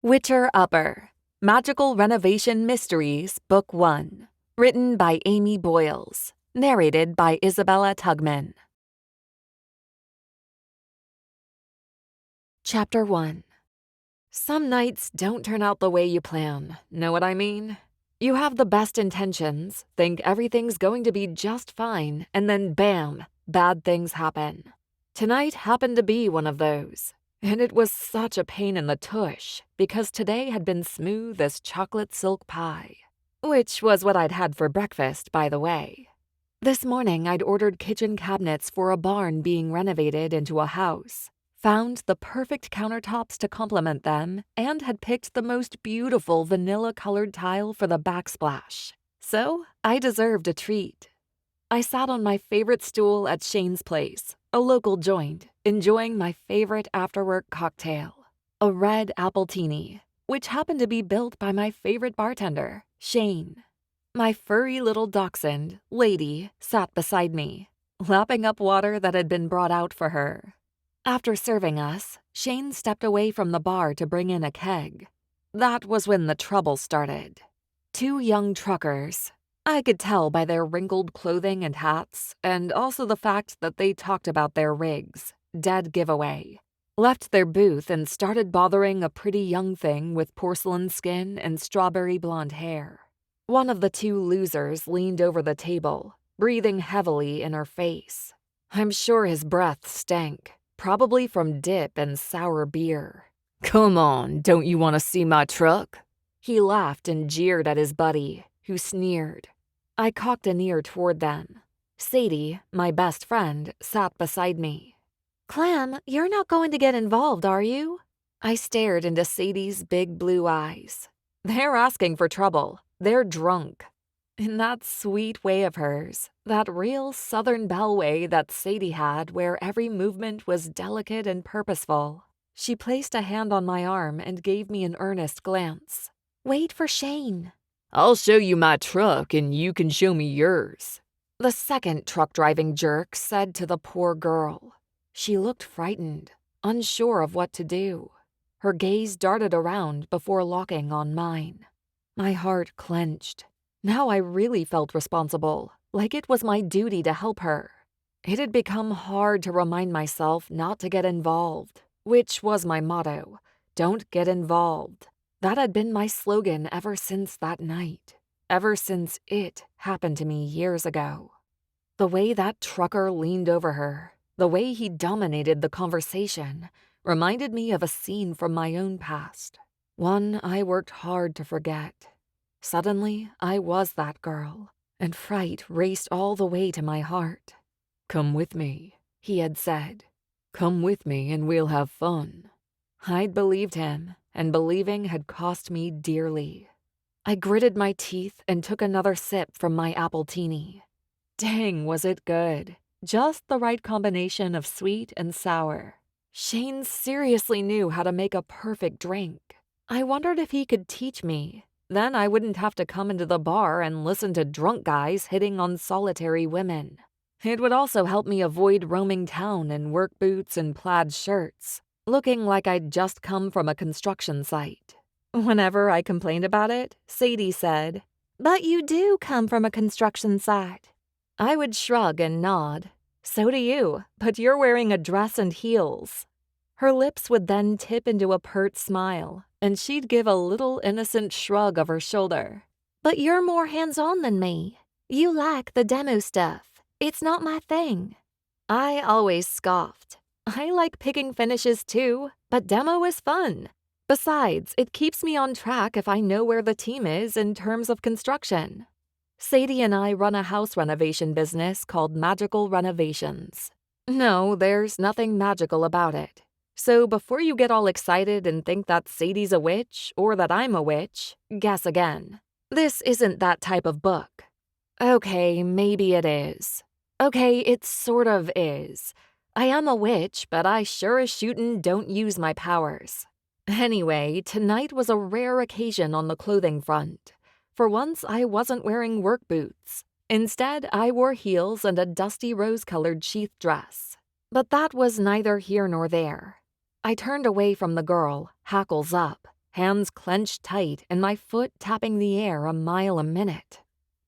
Witcher Upper, Magical Renovation Mysteries, Book 1. Written by Amy Boyles. Narrated by Isabella Tugman. Chapter 1. Some nights don't turn out the way you plan, know what I mean? You have the best intentions, think everything's going to be just fine, and then bam, bad things happen. Tonight happened to be one of those. And it was such a pain in the tush, because today had been smooth as chocolate silk pie. Which was what I'd had for breakfast, by the way. This morning I'd ordered kitchen cabinets for a barn being renovated into a house, found the perfect countertops to complement them, and had picked the most beautiful vanilla-colored tile for the backsplash. So I deserved a treat. I sat on my favorite stool at Shane's place, a local joint, enjoying my favorite after-work cocktail, a red appletini, which happened to be built by my favorite bartender, Shane. My furry little dachshund, Lady, sat beside me, lapping up water that had been brought out for her. After serving us, Shane stepped away from the bar to bring in a keg. That was when the trouble started. Two young truckers. I could tell by their wrinkled clothing and hats, and also the fact that they talked about their rigs, dead giveaway, left their booth and started bothering a pretty young thing with porcelain skin and strawberry blonde hair. One of the two losers leaned over the table, breathing heavily in her face. I'm sure his breath stank, probably from dip and sour beer. "Come on, don't you want to see my truck?" He laughed and jeered at his buddy, who sneered. I cocked an ear toward them. Sadie, my best friend, sat beside me. "Clem, you're not going to get involved, are you?" I stared into Sadie's big blue eyes. They're asking for trouble. They're drunk. In that sweet way of hers, that real Southern belle way that Sadie had where every movement was delicate and purposeful, she placed a hand on my arm and gave me an earnest glance. "Wait for Shane." "I'll show you my truck and you can show me yours," the second truck-driving jerk said to the poor girl. She looked frightened, unsure of what to do. Her gaze darted around before locking on mine. My heart clenched. Now I really felt responsible, like it was my duty to help her. It had become hard to remind myself not to get involved, which was my motto, don't get involved. That had been my slogan ever since that night, ever since it happened to me years ago. The way that trucker leaned over her, the way he dominated the conversation, reminded me of a scene from my own past, one I worked hard to forget. Suddenly, I was that girl, and fright raced all the way to my heart. "Come with me," he had said. "Come with me and we'll have fun." I'd believed him, and believing had cost me dearly. I gritted my teeth and took another sip from my appletini. Dang, was it good. Just the right combination of sweet and sour. Shane seriously knew how to make a perfect drink. I wondered if he could teach me. Then I wouldn't have to come into the bar and listen to drunk guys hitting on solitary women. It would also help me avoid roaming town in work boots and plaid shirts, looking like I'd just come from a construction site. Whenever I complained about it, Sadie said, "But you do come from a construction site." I would shrug and nod. "So do you, but you're wearing a dress and heels." Her lips would then tip into a pert smile, and she'd give a little innocent shrug of her shoulder. "But you're more hands-on than me. You like the demo stuff. It's not my thing." I always scoffed. I like picking finishes too, but demo is fun. Besides, it keeps me on track if I know where the team is in terms of construction. Sadie and I run a house renovation business called Magical Renovations. No, there's nothing magical about it. So before you get all excited and think that Sadie's a witch or that I'm a witch, guess again. This isn't that type of book. Okay, maybe it is. Okay, it sort of is. I am a witch, but I sure as shootin' don't use my powers. Anyway, tonight was a rare occasion on the clothing front. For once, I wasn't wearing work boots. Instead, I wore heels and a dusty rose-colored sheath dress. But that was neither here nor there. I turned away from the girl, hackles up, hands clenched tight and my foot tapping the air a mile a minute.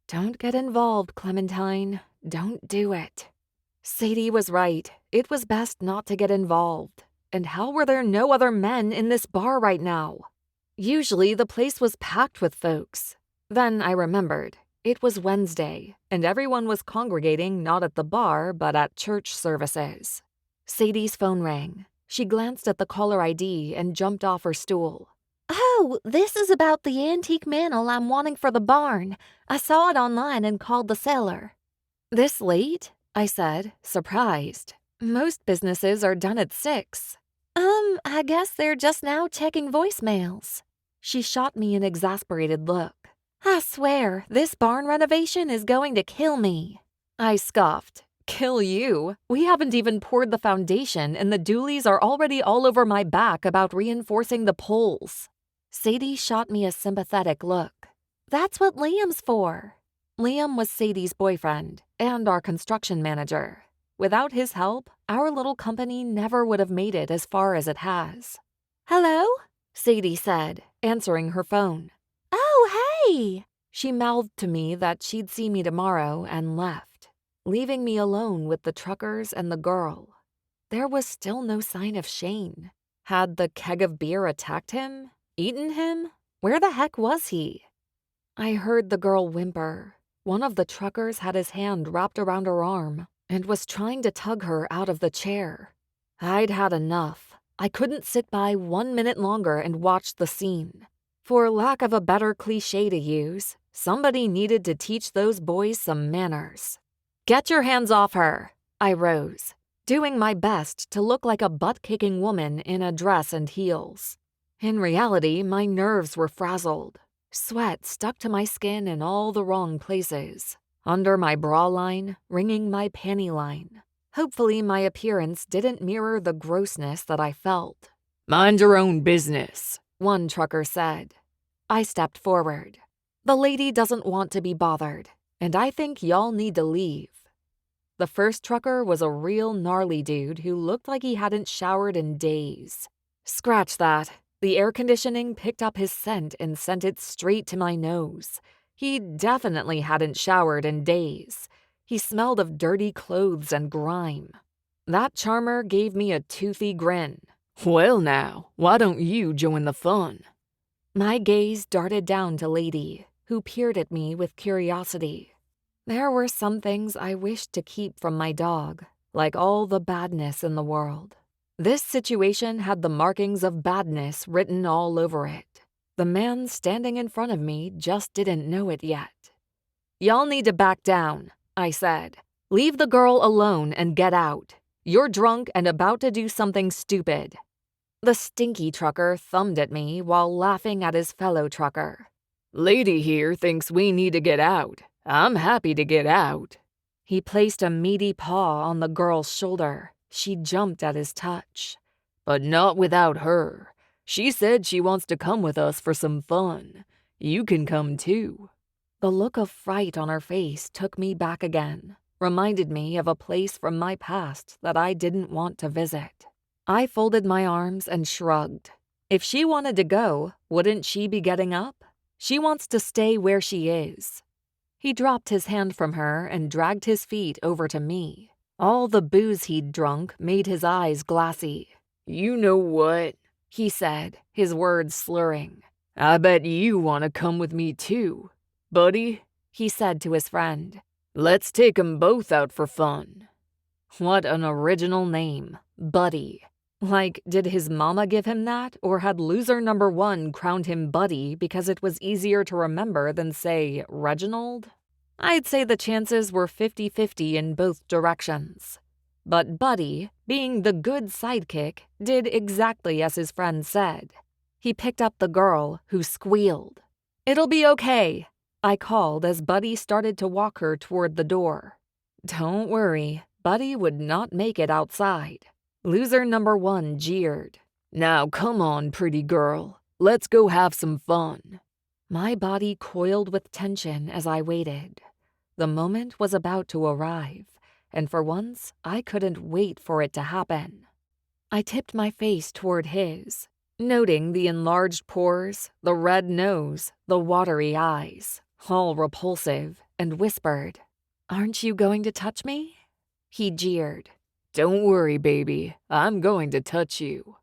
Don't get involved, Clementine. Don't do it. Sadie was right. It was best not to get involved. And how were there no other men in this bar right now? Usually the place was packed with folks. Then I remembered. It was Wednesday, and everyone was congregating not at the bar, but at church services. Sadie's phone rang. She glanced at the caller ID and jumped off her stool. "Oh, this is about the antique mantel I'm wanting for the barn. I saw it online and called the seller." "This late?" I said, surprised. "Most businesses are done at 6. I guess they're just now checking voicemails." She shot me an exasperated look. "I swear, this barn renovation is going to kill me." I scoffed. "Kill you? We haven't even poured the foundation and the doolies are already all over my back about reinforcing the poles." Sadie shot me a sympathetic look. "That's what Liam's for." Liam was Sadie's boyfriend and our construction manager. Without his help, our little company never would have made it as far as it has. "Hello?" Sadie said, answering her phone. "Oh, hey!" She mouthed to me that she'd see me tomorrow and left, leaving me alone with the truckers and the girl. There was still no sign of Shane. Had the keg of beer attacked him? Eaten him? Where the heck was he? I heard the girl whimper. One of the truckers had his hand wrapped around her arm and was trying to tug her out of the chair. I'd had enough. I couldn't sit by 1 minute longer and watch the scene. For lack of a better cliche to use, somebody needed to teach those boys some manners. "Get your hands off her!" I rose, doing my best to look like a butt-kicking woman in a dress and heels. In reality, my nerves were frazzled. Sweat stuck to my skin in all the wrong places. Under my bra line, wringing my panty line. Hopefully my appearance didn't mirror the grossness that I felt. "Mind your own business," one trucker said. I stepped forward. "The lady doesn't want to be bothered, and I think y'all need to leave." The first trucker was a real gnarly dude who looked like he hadn't showered in days. Scratch that. The air conditioning picked up his scent and sent it straight to my nose. He definitely hadn't showered in days. He smelled of dirty clothes and grime. That charmer gave me a toothy grin. "Well now, why don't you join the fun?" My gaze darted down to Lady, who peered at me with curiosity. There were some things I wished to keep from my dog, like all the badness in the world. This situation had the markings of badness written all over it. The man standing in front of me just didn't know it yet. "Y'all need to back down," I said. "Leave the girl alone and get out. You're drunk and about to do something stupid." The stinky trucker thumbed at me while laughing at his fellow trucker. "Lady here thinks we need to get out. I'm happy to get out." He placed a meaty paw on the girl's shoulder. She jumped at his touch. "But not without her. She said she wants to come with us for some fun. You can come too." The look of fright on her face took me back again, reminded me of a place from my past that I didn't want to visit. I folded my arms and shrugged. If she wanted to go, wouldn't she be getting up? She wants to stay where she is. He dropped his hand from her and dragged his feet over to me. All the booze he'd drunk made his eyes glassy. "You know what?" he said, his words slurring. "I bet you want to come with me too. Buddy," he said to his friend. "Let's take 'em both out for fun." What an original name, Buddy. Like, did his mama give him that, or had loser number 1 crowned him Buddy because it was easier to remember than, say, Reginald? I'd say the chances were 50-50 in both directions. But Buddy, being the good sidekick, did exactly as his friend said. He picked up the girl, who squealed. "It'll be okay," I called as Buddy started to walk her toward the door. Don't worry, Buddy would not make it outside. Loser number 1 jeered. "Now come on, pretty girl. Let's go have some fun." My body coiled with tension as I waited. The moment was about to arrive, and for once I couldn't wait for it to happen. I tipped my face toward his. noting the enlarged pores, the red nose, the watery eyes, all repulsive, and whispered, "Aren't you going to touch me?" He jeered, "Don't worry, baby, I'm going to touch you."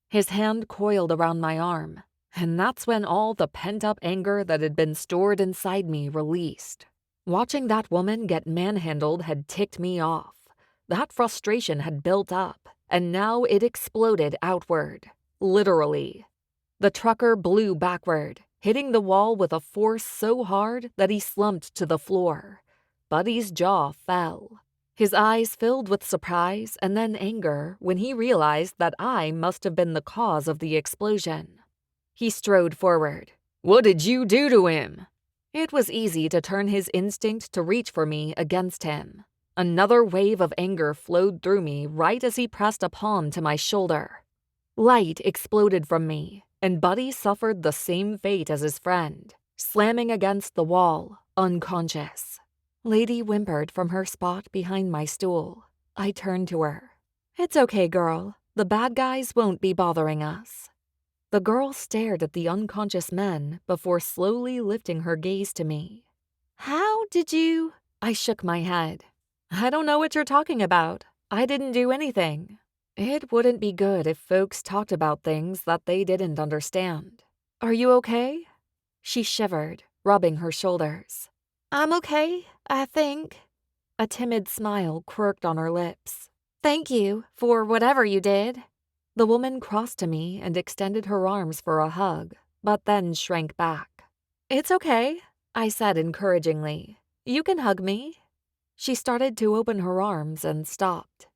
His hand coiled around my arm, and that's when all the pent-up anger that had been stored inside me released. Watching that woman get manhandled had ticked me off. That frustration had built up, and now it exploded outward, literally. The trucker blew backward, hitting the wall with a force so hard that he slumped to the floor. Buddy's jaw fell. His eyes filled with surprise and then anger when he realized that I must have been the cause of the explosion. He strode forward. "What did you do to him?" It was easy to turn his instinct to reach for me against him. Another wave of anger flowed through me right as he pressed a palm to my shoulder. Light exploded from me, and Buddy suffered the same fate as his friend, slamming against the wall, unconscious. Lady whimpered from her spot behind my stool. I turned to her. "It's okay, girl. The bad guys won't be bothering us." The girl stared at the unconscious men before slowly lifting her gaze to me. "How did you—" I shook my head. "I don't know what you're talking about. I didn't do anything." It wouldn't be good if folks talked about things that they didn't understand. "Are you okay?" She shivered, rubbing her shoulders. "I'm okay, I think." A timid smile quirked on her lips. "Thank you for whatever you did." The woman crossed to me and extended her arms for a hug, but then shrank back. "It's okay," I said encouragingly. "You can hug me." She started to open her arms and stopped.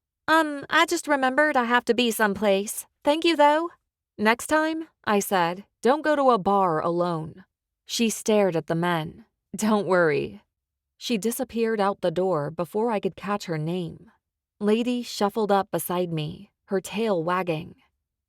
I just remembered I have to be someplace. Thank you, though." "Next time," I said, "don't go to a bar alone." She stared at the men. "Don't worry." She disappeared out the door before I could catch her name. Lady shuffled up beside me, her tail wagging.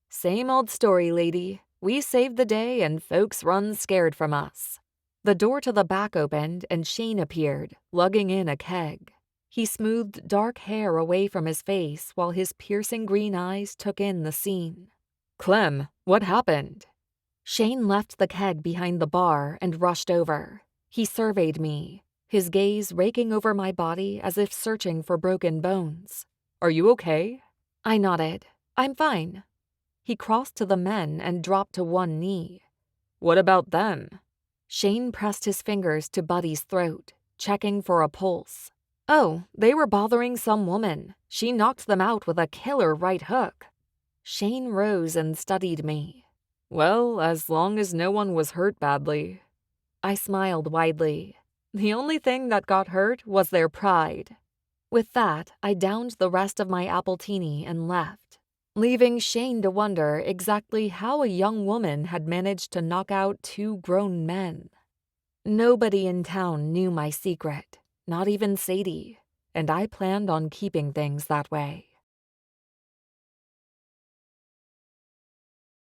"Same old story, lady. We saved the day and folks run scared from us." The door to the back opened and Shane appeared, lugging in a keg. He smoothed dark hair away from his face while his piercing green eyes took in the scene. "Clem, what happened?" Shane left the keg behind the bar and rushed over. He surveyed me, his gaze raking over my body as if searching for broken bones. "Are you okay?" I nodded. "I'm fine." He crossed to the men and dropped to one knee. "What about them?" Shane pressed his fingers to Buddy's throat, checking for a pulse. "Oh, they were bothering some woman. She knocked them out with a killer right hook." Shane rose and studied me. "Well, as long as no one was hurt badly." I smiled widely. The only thing that got hurt was their pride. With that, I downed the rest of my appletini and left, leaving Shane to wonder exactly how a young woman had managed to knock out two grown men. Nobody in town knew my secret, not even Sadie, and I planned on keeping things that way.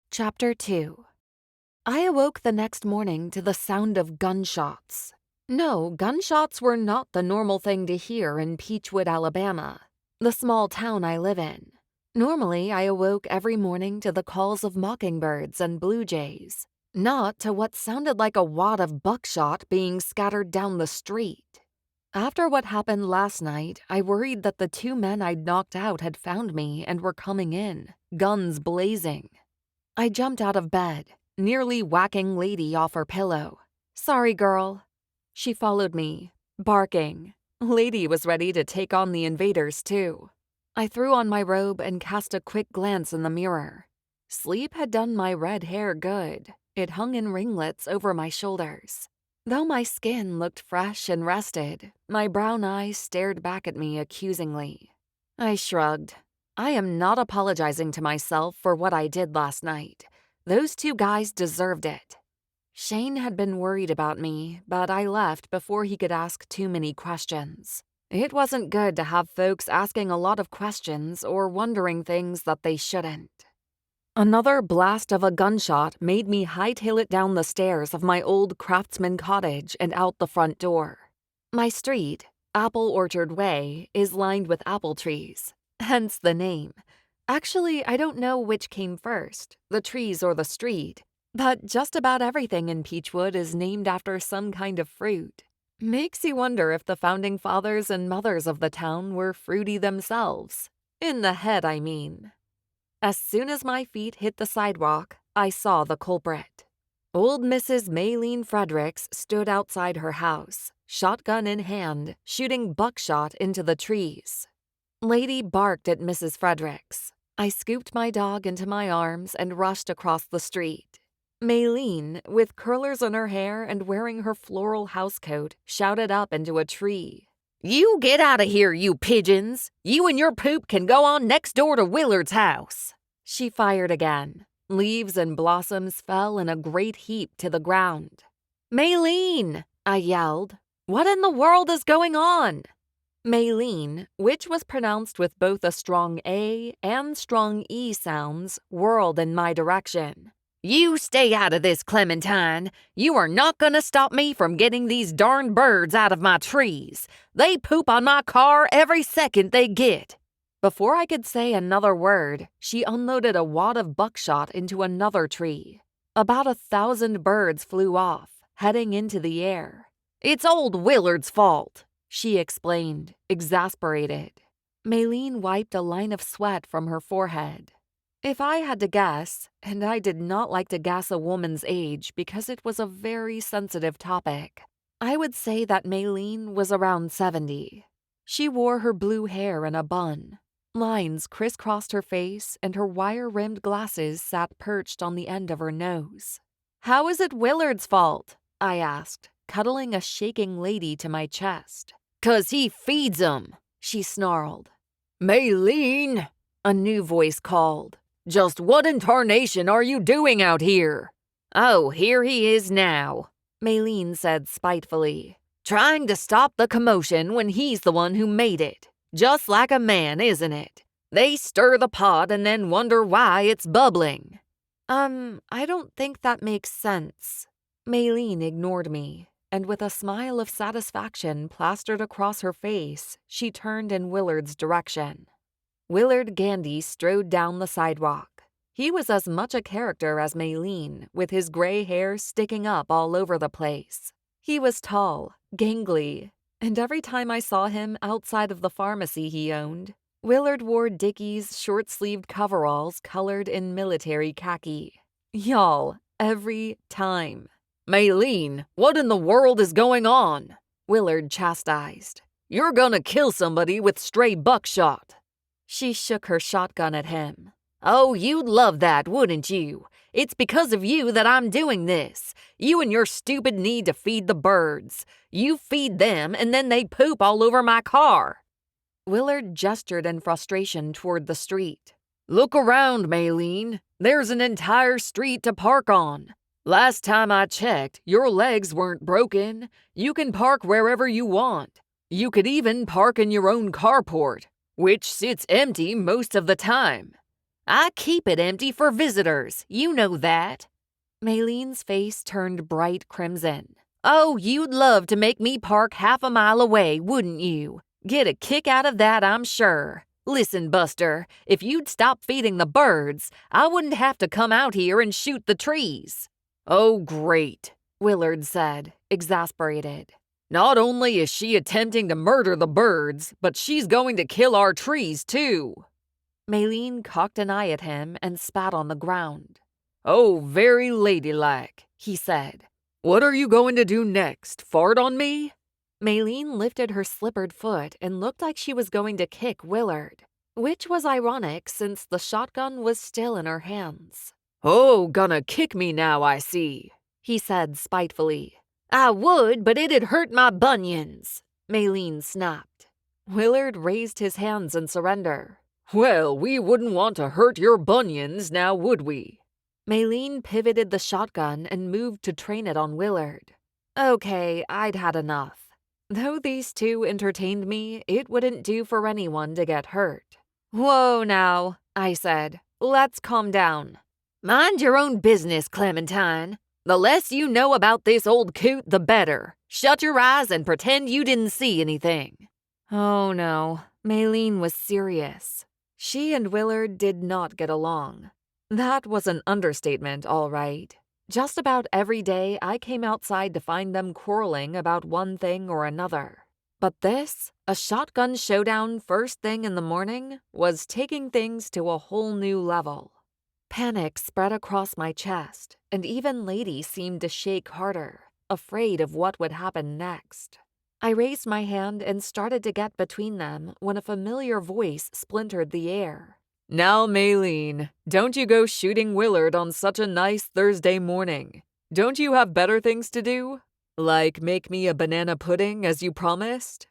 Chapter 2. I awoke the next morning to the sound of gunshots. No, gunshots were not the normal thing to hear in Peachwood, Alabama, the small town I live in. Normally, I awoke every morning to the calls of mockingbirds and blue jays, not to what sounded like a wad of buckshot being scattered down the street. After what happened last night, I worried that the two men I'd knocked out had found me and were coming in, guns blazing. I jumped out of bed, nearly whacking Lady off her pillow. "Sorry, girl." She followed me, barking. Lady was ready to take on the invaders, too. I threw on my robe and cast a quick glance in the mirror. Sleep had done my red hair good. It hung in ringlets over my shoulders. Though my skin looked fresh and rested, my brown eyes stared back at me accusingly. I shrugged. I am not apologizing to myself for what I did last night. Those two guys deserved it. Shane had been worried about me, but I left before he could ask too many questions. It wasn't good to have folks asking a lot of questions or wondering things that they shouldn't. Another blast of a gunshot made me hightail it down the stairs of my old craftsman cottage and out the front door. My street, Apple Orchard Way, is lined with apple trees, hence the name. Actually, I don't know which came first, the trees or the street, but just about everything in Peachwood is named after some kind of fruit. Makes you wonder if the founding fathers and mothers of the town were fruity themselves. In the head, I mean. As soon as my feet hit the sidewalk, I saw the culprit. Old Mrs. Maylene Fredericks stood outside her house, shotgun in hand, shooting buckshot into the trees. Lady barked at Mrs. Fredericks. I scooped my dog into my arms and rushed across the street. Maylene, with curlers in her hair and wearing her floral housecoat, shouted up into a tree. "You get out of here, you pigeons! You and your poop can go on next door to Willard's house!" She fired again. Leaves and blossoms fell in a great heap to the ground. "Maylene!" I yelled. "What in the world is going on?" Maylene, which was pronounced with both a strong A and strong E sounds, whirled in my direction. "You stay out of this, Clementine. You are not going to stop me from getting these darn birds out of my trees. They poop on my car every second they get." Before I could say another word, she unloaded a wad of buckshot into another tree. About 1,000 birds flew off, heading into the air. "It's old Willard's fault," she explained, exasperated. Maylene wiped a line of sweat from her forehead. If I had to guess, and I did not like to guess a woman's age because it was a very sensitive topic, I would say that Maylene was around 70. She wore her blue hair in a bun. Lines crisscrossed her face, and her wire-rimmed glasses sat perched on the end of her nose. "How is it Willard's fault?" I asked, cuddling a shaking lady to my chest. "'Cause he feeds 'em," she snarled. "Maylene," a new voice called. "Just what in tarnation are you doing out here?" "Oh, here he is now," Maylene said spitefully. "Trying to stop the commotion when he's the one who made it. Just like a man, isn't it? They stir the pot and then wonder why it's bubbling." I don't think that makes sense." Maylene ignored me, and with a smile of satisfaction plastered across her face, she turned in Willard's direction. Willard Gandy strode down the sidewalk. He was as much a character as Maylene, with his gray hair sticking up all over the place. He was tall, gangly, and every time I saw him outside of the pharmacy he owned, Willard wore Dickies short-sleeved coveralls colored in military khaki. Y'all, every time. "Maylene, what in the world is going on?" Willard chastised. "You're gonna kill somebody with stray buckshot." She shook her shotgun at him. "Oh, you'd love that, wouldn't you? It's because of you that I'm doing this. You and your stupid need to feed the birds. You feed them, and then they poop all over my car." Willard gestured in frustration toward the street. "Look around, Maylene. There's an entire street to park on. Last time I checked, your legs weren't broken. You can park wherever you want. You could even park in your own carport, which sits empty most of the time. I keep it empty for visitors, you know that." Maylene's face turned bright crimson. "Oh, you'd love to make me park half a mile away, wouldn't you? Get a kick out of that, I'm sure. Listen, Buster, if you'd stop feeding the birds, I wouldn't have to come out here and shoot the trees." "Oh, great," Willard said, exasperated. "Not only is she attempting to murder the birds, but she's going to kill our trees, too." Maylene cocked an eye at him and spat on the ground. "Oh, very ladylike," he said. "What are you going to do next, fart on me?" Maylene lifted her slippered foot and looked like she was going to kick Willard, which was ironic since the shotgun was still in her hands. "Oh, gonna kick me now, I see," he said spitefully. "I would, but it'd hurt my bunions," Maylene snapped. Willard raised his hands in surrender. "Well, we wouldn't want to hurt your bunions, now would we?" Maylene pivoted the shotgun and moved to train it on Willard. Okay, I'd had enough. Though these two entertained me, it wouldn't do for anyone to get hurt. "Whoa now," I said. "Let's calm down." "Mind your own business, Clementine. The less you know about this old coot, the better. Shut your eyes and pretend you didn't see anything." Oh no, Maylene was serious. She and Willard did not get along. That was an understatement, all right. Just about every day I came outside to find them quarreling about one thing or another. But this, a shotgun showdown first thing in the morning, was taking things to a whole new level. Panic spread across my chest, and even Lady seemed to shake harder, afraid of what would happen next. I raised my hand and started to get between them when a familiar voice splintered the air. "Now, Maylene, don't you go shooting Willard on such a nice Thursday morning. Don't you have better things to do? Like make me a banana pudding as you promised?"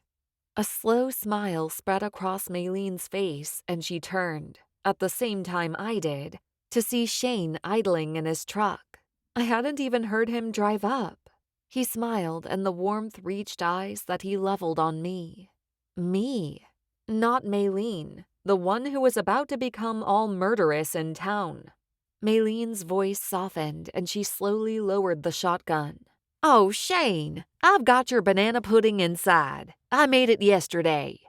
A slow smile spread across Maylene's face, and she turned, at the same time I did, to see Shane idling in his truck. I hadn't even heard him drive up. He smiled, and the warmth reached eyes that he leveled on me. Me, not Maylene, the one who was about to become all murderous in town. Maylene's voice softened, and she slowly lowered the shotgun. "Oh, Shane, I've got your banana pudding inside. I made it yesterday."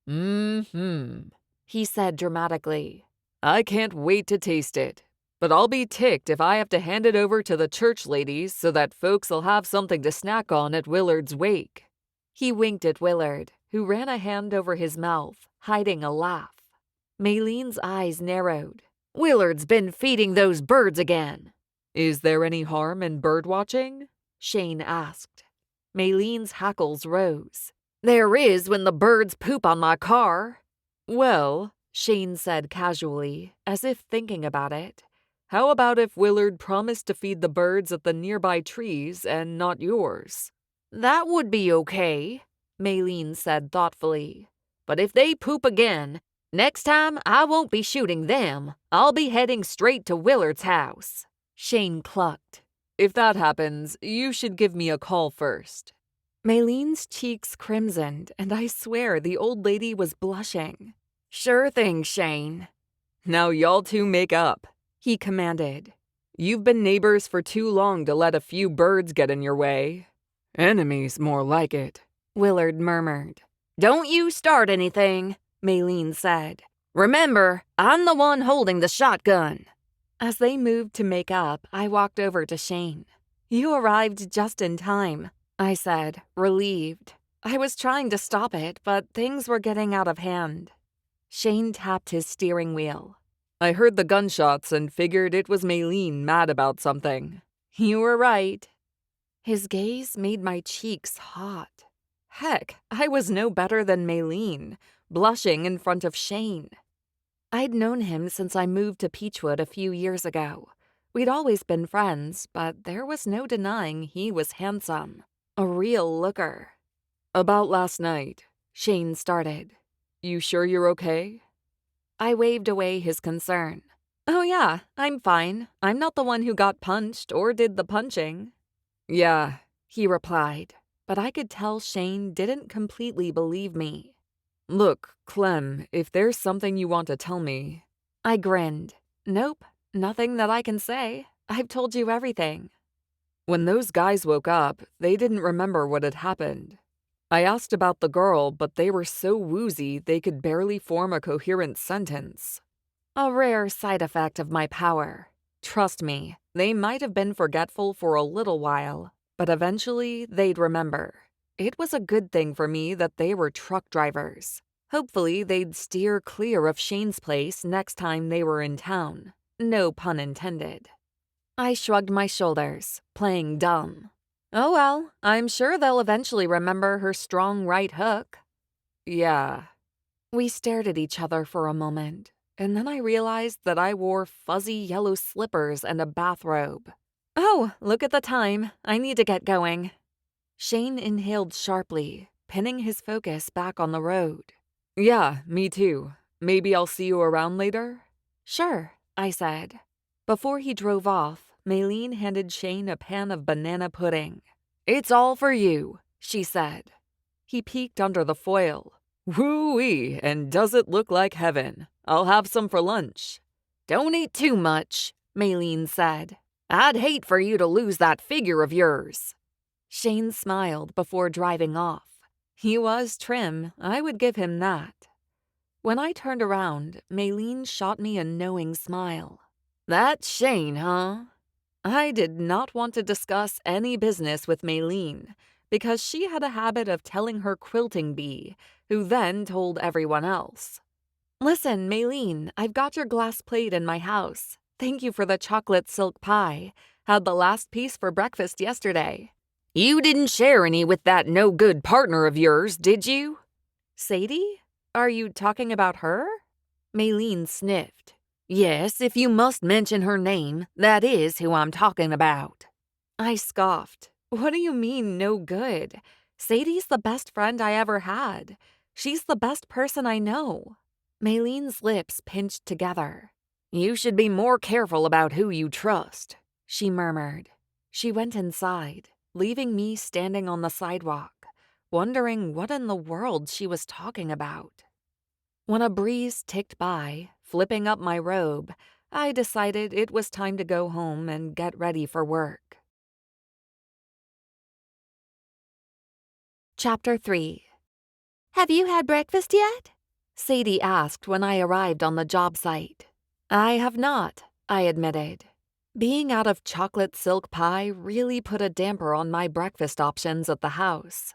He said dramatically. "I can't wait to taste it. But I'll be ticked if I have to hand it over to the church ladies so that folks'll have something to snack on at Willard's wake." He winked at Willard, who ran a hand over his mouth, hiding a laugh. Maylene's eyes narrowed. "Willard's been feeding those birds again." "Is there any harm in bird watching?" Shane asked. Maylene's hackles rose. "There is when the birds poop on my car." "Well," Shane said casually, as if thinking about it, "how about if Willard promised to feed the birds at the nearby trees and not yours?" "That would be okay," Maylene said thoughtfully. "But if they poop again, next time I won't be shooting them. I'll be heading straight to Willard's house." Shane clucked. "If that happens, you should give me a call first." Maylene's cheeks crimsoned, and I swear the old lady was blushing. "Sure thing, Shane." "Now y'all two make up," he commanded. "You've been neighbors for too long to let a few birds get in your way." "Enemies, more like it," Willard murmured. "Don't you start anything," Maylene said. "Remember, I'm the one holding the shotgun." As they moved to make up, I walked over to Shane. "You arrived just in time," I said, relieved. I was trying to stop it, but things were getting out of hand. Shane tapped his steering wheel. "I heard the gunshots and figured it was Maylene mad about something." "You were right." His gaze made my cheeks hot. Heck, I was no better than Maylene, blushing in front of Shane. I'd known him since I moved to Peachwood a few years ago. We'd always been friends, but there was no denying he was handsome. A real looker. "About last night," Shane started. "You sure you're okay?" I waved away his concern. "Oh yeah, I'm fine. I'm not the one who got punched or did the punching." "Yeah," he replied, but I could tell Shane didn't completely believe me. "Look, Clem, if there's something you want to tell me." I grinned. "Nope, nothing that I can say. I've told you everything." "When those guys woke up, they didn't remember what had happened. I asked about the girl, but they were so woozy they could barely form a coherent sentence." A rare side effect of my power. Trust me, they might have been forgetful for a little while, but eventually they'd remember. It was a good thing for me that they were truck drivers. Hopefully they'd steer clear of Shane's place next time they were in town. No pun intended. I shrugged my shoulders, playing dumb. "Oh well, I'm sure they'll eventually remember her strong right hook." "Yeah." We stared at each other for a moment, and then I realized that I wore fuzzy yellow slippers and a bathrobe. "Oh, look at the time. I need to get going." Shane inhaled sharply, pinning his focus back on the road. "Yeah, me too. Maybe I'll see you around later?" "Sure," I said. Before he drove off, Maylene handed Shane a pan of banana pudding. "It's all for you," she said. He peeked under the foil. "Woo-wee, and does it look like heaven? I'll have some for lunch." "Don't eat too much," Maylene said. "I'd hate for you to lose that figure of yours." Shane smiled before driving off. He was trim, I would give him that. When I turned around, Maylene shot me a knowing smile. That's Shane, huh? I did not want to discuss any business with Maylene because she had a habit of telling her quilting bee, who then told everyone else. Listen, Maylene, I've got your glass plate in my house. Thank you for the chocolate silk pie. Had the last piece for breakfast yesterday. You didn't share any with that no-good partner of yours, did you? Sadie? Are you talking about her? Maylene sniffed. Yes, if you must mention her name, that is who I'm talking about. I scoffed. What do you mean, no good? Sadie's the best friend I ever had. She's the best person I know. Maylene's lips pinched together. You should be more careful about who you trust, she murmured. She went inside, leaving me standing on the sidewalk, wondering what in the world she was talking about. When a breeze ticked by, flipping up my robe, I decided it was time to go home and get ready for work. Chapter 3. Have you had breakfast yet? Sadie asked when I arrived on the job site. I have not, I admitted. Being out of chocolate silk pie really put a damper on my breakfast options at the house.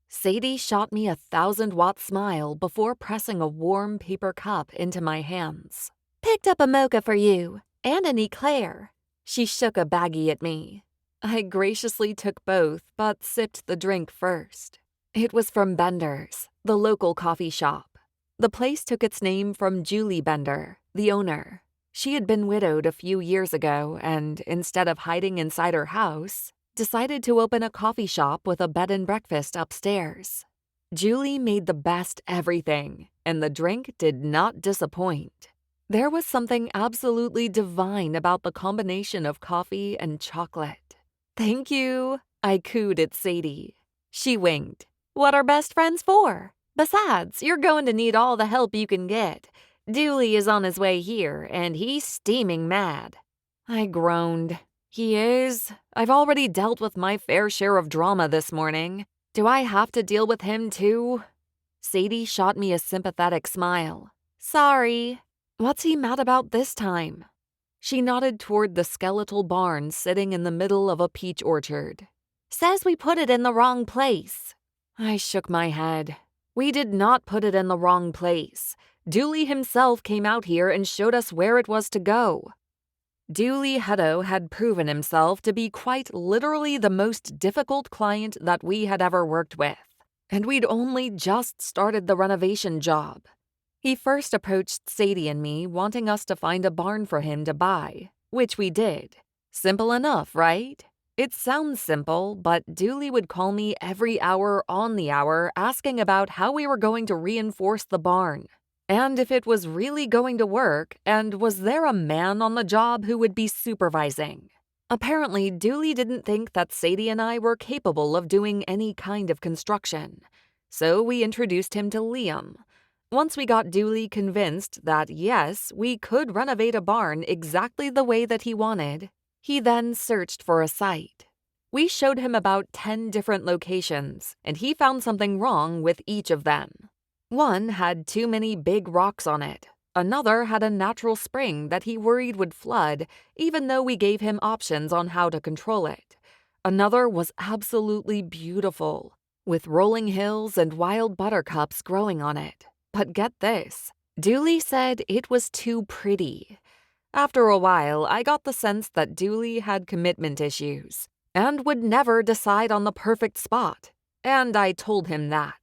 Sadie shot me a 1,000-watt smile before pressing a warm paper cup into my hands. Picked up a mocha for you, and an eclair. She shook a baggie at me. I graciously took both, but sipped the drink first. It was from Bender's, the local coffee shop. The place took its name from Julie Bender, the owner. She had been widowed a few years ago and, instead of hiding inside her house, decided to open a coffee shop with a bed and breakfast upstairs. Julie made the best everything, and the drink did not disappoint. There was something absolutely divine about the combination of coffee and chocolate. Thank you, I cooed at Sadie. She winked. What are best friends for? Besides, you're going to need all the help you can get. Dooley is on his way here, and he's steaming mad. I groaned. He is? I've already dealt with my fair share of drama this morning. Do I have to deal with him too? Sadie shot me a sympathetic smile. Sorry. What's he mad about this time? She nodded toward the skeletal barn sitting in the middle of a peach orchard. Says we put it in the wrong place. I shook my head. We did not put it in the wrong place. Dooley himself came out here and showed us where it was to go. Dooley Hutto had proven himself to be quite literally the most difficult client that we had ever worked with, and we'd only just started the renovation job. He first approached Sadie and me wanting us to find a barn for him to buy, which we did. Simple enough, right? It sounds simple, but Dooley would call me every hour on the hour asking about how we were going to reinforce the barn, and if it was really going to work, and was there a man on the job who would be supervising. Apparently, Dooley didn't think that Sadie and I were capable of doing any kind of construction, so we introduced him to Liam. Once we got Dooley convinced that, yes, we could renovate a barn exactly the way that he wanted, he then searched for a site. We showed him about 10 different locations, and he found something wrong with each of them. One had too many big rocks on it. Another had a natural spring that he worried would flood, even though we gave him options on how to control it. Another was absolutely beautiful, with rolling hills and wild buttercups growing on it. But get this, Dooley said it was too pretty. After a while, I got the sense that Dooley had commitment issues and would never decide on the perfect spot, and I told him that.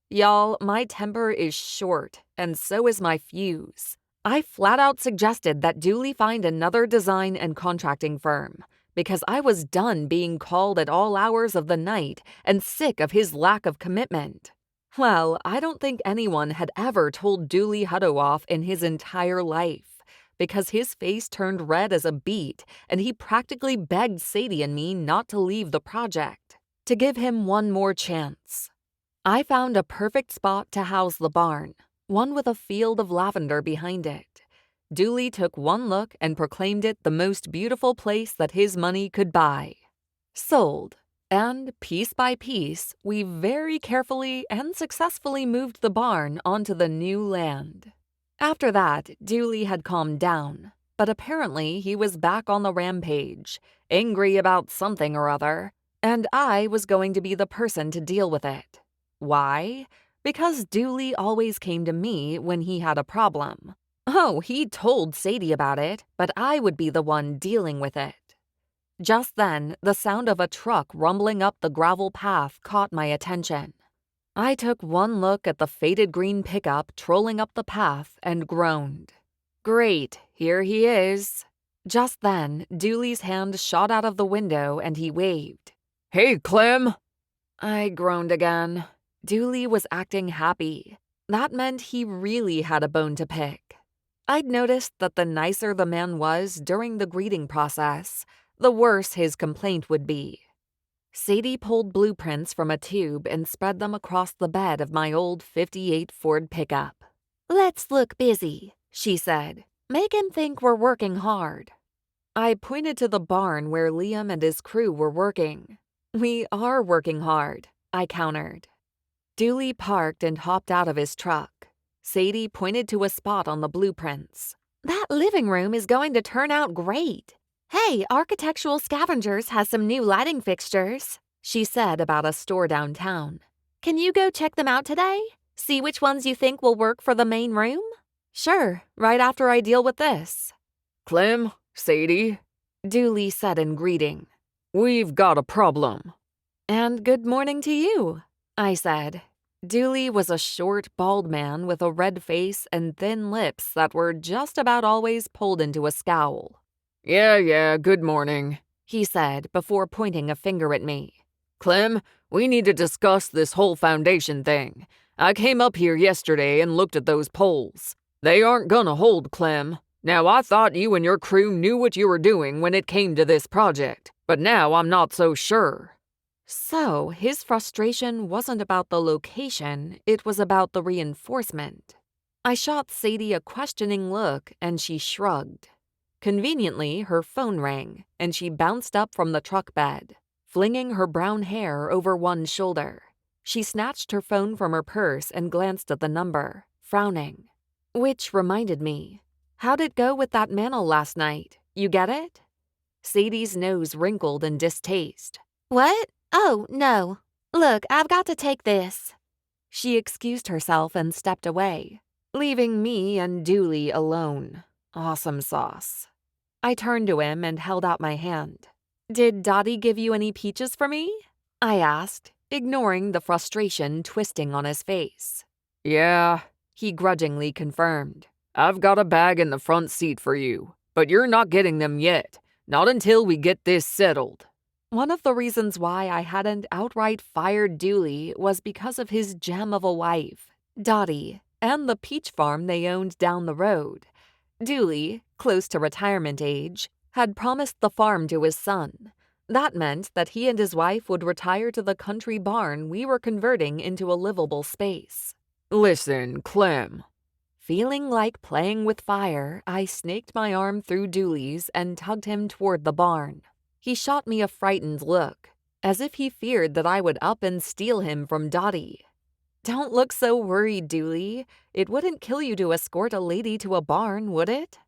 Y'all, my temper is short, and so is my fuse. I flat out suggested that Dooley find another design and contracting firm, because I was done being called at all hours of the night and sick of his lack of commitment. Well, I don't think anyone had ever told Dooley Hutto off in his entire life, because his face turned red as a beet and he practically begged Sadie and me not to leave the project, to give him one more chance. I found a perfect spot to house the barn, one with a field of lavender behind it. Dooley took one look and proclaimed it the most beautiful place that his money could buy. Sold. And piece by piece, we very carefully and successfully moved the barn onto the new land. After that, Dooley had calmed down, but apparently he was back on the rampage, angry about something or other, and I was going to be the person to deal with it. Why? Because Dooley always came to me when he had a problem. Oh, he told Sadie about it, but I would be the one dealing with it. Just then, the sound of a truck rumbling up the gravel path caught my attention. I took one look at the faded green pickup trolling up the path and groaned. Great, here he is. Just then, Dooley's hand shot out of the window and he waved. Hey, Clem! I groaned again. Dooley was acting happy. That meant he really had a bone to pick. I'd noticed that the nicer the man was during the greeting process, the worse his complaint would be. Sadie pulled blueprints from a tube and spread them across the bed of my old '58 Ford pickup. Let's look busy, she said. Make him think we're working hard. I pointed to the barn where Liam and his crew were working. We are working hard, I countered. Dooley parked and hopped out of his truck. Sadie pointed to a spot on the blueprints. That living room is going to turn out great. Hey, Architectural Scavengers has some new lighting fixtures, she said about a store downtown. Can you go check them out today? See which ones you think will work for the main room? Sure, right after I deal with this. Clem, Sadie, Dooley said in greeting. We've got a problem. And good morning to you, I said. Dooley was a short, bald man with a red face and thin lips that were just about always pulled into a scowl. Yeah, good morning, he said before pointing a finger at me. Clem, we need to discuss this whole foundation thing. I came up here yesterday and looked at those poles. They aren't gonna hold, Clem. Now, I thought you and your crew knew what you were doing when it came to this project, but now I'm not so sure. So, his frustration wasn't about the location, it was about the reinforcement. I shot Sadie a questioning look, and she shrugged. Conveniently, her phone rang, and she bounced up from the truck bed, flinging her brown hair over one shoulder. She snatched her phone from her purse and glanced at the number, frowning. Which reminded me, how'd it go with that mantel last night? You get it? Sadie's nose wrinkled in distaste. What? Oh, no. Look, I've got to take this. She excused herself and stepped away, leaving me and Dooley alone. Awesome sauce. I turned to him and held out my hand. Did Dottie give you any peaches for me? I asked, ignoring the frustration twisting on his face. Yeah, he grudgingly confirmed. I've got a bag in the front seat for you, but you're not getting them yet. Not until we get this settled. One of the reasons why I hadn't outright fired Dooley was because of his gem of a wife, Dottie, and the peach farm they owned down the road. Dooley, close to retirement age, had promised the farm to his son. That meant that he and his wife would retire to the country barn we were converting into a livable space. Listen, Clem. Feeling like playing with fire, I snaked my arm through Dooley's and tugged him toward the barn. He shot me a frightened look, as if he feared that I would up and steal him from Dottie. Don't look so worried, Dooley. It wouldn't kill you to escort a lady to a barn, would it?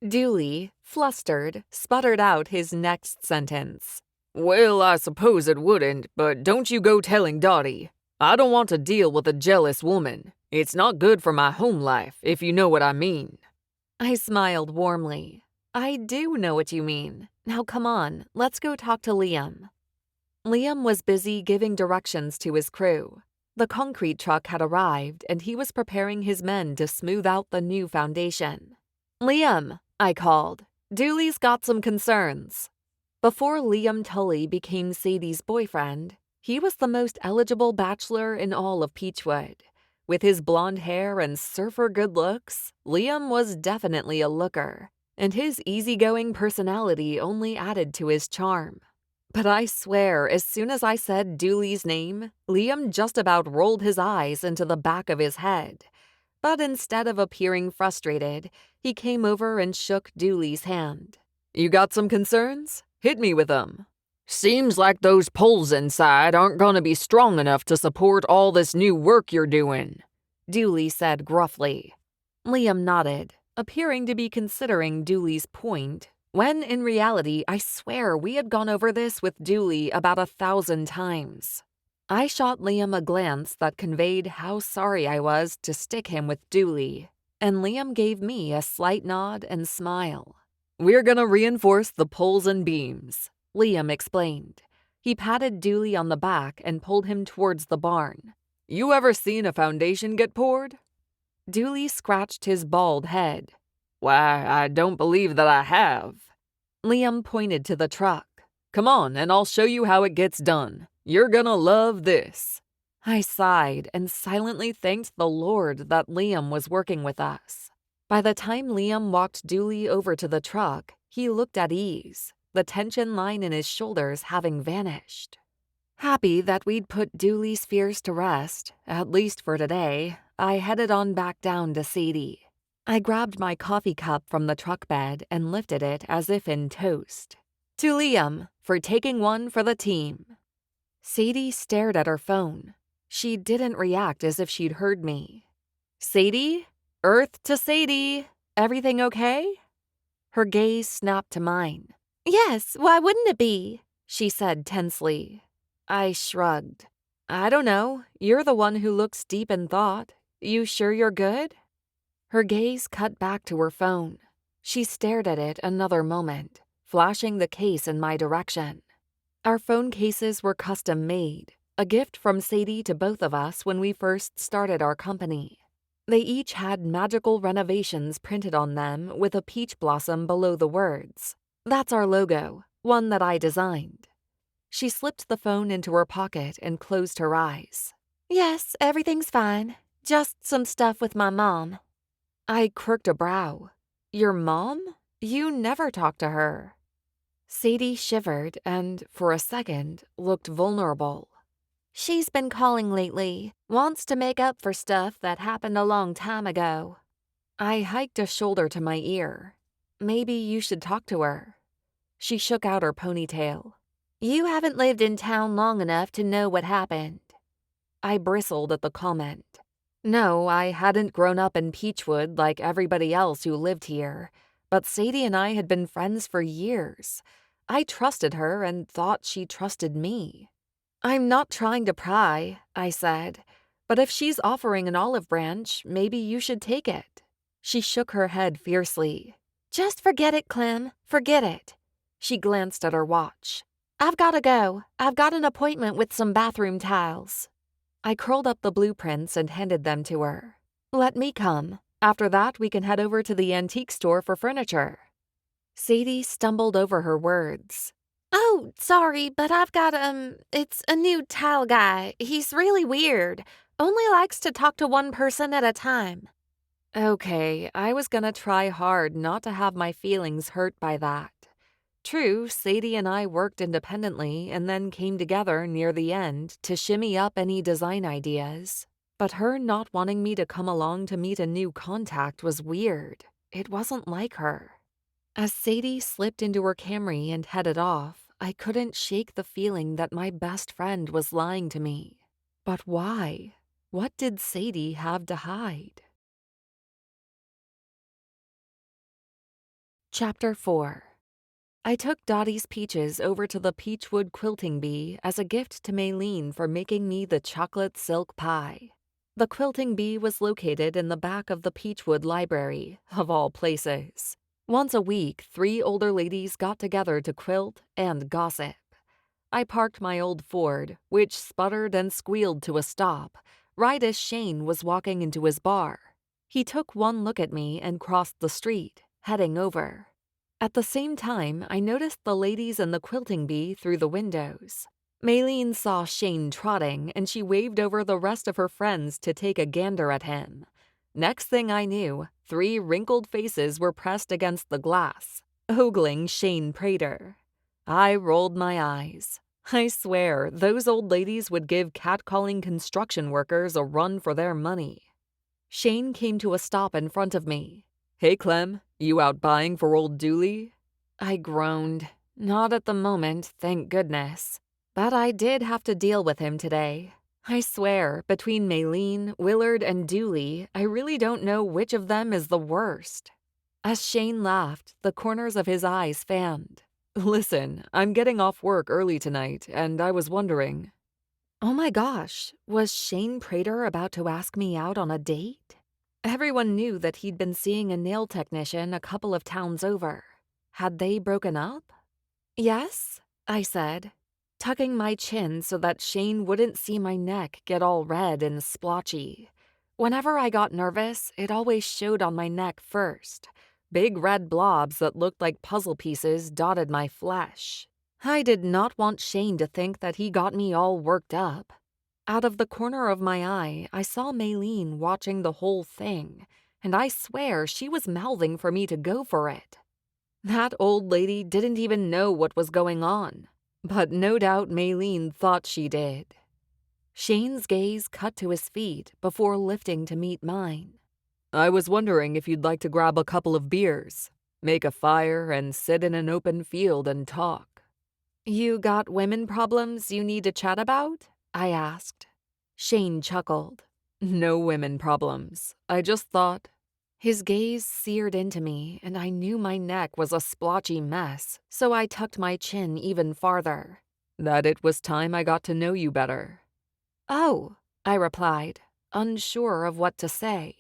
Dooley, flustered, sputtered out his next sentence. Well, I suppose it wouldn't, but don't you go telling Dottie. I don't want to deal with a jealous woman. It's not good for my home life, if you know what I mean. I smiled warmly. I do know what you mean. Now come on, let's go talk to Liam. Liam was busy giving directions to his crew. The concrete truck had arrived, and he was preparing his men to smooth out the new foundation. Liam, I called. Dooley's got some concerns. Before Liam Tully became Sadie's boyfriend, he was the most eligible bachelor in all of Peachwood. With his blonde hair and surfer good looks, Liam was definitely a looker, and his easygoing personality only added to his charm. But I swear, as soon as I said Dooley's name, Liam just about rolled his eyes into the back of his head. But instead of appearing frustrated, he came over and shook Dooley's hand. You got some concerns? Hit me with them. Seems like those poles inside aren't gonna be strong enough to support all this new work you're doing, Dooley said gruffly. Liam nodded, appearing to be considering Dooley's point, when in reality I swear we had gone over this with Dooley about 1,000 times. I shot Liam a glance that conveyed how sorry I was to stick him with Dooley, and Liam gave me a slight nod and smile. We're gonna reinforce the poles and beams, Liam explained. He patted Dooley on the back and pulled him towards the barn. You ever seen a foundation get poured? Dooley scratched his bald head. Why, I don't believe that I have. Liam pointed to the truck. Come on, and I'll show you how it gets done. You're gonna love this. I sighed and silently thanked the Lord that Liam was working with us. By the time Liam walked Dooley over to the truck, he looked at ease, the tension line in his shoulders having vanished. Happy that we'd put Dooley's fears to rest, at least for today, I headed on back down to Sadie. I grabbed my coffee cup from the truck bed and lifted it as if in toast. To Liam, for taking one for the team. Sadie stared at her phone. She didn't react as if she'd heard me. Sadie? Earth to Sadie. Everything okay? Her gaze snapped to mine. Yes, why wouldn't it be? She said tensely. I shrugged. I don't know. You're the one who looks deep in thought. You sure you're good? Her gaze cut back to her phone. She stared at it another moment, flashing the case in my direction. Our phone cases were custom made, a gift from Sadie to both of us when we first started our company. They each had magical renovations printed on them with a peach blossom below the words. That's our logo, one that I designed. She slipped the phone into her pocket and closed her eyes. Yes, everything's fine. Just some stuff with my mom. I quirked a brow. Your mom? You never talk to her. Sadie shivered and, for a second, looked vulnerable. She's been calling lately, wants to make up for stuff that happened a long time ago. I hiked a shoulder to my ear. Maybe you should talk to her. She shook out her ponytail. You haven't lived in town long enough to know what happened. I bristled at the comment. No, I hadn't grown up in Peachwood like everybody else who lived here, but Sadie and I had been friends for years. I trusted her and thought she trusted me. I'm not trying to pry, I said, but if she's offering an olive branch, maybe you should take it. She shook her head fiercely. Just forget it, Clem. Forget it. She glanced at her watch. I've gotta go. I've got an appointment with some bathroom tiles. I curled up the blueprints and handed them to her. Let me come. After that, we can head over to the antique store for furniture. Sadie stumbled over her words. Oh, sorry, but I've got, it's a new tile guy. He's really weird. Only likes to talk to one person at a time. Okay, I was gonna try hard not to have my feelings hurt by that. True, Sadie and I worked independently and then came together near the end to shimmy up any design ideas. But her not wanting me to come along to meet a new contact was weird. It wasn't like her. As Sadie slipped into her Camry and headed off, I couldn't shake the feeling that my best friend was lying to me. But why? What did Sadie have to hide? Chapter 4. I took Dottie's peaches over to the Peachwood quilting bee as a gift to Maylene for making me the chocolate silk pie. The quilting bee was located in the back of the Peachwood library, of all places. Once a week, 3 older ladies got together to quilt and gossip. I parked my old Ford, which sputtered and squealed to a stop, right as Shane was walking into his bar. He took one look at me and crossed the street, heading over. At the same time, I noticed the ladies in the quilting bee through the windows. Maylene saw Shane trotting, and she waved over the rest of her friends to take a gander at him. Next thing I knew, 3 wrinkled faces were pressed against the glass, ogling Shane Prater. I rolled my eyes. I swear, those old ladies would give catcalling construction workers a run for their money. Shane came to a stop in front of me. Hey, Clem, you out buying for old Dooley? I groaned. Not at the moment, thank goodness. But I did have to deal with him today. I swear, between Maylene, Willard, and Dooley, I really don't know which of them is the worst. As Shane laughed, the corners of his eyes fanned. Listen, I'm getting off work early tonight, and I was wondering. Oh my gosh, was Shane Prater about to ask me out on a date? Everyone knew that he'd been seeing a nail technician a couple of towns over. Had they broken up? Yes, I said, tucking my chin so that Shane wouldn't see my neck get all red and splotchy. Whenever I got nervous, it always showed on my neck first. Big red blobs that looked like puzzle pieces dotted my flesh. I did not want Shane to think that he got me all worked up. Out of the corner of my eye, I saw Maylene watching the whole thing, and I swear she was mouthing for me to go for it. That old lady didn't even know what was going on, but no doubt Maylene thought she did. Shane's gaze cut to his feet before lifting to meet mine. I was wondering if you'd like to grab a couple of beers, make a fire, and sit in an open field and talk. You got women problems you need to chat about? I asked. Shane chuckled. No women problems. I just thought. His gaze seared into me, and I knew my neck was a splotchy mess, so I tucked my chin even farther. That it was time I got to know you better. Oh, I replied, unsure of what to say.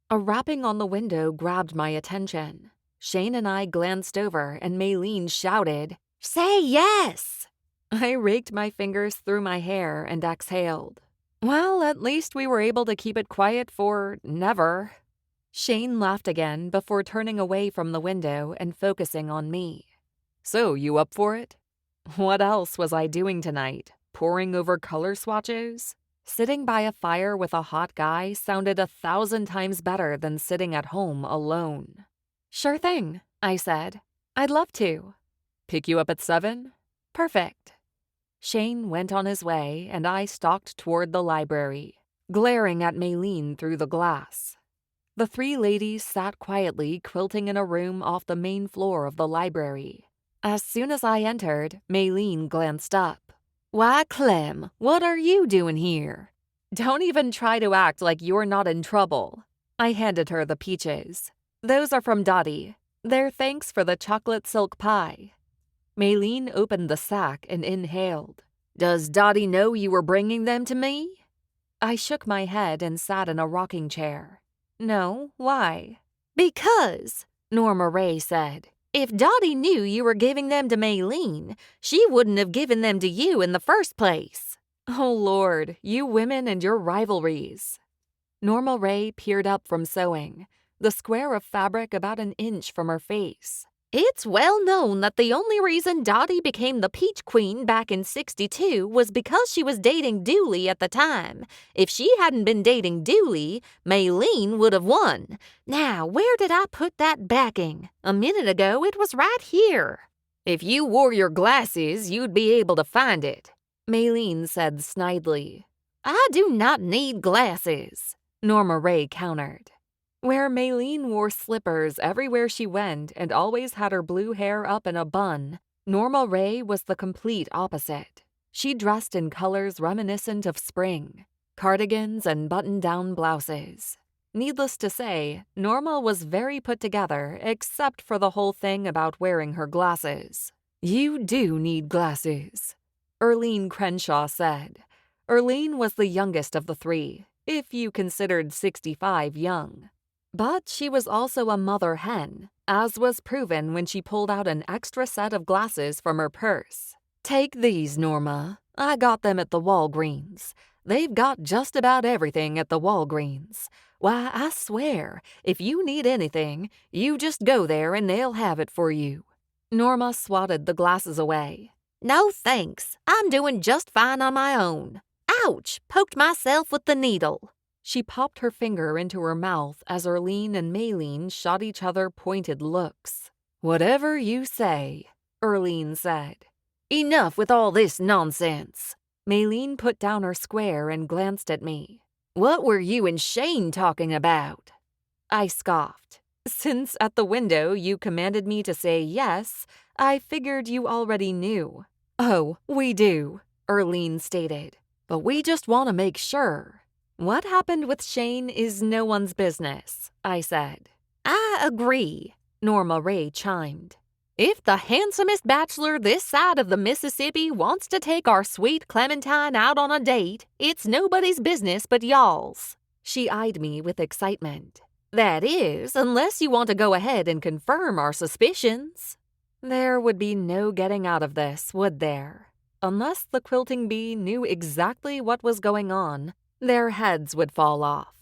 A rapping on the window grabbed my attention. Shane and I glanced over, and Maylene shouted, "Say yes!" I raked my fingers through my hair and exhaled. Well, at least we were able to keep it quiet for never. Shane laughed again before turning away from the window and focusing on me. So, you up for it? What else was I doing tonight? Poring over color swatches? Sitting by a fire with a hot guy sounded 1,000 times better than sitting at home alone. Sure thing, I said. I'd love to. Pick you up at 7? Perfect. Shane went on his way, and I stalked toward the library, glaring at Maylene through the glass. The 3 ladies sat quietly quilting in a room off the main floor of the library. As soon as I entered, Maylene glanced up. Why, Clem, what are you doing here? Don't even try to act like you're not in trouble. I handed her the peaches. Those are from Dottie. They're thanks for the chocolate silk pie. Maylene opened the sack and inhaled. Does Dottie know you were bringing them to me? I shook my head and sat in a rocking chair. No, why? Because, Norma Ray said, if Dottie knew you were giving them to Maylene, she wouldn't have given them to you in the first place. Oh, Lord, you women and your rivalries. Norma Ray peered up from sewing, the square of fabric about an inch from her face. It's well known that the only reason Dottie became the Peach Queen back in '62 was because she was dating Dooley at the time. If she hadn't been dating Dooley, Maylene would have won. Now, where did I put that backing? A minute ago, it was right here. If you wore your glasses, you'd be able to find it, Maylene said snidely. I do not need glasses, Norma Ray countered. Where Maylene wore slippers everywhere she went and always had her blue hair up in a bun, Norma Ray was the complete opposite. She dressed in colors reminiscent of spring, cardigans and button-down blouses. Needless to say, Norma was very put together except for the whole thing about wearing her glasses. You do need glasses, Erlene Crenshaw said. Erlene was the youngest of the 3, if you considered 65 young. But she was also a mother hen, as was proven when she pulled out an extra set of glasses from her purse. Take these, Norma. I got them at the Walgreens. They've got just about everything at the Walgreens. Why, I swear, if you need anything, you just go there and they'll have it for you. Norma swatted the glasses away. No thanks. I'm doing just fine on my own. Ouch! Poked myself with the needle. She popped her finger into her mouth as Erlene and Maylene shot each other pointed looks. Whatever you say, Erlene said. Enough with all this nonsense. Maylene put down her square and glanced at me. What were you and Shane talking about? I scoffed. Since at the window you commanded me to say yes, I figured you already knew. Oh, we do, Erlene stated. But we just want to make sure. What happened with Shane is no one's business, I said. I agree, Norma Ray chimed. If the handsomest bachelor this side of the Mississippi wants to take our sweet Clementine out on a date, it's nobody's business but y'all's. She eyed me with excitement. That is, unless you want to go ahead and confirm our suspicions. There would be no getting out of this, would there? Unless the quilting bee knew exactly what was going on, their heads would fall off.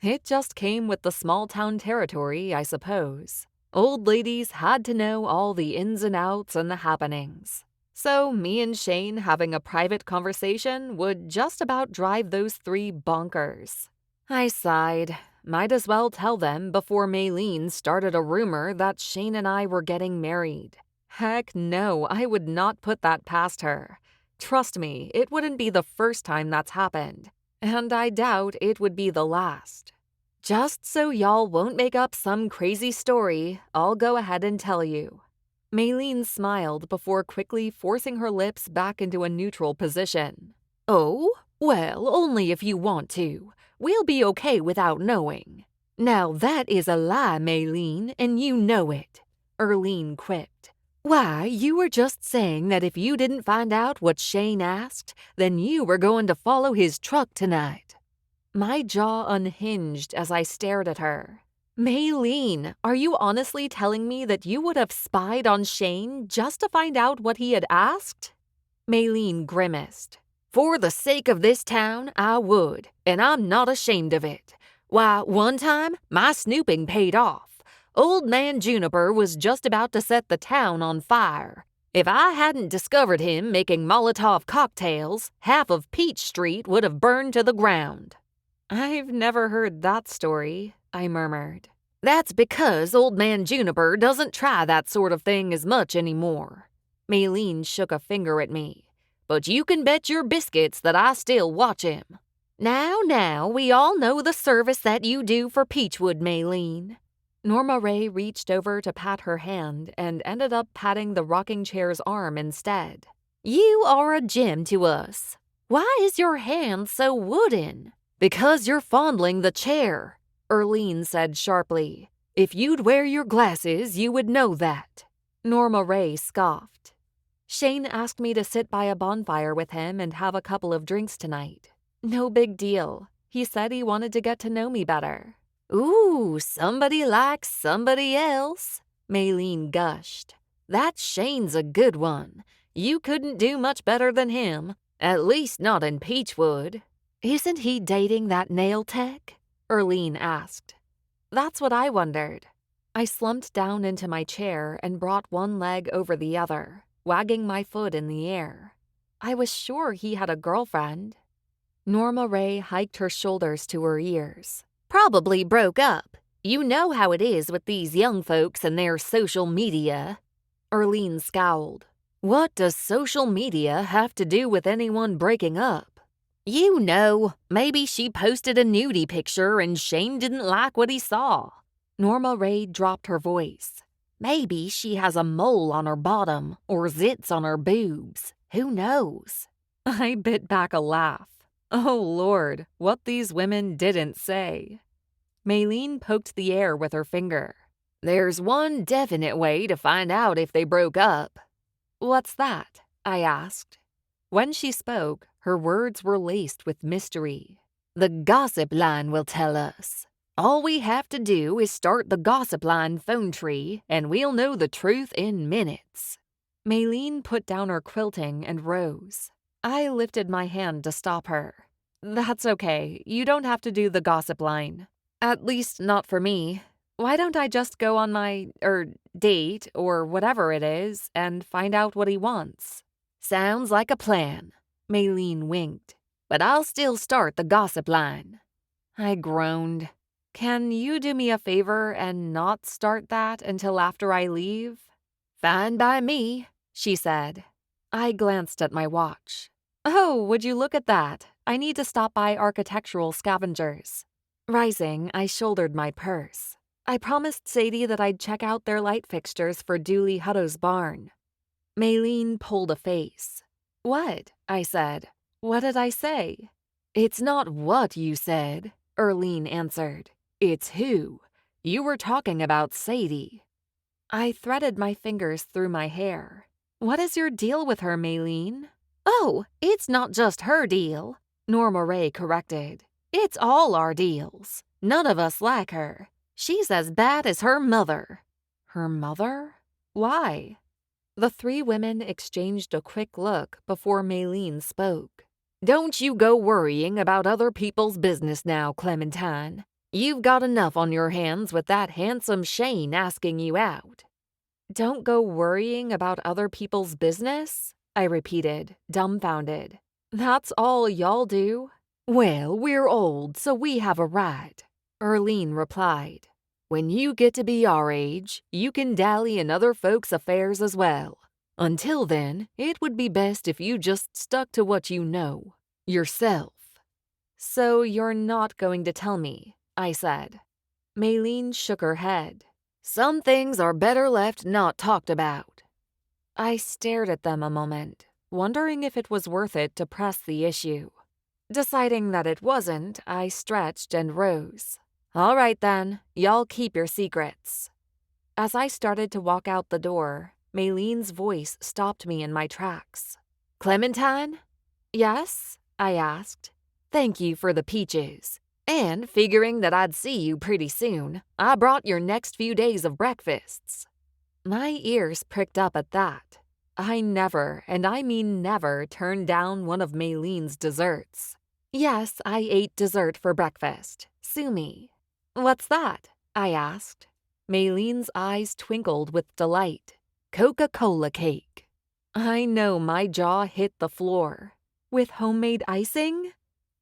It just came with the small-town territory, I suppose. Old ladies had to know all the ins and outs and the happenings. So me and Shane having a private conversation would just about drive those three bonkers. I sighed. Might as well tell them before Maylene started a rumor that Shane and I were getting married. Heck no, I would not put that past her. Trust me, it wouldn't be the first time that's happened. And I doubt it would be the last. Just so y'all won't make up some crazy story, I'll go ahead and tell you. Maylene smiled before quickly forcing her lips back into a neutral position. Oh, well, only if you want to. We'll be okay without knowing. Now that is a lie, Maylene, and you know it, Erlene quipped. Why, you were just saying that if you didn't find out what Shane asked, then you were going to follow his truck tonight. My jaw unhinged as I stared at her. Maylene, are you honestly telling me that you would have spied on Shane just to find out what he had asked? Maylene grimaced. For the sake of this town, I would, and I'm not ashamed of it. Why, one time, my snooping paid off. Old Man Juniper was just about to set the town on fire. If I hadn't discovered him making Molotov cocktails, half of Peach Street would have burned to the ground. I've never heard that story, I murmured. That's because Old Man Juniper doesn't try that sort of thing as much anymore. Maylene shook a finger at me. But you can bet your biscuits that I still watch him. Now, we all know the service that you do for Peachwood, Maylene. Norma Ray reached over to pat her hand and ended up patting the rocking chair's arm instead. You are a gem to us. Why is your hand so wooden? Because you're fondling the chair, Erlene said sharply. If you'd wear your glasses, you would know that. Norma Ray scoffed. Shane asked me to sit by a bonfire with him and have a couple of drinks tonight. No big deal. He said he wanted to get to know me better. Ooh, somebody likes somebody else, Maylene gushed. That Shane's a good one. You couldn't do much better than him, at least not in Peachwood. Isn't he dating that nail tech? Erlene asked. That's what I wondered. I slumped down into my chair and brought one leg over the other, wagging my foot in the air. I was sure he had a girlfriend. Norma Ray hiked her shoulders to her ears. Probably broke up. You know how it is with these young folks and their social media. Erlene scowled. What does social media have to do with anyone breaking up? You know, maybe she posted a nudie picture and Shane didn't like what he saw. Norma Ray dropped her voice. Maybe she has a mole on her bottom or zits on her boobs. Who knows? I bit back a laugh. Oh, Lord, what these women didn't say. Maylene poked the air with her finger. There's one definite way to find out if they broke up. What's that? I asked. When she spoke, her words were laced with mystery. The gossip line will tell us. All we have to do is start the gossip line phone tree, and we'll know the truth in minutes. Maylene put down her quilting and rose. I lifted my hand to stop her. That's okay. You don't have to do the gossip line. At least not for me. Why don't I just go on my, date, or whatever it is, and find out what he wants? Sounds like a plan. Maylene winked. But I'll still start the gossip line. I groaned. Can you do me a favor and not start that until after I leave? Fine by me, she said. I glanced at my watch. Oh, would you look at that? I need to stop by Architectural Scavengers. Rising, I shouldered my purse. I promised Sadie that I'd check out their light fixtures for Dooley Hutto's barn. Maylene pulled a face. "What?" I said. "What did I say?" "It's not what you said," Erlene answered. "It's who. You were talking about Sadie." I threaded my fingers through my hair. "What is your deal with her, Maylene?" "Oh, it's not just her deal," Norma Ray corrected. "It's all our deals. None of us like her. She's as bad as her mother." Her mother? Why? The three women exchanged a quick look before Maylene spoke. "Don't you go worrying about other people's business now, Clementine. You've got enough on your hands with that handsome Shane asking you out." "Don't go worrying about other people's business?" I repeated, dumbfounded. "That's all y'all do." "Well, we're old, so we have a right," Erlene replied. "When you get to be our age, you can dally in other folks' affairs as well. Until then, it would be best if you just stuck to what you know, yourself." "So you're not going to tell me," I said. Maylene shook her head. "Some things are better left not talked about." I stared at them a moment, wondering if it was worth it to press the issue. Deciding that it wasn't, I stretched and rose. "All right then, y'all keep your secrets." As I started to walk out the door, Maylene's voice stopped me in my tracks. "Clementine?" "Yes?" I asked. "Thank you for the peaches. And figuring that I'd see you pretty soon, I brought your next few days of breakfasts." My ears pricked up at that. I never, and I mean never, turned down one of Maylene's desserts. Yes, I ate dessert for breakfast. Sue me. "What's that?" I asked. Maylene's eyes twinkled with delight. "Coca-Cola cake." I know my jaw hit the floor. "With homemade icing?"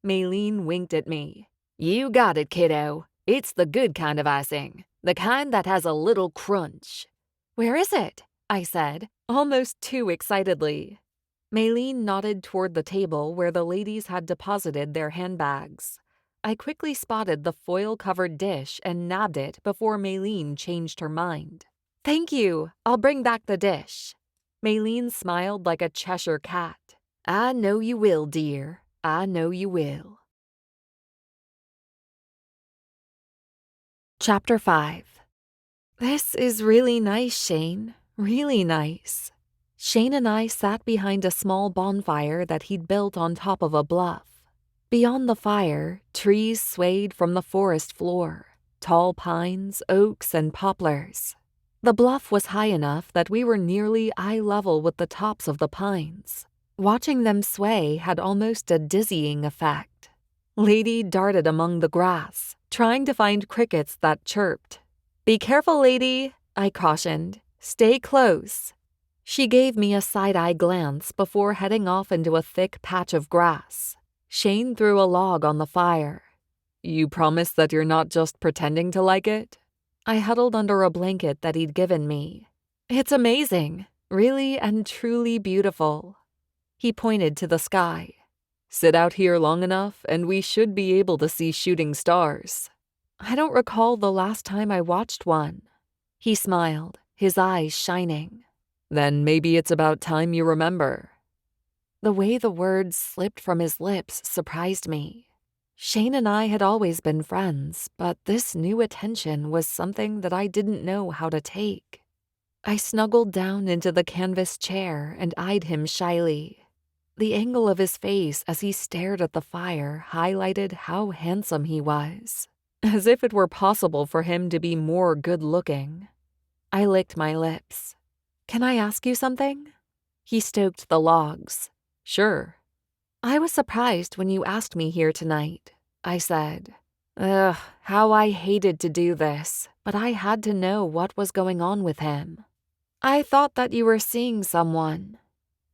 Maylene winked at me. "You got it, kiddo. It's the good kind of icing, the kind that has a little crunch." "Where is it?" I said, almost too excitedly. Maylene nodded toward the table where the ladies had deposited their handbags. I quickly spotted the foil-covered dish and nabbed it before Maylene changed her mind. "Thank you. I'll bring back the dish." Maylene smiled like a Cheshire cat. "I know you will, dear. I know you will." Chapter 5. "This is really nice, Shane. Really nice." Shane and I sat behind a small bonfire that he'd built on top of a bluff. Beyond the fire, trees swayed from the forest floor, tall pines, oaks, and poplars. The bluff was high enough that we were nearly eye level with the tops of the pines. Watching them sway had almost a dizzying effect. Lady darted among the grass, trying to find crickets that chirped. "Be careful, Lady," I cautioned. "Stay close." She gave me a side-eye glance before heading off into a thick patch of grass. Shane threw a log on the fire. "You promise that you're not just pretending to like it?" I huddled under a blanket that he'd given me. "It's amazing, really and truly beautiful." He pointed to the sky. "Sit out here long enough and we should be able to see shooting stars." I don't recall the last time I watched one. He smiled, his eyes shining. "Then maybe it's about time you remember." The way the words slipped from his lips surprised me. Shane and I had always been friends, but this new attention was something that I didn't know how to take. I snuggled down into the canvas chair and eyed him shyly. The angle of his face as he stared at the fire highlighted how handsome he was, as if it were possible for him to be more good-looking. I licked my lips. "Can I ask you something?" He stoked the logs. "Sure." "I was surprised when you asked me here tonight," I said. Ugh, how I hated to do this, but I had to know what was going on with him. "I thought that you were seeing someone."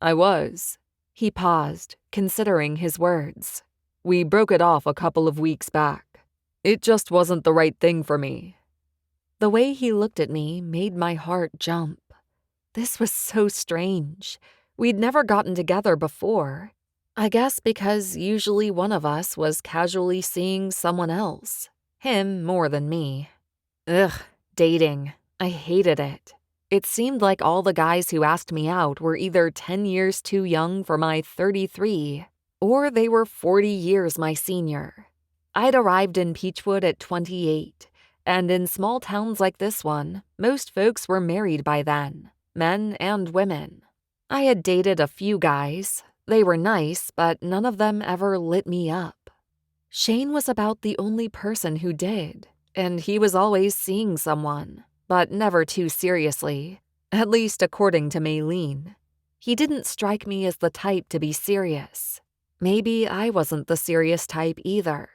"I was." He paused, considering his words. "We broke it off a couple of weeks back. It just wasn't the right thing for me." The way he looked at me made my heart jump. This was so strange. We'd never gotten together before. I guess because usually one of us was casually seeing someone else. Him more than me. Ugh, dating. I hated it. It seemed like all the guys who asked me out were either 10 years too young for my 33, or they were 40 years my senior. I'd arrived in Peachwood at 28, and in small towns like this one, most folks were married by then, men and women. I had dated a few guys. They were nice, but none of them ever lit me up. Shane was about the only person who did, and he was always seeing someone, but never too seriously, at least according to Maylene. He didn't strike me as the type to be serious. Maybe I wasn't the serious type either.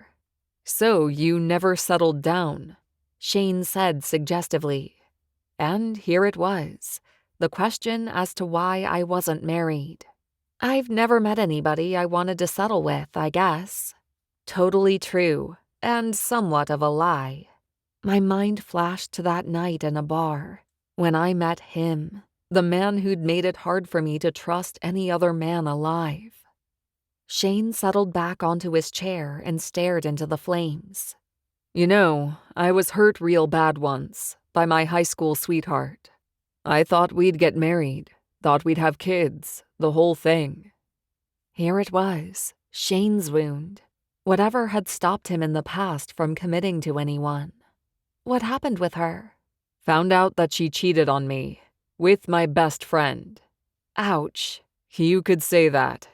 "So you never settled down," Shane said suggestively. And here it was, the question as to why I wasn't married. I've never met anybody I wanted to settle with, I guess. Totally true, and somewhat of a lie. My mind flashed to that night in a bar, when I met him, the man who'd made it hard for me to trust any other man alive. Shane settled back onto his chair and stared into the flames. "You know, I was hurt real bad once, by my high school sweetheart. I thought we'd get married, thought we'd have kids, the whole thing." Here it was, Shane's wound. Whatever had stopped him in the past from committing to anyone. What happened with her? "Found out that she cheated on me, with my best friend." Ouch. You could say that.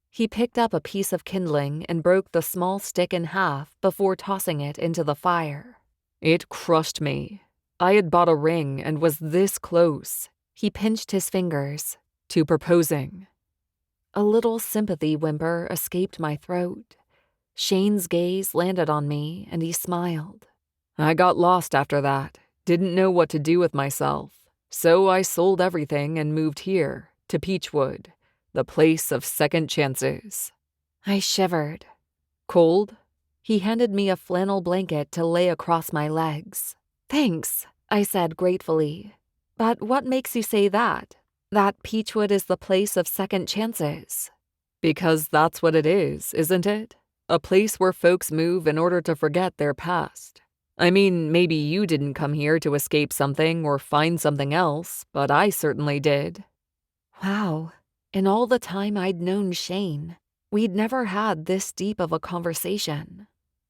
He picked up a piece of kindling and broke the small stick in half before tossing it into the fire. "It crushed me. I had bought a ring and was this close," he pinched his fingers, "to proposing." A little sympathy whimper escaped my throat. Shane's gaze landed on me and he smiled. "I got lost after that, didn't know what to do with myself, so I sold everything and moved here, to Peachwood, the place of second chances." I shivered. "Cold?" He handed me a flannel blanket to lay across my legs. "Thanks," I said gratefully. "But what makes you say that? That Peachwood is the place of second chances?" "Because that's what it is, isn't it? A place where folks move in order to forget their past. I mean, maybe you didn't come here to escape something or find something else, but I certainly did." Wow. In all the time I'd known Shane, we'd never had this deep of a conversation.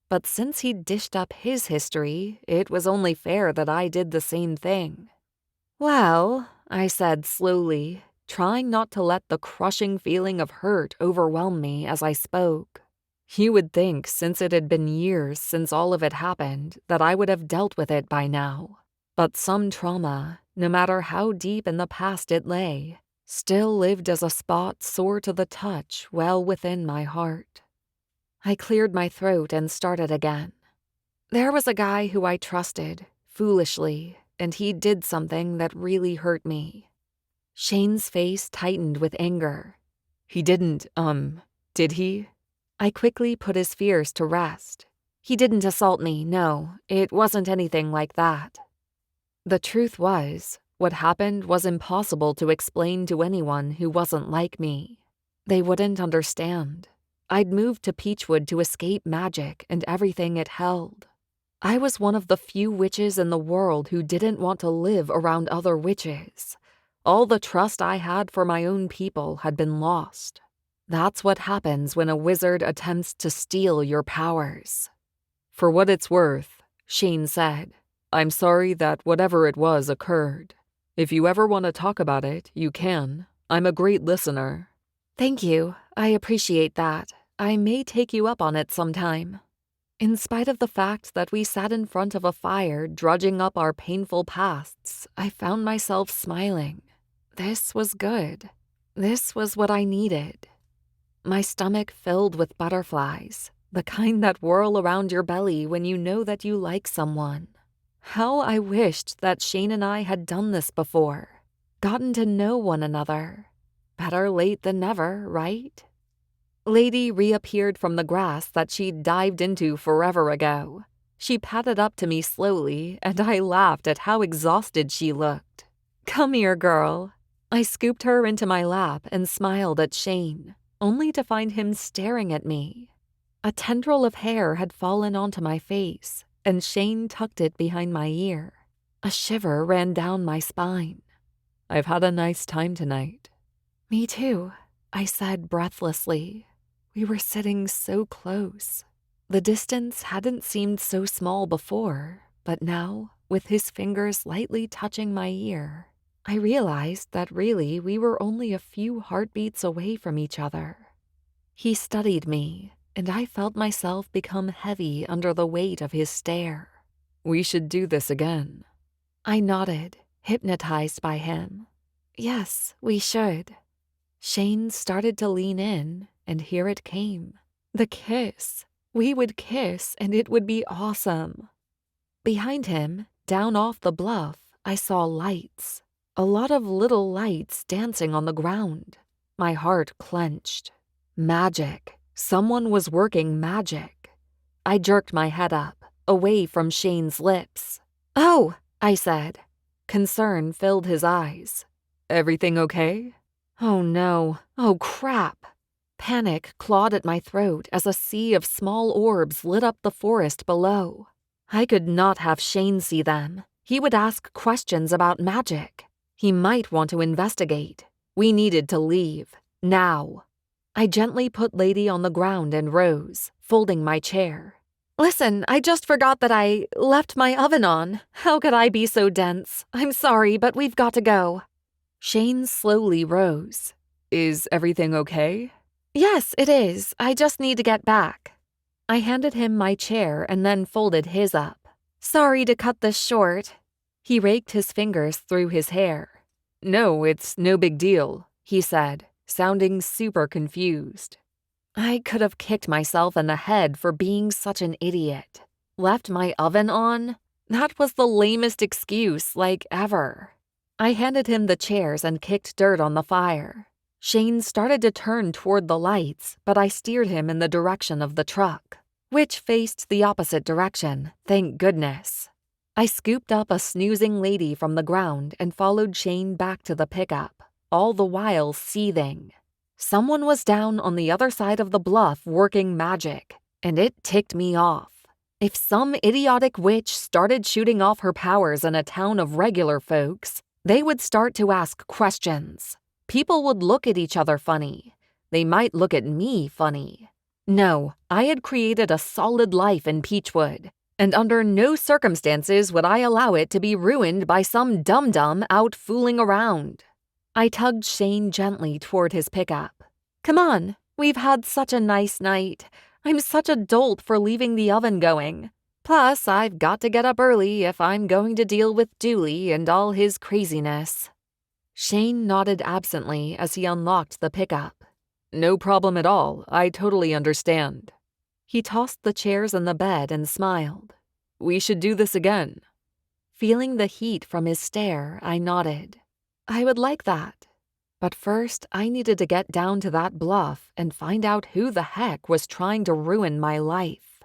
But since he'd dished up his history, it was only fair that I did the same thing. "Well," I said slowly, trying not to let the crushing feeling of hurt overwhelm me as I spoke. You would think, since it had been years since all of it happened, that I would have dealt with it by now. But some trauma, no matter how deep in the past it lay, still lived as a spot sore to the touch well within my heart. I cleared my throat and started again. There was a guy who I trusted, foolishly, and he did something that really hurt me. Shane's face tightened with anger. "He didn't, did he?" I quickly put his fears to rest. "He didn't assault me, no. It wasn't anything like that." The truth was, what happened was impossible to explain to anyone who wasn't like me. They wouldn't understand. I'd moved to Peachwood to escape magic and everything it held. I was one of the few witches in the world who didn't want to live around other witches. All the trust I had for my own people had been lost. That's what happens when a wizard attempts to steal your powers. "For what it's worth," Shane said, "I'm sorry that whatever it was occurred. If you ever want to talk about it, you can. I'm a great listener." "Thank you. I appreciate that. I may take you up on it sometime." In spite of the fact that we sat in front of a fire drudging up our painful pasts, I found myself smiling. This was good. This was what I needed. My stomach filled with butterflies, the kind that whirl around your belly when you know that you like someone. How I wished that Shane and I had done this before, gotten to know one another. Better late than never, right? Lady reappeared from the grass that she'd dived into forever ago. She padded up to me slowly, and I laughed at how exhausted she looked. "Come here, girl." I scooped her into my lap and smiled at Shane, only to find him staring at me. A tendril of hair had fallen onto my face, and Shane tucked it behind my ear. A shiver ran down my spine. I've had a nice time tonight. Me too, I said breathlessly. We were sitting so close. The distance hadn't seemed so small before, but now, with his fingers lightly touching my ear, I realized that really we were only a few heartbeats away from each other. He studied me, and I felt myself become heavy under the weight of his stare. We should do this again. I nodded, hypnotized by him. Yes, we should. Shane started to lean in, and here it came. The kiss. We would kiss, and it would be awesome. Behind him, down off the bluff, I saw lights. A lot of little lights dancing on the ground. My heart clenched. Magic. Someone was working magic. I jerked my head up, away from Shane's lips. "Oh," I said. Concern filled his eyes. "Everything okay?" Oh no. Oh crap. Panic clawed at my throat as a sea of small orbs lit up the forest below. I could not have Shane see them. He would ask questions about magic. He might want to investigate. We needed to leave. Now. I gently put Lady on the ground and rose, folding my chair. "Listen, I just forgot that I left my oven on. How could I be so dense? I'm sorry, but we've got to go." Shane slowly rose. "Is everything okay?" "Yes, it is. I just need to get back." I handed him my chair and then folded his up. "Sorry to cut this short." He raked his fingers through his hair. "No, it's no big deal," he said, sounding super confused. I could have kicked myself in the head for being such an idiot. Left my oven on? That was the lamest excuse, ever. I handed him the chairs and kicked dirt on the fire. Shane started to turn toward the lights, but I steered him in the direction of the truck, which faced the opposite direction, thank goodness. I scooped up a snoozing lady from the ground and followed Shane back to the pickup, all the while seething. Someone was down on the other side of the bluff working magic, and it ticked me off. If some idiotic witch started shooting off her powers in a town of regular folks, they would start to ask questions. People would look at each other funny. They might look at me funny. No, I had created a solid life in Peachwood, and under no circumstances would I allow it to be ruined by some dum-dum out fooling around. I tugged Shane gently toward his pickup. "Come on, we've had such a nice night. I'm such a dolt for leaving the oven going. Plus, I've got to get up early if I'm going to deal with Dooley and all his craziness." Shane nodded absently as he unlocked the pickup. "No problem at all. I totally understand." He tossed the chairs in the bed and smiled. "We should do this again." Feeling the heat from his stare, I nodded. I would like that. But first, I needed to get down to that bluff and find out who the heck was trying to ruin my life.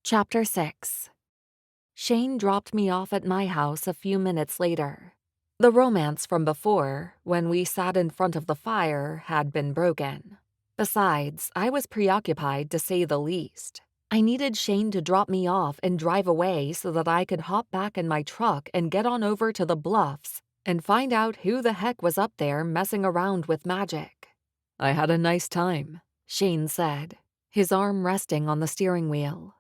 Chapter 6. Shane dropped me off at my house a few minutes later. The romance from before, when we sat in front of the fire, had been broken. Besides, I was preoccupied to say the least. I needed Shane to drop me off and drive away so that I could hop back in my truck and get on over to the bluffs and find out who the heck was up there messing around with magic. "I had a nice time," Shane said, his arm resting on the steering wheel.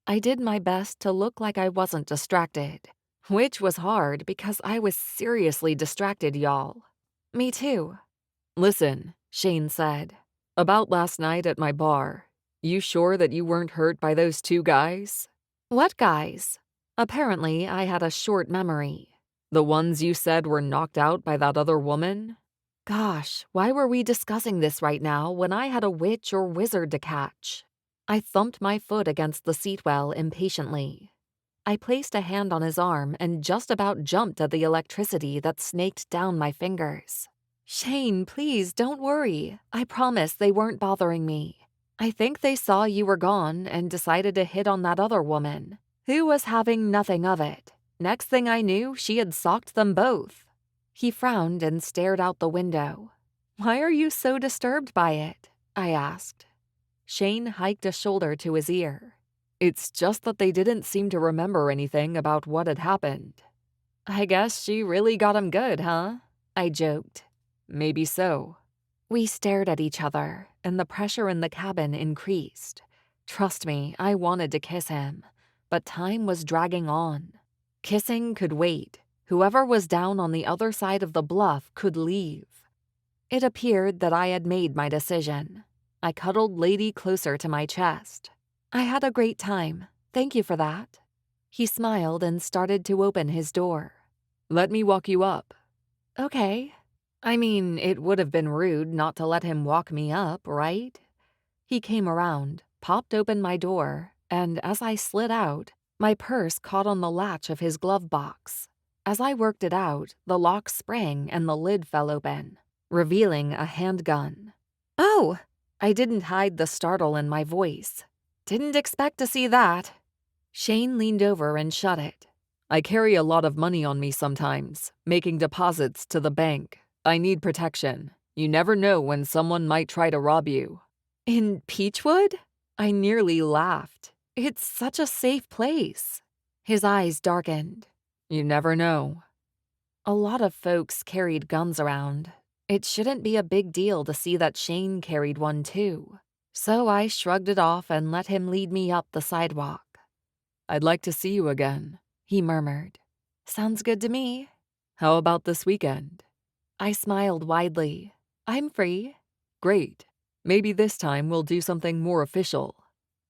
I did my best to look like I wasn't distracted, which was hard because I was seriously distracted, y'all. "Me too." "Listen," Shane said, "about last night at my bar. You sure that you weren't hurt by those two guys?" "What guys?" Apparently, I had a short memory. "The ones you said were knocked out by that other woman?" Gosh, why were we discussing this right now when I had a witch or wizard to catch? I thumped my foot against the seatwell impatiently. I placed a hand on his arm and just about jumped at the electricity that snaked down my fingers. "Shane, please don't worry. I promise they weren't bothering me. I think they saw you were gone and decided to hit on that other woman, who was having nothing of it. Next thing I knew, she had socked them both." He frowned and stared out the window. "Why are you so disturbed by it?" I asked. Shane hiked a shoulder to his ear. It's just that they didn't seem to remember anything about what had happened. I guess she really got him good, huh? I joked. Maybe so. We stared at each other, and the pressure in the cabin increased. Trust me, I wanted to kiss him, but time was dragging on. Kissing could wait. Whoever was down on the other side of the bluff could leave. It appeared that I had made my decision. I cuddled Lady closer to my chest. I had a great time. Thank you for that. He smiled and started to open his door. Let me walk you up. Okay. I mean, it would have been rude not to let him walk me up, right? He came around, popped open my door, and as I slid out, my purse caught on the latch of his glove box. As I worked it out, the lock sprang and the lid fell open, revealing a handgun. Oh! I didn't hide the startle in my voice. Didn't expect to see that. Shane leaned over and shut it. I carry a lot of money on me sometimes, making deposits to the bank. I need protection. You never know when someone might try to rob you. In Peachwood? I nearly laughed. It's such a safe place. His eyes darkened. You never know. A lot of folks carried guns around. It shouldn't be a big deal to see that Shane carried one too. So I shrugged it off and let him lead me up the sidewalk. I'd like to see you again, he murmured. Sounds good to me. How about this weekend? I smiled widely. I'm free. Great. Maybe this time we'll do something more official.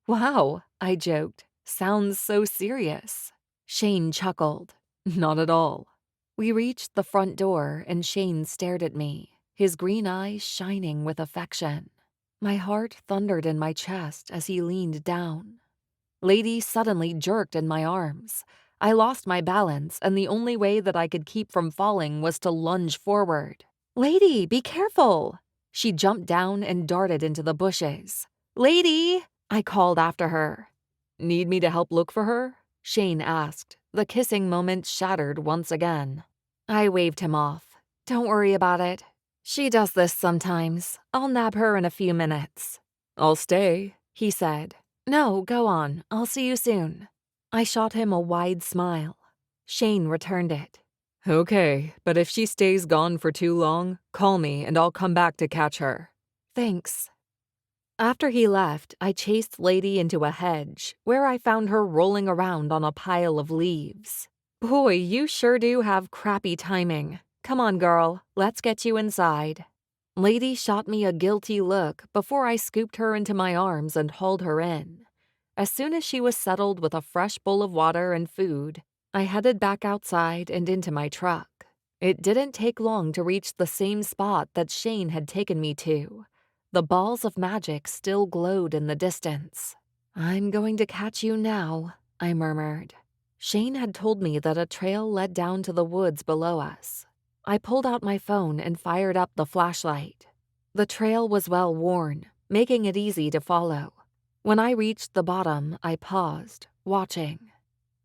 Wow, I joked. Sounds so serious. Shane chuckled. Not at all. We reached the front door and Shane stared at me, his green eyes shining with affection. My heart thundered in my chest as he leaned down. Lady suddenly jerked in my arms. I lost my balance, and the only way that I could keep from falling was to lunge forward. Lady, be careful! She jumped down and darted into the bushes. Lady! I called after her. Need me to help look for her? Shane asked, the kissing moment shattered once again. I waved him off. Don't worry about it. She does this sometimes. I'll nab her in a few minutes. I'll stay, he said. No, go on. I'll see you soon. I shot him a wide smile. Shane returned it. Okay, but if she stays gone for too long, call me and I'll come back to catch her. Thanks. After he left, I chased Lady into a hedge, where I found her rolling around on a pile of leaves. Boy, you sure do have crappy timing. Come on, girl, let's get you inside. Lady shot me a guilty look before I scooped her into my arms and hauled her in. As soon as she was settled with a fresh bowl of water and food, I headed back outside and into my truck. It didn't take long to reach the same spot that Shane had taken me to. The balls of magic still glowed in the distance. I'm going to catch you now, I murmured. Shane had told me that a trail led down to the woods below us. I pulled out my phone and fired up the flashlight. The trail was well worn, making it easy to follow. When I reached the bottom, I paused, watching.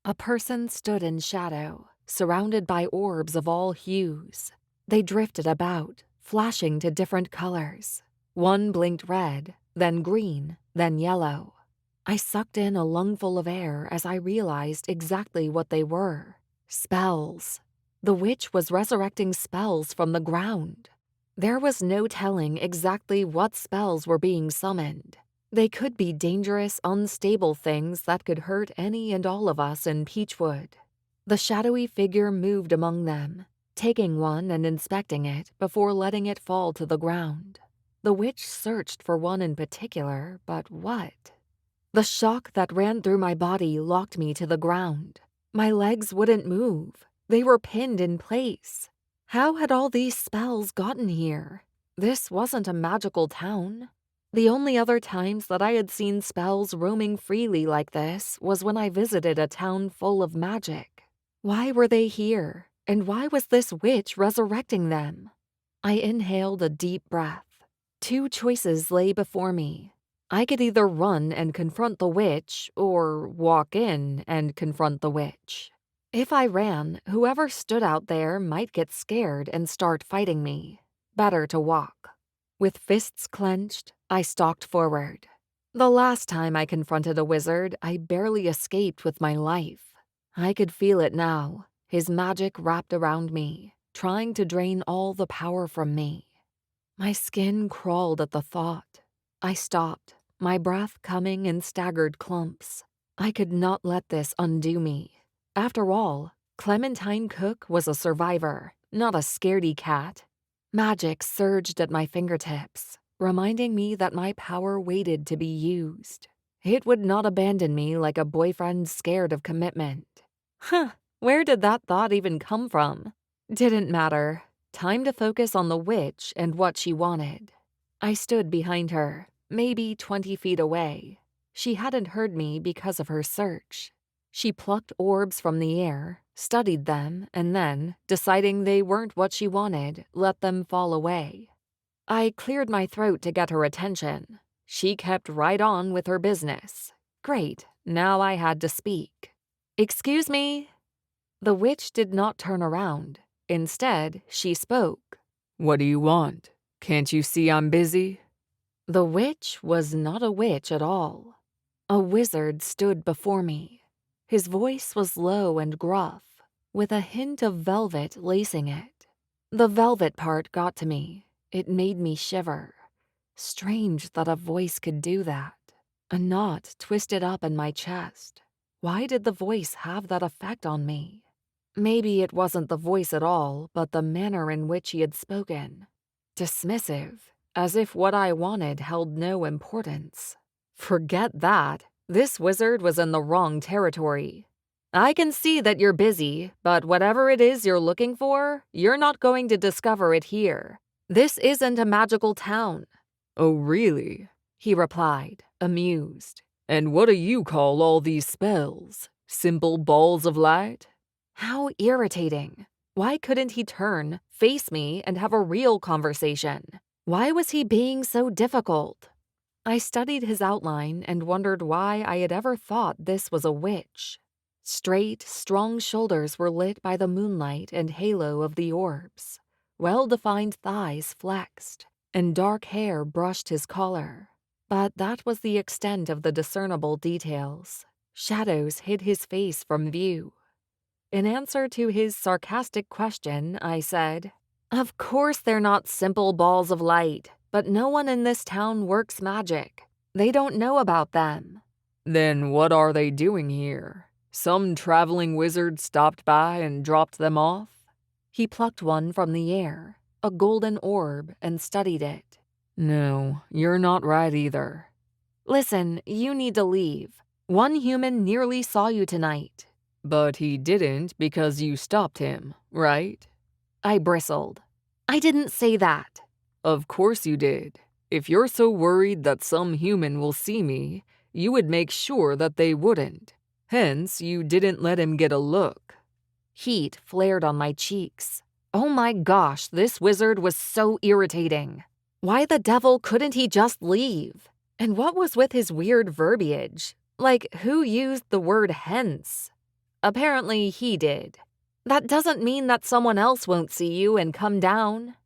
A person stood in shadow, surrounded by orbs of all hues. They drifted about, flashing to different colors. One blinked red, then green, then yellow. I sucked in a lungful of air as I realized exactly what they were. Spells. The witch was resurrecting spells from the ground. There was no telling exactly what spells were being summoned. They could be dangerous, unstable things that could hurt any and all of us in Peachwood. The shadowy figure moved among them, taking one and inspecting it before letting it fall to the ground. The witch searched for one in particular, but what? The shock that ran through my body locked me to the ground. My legs wouldn't move. They were pinned in place. How had all these spells gotten here? This wasn't a magical town. The only other times that I had seen spells roaming freely like this was when I visited a town full of magic. Why were they here? And why was this witch resurrecting them? I inhaled a deep breath. Two choices lay before me. I could either run and confront the witch, or walk in and confront the witch. If I ran, whoever stood out there might get scared and start fighting me. Better to walk. With fists clenched, I stalked forward. The last time I confronted a wizard, I barely escaped with my life. I could feel it now, his magic wrapped around me, trying to drain all the power from me. My skin crawled at the thought. I stopped, my breath coming in staggered clumps. I could not let this undo me. After all, Clementine Cooke was a survivor, not a scaredy cat. Magic surged at my fingertips, reminding me that my power waited to be used. It would not abandon me like a boyfriend scared of commitment. Huh, where did that thought even come from? Didn't matter. Time to focus on the witch and what she wanted. I stood behind her, maybe 20 feet away. She hadn't heard me because of her search. She plucked orbs from the air, studied them, and then, deciding they weren't what she wanted, let them fall away. I cleared my throat to get her attention. She kept right on with her business. Great, now I had to speak. "Excuse me." The witch did not turn around. Instead, she spoke. "What do you want? Can't you see I'm busy?" The witch was not a witch at all. A wizard stood before me. His voice was low and gruff, with a hint of velvet lacing it. The velvet part got to me. It made me shiver. Strange that a voice could do that. A knot twisted up in my chest. Why did the voice have that effect on me? Maybe it wasn't the voice at all, but the manner in which he had spoken. Dismissive, as if what I wanted held no importance. Forget that. This wizard was in the wrong territory. "I can see that you're busy, but whatever it is you're looking for, you're not going to discover it here. This isn't a magical town." "Oh, really?" he replied, amused. "And what do you call all these spells? Simple balls of light?" How irritating. Why couldn't he turn, face me, and have a real conversation? Why was he being so difficult? I studied his outline and wondered why I had ever thought this was a witch. Straight, strong shoulders were lit by the moonlight and halo of the orbs. Well-defined thighs flexed, and dark hair brushed his collar. But that was the extent of the discernible details. Shadows hid his face from view. In answer to his sarcastic question, I said, "Of course they're not simple balls of light, but no one in this town works magic. They don't know about them." "Then what are they doing here? Some traveling wizard stopped by and dropped them off?" He plucked one from the air, a golden orb, and studied it. "No, you're not right either." "Listen, you need to leave. One human nearly saw you tonight." "But he didn't because you stopped him, right?" I bristled. "I didn't say that." "Of course you did. If you're so worried that some human will see me, you would make sure that they wouldn't. Hence, you didn't let him get a look." Heat flared on my cheeks. Oh my gosh, this wizard was so irritating. Why the devil couldn't he just leave? And what was with his weird verbiage? Like, who used the word hence? Apparently he did. That doesn't mean that someone else won't see you and come down.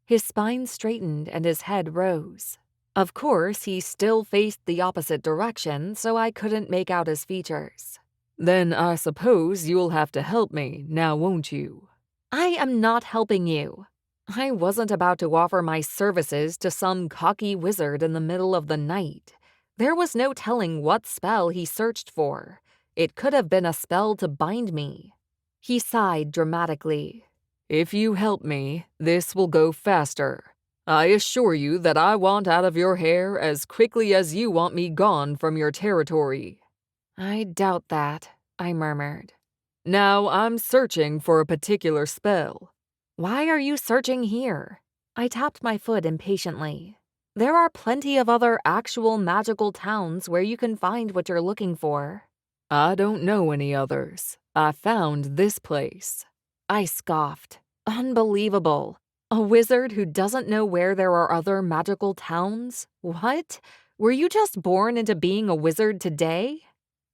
His spine straightened and his head rose. Of course, he still faced the opposite direction, so I couldn't make out his features. "Then I suppose you'll have to help me, now won't you?" I am not helping you. I wasn't about to offer my services to some cocky wizard in the middle of the night. There was no telling what spell he searched for. It could have been a spell to bind me. He sighed dramatically. "If you help me, this will go faster. I assure you that I want out of your hair as quickly as you want me gone from your territory." "I doubt that," I murmured. "Now I'm searching for a particular spell." "Why are you searching here?" I tapped my foot impatiently. "There are plenty of other actual magical towns where you can find what you're looking for." "I don't know any others. I found this place." I scoffed. Unbelievable. A wizard who doesn't know where there are other magical towns? What? Were you just born into being a wizard today?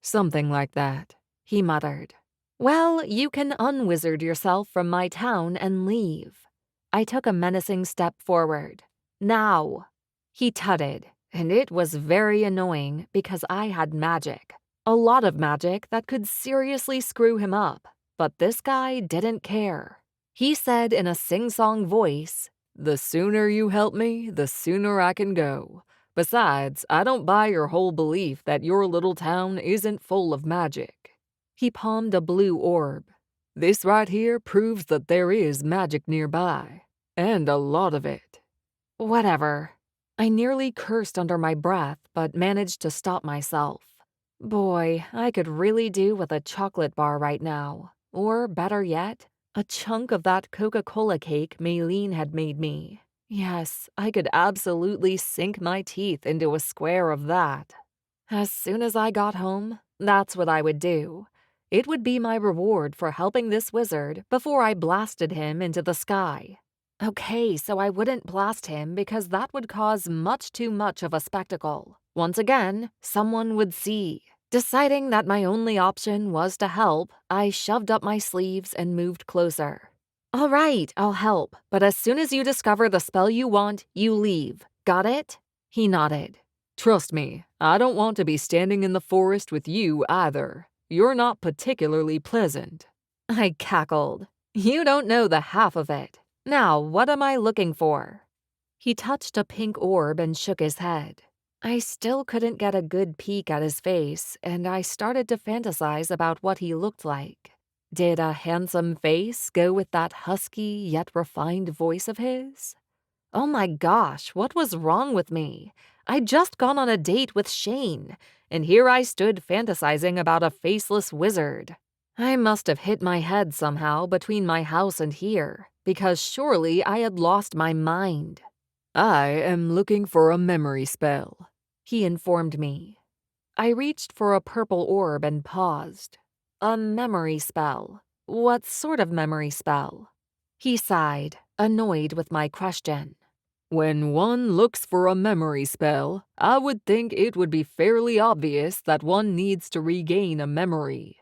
"Something like that," he muttered. "Well, you can unwizard yourself from my town and leave." I took a menacing step forward. "Now." He tutted, and it was very annoying because I had magic. A lot of magic that could seriously screw him up, but this guy didn't care. He said in a sing-song voice, "The sooner you help me, the sooner I can go. Besides, I don't buy your whole belief that your little town isn't full of magic." He palmed a blue orb. "This right here proves that there is magic nearby, and a lot of it." Whatever. I nearly cursed under my breath, but managed to stop myself. Boy, I could really do with a chocolate bar right now. Or, better yet, a chunk of that Coca-Cola cake Maylene had made me. Yes, I could absolutely sink my teeth into a square of that. As soon as I got home, that's what I would do. It would be my reward for helping this wizard before I blasted him into the sky. Okay, so I wouldn't blast him because that would cause much too much of a spectacle. Once again, someone would see. Deciding that my only option was to help, I shoved up my sleeves and moved closer. "All right, I'll help, but as soon as you discover the spell you want, you leave. Got it?" He nodded. "Trust me, I don't want to be standing in the forest with you either. You're not particularly pleasant." I cackled. "You don't know the half of it. Now, what am I looking for?" He touched a pink orb and shook his head. I still couldn't get a good peek at his face, and I started to fantasize about what he looked like. Did a handsome face go with that husky yet refined voice of his? Oh my gosh, what was wrong with me? I'd just gone on a date with Shane, and here I stood fantasizing about a faceless wizard. I must have hit my head somehow between my house and here, because surely I had lost my mind. "I am looking for a memory spell," he informed me. I reached for a purple orb and paused. A memory spell. What sort of memory spell? He sighed, annoyed with my question. "When one looks for a memory spell, I would think it would be fairly obvious that one needs to regain a memory."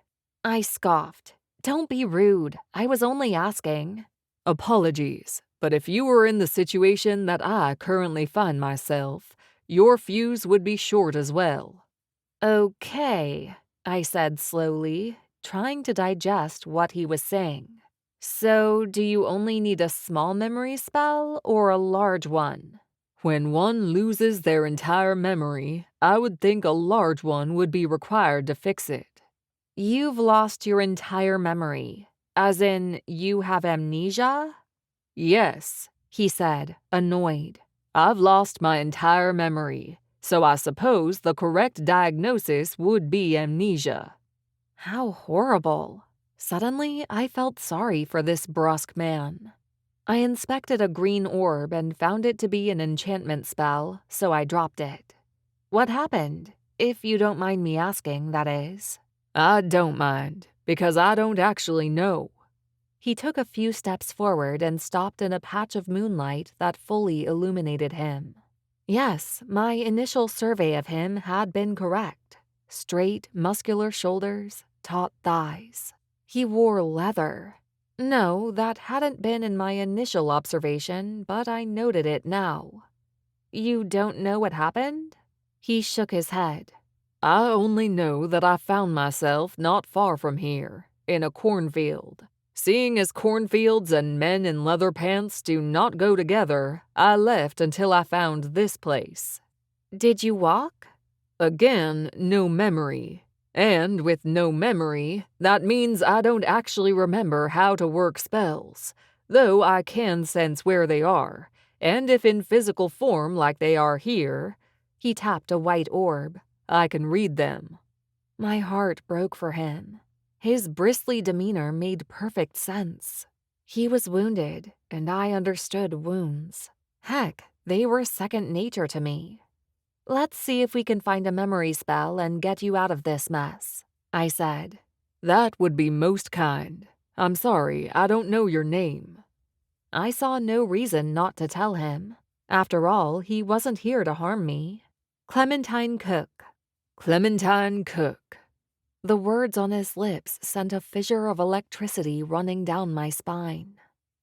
I scoffed. Don't be rude. I was only asking. "Apologies, but if you were in the situation that I currently find myself, your fuse would be short as well." Okay, I said slowly, trying to digest what he was saying. So, do you only need a small memory spell or a large one? When one loses their entire memory, I would think a large one would be required to fix it. You've lost your entire memory. As in, you have amnesia? "Yes," He said, annoyed. "I've lost my entire memory, so I suppose the correct diagnosis would be amnesia." How horrible. Suddenly, I felt sorry for this brusque man. I inspected a green orb and found it to be an enchantment spell, so I dropped it. What happened? If you don't mind me asking, that is. "I don't mind, because I don't actually know." He took a few steps forward and stopped in a patch of moonlight that fully illuminated him. Yes, my initial survey of him had been correct. Straight, muscular shoulders, taut thighs. He wore leather. No, that hadn't been in my initial observation, but I noted it now. You don't know what happened? He shook his head. "I only know that I found myself not far from here, in a cornfield. Seeing as cornfields and men in leather pants do not go together, I left until I found this place." Did you walk? Again, no memory. And with no memory, that means I don't actually remember how to work spells, though I can sense where they are, and if in physical form like they are here, He tapped a white orb. I can read them. My heart broke for him. His bristly demeanor made perfect sense. He was wounded, and I understood wounds. Heck, they were second nature to me. Let's see if we can find a memory spell and get you out of this mess, I said. That would be most kind. I'm sorry, I don't know your name. I saw no reason not to tell him. After all, he wasn't here to harm me. Clementine Cooke. Clementine Cooke. The words on his lips sent a fissure of electricity running down my spine.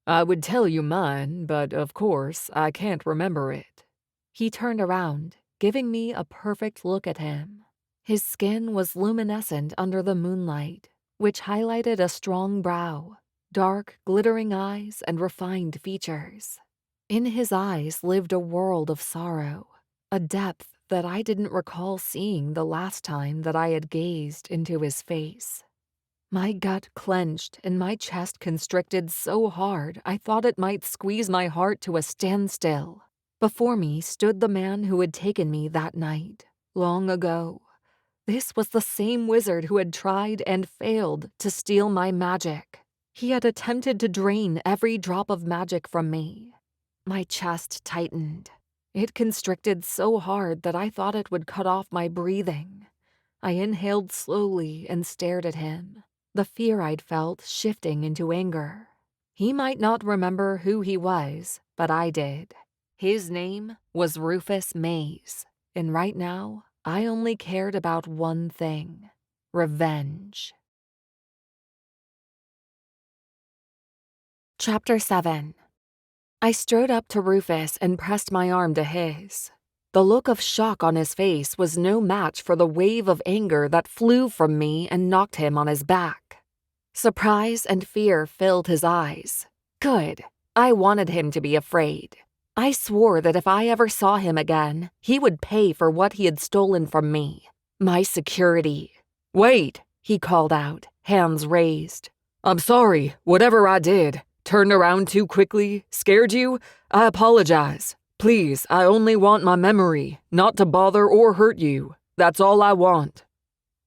I would tell you mine, but of course I can't remember it. He turned around. giving me a perfect look at him. His skin was luminescent under the moonlight, which highlighted a strong brow, dark, glittering eyes, and refined features. In his eyes lived a world of sorrow, a depth that I didn't recall seeing the last time that I had gazed into his face. My gut clenched and my chest constricted so hard I thought it might squeeze my heart to a standstill. Before me stood the man who had taken me that night, long ago. This was the same wizard who had tried and failed to steal my magic. He had attempted to drain every drop of magic from me. My chest tightened. It constricted so hard that I thought it would cut off my breathing. I inhaled slowly and stared at him, the fear I'd felt shifting into anger. He might not remember who he was, but I did. His name was Rufus Mays, and right now, I only cared about one thing: revenge. Chapter 7. I strode up to Rufus and pressed my arm to his. The look of shock on his face was no match for the wave of anger that flew from me and knocked him on his back. Surprise and fear filled his eyes. Good. I wanted him to be afraid. I swore that if I ever saw him again, he would pay for what he had stolen from me. My security. Wait, He called out, hands raised. I'm sorry, whatever I did. Turned around too quickly, scared you? I apologize. Please, I only want my memory, not to bother or hurt you. That's all I want.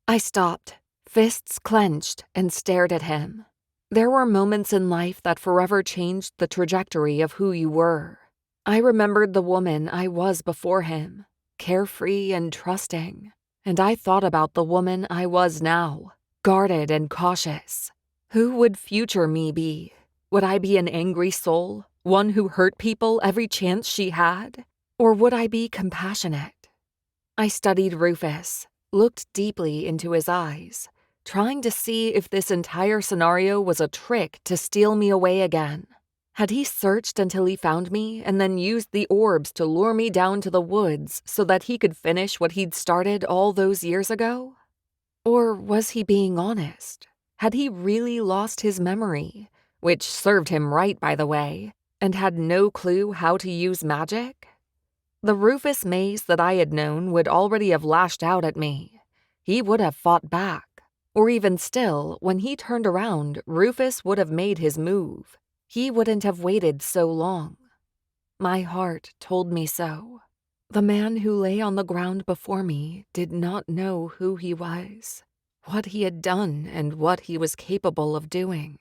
I stopped, fists clenched, and stared at him. There were moments in life that forever changed the trajectory of who you were. I remembered the woman I was before him, carefree and trusting, and I thought about the woman I was now, guarded and cautious. Who would future me be? Would I be an angry soul, one who hurt people every chance she had? Or would I be compassionate? I studied Rufus, looked deeply into his eyes, trying to see if this entire scenario was a trick to steal me away again. Had he searched until he found me and then used the orbs to lure me down to the woods so that he could finish what he'd started all those years ago? Or was he being honest? Had he really lost his memory, which served him right, by the way, and had no clue how to use magic? The Rufus Mays that I had known would already have lashed out at me. He would have fought back. Or even still, when he turned around, Rufus would have made his move. He wouldn't have waited so long. My heart told me so. The man who lay on the ground before me did not know who he was, what he had done, and what he was capable of doing.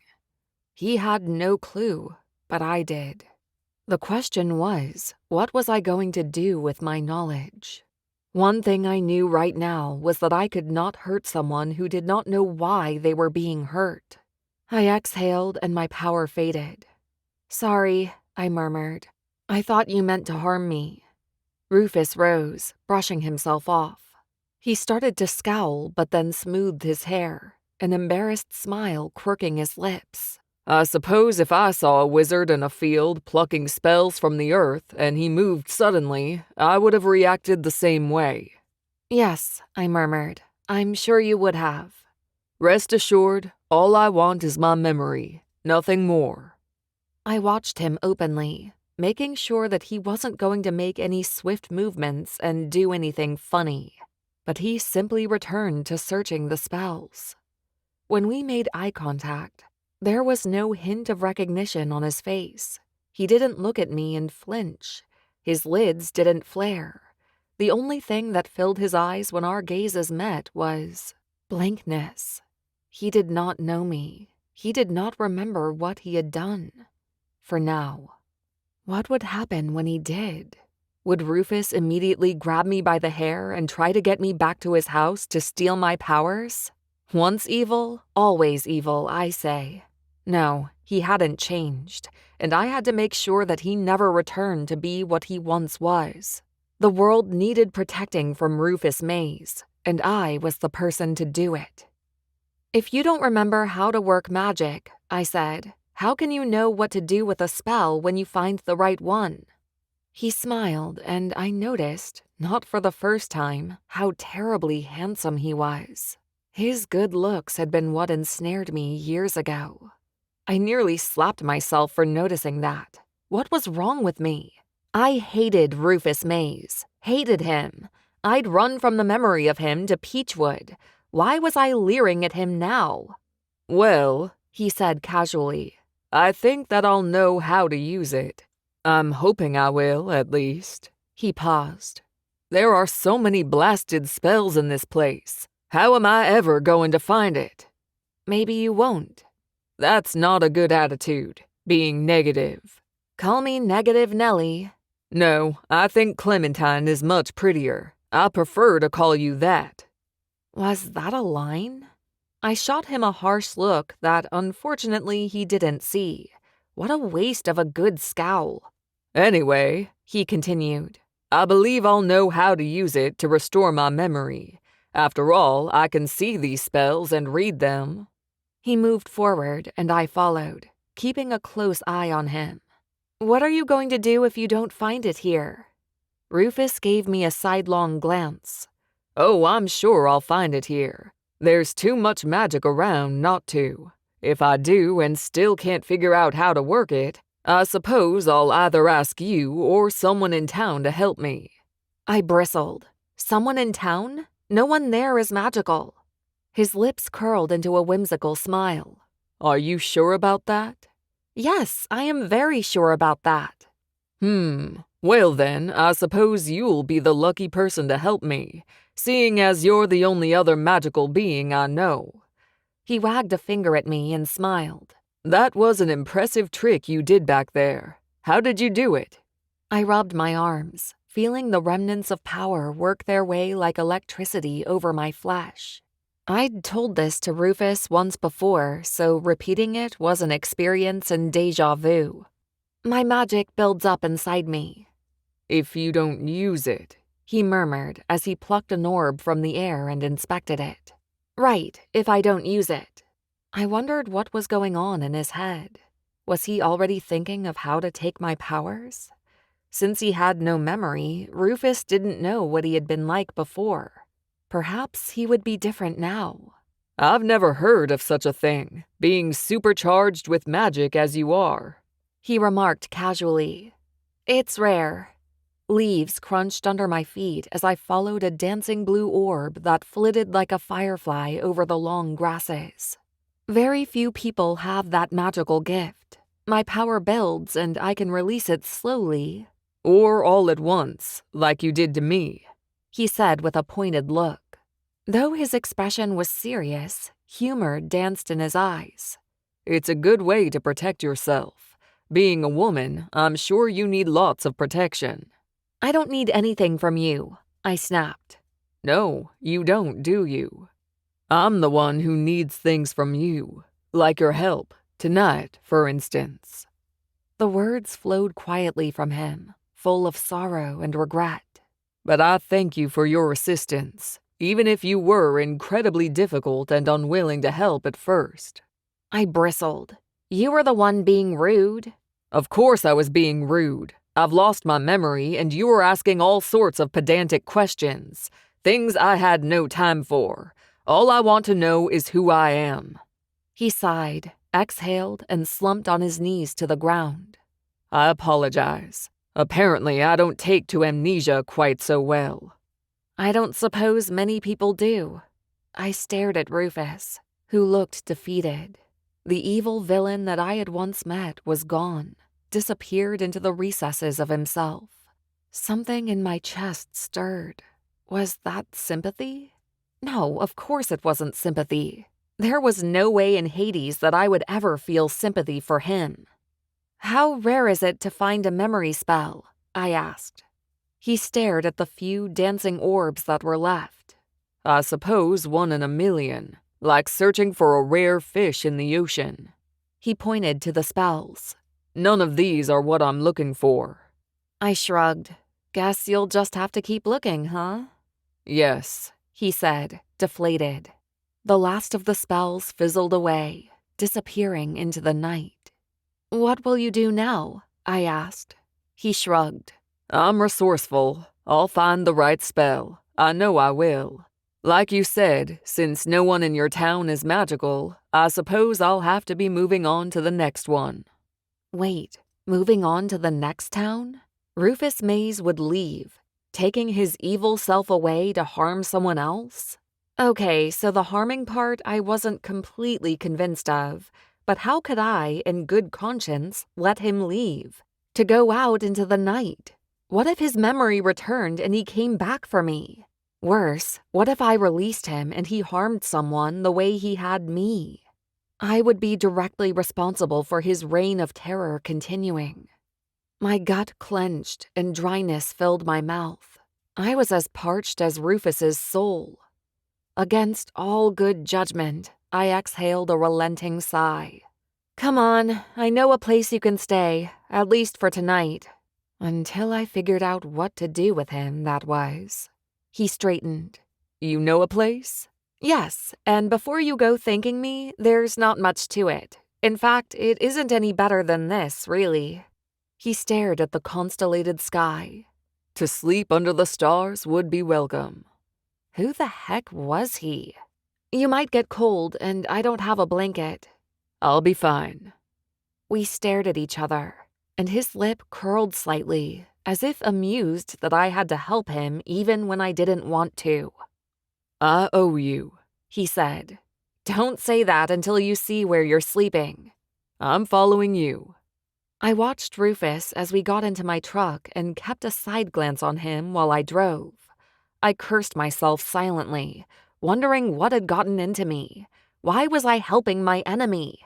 He had no clue, but I did. The question was, what was I going to do with my knowledge? One thing I knew right now was that I could not hurt someone who did not know why they were being hurt. I exhaled and my power faded. Sorry, I murmured. I thought you meant to harm me. Rufus rose, brushing himself off. He started to scowl but then smoothed his hair, an embarrassed smile quirking his lips. I suppose if I saw a wizard in a field plucking spells from the earth and he moved suddenly, I would have reacted the same way. Yes, I murmured. I'm sure you would have. Rest assured, all I want is my memory, nothing more. I watched him openly, making sure that he wasn't going to make any swift movements and do anything funny. But he simply returned to searching the spells. When we made eye contact, there was no hint of recognition on his face. He didn't look at me and flinch. His lids didn't flare. The only thing that filled his eyes when our gazes met was blankness. He did not know me. He did not remember what he had done. For now. What would happen when he did? Would Rufus immediately grab me by the hair and try to get me back to his house to steal my powers? Once evil, always evil, I say. No, he hadn't changed, and I had to make sure that he never returned to be what he once was. The world needed protecting from Rufus Mays, and I was the person to do it. If you don't remember how to work magic, I said, how can you know what to do with a spell when you find the right one? He smiled, and I noticed, not for the first time, how terribly handsome he was. His good looks had been what ensnared me years ago. I nearly slapped myself for noticing that. What was wrong with me? I hated Rufus Mays. Hated him. I'd run from the memory of him to Peachwood. Why was I leering at him now? Well, he said casually. I think that I'll know how to use it. I'm hoping I will, at least. He paused. There are so many blasted spells in this place. How am I ever going to find it? Maybe you won't. That's not a good attitude, being negative. Call me Negative Nellie. No, I think Clementine is much prettier. I prefer to call you that. Was that a line? I shot him a harsh look that unfortunately he didn't see. What a waste of a good scowl. Anyway, he continued, I believe I'll know how to use it to restore my memory. After all, I can see these spells and read them. He moved forward and I followed, keeping a close eye on him. What are you going to do if you don't find it here? Rufus gave me a sidelong glance. Oh, I'm sure I'll find it here. There's too much magic around not to. If I do and still can't figure out how to work it, I suppose I'll either ask you or someone in town to help me. I bristled. Someone in town? No one there is magical. His lips curled into a whimsical smile. Are you sure about that? Yes, I am very sure about that. Well then, I suppose you'll be the lucky person to help me, seeing as you're the only other magical being I know. He wagged a finger at me and smiled. That was an impressive trick you did back there. How did you do it? I rubbed my arms, feeling the remnants of power work their way like electricity over my flesh. I'd told this to Rufus once before, so repeating it was an experience in déjà vu. My magic builds up inside me. If you don't use it, he murmured as he plucked an orb from the air and inspected it. Right, if I don't use it. I wondered what was going on in his head. Was he already thinking of how to take my powers? Since he had no memory, Rufus didn't know what he had been like before. Perhaps he would be different now. I've never heard of such a thing, being supercharged with magic as you are, he remarked casually. It's rare. Leaves crunched under my feet as I followed a dancing blue orb that flitted like a firefly over the long grasses. Very few people have that magical gift. My power builds and I can release it slowly. Or all at once, like you did to me, he said with a pointed look. Though his expression was serious, humor danced in his eyes. It's a good way to protect yourself. Being a woman, I'm sure you need lots of protection. I don't need anything from you, I snapped. No, you don't, do you? I'm the one who needs things from you, like your help, tonight, for instance. The words flowed quietly from him, full of sorrow and regret. But I thank you for your assistance, even if you were incredibly difficult and unwilling to help at first. I bristled. You were the one being rude. Of course I was being rude. I've lost my memory, and you were asking all sorts of pedantic questions, things I had no time for. All I want to know is who I am. He sighed, exhaled, and slumped on his knees to the ground. I apologize. Apparently, I don't take to amnesia quite so well. I don't suppose many people do. I stared at Rufus, who looked defeated. The evil villain that I had once met was gone, disappeared into the recesses of himself. Something in my chest stirred. Was that sympathy? No, of course it wasn't sympathy. There was no way in Hades that I would ever feel sympathy for him. How rare is it to find a memory spell? I asked. He stared at the few dancing orbs that were left. I suppose 1 in a million, like searching for a rare fish in the ocean. He pointed to the spells. None of these are what I'm looking for. I shrugged. Guess you'll just have to keep looking, huh? Yes, he said, deflated. The last of the spells fizzled away, disappearing into the night. What will you do now? I asked. He shrugged. I'm resourceful. I'll find the right spell. I know I will. Like you said, since no one in your town is magical, I suppose I'll have to be moving on to the next one. Wait, moving on to the next town? Rufus Mays would leave, taking his evil self away to harm someone else? Okay, so the harming part I wasn't completely convinced of, but how could I, in good conscience, let him leave? To go out into the night? What if his memory returned and he came back for me? Worse, what if I released him and he harmed someone the way he had me? I would be directly responsible for his reign of terror continuing. My gut clenched and dryness filled my mouth. I was as parched as Rufus's soul. Against all good judgment, I exhaled a relenting sigh. Come on, I know a place you can stay, at least for tonight. Until I figured out what to do with him, that was. He straightened. You know a place? Yes, and before you go thanking me, there's not much to it. In fact, it isn't any better than this, really. He stared at the constellated sky. To sleep under the stars would be welcome. Who the heck was he? You might get cold, and I don't have a blanket. I'll be fine. We stared at each other, and his lip curled slightly, as if amused that I had to help him even when I didn't want to. I owe you, he said. Don't say that until you see where you're sleeping. I'm following you. I watched Rufus as we got into my truck and kept a side glance on him while I drove. I cursed myself silently, wondering what had gotten into me. Why was I helping my enemy?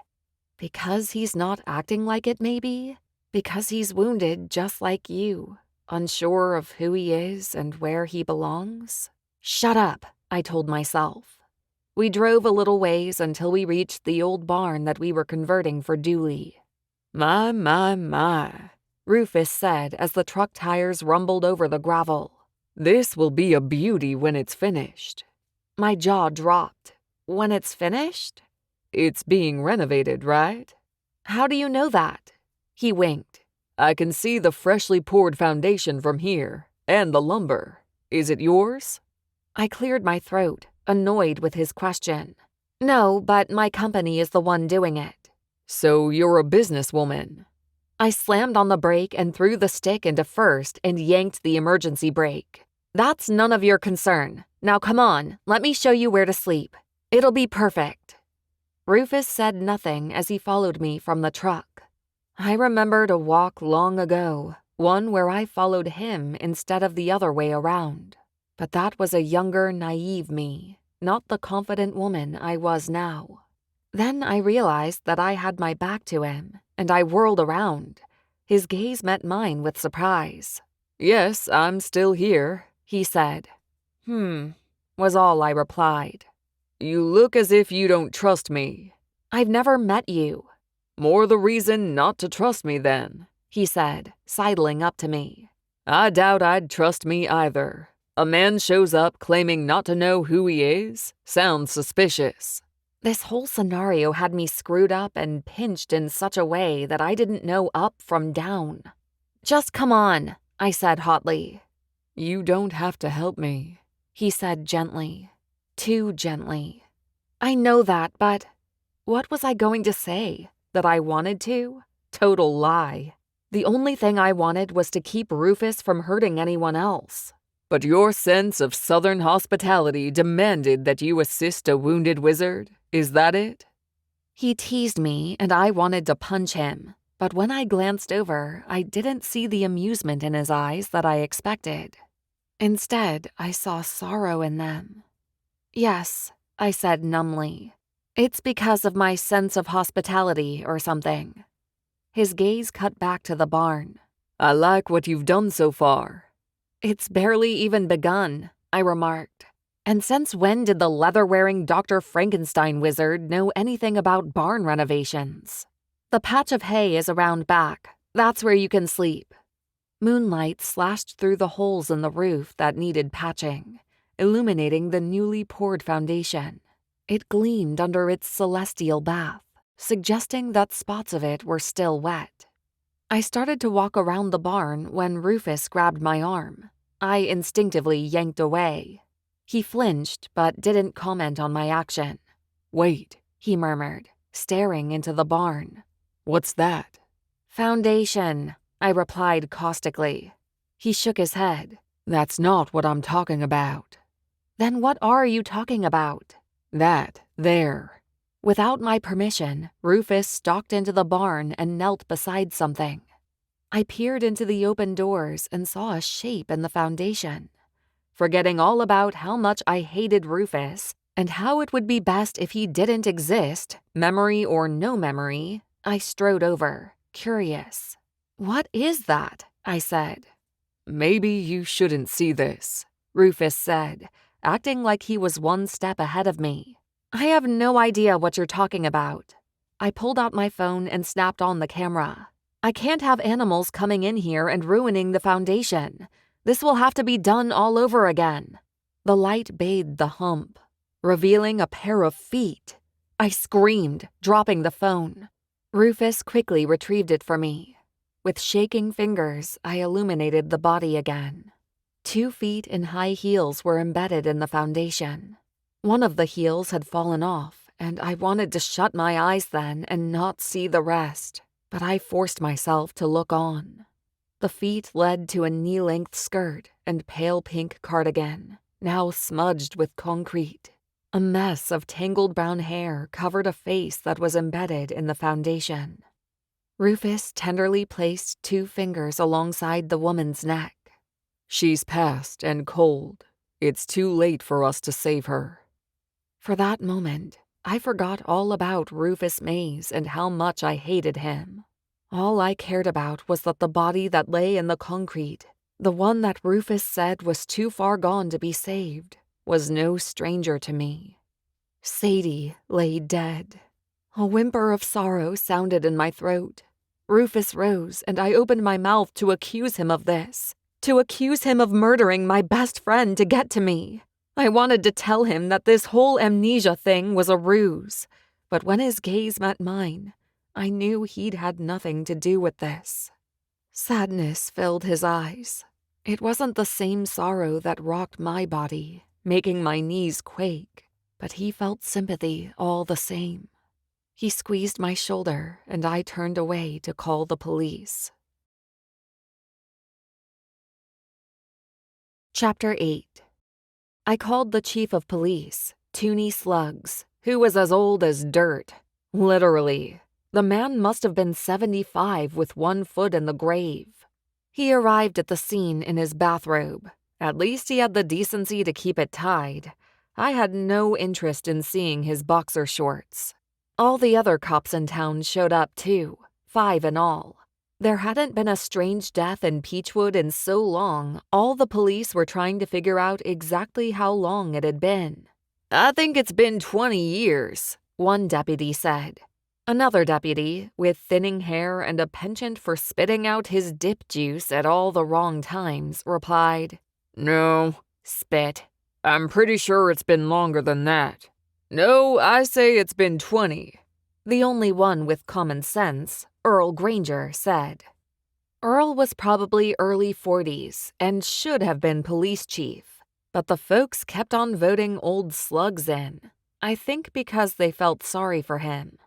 Because he's not acting like it, maybe? Because he's wounded just like you, unsure of who he is and where he belongs? Shut up, I told myself. We drove a little ways until we reached the old barn that we were converting for Dooley. My, Rufus said as the truck tires rumbled over the gravel. This will be a beauty when it's finished. My jaw dropped. When it's finished? It's being renovated, right? How do you know that? He winked. I can see the freshly poured foundation from here, and the lumber. Is it yours? I cleared my throat, annoyed with his question. No, but my company is the one doing it. So you're a businesswoman. I slammed on the brake and threw the stick into first and yanked the emergency brake. That's none of your concern. Now come on, let me show you where to sleep. It'll be perfect. Rufus said nothing as he followed me from the truck. I remembered a walk long ago, one where I followed him instead of the other way around. But that was a younger, naive me, not the confident woman I was now. Then I realized that I had my back to him, and I whirled around. His gaze met mine with surprise. Yes, I'm still here, he said. Was all I replied. You look as if you don't trust me. I've never met you. More the reason not to trust me then, he said, sidling up to me. I doubt I'd trust me either. A man shows up claiming not to know who he is? Sounds suspicious. This whole scenario had me screwed up and pinched in such a way that I didn't know up from down. Just come on, I said hotly. You don't have to help me, he said gently. Too gently. I know that, but what was I going to say? That I wanted to? Total lie. The only thing I wanted was to keep Rufus from hurting anyone else. But your sense of Southern hospitality demanded that you assist a wounded wizard? Is that it? He teased me, and I wanted to punch him. But when I glanced over, I didn't see the amusement in his eyes that I expected. Instead, I saw sorrow in them. Yes, I said numbly. It's because of my sense of hospitality or something. His gaze cut back to the barn. I like what you've done so far. It's barely even begun, I remarked. And since when did the leather-wearing Dr. Frankenstein wizard know anything about barn renovations? The patch of hay is around back. That's where you can sleep. Moonlight slashed through the holes in the roof that needed patching, illuminating the newly poured foundation. It gleamed under its celestial bath, suggesting that spots of it were still wet. I started to walk around the barn when Rufus grabbed my arm. I instinctively yanked away. He flinched but didn't comment on my action. Wait, He murmured, staring into the barn. what's that? Foundation, I replied caustically. He shook his head. That's not what I'm talking about. Then what are you talking about? That, there. Without my permission, Rufus stalked into the barn and knelt beside something. I peered into the open doors and saw a shape in the foundation. Forgetting all about how much I hated Rufus and how it would be best if he didn't exist, memory or no memory, I strode over, curious. What is that? I said. Maybe you shouldn't see this, Rufus said, acting like he was one step ahead of me. I have no idea what you're talking about. I pulled out my phone and snapped on the camera. I can't have animals coming in here and ruining the foundation. This will have to be done all over again. The light bathed the hump, revealing a pair of feet. I screamed, dropping the phone. Rufus quickly retrieved it for me. With shaking fingers, I illuminated the body again. 2 feet in high heels were embedded in the foundation. One of the heels had fallen off, and I wanted to shut my eyes then and not see the rest, but I forced myself to look on. The feet led to a knee-length skirt and pale pink cardigan, now smudged with concrete. A mess of tangled brown hair covered a face that was embedded in the foundation. Rufus tenderly placed 2 fingers alongside the woman's neck. She's passed and cold. It's too late for us to save her. For that moment, I forgot all about Rufus Mays and how much I hated him. All I cared about was that the body that lay in the concrete, the one that Rufus said was too far gone to be saved, was no stranger to me. Sadie lay dead. A whimper of sorrow sounded in my throat. Rufus rose, and I opened my mouth to accuse him of this, to accuse him of murdering my best friend to get to me. I wanted to tell him that this whole amnesia thing was a ruse, but when his gaze met mine, I knew he'd had nothing to do with this. Sadness filled his eyes. It wasn't the same sorrow that rocked my body, making my knees quake, but he felt sympathy all the same. He squeezed my shoulder, and I turned away to call the police. Chapter 8. I called the chief of police, Tooney Sluggs, who was as old as dirt. Literally. The man must have been 75 with 1 foot in the grave. He arrived at the scene in his bathrobe. At least he had the decency to keep it tied. I had no interest in seeing his boxer shorts. All the other cops in town showed up too, 5 in all. There hadn't been a strange death in Peachwood in so long, all the police were trying to figure out exactly how long it had been. "I think it's been 20 years, one deputy said. Another deputy, with thinning hair and a penchant for spitting out his dip juice at all the wrong times, replied, No, "Spit." I'm pretty sure it's been longer than that. No, I say it's been 20. The only one with common sense, Earl Granger, said. Earl was probably early 40s and should have been police chief, but the folks kept on voting old Sluggs in, I think because they felt sorry for him.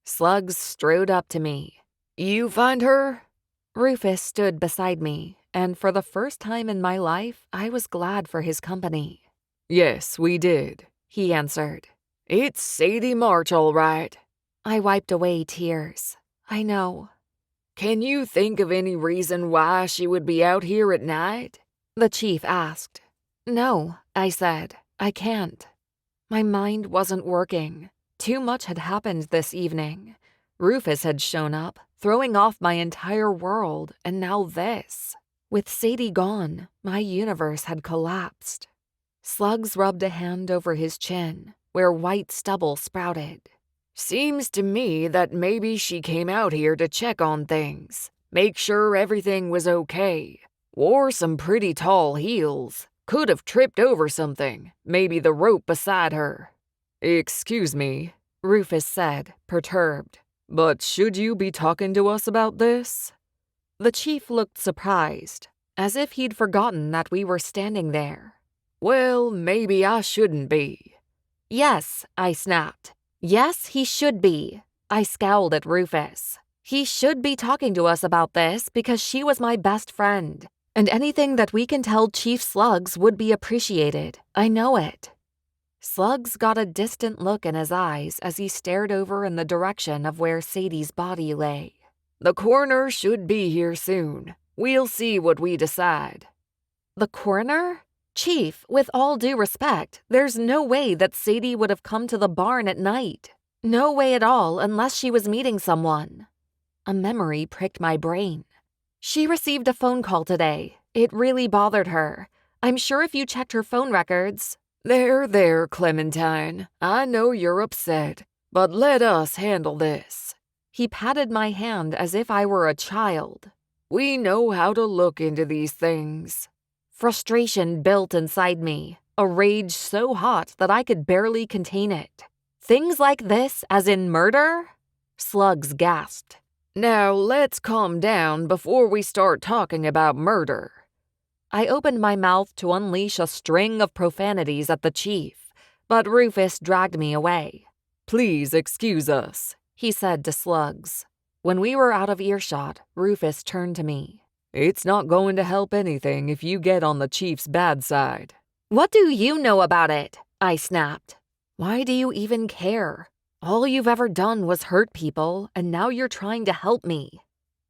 Sluggs strode up to me. You find her? Rufus stood beside me, and for the first time in my life, I was glad for his company. Yes, we did, he answered. It's Sadie March, all right. I wiped away tears. I know. Can you think of any reason why she would be out here at night? The chief asked. No, I said. I can't. My mind wasn't working. Too much had happened this evening. Rufus had shown up, throwing off my entire world, and now this. With Sadie gone, my universe had collapsed. Sluggs rubbed a hand over his chin, where white stubble sprouted. Seems to me that maybe she came out here to check on things, make sure everything was okay. Wore some pretty tall heels. Could have tripped over something, maybe the rope beside her. Excuse me, Rufus said, perturbed. But should you be talking to us about this? The chief looked surprised, as if he'd forgotten that we were standing there. Well, maybe I shouldn't be. Yes, I snapped. Yes, he should be. I scowled at Rufus. He should be talking to us about this because she was my best friend, and anything that we can tell Chief Slugs would be appreciated. I know it. Slugs got a distant look in his eyes as he stared over in the direction of where Sadie's body lay. The coroner should be here soon. We'll see what we decide. The coroner? Chief, with all due respect, there's no way that Sadie would have come to the barn at night. No way at all unless she was meeting someone. A memory pricked my brain. She received a phone call today. It really bothered her. I'm sure if you checked her phone records... There, Clementine. I know you're upset, but let us handle this. He patted my hand as if I were a child. We know how to look into these things. Frustration built inside me, a rage so hot that I could barely contain it. Things like this, as in murder? Slugs gasped. Now let's calm down before we start talking about murder. I opened my mouth to unleash a string of profanities at the chief, but Rufus dragged me away. Please excuse us, he said to Slugs. When we were out of earshot, Rufus turned to me. It's not going to help anything if you get on the chief's bad side. What do you know about it? I snapped. Why do you even care? All you've ever done was hurt people, and now you're trying to help me.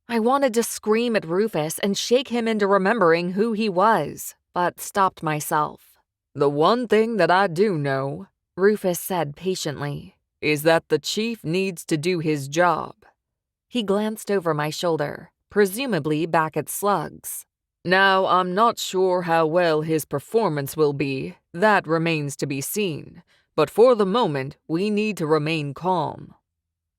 I wanted to scream at Rufus and shake him into remembering who he was, but stopped myself. The one thing that I do know, Rufus said patiently, is that the chief needs to do his job. He glanced over my shoulder, presumably back at Slugs. Now, I'm not sure how well his performance will be. That remains to be seen. But for the moment, we need to remain calm.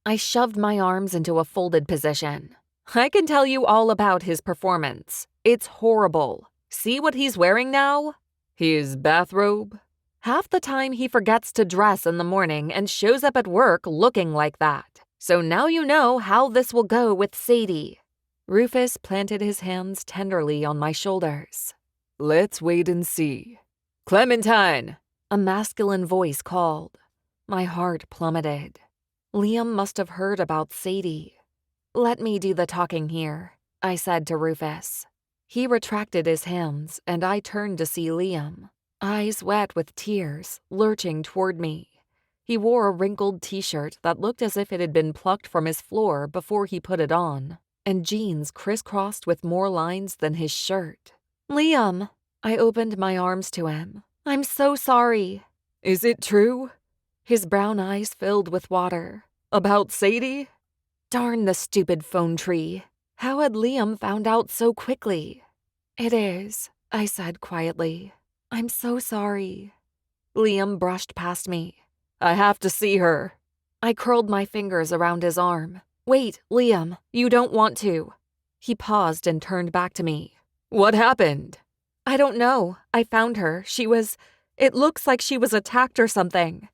I shoved my arms into a folded position. I can tell you all about his performance. It's horrible. See what he's wearing now? His bathrobe? Half the time he forgets to dress in the morning and shows up at work looking like that. So now you know how this will go with Sadie. Rufus planted his hands tenderly on my shoulders. Let's wait and see. Clementine! A masculine voice called. My heart plummeted. Liam must have heard about Sadie. Let me do the talking here, I said to Rufus. He retracted his hands, and I turned to see Liam, eyes wet with tears, lurching toward me. He wore a wrinkled t-shirt that looked as if it had been plucked from his floor before he put it on, and jeans crisscrossed with more lines than his shirt. Liam! I opened my arms to him. I'm so sorry. Is it true? His brown eyes filled with water. About Sadie? Darn the stupid phone tree. How had Liam found out so quickly? It is, I said quietly. I'm so sorry. Liam brushed past me. I have to see her. I curled my fingers around his arm. Wait, Liam, you don't want to. He paused and turned back to me. What happened? I don't know. I found her. It looks like she was attacked or something.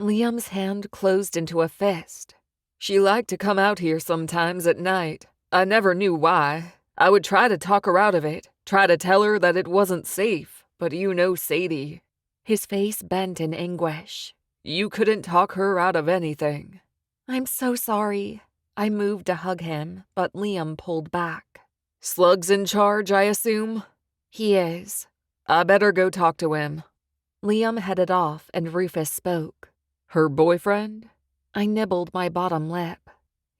Liam's hand closed into a fist. She liked to come out here sometimes at night. I never knew why. I would try to talk her out of it, try to tell her that it wasn't safe, but you know Sadie. His face bent in anguish. You couldn't talk her out of anything. I'm so sorry. I moved to hug him, but Liam pulled back. Slug's in charge, I assume? He is. I better go talk to him. Liam headed off and Rufus spoke. Her boyfriend? I nibbled my bottom lip.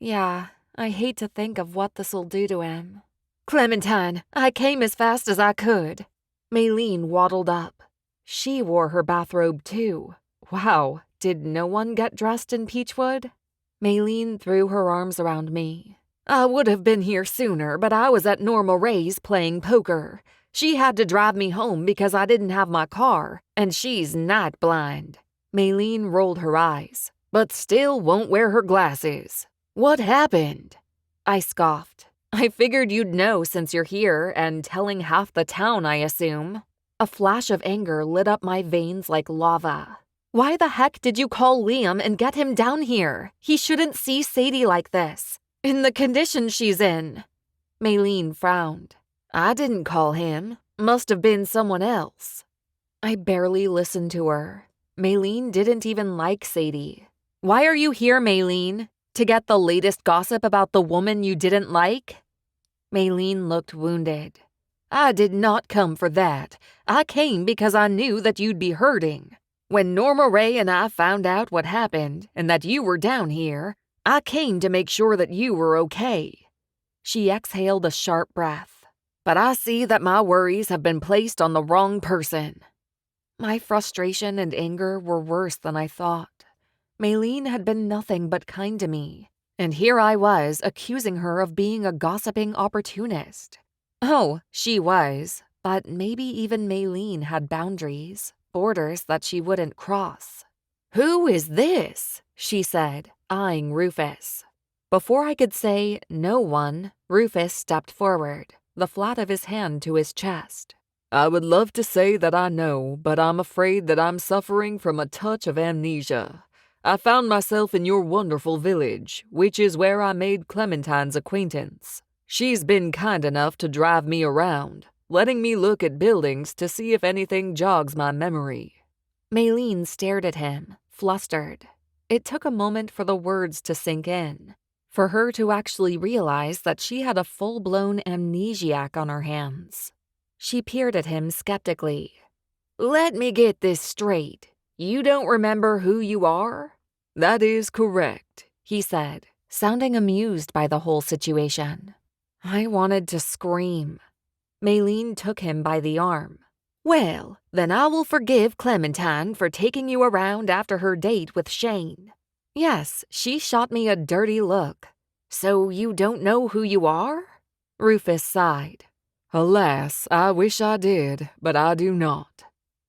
Yeah, I hate to think of what this'll do to him. Clementine, I came as fast as I could. Maylene waddled up. She wore her bathrobe too. Wow, did no one get dressed in Peachwood? Maylene threw her arms around me. I would have been here sooner, but I was at Norma Ray's playing poker. She had to drive me home because I didn't have my car, and she's night blind. Maylene rolled her eyes, but still won't wear her glasses. What happened? I scoffed. I figured you'd know since you're here and telling half the town, I assume. A flash of anger lit up my veins like lava. Why the heck did you call Liam and get him down here? He shouldn't see Sadie like this, in the condition she's in. Maylene frowned. I didn't call him. Must have been someone else. I barely listened to her. Maylene didn't even like Sadie. Why are you here, Maylene? To get the latest gossip about the woman you didn't like? Maylene looked wounded. I did not come for that. I came because I knew that you'd be hurting. When Norma Ray and I found out what happened and that you were down here, I came to make sure that you were okay. She exhaled a sharp breath. But I see that my worries have been placed on the wrong person. My frustration and anger were worse than I thought. Maylene had been nothing but kind to me, and here I was accusing her of being a gossiping opportunist. Oh, she was, but maybe even Maylene had boundaries, borders that she wouldn't cross. Who is this? She said, eyeing Rufus. Before I could say no one, Rufus stepped forward, the flat of his hand to his chest. I would love to say that I know, but I'm afraid that I'm suffering from a touch of amnesia. I found myself in your wonderful village, which is where I made Clementine's acquaintance. She's been kind enough to drive me around, letting me look at buildings to see if anything jogs my memory. Maylene stared at him, flustered. It took a moment for the words to sink in, for her to actually realize that she had a full-blown amnesiac on her hands. She peered at him skeptically. Let me get this straight. You don't remember who you are? That is correct, he said, sounding amused by the whole situation. I wanted to scream. Maylene took him by the arm. Well, then I will forgive Clementine for taking you around after her date with Shane. Yes, she shot me a dirty look. So you don't know who you are? Rufus sighed. Alas, I wish I did, but I do not.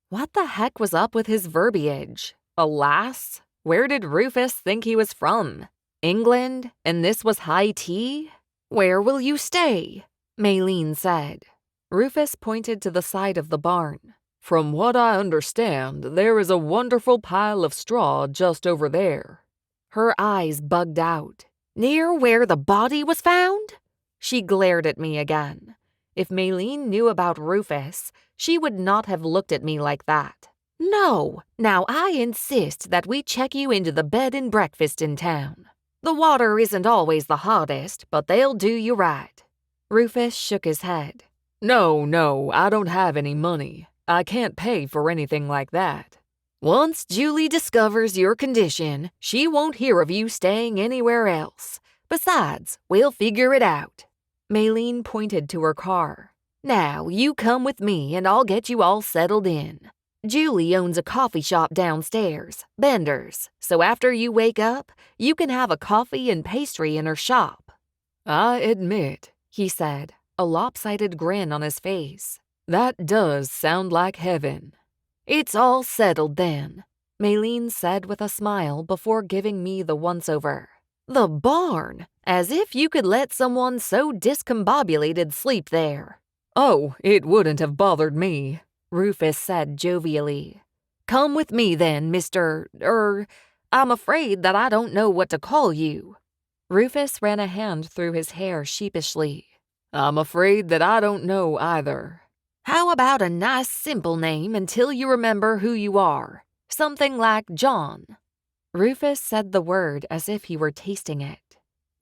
What the heck was up with his verbiage? Alas? Where did Rufus think he was from? England? And this was high tea? Where will you stay? Maylene said. Rufus pointed to the side of the barn. From what I understand, there is a wonderful pile of straw just over there. Her eyes bugged out. Near where the body was found? She glared at me again. If Maylene knew about Rufus, she would not have looked at me like that. No, now I insist that we check you into the bed and breakfast in town. The water isn't always the hottest, but they'll do you right. Rufus shook his head. No, I don't have any money. I can't pay for anything like that. Once Julie discovers your condition, she won't hear of you staying anywhere else. Besides, we'll figure it out. Maylene pointed to her car. Now, you come with me and I'll get you all settled in. Julie owns a coffee shop downstairs, Bender's, so after you wake up, you can have a coffee and pastry in her shop. I admit, he said, a lopsided grin on his face. That does sound like heaven. It's all settled then, Maylene said with a smile before giving me the once-over. The barn! As if you could let someone so discombobulated sleep there. Oh, it wouldn't have bothered me, Rufus said jovially. Come with me then, I'm afraid that I don't know what to call you. Rufus ran a hand through his hair sheepishly. I'm afraid that I don't know either. How about a nice simple name until you remember who you are? Something like John. Rufus said the word as if he were tasting it.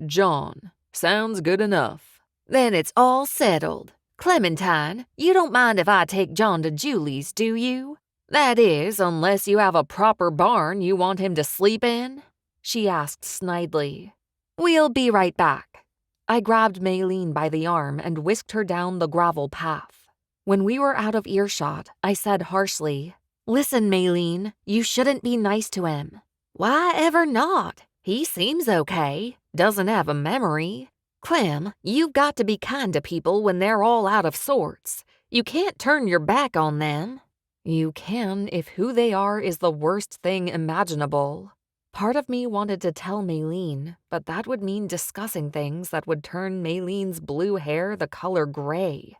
John. Sounds good enough. Then it's all settled. Clementine, you don't mind if I take John to Julie's, do you? That is, unless you have a proper barn you want him to sleep in? She asked snidely. We'll be right back. I grabbed Maylene by the arm and whisked her down the gravel path. When we were out of earshot, I said harshly, Listen, Maylene, you shouldn't be nice to him. Why ever not? He seems okay. Doesn't have a memory. Clem, you've got to be kind to people when they're all out of sorts. You can't turn your back on them. You can if who they are is the worst thing imaginable. Part of me wanted to tell Maylene, but that would mean discussing things that would turn Maylene's blue hair the color gray.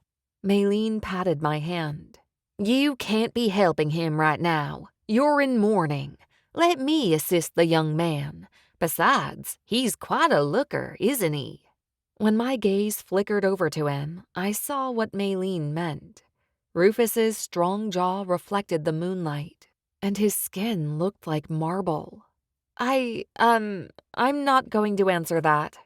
Maylene patted my hand. You can't be helping him right now. You're in mourning. Let me assist the young man. Besides, he's quite a looker, isn't he? When my gaze flickered over to him, I saw what Maylene meant. Rufus's strong jaw reflected the moonlight, and his skin looked like marble. I'm not going to answer that.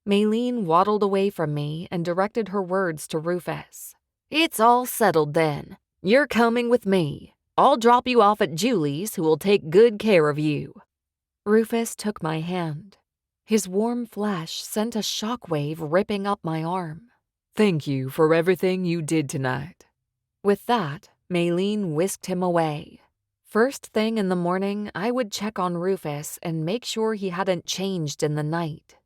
Maylene waddled away from me and directed her words to Rufus. It's all settled then. You're coming with me. I'll drop you off at Julie's, who will take good care of you. Rufus took my hand. His warm flesh sent a shockwave ripping up my arm. Thank you for everything you did tonight. With that, Maylene whisked him away. First thing in the morning, I would check on Rufus and make sure he hadn't changed in the night.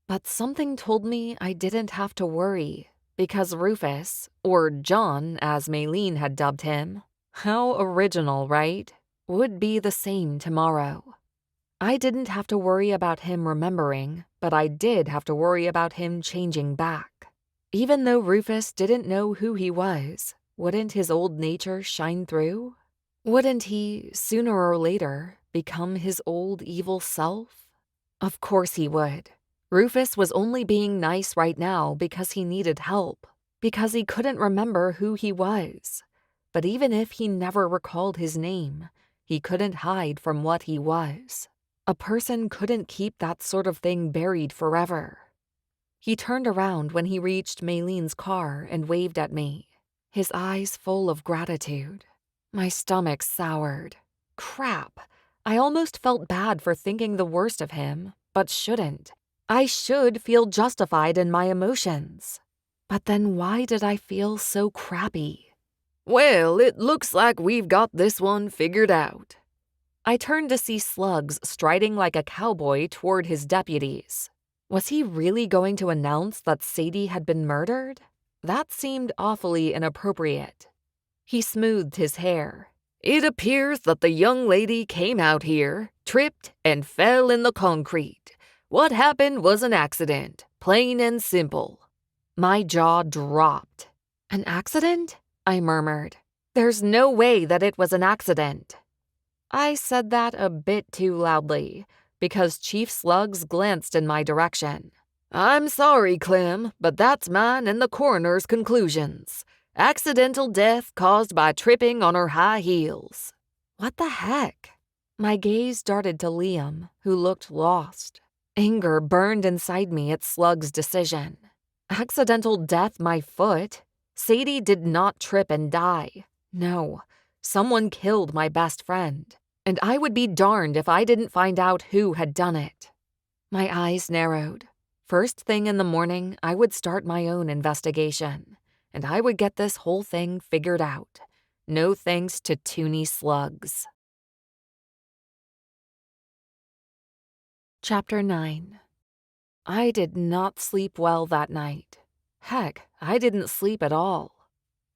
But something told me I didn't have to worry, because Rufus, or John as Maylene had dubbed him, how original, right, would be the same tomorrow. I didn't have to worry about him remembering, but I did have to worry about him changing back. Even though Rufus didn't know who he was, wouldn't his old nature shine through? Wouldn't he, sooner or later, become his old evil self? Of course he would. Rufus was only being nice right now because he needed help, because he couldn't remember who he was. But even if he never recalled his name, he couldn't hide from what he was. A person couldn't keep that sort of thing buried forever. He turned around when he reached Maylene's car and waved at me, his eyes full of gratitude. My stomach soured. Crap! I almost felt bad for thinking the worst of him, but shouldn't. I should feel justified in my emotions. But then why did I feel so crappy? Well, it looks like we've got this one figured out. I turned to see Slugs striding like a cowboy toward his deputies. Was he really going to announce that Sadie had been murdered? That seemed awfully inappropriate. He smoothed his hair. It appears that the young lady came out here, tripped, and fell in the concrete. What happened was an accident, plain and simple. My jaw dropped. An accident? I murmured. There's no way that it was an accident. I said that a bit too loudly, because Chief Slugs glanced in my direction. I'm sorry, Clem, but that's mine and the coroner's conclusions. Accidental death caused by tripping on her high heels. What the heck? My gaze darted to Liam, who looked lost. Anger burned inside me at Slug's decision. Accidental death my foot? Sadie did not trip and die. No, someone killed my best friend, and I would be darned if I didn't find out who had done it. My eyes narrowed. First thing in the morning, I would start my own investigation, and I would get this whole thing figured out. No thanks to Toony Slugs. Chapter 9. I did not sleep well that night. Heck, I didn't sleep at all.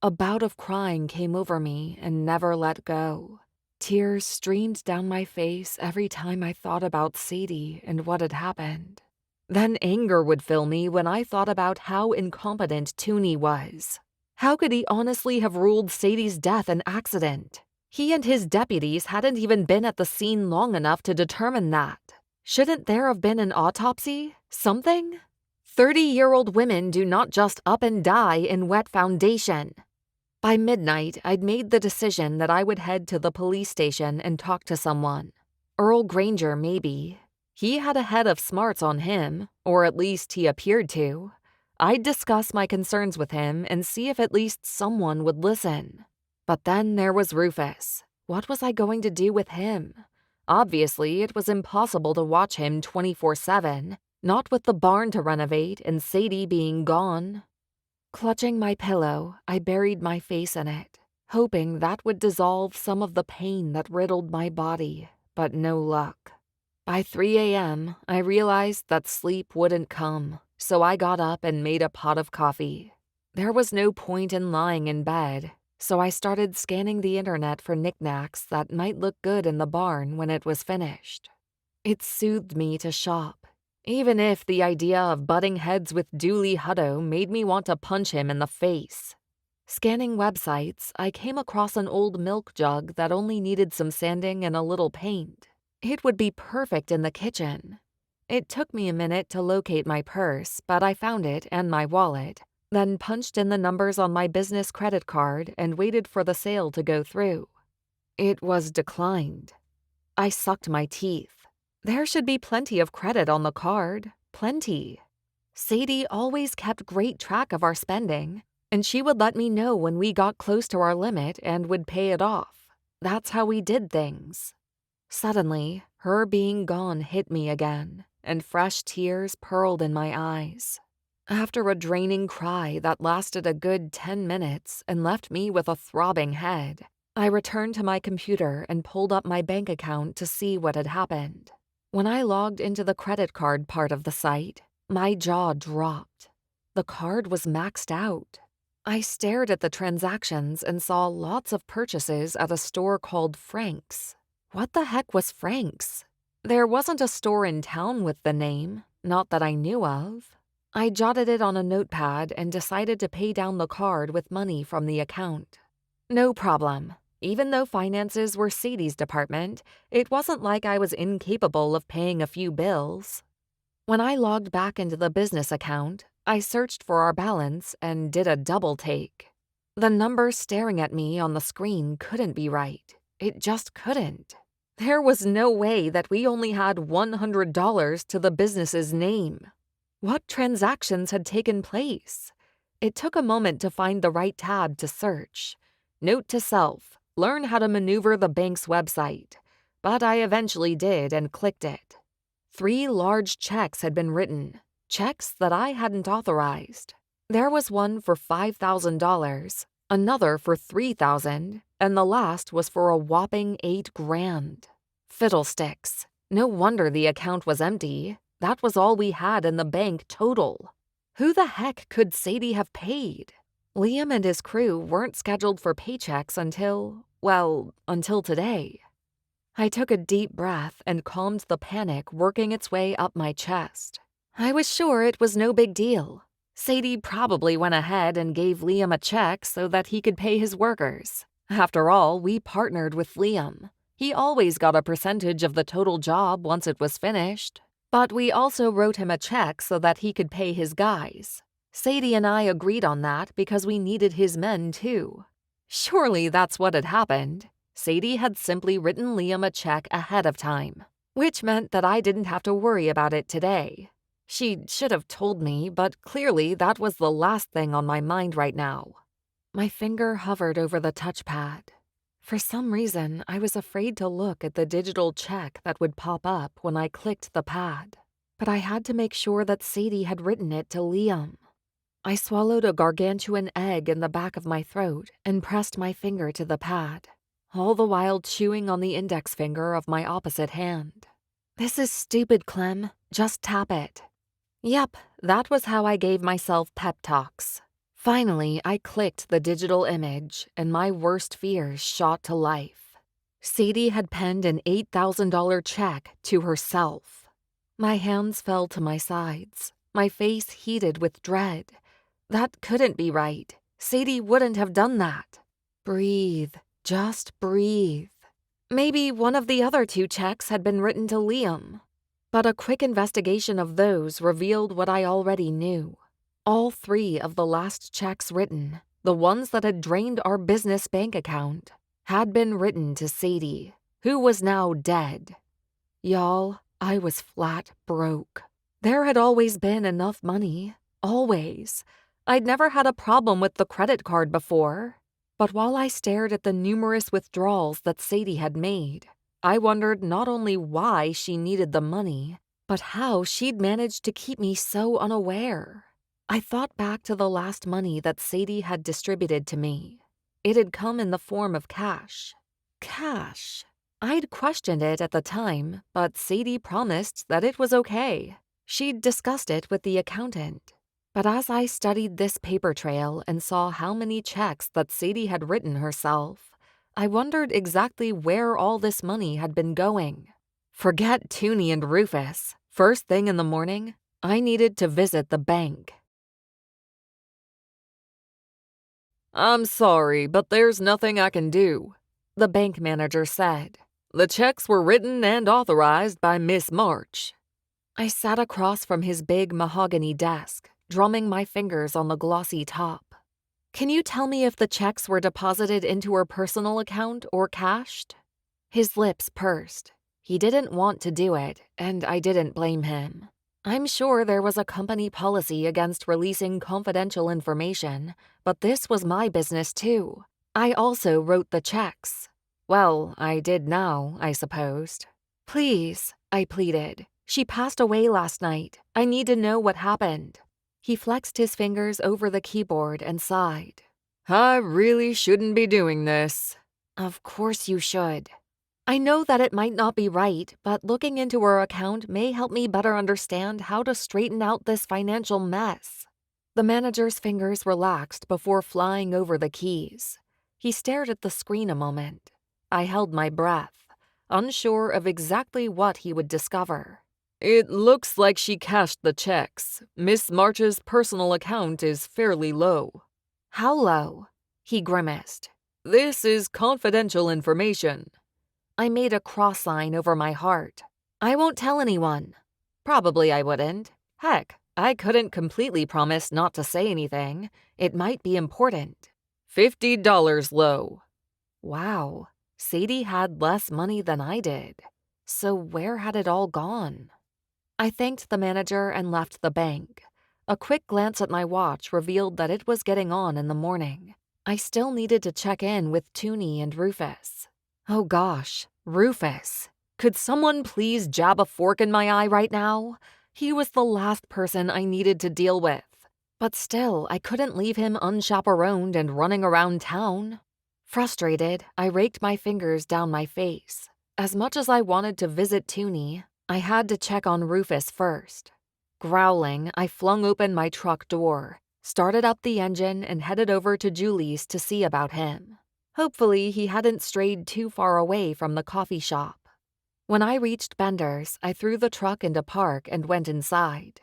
A bout of crying came over me and never let go. Tears streamed down my face every time I thought about Sadie and what had happened. Then anger would fill me when I thought about how incompetent Toony was. How could he honestly have ruled Sadie's death an accident? He and his deputies hadn't even been at the scene long enough to determine that. Shouldn't there have been an autopsy? Something? 30-year-old women do not just up and die in wet foundation. By midnight, I'd made the decision that I would head to the police station and talk to someone. Earl Granger, maybe. He had a head of smarts on him, or at least he appeared to. I'd discuss my concerns with him and see if at least someone would listen. But then there was Rufus. What was I going to do with him? Obviously, it was impossible to watch him 24/7, not with the barn to renovate and Sadie being gone. Clutching my pillow, I buried my face in it, hoping that would dissolve some of the pain that riddled my body, but no luck. By 3 a.m., I realized that sleep wouldn't come, so I got up and made a pot of coffee. There was no point in lying in bed, so I started scanning the internet for knickknacks that might look good in the barn when it was finished. It soothed me to shop, even if the idea of butting heads with Dooley Hutto made me want to punch him in the face. Scanning websites, I came across an old milk jug that only needed some sanding and a little paint. It would be perfect in the kitchen. It took me a minute to locate my purse, but I found it and my wallet, then punched in the numbers on my business credit card and waited for the sale to go through. It was declined. I sucked my teeth. There should be plenty of credit on the card. Plenty. Sadie always kept great track of our spending, and she would let me know when we got close to our limit and would pay it off. That's how we did things. Suddenly, her being gone hit me again, and fresh tears purled in my eyes. After a draining cry that lasted a good 10 minutes and left me with a throbbing head, I returned to my computer and pulled up my bank account to see what had happened. When I logged into the credit card part of the site, my jaw dropped. The card was maxed out. I stared at the transactions and saw lots of purchases at a store called Frank's. What the heck was Frank's? There wasn't a store in town with the name, not that I knew of. I jotted it on a notepad and decided to pay down the card with money from the account. No problem. Even though finances were Sadie's department, it wasn't like I was incapable of paying a few bills. When I logged back into the business account, I searched for our balance and did a double take. The number staring at me on the screen couldn't be right. It just couldn't. There was no way that we only had $100 to the business's name. What transactions had taken place? It took a moment to find the right tab to search. Note to self, learn how to maneuver the bank's website. But I eventually did and clicked it. 3 large checks had been written, checks that I hadn't authorized. There was one for $5,000, another for $3,000, and the last was for a whopping $8,000. Fiddlesticks. No wonder the account was empty. That was all we had in the bank total. Who the heck could Sadie have paid? Liam and his crew weren't scheduled for paychecks until today. I took a deep breath and calmed the panic working its way up my chest. I was sure it was no big deal. Sadie probably went ahead and gave Liam a check so that he could pay his workers. After all, we partnered with Liam. He always got a percentage of the total job once it was finished. But we also wrote him a check so that he could pay his guys. Sadie and I agreed on that because we needed his men too. Surely that's what had happened. Sadie had simply written Liam a check ahead of time, which meant that I didn't have to worry about it today. She should have told me, but clearly that was the last thing on my mind right now. My finger hovered over the touchpad. For some reason, I was afraid to look at the digital check that would pop up when I clicked the pad. But I had to make sure that Sadie had written it to Liam. I swallowed a gargantuan egg in the back of my throat and pressed my finger to the pad, all the while chewing on the index finger of my opposite hand. This is stupid, Clem. Just tap it. Yep, that was how I gave myself pep talks. Finally, I clicked the digital image, and my worst fears shot to life. Sadie had penned an $8,000 check to herself. My hands fell to my sides. My face heated with dread. That couldn't be right. Sadie wouldn't have done that. Breathe. Just breathe. Maybe one of the other 2 checks had been written to Liam. But a quick investigation of those revealed what I already knew. All 3 of the last checks written, the ones that had drained our business bank account, had been written to Sadie, who was now dead. Y'all, I was flat broke. There had always been enough money. Always. I'd never had a problem with the credit card before. But while I stared at the numerous withdrawals that Sadie had made, I wondered not only why she needed the money, but how she'd managed to keep me so unaware. I thought back to the last money that Sadie had distributed to me. It had come in the form of cash. Cash. I'd questioned it at the time, but Sadie promised that it was okay. She'd discussed it with the accountant. But as I studied this paper trail and saw how many checks that Sadie had written herself, I wondered exactly where all this money had been going. Forget Toonie and Rufus. First thing in the morning, I needed to visit the bank. "I'm sorry, but there's nothing I can do," the bank manager said. "The checks were written and authorized by Miss March." I sat across from his big mahogany desk, drumming my fingers on the glossy top. Can you tell me if the checks were deposited into her personal account or cashed? His lips pursed. He didn't want to do it, and I didn't blame him. I'm sure there was a company policy against releasing confidential information, but this was my business too. I also wrote the checks. Well, I did now, I supposed. Please, I pleaded. She passed away last night. I need to know what happened. He flexed his fingers over the keyboard and sighed. I really shouldn't be doing this. Of course you should. I know that it might not be right, but looking into her account may help me better understand how to straighten out this financial mess. The manager's fingers relaxed before flying over the keys. He stared at the screen a moment. I held my breath, unsure of exactly what he would discover. It looks like she cashed the checks. Miss March's personal account is fairly low. How low? He grimaced. This is confidential information. I made a cross sign over my heart. I won't tell anyone. Probably I wouldn't. Heck, I couldn't completely promise not to say anything. It might be important. $50 low. Wow, Sadie had less money than I did. So where had it all gone? I thanked the manager and left the bank. A quick glance at my watch revealed that it was getting on in the morning. I still needed to check in with Toonie and Rufus. Oh gosh, Rufus. Could someone please jab a fork in my eye right now? He was the last person I needed to deal with. But still, I couldn't leave him unchaperoned and running around town. Frustrated, I raked my fingers down my face. As much as I wanted to visit Toonie, I had to check on Rufus first. Growling, I flung open my truck door, started up the engine, and headed over to Julie's to see about him. Hopefully, he hadn't strayed too far away from the coffee shop. When I reached Bender's, I threw the truck into park and went inside.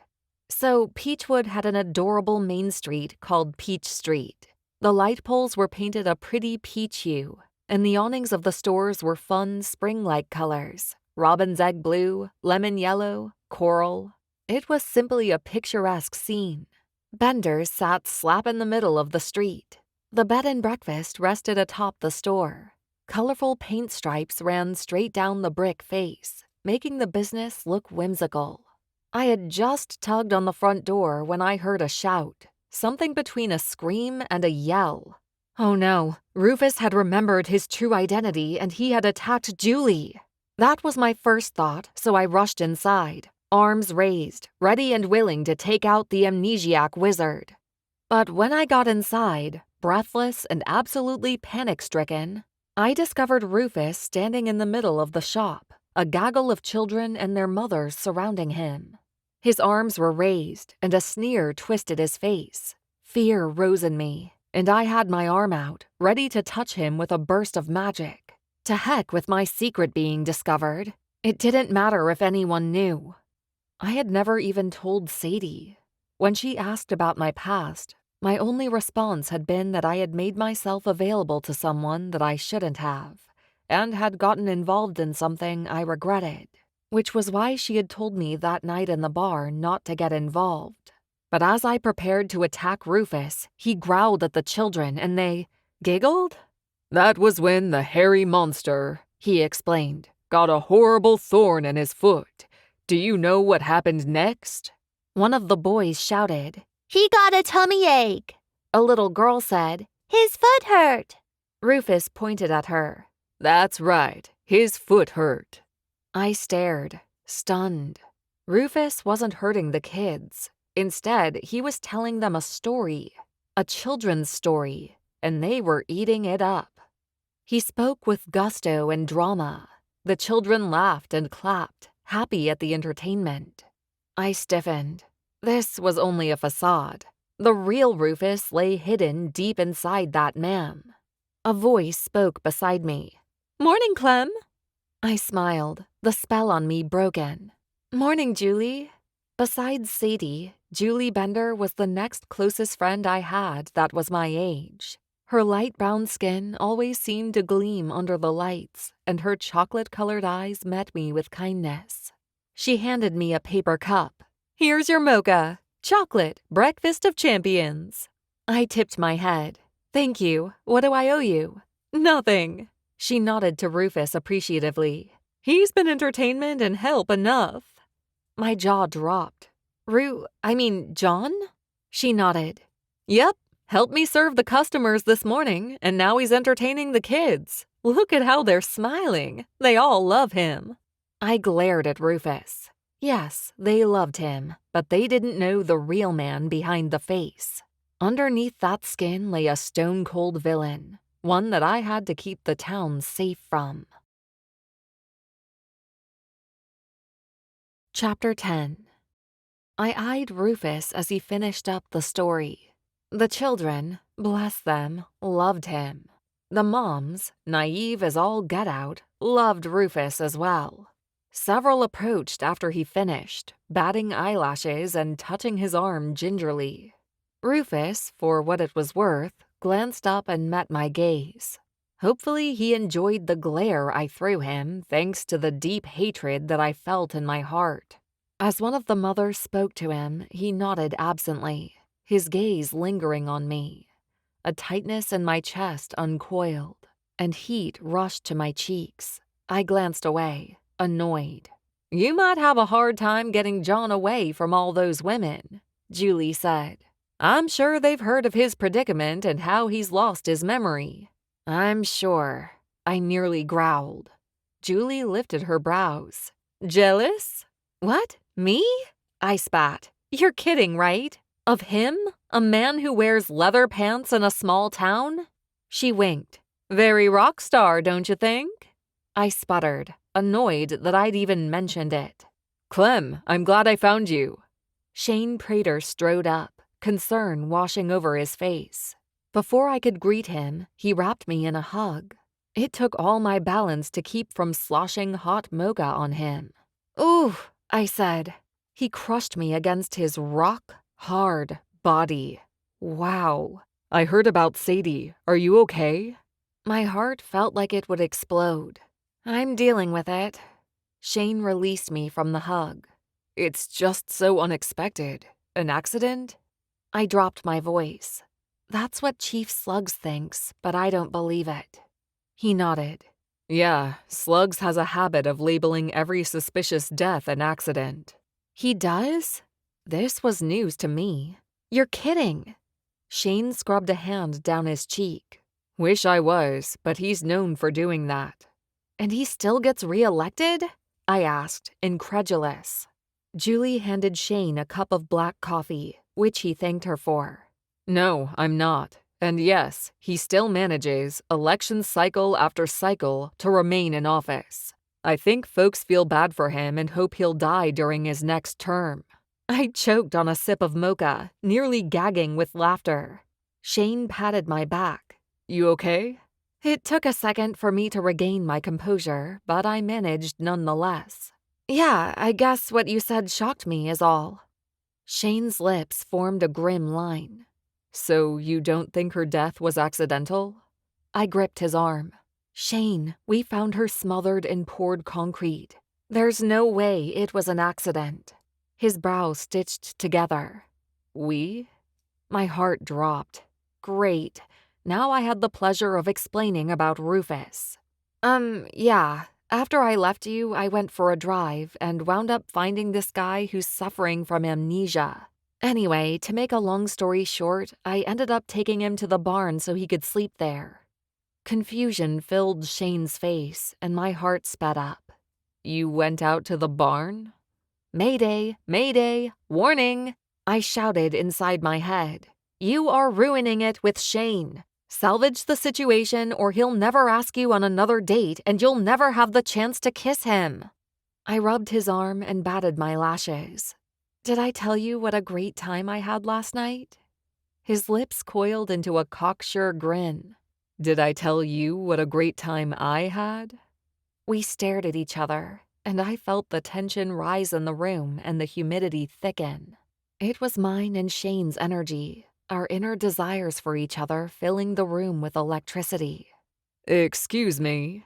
So, Peachwood had an adorable main street called Peach Street. The light poles were painted a pretty peach hue, and the awnings of the stores were fun spring-like colors. Robin's egg blue, lemon yellow, coral. It was simply a picturesque scene. Bender's sat slap in the middle of the street. The bed and breakfast rested atop the store. Colorful paint stripes ran straight down the brick face, making the business look whimsical. I had just tugged on the front door when I heard a shout, something between a scream and a yell. Oh no, Rufus had remembered his true identity and he had attacked Julie. That was my first thought, so I rushed inside, arms raised, ready and willing to take out the amnesiac wizard. But when I got inside, breathless and absolutely panic-stricken, I discovered Rufus standing in the middle of the shop, a gaggle of children and their mothers surrounding him. His arms were raised, and a sneer twisted his face. Fear rose in me, and I had my arm out, ready to touch him with a burst of magic. To heck with my secret being discovered. It didn't matter if anyone knew. I had never even told Sadie. When she asked about my past, my only response had been that I had made myself available to someone that I shouldn't have, and had gotten involved in something I regretted, which was why she had told me that night in the bar not to get involved. But as I prepared to attack Rufus, he growled at the children and they giggled? That was when the hairy monster, he explained, got a horrible thorn in his foot. Do you know what happened next? One of the boys shouted, "He got a tummy ache." A little girl said, "His foot hurt." Rufus pointed at her. That's right, his foot hurt. I stared, stunned. Rufus wasn't hurting the kids. Instead, he was telling them a story, a children's story, and they were eating it up. He spoke with gusto and drama. The children laughed and clapped, happy at the entertainment. I stiffened. This was only a facade. The real Rufus lay hidden deep inside that man. A voice spoke beside me. "Morning, Clem." I smiled, the spell on me broken. "Morning, Julie." Besides Sadie, Julie Bender was the next closest friend I had that was my age. Her light brown skin always seemed to gleam under the lights, and her chocolate-colored eyes met me with kindness. She handed me a paper cup. Here's your mocha. Chocolate, breakfast of champions. I tipped my head. Thank you. What do I owe you? Nothing. She nodded to Rufus appreciatively. He's been entertainment and help enough. My jaw dropped. John? She nodded. Yep, helped me serve the customers this morning, and now he's entertaining the kids. Look at how they're smiling. They all love him. I glared at Rufus. Yes, they loved him, but they didn't know the real man behind the face. Underneath that skin lay a stone-cold villain, one that I had to keep the town safe from. Chapter 10. I eyed Rufus as he finished up the story. The children, bless them, loved him. The moms, naive as all get out, loved Rufus as well. Several approached after he finished, batting eyelashes and touching his arm gingerly. Rufus, for what it was worth, glanced up and met my gaze. Hopefully he enjoyed the glare I threw him, thanks to the deep hatred that I felt in my heart. As one of the mothers spoke to him, he nodded absently, his gaze lingering on me. A tightness in my chest uncoiled, and heat rushed to my cheeks. I glanced away, annoyed. You might have a hard time getting John away from all those women, Julie said. I'm sure they've heard of his predicament and how he's lost his memory. I'm sure, I nearly growled. Julie lifted her brows. Jealous? What, me? I spat. You're kidding, right? Of him? A man who wears leather pants in a small town? She winked. Very rock star, don't you think? I sputtered, annoyed that I'd even mentioned it. Clem, I'm glad I found you. Shane Prater strode up, concern washing over his face. Before I could greet him, he wrapped me in a hug. It took all my balance to keep from sloshing hot mocha on him. Ooh, I said. He crushed me against his rock-hard body. Wow. I heard about Sadie. Are you okay? My heart felt like it would explode. I'm dealing with it. Shane released me from the hug. It's just so unexpected. An accident? I dropped my voice. That's what Chief Slugs thinks, but I don't believe it. He nodded. Yeah, Slugs has a habit of labeling every suspicious death an accident. He does? This was news to me. You're kidding. Shane scrubbed a hand down his cheek. Wish I was, but he's known for doing that. And he still gets reelected? I asked, incredulous. Julie handed Shane a cup of black coffee, which he thanked her for. No, I'm not. And yes, he still manages, election cycle after cycle, to remain in office. I think folks feel bad for him and hope he'll die during his next term. I choked on a sip of mocha, nearly gagging with laughter. Shane patted my back. You okay? It took a second for me to regain my composure, but I managed nonetheless. Yeah, I guess what you said shocked me is all. Shane's lips formed a grim line. So you don't think her death was accidental? I gripped his arm. Shane, we found her smothered in poured concrete. There's no way it was an accident. His brows stitched together. We? My heart dropped. Great. Now I had the pleasure of explaining about Rufus. Yeah. After I left you, I went for a drive and wound up finding this guy who's suffering from amnesia. Anyway, to make a long story short, I ended up taking him to the barn so he could sleep there. Confusion filled Shane's face, and my heart sped up. You went out to the barn? Mayday, mayday, warning! I shouted inside my head. You are ruining it with Shane. Salvage the situation or he'll never ask you on another date and you'll never have the chance to kiss him. I rubbed his arm and batted my lashes. Did I tell you what a great time I had last night? His lips coiled into a cocksure grin. Did I tell you what a great time I had? We stared at each other, and I felt the tension rise in the room and the humidity thicken. It was mine and Shane's energy, our inner desires for each other filling the room with electricity. Excuse me.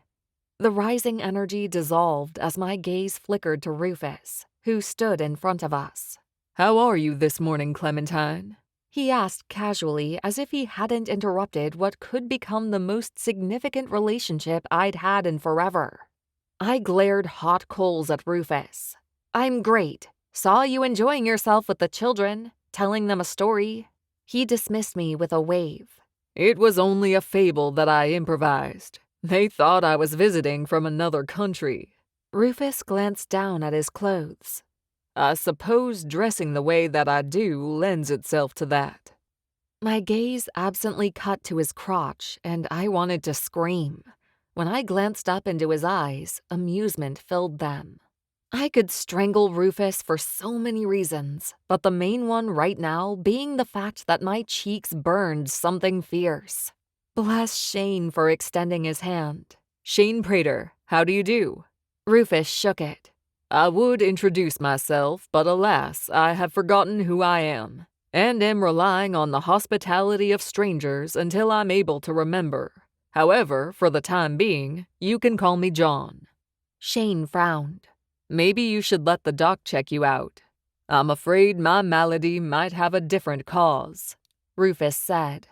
The rising energy dissolved as my gaze flickered to Rufus, who stood in front of us. "How are you this morning, Clementine?" He asked casually, as if he hadn't interrupted what could become the most significant relationship I'd had in forever. I glared hot coals at Rufus. "I'm great. Saw you enjoying yourself with the children, telling them a story." He dismissed me with a wave. "It was only a fable that I improvised. They thought I was visiting from another country." Rufus glanced down at his clothes. "I suppose dressing the way that I do lends itself to that." My gaze absently cut to his crotch, and I wanted to scream. When I glanced up into his eyes, amusement filled them. I could strangle Rufus for so many reasons, but the main one right now being the fact that my cheeks burned something fierce. Bless Shane for extending his hand. "Shane Prater, how do you do?" Rufus shook it. "I would introduce myself, but alas, I have forgotten who I am, and am relying on the hospitality of strangers until I'm able to remember. However, for the time being, you can call me John." Shane frowned. "Maybe you should let the doc check you out. I'm afraid my malady might have a different cause," Rufus said.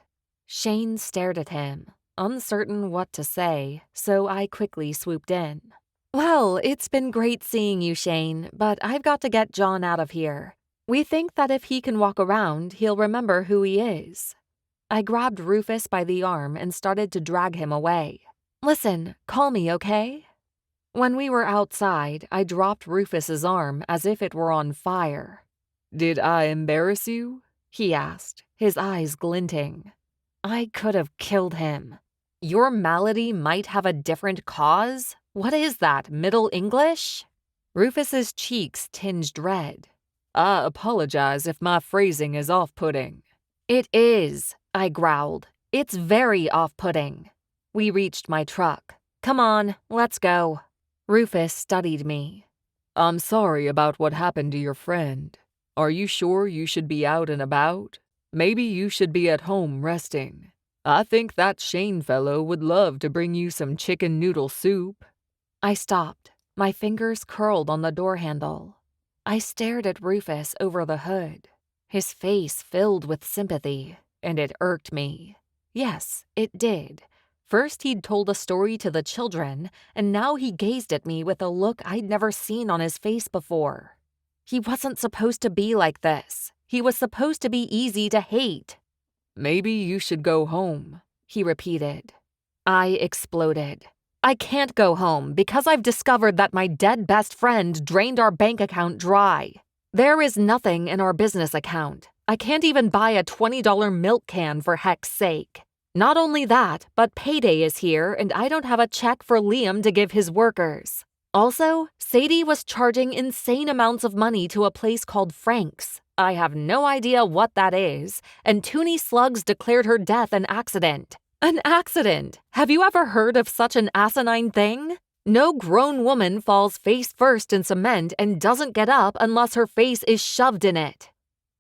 Shane stared at him, uncertain what to say, so I quickly swooped in. "Well, it's been great seeing you, Shane, but I've got to get John out of here. We think that if he can walk around, he'll remember who he is." I grabbed Rufus by the arm and started to drag him away. "Listen, call me, okay?" When we were outside, I dropped Rufus's arm as if it were on fire. "Did I embarrass you?" he asked, his eyes glinting. I could have killed him. Your malady might have a different cause? What is that, Middle English? Rufus's cheeks tinged red. "I apologize if my phrasing is off-putting." "It is," I growled. "It's very off-putting." We reached my truck. "Come on, let's go." Rufus studied me. "I'm sorry about what happened to your friend. Are you sure you should be out and about? Maybe you should be at home resting. I think that Shane fellow would love to bring you some chicken noodle soup." I stopped. My fingers curled on the door handle. I stared at Rufus over the hood. His face filled with sympathy, and it irked me. Yes, it did. First he'd told a story to the children, and now he gazed at me with a look I'd never seen on his face before. He wasn't supposed to be like this. He was supposed to be easy to hate. "Maybe you should go home," he repeated. I exploded. I can't go home because I've discovered that my dead best friend drained our bank account dry. There is nothing in our business account. I can't even buy a $20 milk can for heck's sake. Not only that, but payday is here and I don't have a check for Liam to give his workers. Also, Sadie was charging insane amounts of money to a place called Frank's. I have no idea what that is, and Toonie Slugs declared her death an accident. An accident! Have you ever heard of such an asinine thing? No grown woman falls face first in cement and doesn't get up unless her face is shoved in it.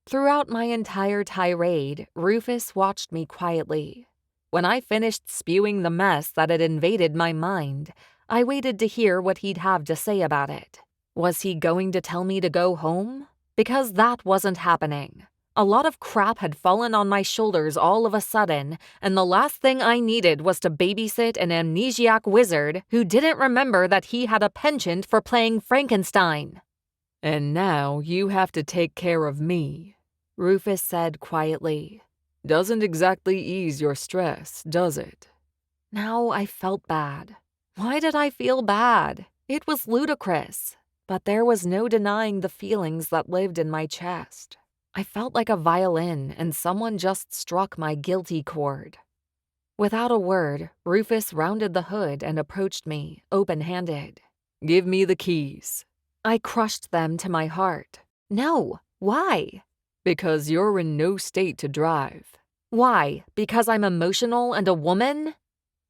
Throughout my entire tirade, Rufus watched me quietly. When I finished spewing the mess that had invaded my mind, I waited to hear what he'd have to say about it. Was he going to tell me to go home? Because that wasn't happening. A lot of crap had fallen on my shoulders all of a sudden, and the last thing I needed was to babysit an amnesiac wizard who didn't remember that he had a penchant for playing Frankenstein. "And now you have to take care of me," Rufus said quietly. "Doesn't exactly ease your stress, does it?" Now I felt bad. Why did I feel bad? It was ludicrous. But there was no denying the feelings that lived in my chest. I felt like a violin and someone just struck my guilty chord. Without a word, Rufus rounded the hood and approached me, open-handed. "Give me the keys." I crushed them to my heart. No, why? "Because you're in no state to drive." Why? Because I'm emotional and a woman?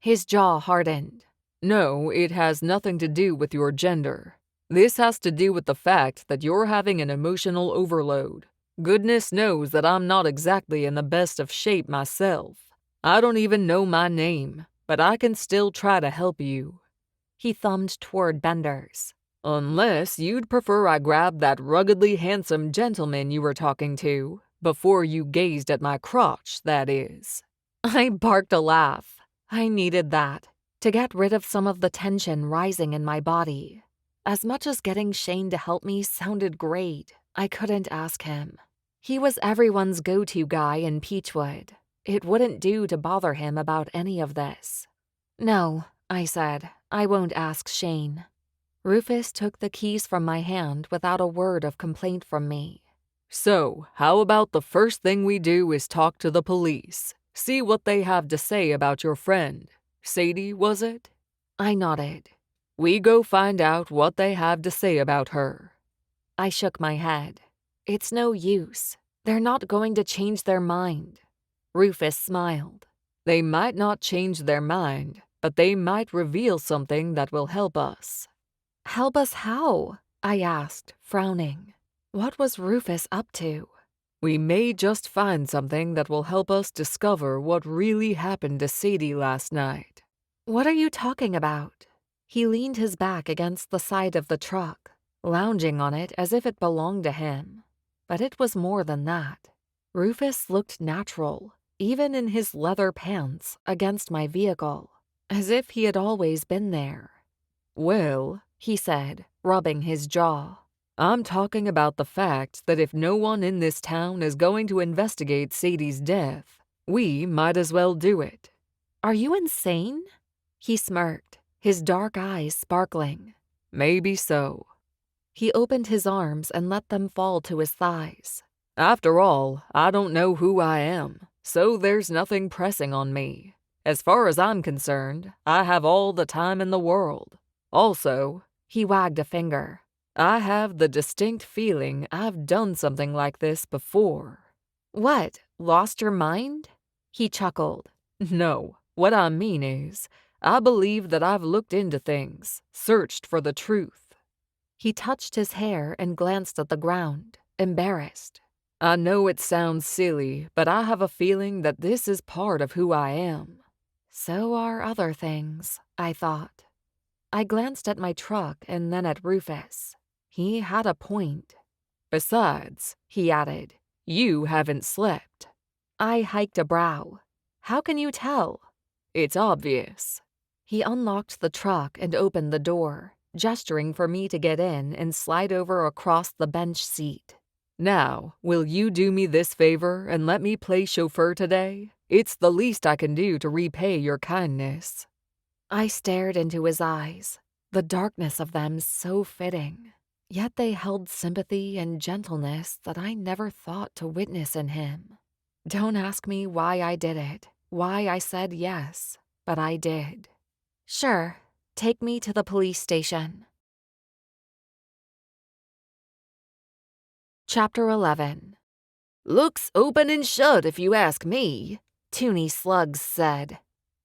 His jaw hardened. "No, it has nothing to do with your gender. This has to do with the fact that you're having an emotional overload. Goodness knows that I'm not exactly in the best of shape myself. I don't even know my name, but I can still try to help you." He thumbed toward Bender's. Unless you'd prefer I grab that ruggedly handsome gentleman you were talking to, before you gazed at my crotch, that is. I barked a laugh. I needed that, to get rid of some of the tension rising in my body. As much as getting Shane to help me sounded great, I couldn't ask him. He was everyone's go-to guy in Peachwood. It wouldn't do to bother him about any of this. No, I said, I won't ask Shane. Rufus took the keys from my hand without a word of complaint from me. So, how about the first thing we do is talk to the police, see what they have to say about your friend. Sadie, was it? I nodded. We go find out what they have to say about her. I shook my head. It's no use. They're not going to change their mind. Rufus smiled. They might not change their mind, but they might reveal something that will help us. Help us how? I asked, frowning. What was Rufus up to? We may just find something that will help us discover what really happened to Sadie last night. What are you talking about? He leaned his back against the side of the truck, lounging on it as if it belonged to him. But it was more than that. Rufus looked natural, even in his leather pants, against my vehicle, as if he had always been there. Well, he said, rubbing his jaw, I'm talking about the fact that if no one in this town is going to investigate Sadie's death, we might as well do it. Are you insane? He smirked, his dark eyes sparkling. Maybe so. He opened his arms and let them fall to his thighs. After all, I don't know who I am, so there's nothing pressing on me. As far as I'm concerned, I have all the time in the world. Also, he wagged a finger, I have the distinct feeling I've done something like this before. What, lost your mind? He chuckled. No, what I mean is, I believe that I've looked into things, searched for the truth. He touched his hair and glanced at the ground, embarrassed. I know it sounds silly, but I have a feeling that this is part of who I am. So are other things, I thought. I glanced at my truck and then at Rufus. He had a point. Besides, he added, you haven't slept. I hiked a brow. How can you tell? It's obvious. He unlocked the truck and opened the door, gesturing for me to get in and slide over across the bench seat. Now, will you do me this favor and let me play chauffeur today? It's the least I can do to repay your kindness. I stared into his eyes, the darkness of them so fitting. Yet they held sympathy and gentleness that I never thought to witness in him. Don't ask me why I did it, why I said yes, but I did. Sure, take me to the police station. Chapter 11. Looks open and shut if you ask me, Toonie Sluggs said.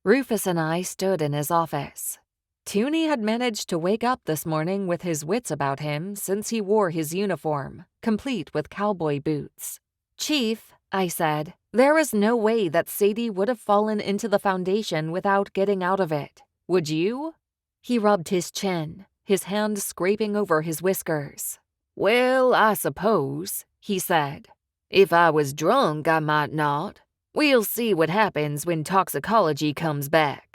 Rufus and I stood in his office. Toonie had managed to wake up this morning with his wits about him since he wore his uniform, complete with cowboy boots. Chief, I said, there is no way that Sadie would have fallen into the foundation without getting out of it. Would you? He rubbed his chin, his hand scraping over his whiskers. Well, I suppose, he said. If I was drunk, I might not. We'll see what happens when toxicology comes back.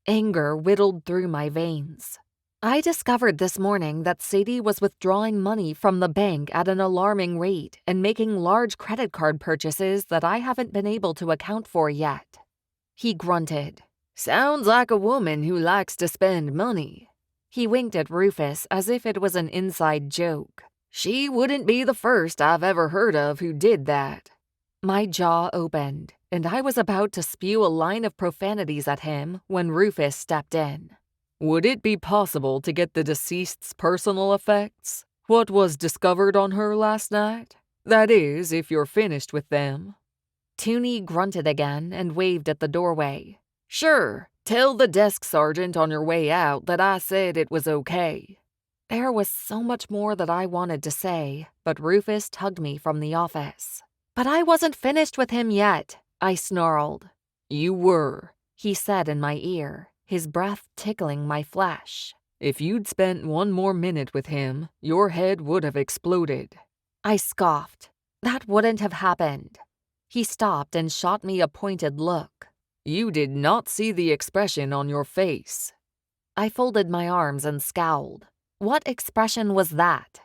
Anger whittled through my veins. I discovered this morning that Sadie was withdrawing money from the bank at an alarming rate and making large credit card purchases that I haven't been able to account for yet. He grunted. Sounds like a woman who likes to spend money. He winked at Rufus as if it was an inside joke. She wouldn't be the first I've ever heard of who did that. My jaw opened, and I was about to spew a line of profanities at him when Rufus stepped in. Would it be possible to get the deceased's personal effects? What was discovered on her last night? That is, if you're finished with them. Toonie grunted again and waved at the doorway. Sure, tell the desk sergeant on your way out that I said it was okay. There was so much more that I wanted to say, but Rufus tugged me from the office. But I wasn't finished with him yet, I snarled. You were, he said in my ear, his breath tickling my flesh. If you'd spent one more minute with him, your head would have exploded. I scoffed. That wouldn't have happened. He stopped and shot me a pointed look. You did not see the expression on your face. I folded my arms and scowled. What expression was that?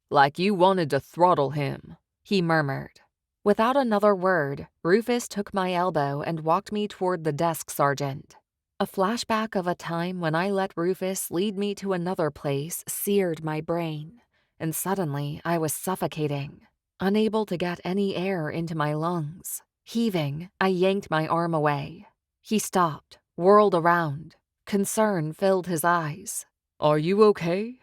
Like you wanted to throttle him, he murmured. Without another word, Rufus took my elbow and walked me toward the desk sergeant. A flashback of a time when I let Rufus lead me to another place seared my brain, and suddenly I was suffocating, unable to get any air into my lungs. Heaving, I yanked my arm away. He stopped, whirled around. Concern filled his eyes. Are you okay?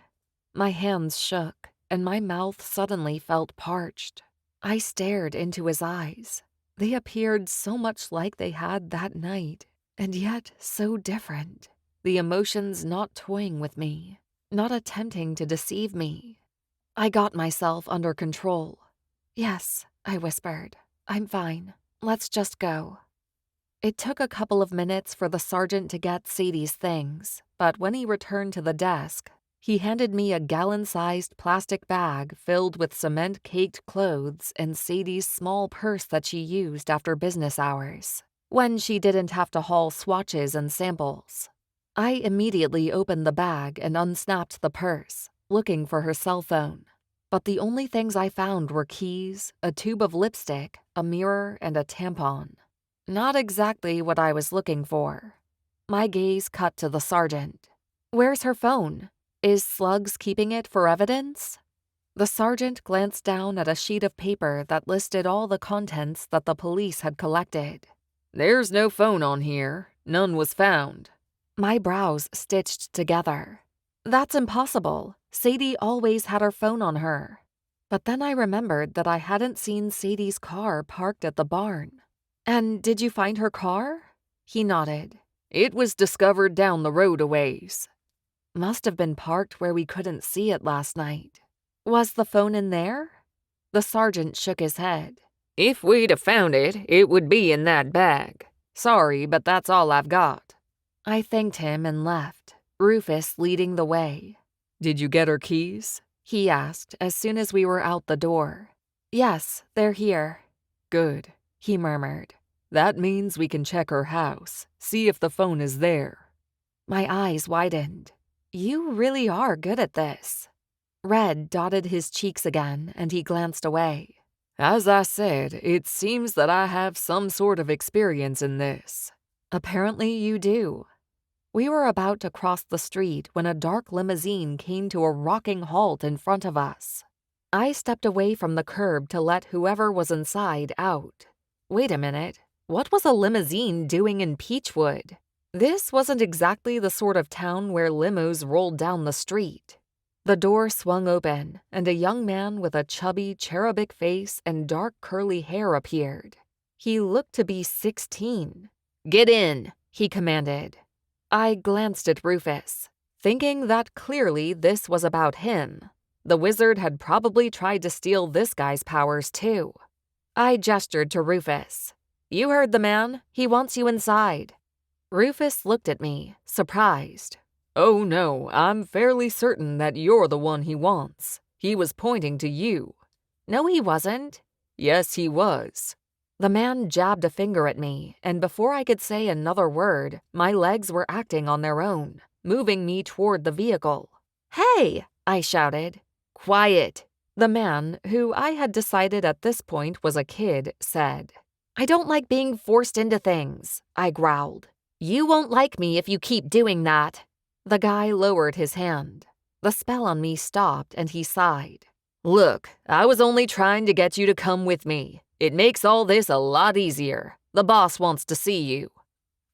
My hands shook, and my mouth suddenly felt parched. I stared into his eyes. They appeared so much like they had that night, and yet so different. The emotions not toying with me, not attempting to deceive me. I got myself under control. Yes, I whispered. I'm fine. Let's just go. It took a couple of minutes for the sergeant to get Sadie's things, but when he returned to the desk, he handed me a gallon-sized plastic bag filled with cement-caked clothes and Sadie's small purse that she used after business hours, when she didn't have to haul swatches and samples. I immediately opened the bag and unsnapped the purse, looking for her cell phone. But the only things I found were keys, a tube of lipstick, a mirror, and a tampon. Not exactly what I was looking for. My gaze cut to the sergeant. Where's her phone? Is Slugs keeping it for evidence? The sergeant glanced down at a sheet of paper that listed all the contents that the police had collected. There's no phone on here. None was found. My brows stitched together. That's impossible. Sadie always had her phone on her. But then I remembered that I hadn't seen Sadie's car parked at the barn. And did you find her car? He nodded. It was discovered down the road a ways. Must have been parked where we couldn't see it last night. Was the phone in there? The sergeant shook his head. If we'd have found it, it would be in that bag. Sorry, but that's all I've got. I thanked him and left, Rufus leading the way. Did you get her keys? He asked as soon as we were out the door. Yes, they're here. Good, he murmured. That means we can check her house, see if the phone is there. My eyes widened. You really are good at this. Red dotted his cheeks again, and he glanced away. As I said, it seems that I have some sort of experience in this. Apparently you do. We were about to cross the street when a dark limousine came to a rocking halt in front of us. I stepped away from the curb to let whoever was inside out. Wait a minute. What was a limousine doing in Peachwood? This wasn't exactly the sort of town where limos rolled down the street. The door swung open, and a young man with a chubby, cherubic face and dark curly hair appeared. He looked to be 16. "Get in," he commanded. I glanced at Rufus, thinking that clearly this was about him. The wizard had probably tried to steal this guy's powers too. I gestured to Rufus. "You heard the man. He wants you inside." Rufus looked at me, surprised. Oh no, I'm fairly certain that you're the one he wants. He was pointing to you. No, he wasn't. Yes, he was. The man jabbed a finger at me, and before I could say another word, my legs were acting on their own, moving me toward the vehicle. "Hey!" I shouted. "Quiet!" The man, who I had decided at this point was a kid, said. "I don't like being forced into things," I growled. "You won't like me if you keep doing that." The guy lowered his hand. The spell on me stopped and he sighed. "Look, I was only trying to get you to come with me. It makes all this a lot easier. The boss wants to see you."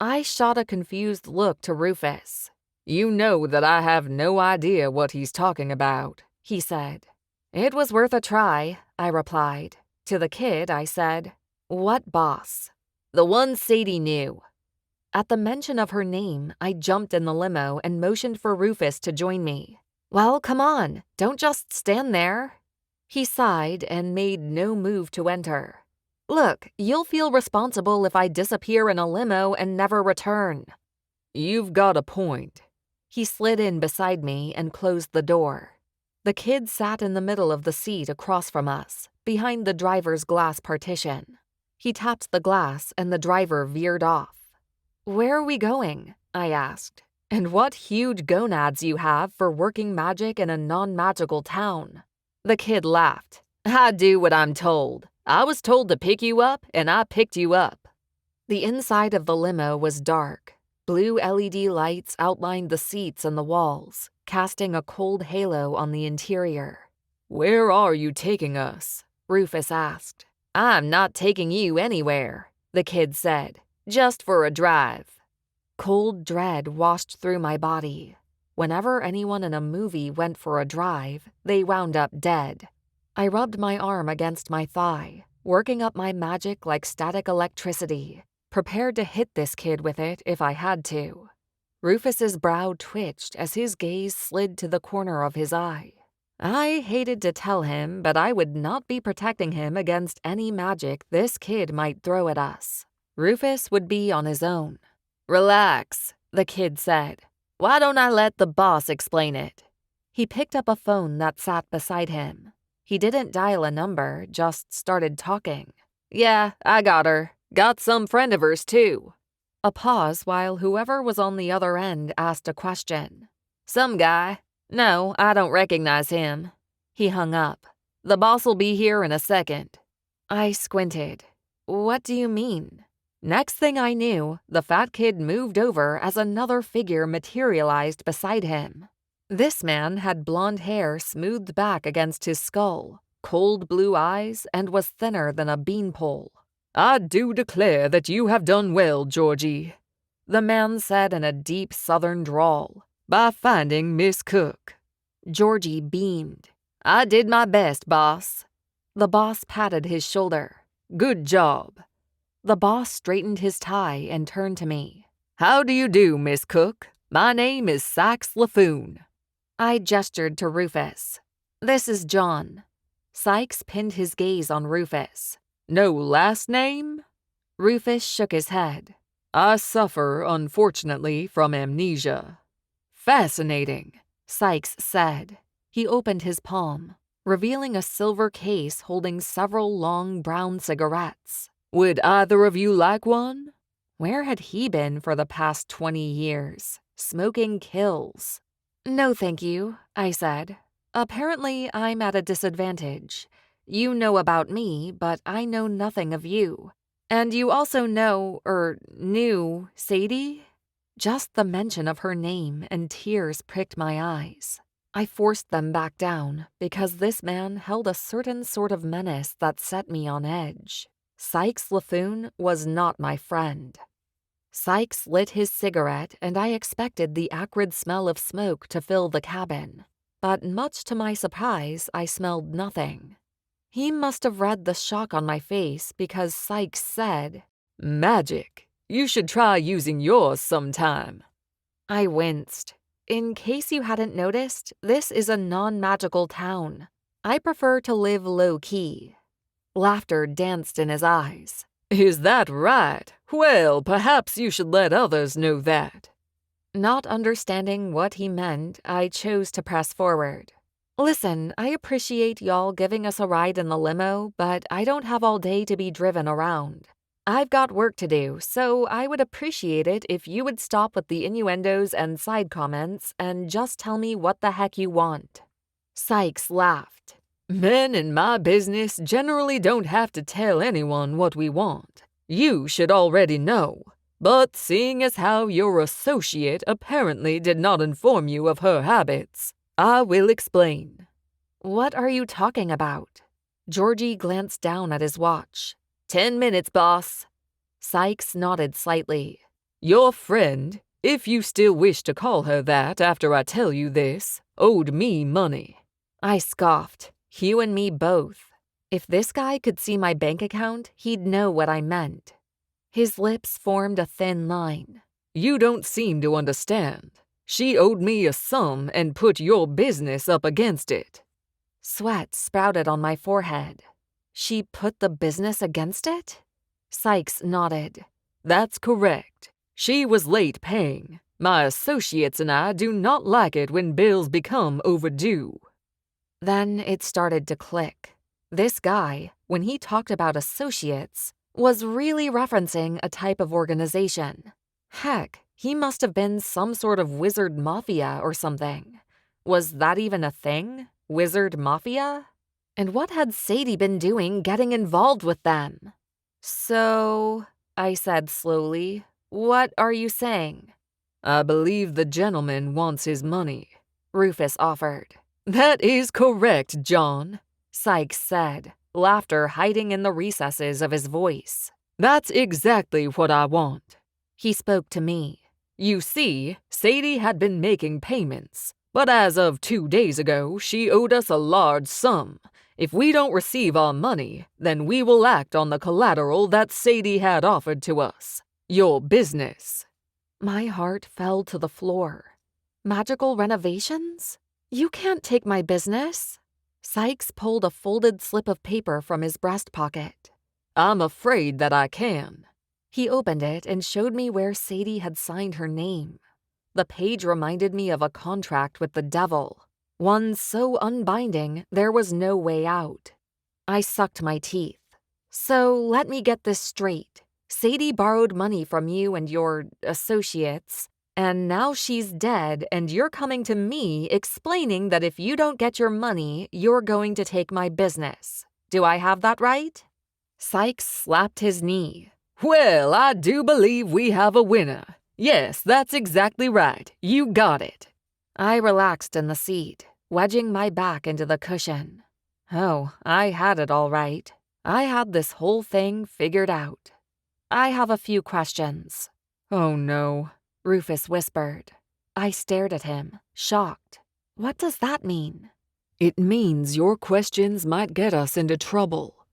I shot a confused look to Rufus. "You know that I have no idea what he's talking about," he said. "It was worth a try," I replied. To the kid, I said, "What boss?" "The one Sadie knew." At the mention of her name, I jumped in the limo and motioned for Rufus to join me. "Well, come on. Don't just stand there." He sighed and made no move to enter. "Look, you'll feel responsible if I disappear in a limo and never return." You've got a point. He slid in beside me and closed the door. The kid sat in the middle of the seat across from us, behind the driver's glass partition. He tapped the glass and the driver veered off. "Where are we going?" I asked. "And what huge gonads you have for working magic in a non-magical town." The kid laughed. "I do what I'm told. I was told to pick you up, and I picked you up." The inside of the limo was dark. Blue LED lights outlined the seats and the walls, casting a cold halo on the interior. "Where are you taking us?" Rufus asked. "I'm not taking you anywhere," the kid said. "Just for a drive." Cold dread washed through my body. Whenever anyone in a movie went for a drive, they wound up dead. I rubbed my arm against my thigh, working up my magic like static electricity, prepared to hit this kid with it if I had to. Rufus's brow twitched as his gaze slid to the corner of his eye. I hated to tell him, but I would not be protecting him against any magic this kid might throw at us. Rufus would be on his own. "Relax," the kid said. "Why don't I let the boss explain it?" He picked up a phone that sat beside him. He didn't dial a number, just started talking. "Yeah, I got her. Got some friend of hers, too." A pause while whoever was on the other end asked a question. "Some guy. No, I don't recognize him." He hung up. "The boss'll be here in a second." I squinted. "What do you mean?" Next thing I knew, the fat kid moved over as another figure materialized beside him. This man had blonde hair smoothed back against his skull, cold blue eyes, and was thinner than a beanpole. "I do declare that you have done well, Georgie," the man said in a deep southern drawl, "by finding Miss Cooke." Georgie beamed. "I did my best, boss." The boss patted his shoulder. "Good job." The boss straightened his tie and turned to me. "How do you do, Miss Cooke? My name is Sykes LaFoon." I gestured to Rufus. "This is John." Sykes pinned his gaze on Rufus. "No last name?" Rufus shook his head. "I suffer, unfortunately, from amnesia." "Fascinating," Sykes said. He opened his palm, revealing a silver case holding several long brown cigarettes. "Would either of you like one?" Where had he been for the past 20 years? Smoking kills. "No, thank you," I said. "Apparently, I'm at a disadvantage. You know about me, but I know nothing of you. And you also knew Sadie?" Just the mention of her name and tears pricked my eyes. I forced them back down because this man held a certain sort of menace that set me on edge. Sykes LaFoon was not my friend. Sykes lit his cigarette, and I expected the acrid smell of smoke to fill the cabin. But much to my surprise, I smelled nothing. He must have read the shock on my face because Sykes said, "Magic. You should try using yours sometime." I winced. In case you hadn't noticed, this is a non-magical town. I prefer to live low-key. Laughter danced in his eyes. "Is that right? Well, perhaps you should let others know that." Not understanding what he meant, I chose to press forward. "Listen, I appreciate y'all giving us a ride in the limo, but I don't have all day to be driven around. I've got work to do, so I would appreciate it if you would stop with the innuendos and side comments and just tell me what the heck you want." Sykes laughed. "Men in my business generally don't have to tell anyone what we want. You should already know. But seeing as how your associate apparently did not inform you of her habits, I will explain." "What are you talking about?" Georgie glanced down at his watch. 10 minutes, boss." Sykes nodded slightly. "Your friend, if you still wish to call her that after I tell you this, owed me money." I scoffed. You and me both. If this guy could see my bank account, he'd know what I meant. His lips formed a thin line. "You don't seem to understand. She owed me a sum and put your business up against it." Sweat sprouted on my forehead. "She put the business against it?" Sykes nodded. "That's correct. She was late paying. My associates and I do not like it when bills become overdue." Then it started to click. This guy, when he talked about associates, was really referencing a type of organization. Heck, he must have been some sort of wizard mafia or something. Was that even a thing? Wizard mafia? And what had Sadie been doing getting involved with them? "So," I said slowly, "what are you saying?" "I believe the gentleman wants his money," Rufus offered. "That is correct, John," Sykes said, laughter hiding in the recesses of his voice. "That's exactly what I want." He spoke to me. "You see, Sadie had been making payments, but as of 2 days ago, she owed us a large sum. If we don't receive our money, then we will act on the collateral that Sadie had offered to us. Your business." My heart fell to the floor. Magical renovations? You can't take my business. Sykes pulled a folded slip of paper from his breast pocket. "I'm afraid that I can." He opened it and showed me where Sadie had signed her name. The page reminded me of a contract with the devil, one so unbinding there was no way out. I sucked my teeth. "So let me get this straight. Sadie borrowed money from you and your associates, and now she's dead and you're coming to me explaining that if you don't get your money, you're going to take my business. Do I have that right?" Sykes slapped his knee. "Well, I do believe we have a winner. Yes, that's exactly right. You got it." I relaxed in the seat, wedging my back into the cushion. Oh, I had it all right. I had this whole thing figured out. "I have a few questions." "Oh no," Rufus whispered. I stared at him, shocked. What does that mean? "It means your questions might get us into trouble."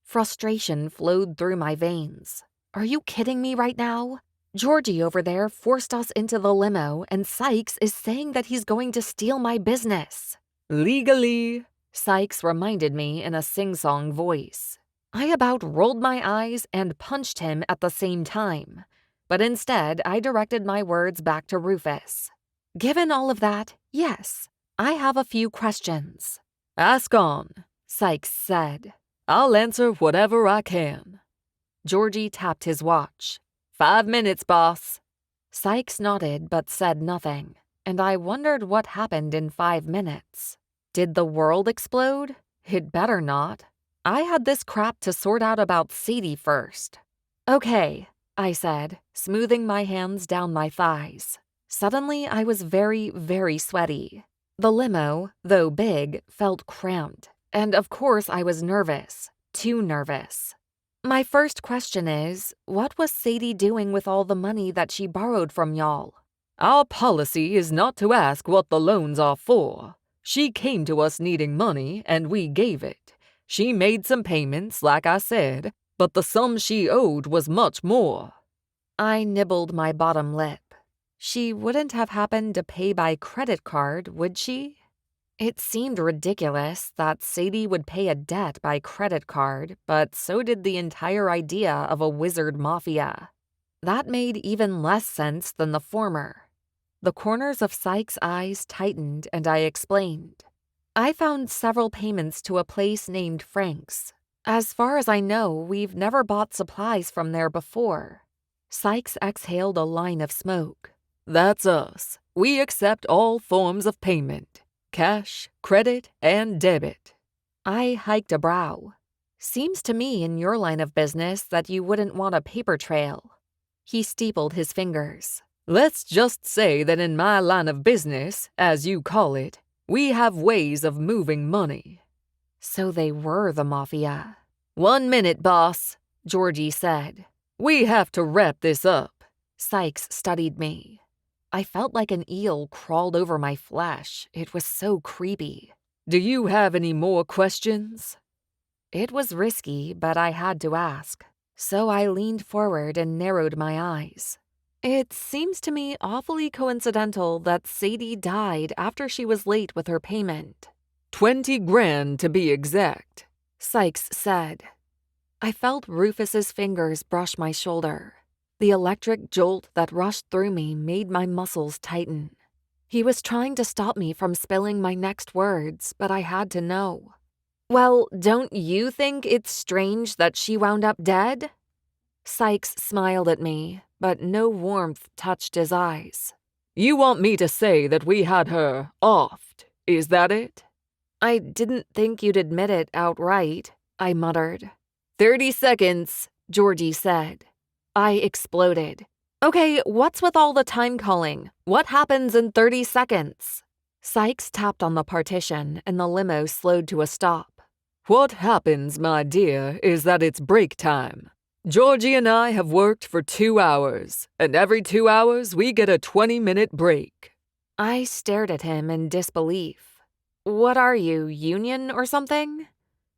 Frustration flowed through my veins. Are you kidding me right now? Georgie over there forced us into the limo, and Sykes is saying that he's going to steal my business. "Legally," Sykes reminded me in a sing-song voice. I about rolled my eyes and punched him at the same time. But instead, I directed my words back to Rufus. Given all of that, yes, I have a few questions. "Ask on," Sykes said. "I'll answer whatever I can." Georgie tapped his watch. 5 minutes, boss." Sykes nodded but said nothing, and I wondered what happened in 5 minutes. Did the world explode? It better not. I had this crap to sort out about Sadie first. "Okay," I said, smoothing my hands down my thighs. Suddenly, I was very, very sweaty. The limo, though big, felt cramped, and of course I was nervous, too nervous. My first question is, what was Sadie doing with all the money that she borrowed from y'all? "Our policy is not to ask what the loans are for. She came to us needing money, and we gave it. She made some payments, like I said, but the sum she owed was much more." I nibbled my bottom lip. She wouldn't have happened to pay by credit card, would she? It seemed ridiculous that Sadie would pay a debt by credit card, but so did the entire idea of a wizard mafia. That made even less sense than the former. The corners of Sykes' eyes tightened, and I explained. I found several payments to a place named Frank's. As far as I know, we've never bought supplies from there before. Sykes exhaled a line of smoke. "That's us. We accept all forms of payment. Cash, credit, and debit." I hiked a brow. Seems to me in your line of business that you wouldn't want a paper trail. He steepled his fingers. "Let's just say that in my line of business, as you call it, we have ways of moving money." So they were the mafia. 1 minute, boss," Georgie said. "We have to wrap this up." Sykes studied me. I felt like an eel crawled over my flesh. It was so creepy. "Do you have any more questions?" It was risky, but I had to ask. So I leaned forward and narrowed my eyes. It seems to me awfully coincidental that Sadie died after she was late with her payment. 20 grand to be exact, Sykes said. I felt Rufus's fingers brush my shoulder. The electric jolt that rushed through me made my muscles tighten. He was trying to stop me from spilling my next words, but I had to know. Well, don't you think it's strange that she wound up dead? Sykes smiled at me, but no warmth touched his eyes. You want me to say that we had her offed, is that it? I didn't think you'd admit it outright, I muttered. 30 seconds, Georgie said. I exploded. Okay, what's with all the time calling? What happens in 30 seconds? Sykes tapped on the partition and the limo slowed to a stop. What happens, my dear, is that it's break time. Georgie and I have worked for 2 hours, and every 2 hours we get a 20-minute break. I stared at him in disbelief. What are you, union or something?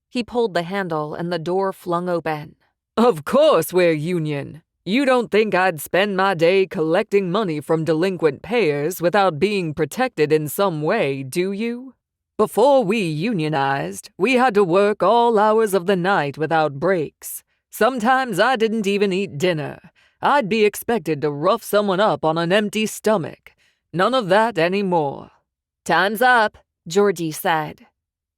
He pulled the handle and the door flung open. Of course we're union. You don't think I'd spend my day collecting money from delinquent payers without being protected in some way, do you? Before we unionized, we had to work all hours of the night without breaks. Sometimes I didn't even eat dinner. I'd be expected to rough someone up on an empty stomach. None of that anymore. Time's up, Georgie said.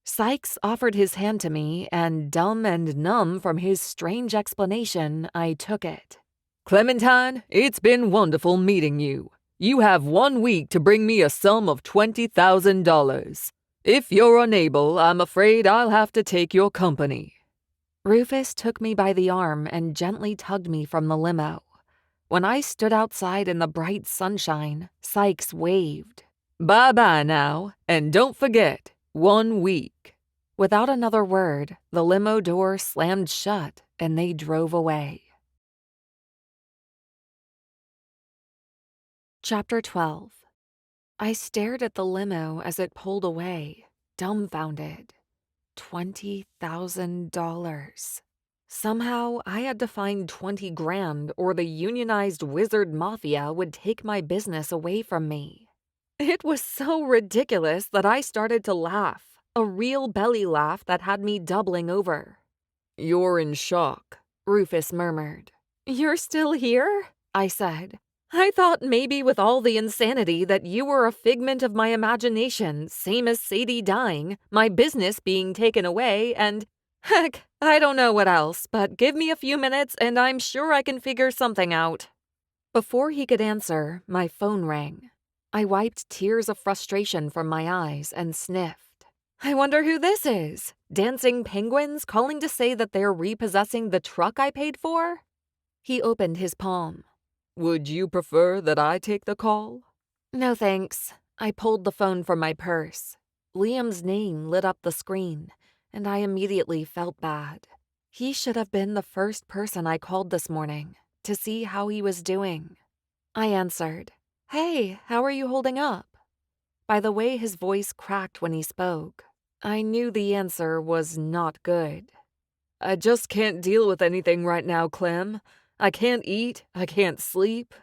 Sykes offered his hand to me, and dumb and numb from his strange explanation, I took it. Clementine, it's been wonderful meeting you. You have 1 week to bring me a sum of $20,000. If you're unable, I'm afraid I'll have to take your company. Rufus took me by the arm and gently tugged me from the limo. When I stood outside in the bright sunshine, Sykes waved. Bye-bye now, and don't forget, 1 week. Without another word, the limo door slammed shut and they drove away. Chapter 12. I stared at the limo as it pulled away, dumbfounded. $20,000. Somehow, I had to find 20 grand or the unionized wizard mafia would take my business away from me. It was so ridiculous that I started to laugh, a real belly laugh that had me doubling over. You're in shock, Rufus murmured. You're still here? I said. I thought maybe with all the insanity that you were a figment of my imagination, same as Sadie dying, my business being taken away, and heck, I don't know what else, but give me a few minutes and I'm sure I can figure something out. Before he could answer, my phone rang. I wiped tears of frustration from my eyes and sniffed. I wonder who this is. Dancing penguins calling to say that they're repossessing the truck I paid for? He opened his palm. Would you prefer that I take the call? No thanks. I pulled the phone from my purse. Liam's name lit up the screen, and I immediately felt bad. He should have been the first person I called this morning to see how he was doing. I answered, Hey, how are you holding up? By the way his voice cracked when he spoke, I knew the answer was not good. I just can't deal with anything right now, Clem. I can't eat, I can't sleep.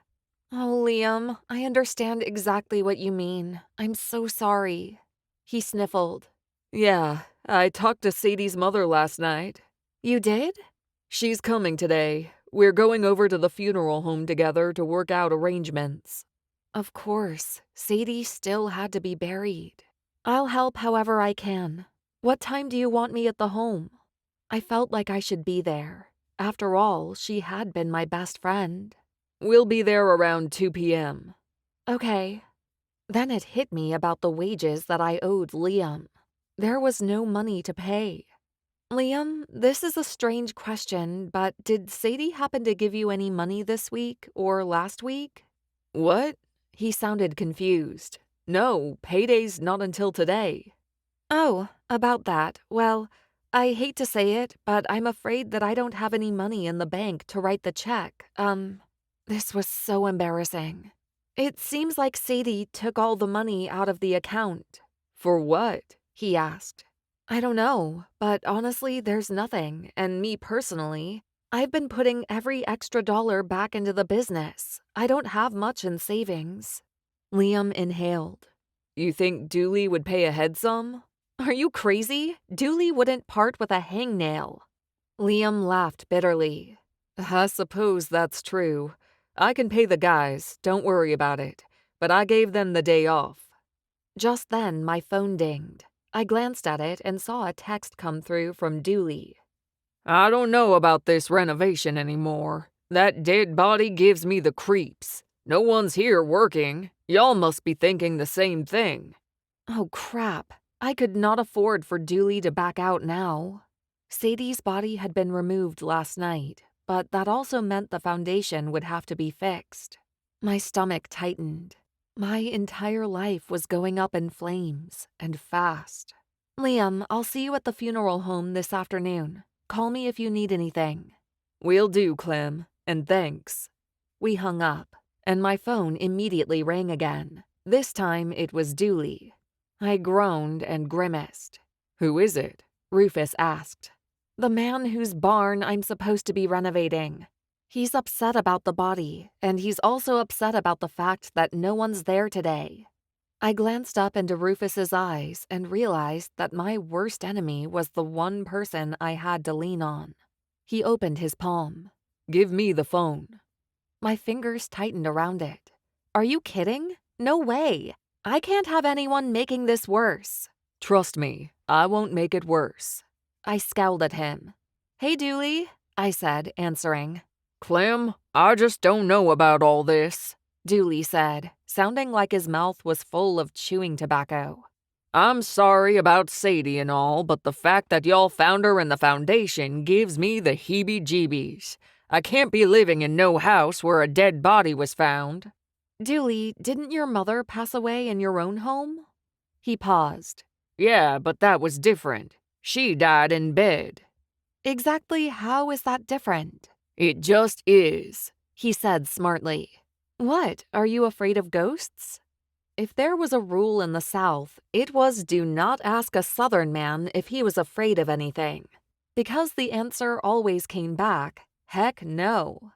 Oh, Liam, I understand exactly what you mean. I'm so sorry. He sniffled. Yeah, I talked to Sadie's mother last night. You did? She's coming today. We're going over to the funeral home together to work out arrangements. Of course, Sadie still had to be buried. I'll help however I can. What time do you want me at the home? I felt like I should be there. After all, she had been my best friend. We'll be there around 2 p.m. Okay. Then it hit me about the wages that I owed Liam. There was no money to pay. Liam, this is a strange question, but did Sadie happen to give you any money this week or last week? What? He sounded confused. No, payday's not until today. Oh, about that. Well, I hate to say it, but I'm afraid that I don't have any money in the bank to write the check. This was so embarrassing. It seems like Sadie took all the money out of the account. For what? He asked. I don't know, but honestly, there's nothing, and me personally, I've been putting every extra dollar back into the business. I don't have much in savings. Liam inhaled. You think Dooley would pay ahead some? Are you crazy? Dooley wouldn't part with a hangnail. Liam laughed bitterly. I suppose that's true. I can pay the guys, don't worry about it, but I gave them the day off. Just then, my phone dinged. I glanced at it and saw a text come through from Dooley. I don't know about this renovation anymore. That dead body gives me the creeps. No one's here working. Y'all must be thinking the same thing. Oh, crap. I could not afford for Dooley to back out now. Sadie's body had been removed last night, but that also meant the foundation would have to be fixed. My stomach tightened. My entire life was going up in flames, and fast. Liam, I'll see you at the funeral home this afternoon. Call me if you need anything. Will do, Clem, and thanks. We hung up, and my phone immediately rang again. This time it was Dooley. I groaned and grimaced. Who is it? Rufus asked. The man whose barn I'm supposed to be renovating. He's upset about the body, and he's also upset about the fact that no one's there today. I glanced up into Rufus's eyes and realized that my worst enemy was the one person I had to lean on. He opened his palm. Give me the phone. My fingers tightened around it. Are you kidding? No way. I can't have anyone making this worse. Trust me, I won't make it worse. I scowled at him. Hey, Dooley, I said, answering. Clem, I just don't know about all this, Dooley said, sounding like his mouth was full of chewing tobacco. I'm sorry about Sadie and all, but the fact that y'all found her in the foundation gives me the heebie-jeebies. I can't be living in no house where a dead body was found. Dooley, didn't your mother pass away in your own home? He paused. Yeah, but that was different. She died in bed. Exactly how is that different? It just is, he said smartly. What, are you afraid of ghosts? If there was a rule in the South, it was do not ask a Southern man if he was afraid of anything. Because the answer always came back, heck no.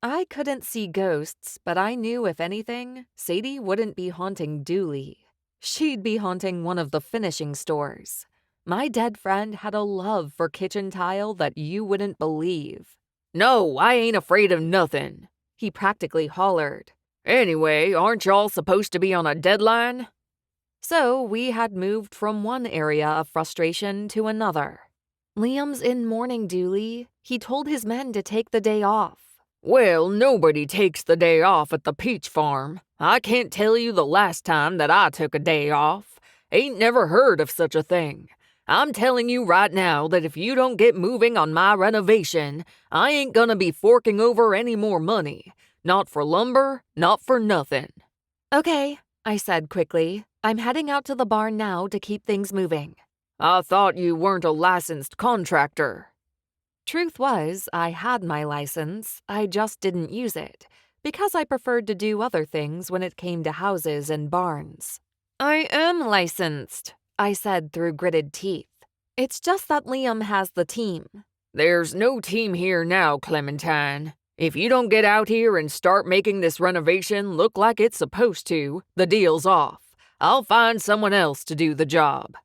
I couldn't see ghosts, but I knew if anything, Sadie wouldn't be haunting Dooley. She'd be haunting one of the finishing stores. My dead friend had a love for kitchen tile that you wouldn't believe. No, I ain't afraid of nothing, he practically hollered. Anyway, aren't y'all supposed to be on a deadline? So we had moved from one area of frustration to another. Liam's in mourning, Dooley. He told his men to take the day off. Well, nobody takes the day off at the peach farm. I can't tell you the last time that I took a day off. Ain't never heard of such a thing. I'm telling you right now that if you don't get moving on my renovation, I ain't gonna be forking over any more money. Not for lumber, not for nothing. Okay, I said quickly. I'm heading out to the barn now to keep things moving. I thought you weren't a licensed contractor. Truth was, I had my license, I just didn't use it, because I preferred to do other things when it came to houses and barns. I am licensed, I said through gritted teeth. It's just that Liam has the team. There's no team here now, Clementine. If you don't get out here and start making this renovation look like it's supposed to, the deal's off. I'll find someone else to do the job.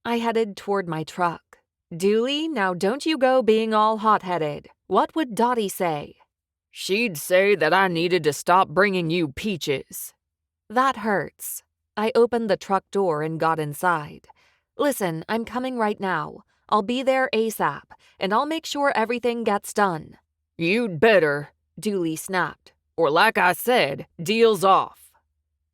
I headed toward my truck. Dooley, now don't you go being all hot-headed. What would Dottie say? She'd say that I needed to stop bringing you peaches. That hurts. I opened the truck door and got inside. Listen, I'm coming right now. I'll be there ASAP, and I'll make sure everything gets done. You'd better, Dooley snapped. Or like I said, deal's off.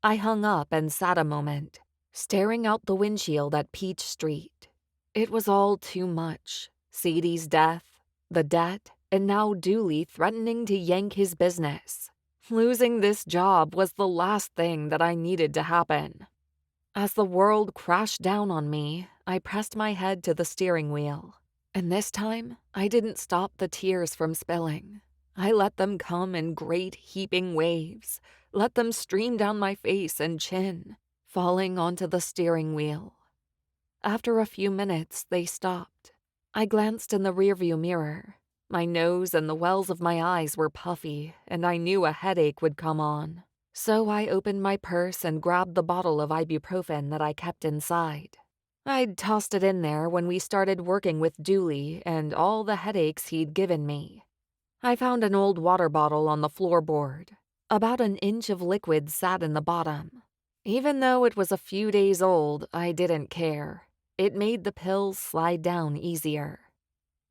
I hung up and sat a moment, staring out the windshield at Peach Street. It was all too much. Sadie's death, the debt, and now Dooley threatening to yank his business. Losing this job was the last thing that I needed to happen. As the world crashed down on me, I pressed my head to the steering wheel. And this time, I didn't stop the tears from spilling. I let them come in great heaping waves, let them stream down my face and chin, falling onto the steering wheel. After a few minutes, they stopped. I glanced in the rearview mirror. My nose and the wells of my eyes were puffy, and I knew a headache would come on. So I opened my purse and grabbed the bottle of ibuprofen that I kept inside. I'd tossed it in there when we started working with Dooley and all the headaches he'd given me. I found an old water bottle on the floorboard. About an inch of liquid sat in the bottom. Even though it was a few days old, I didn't care. It made the pills slide down easier.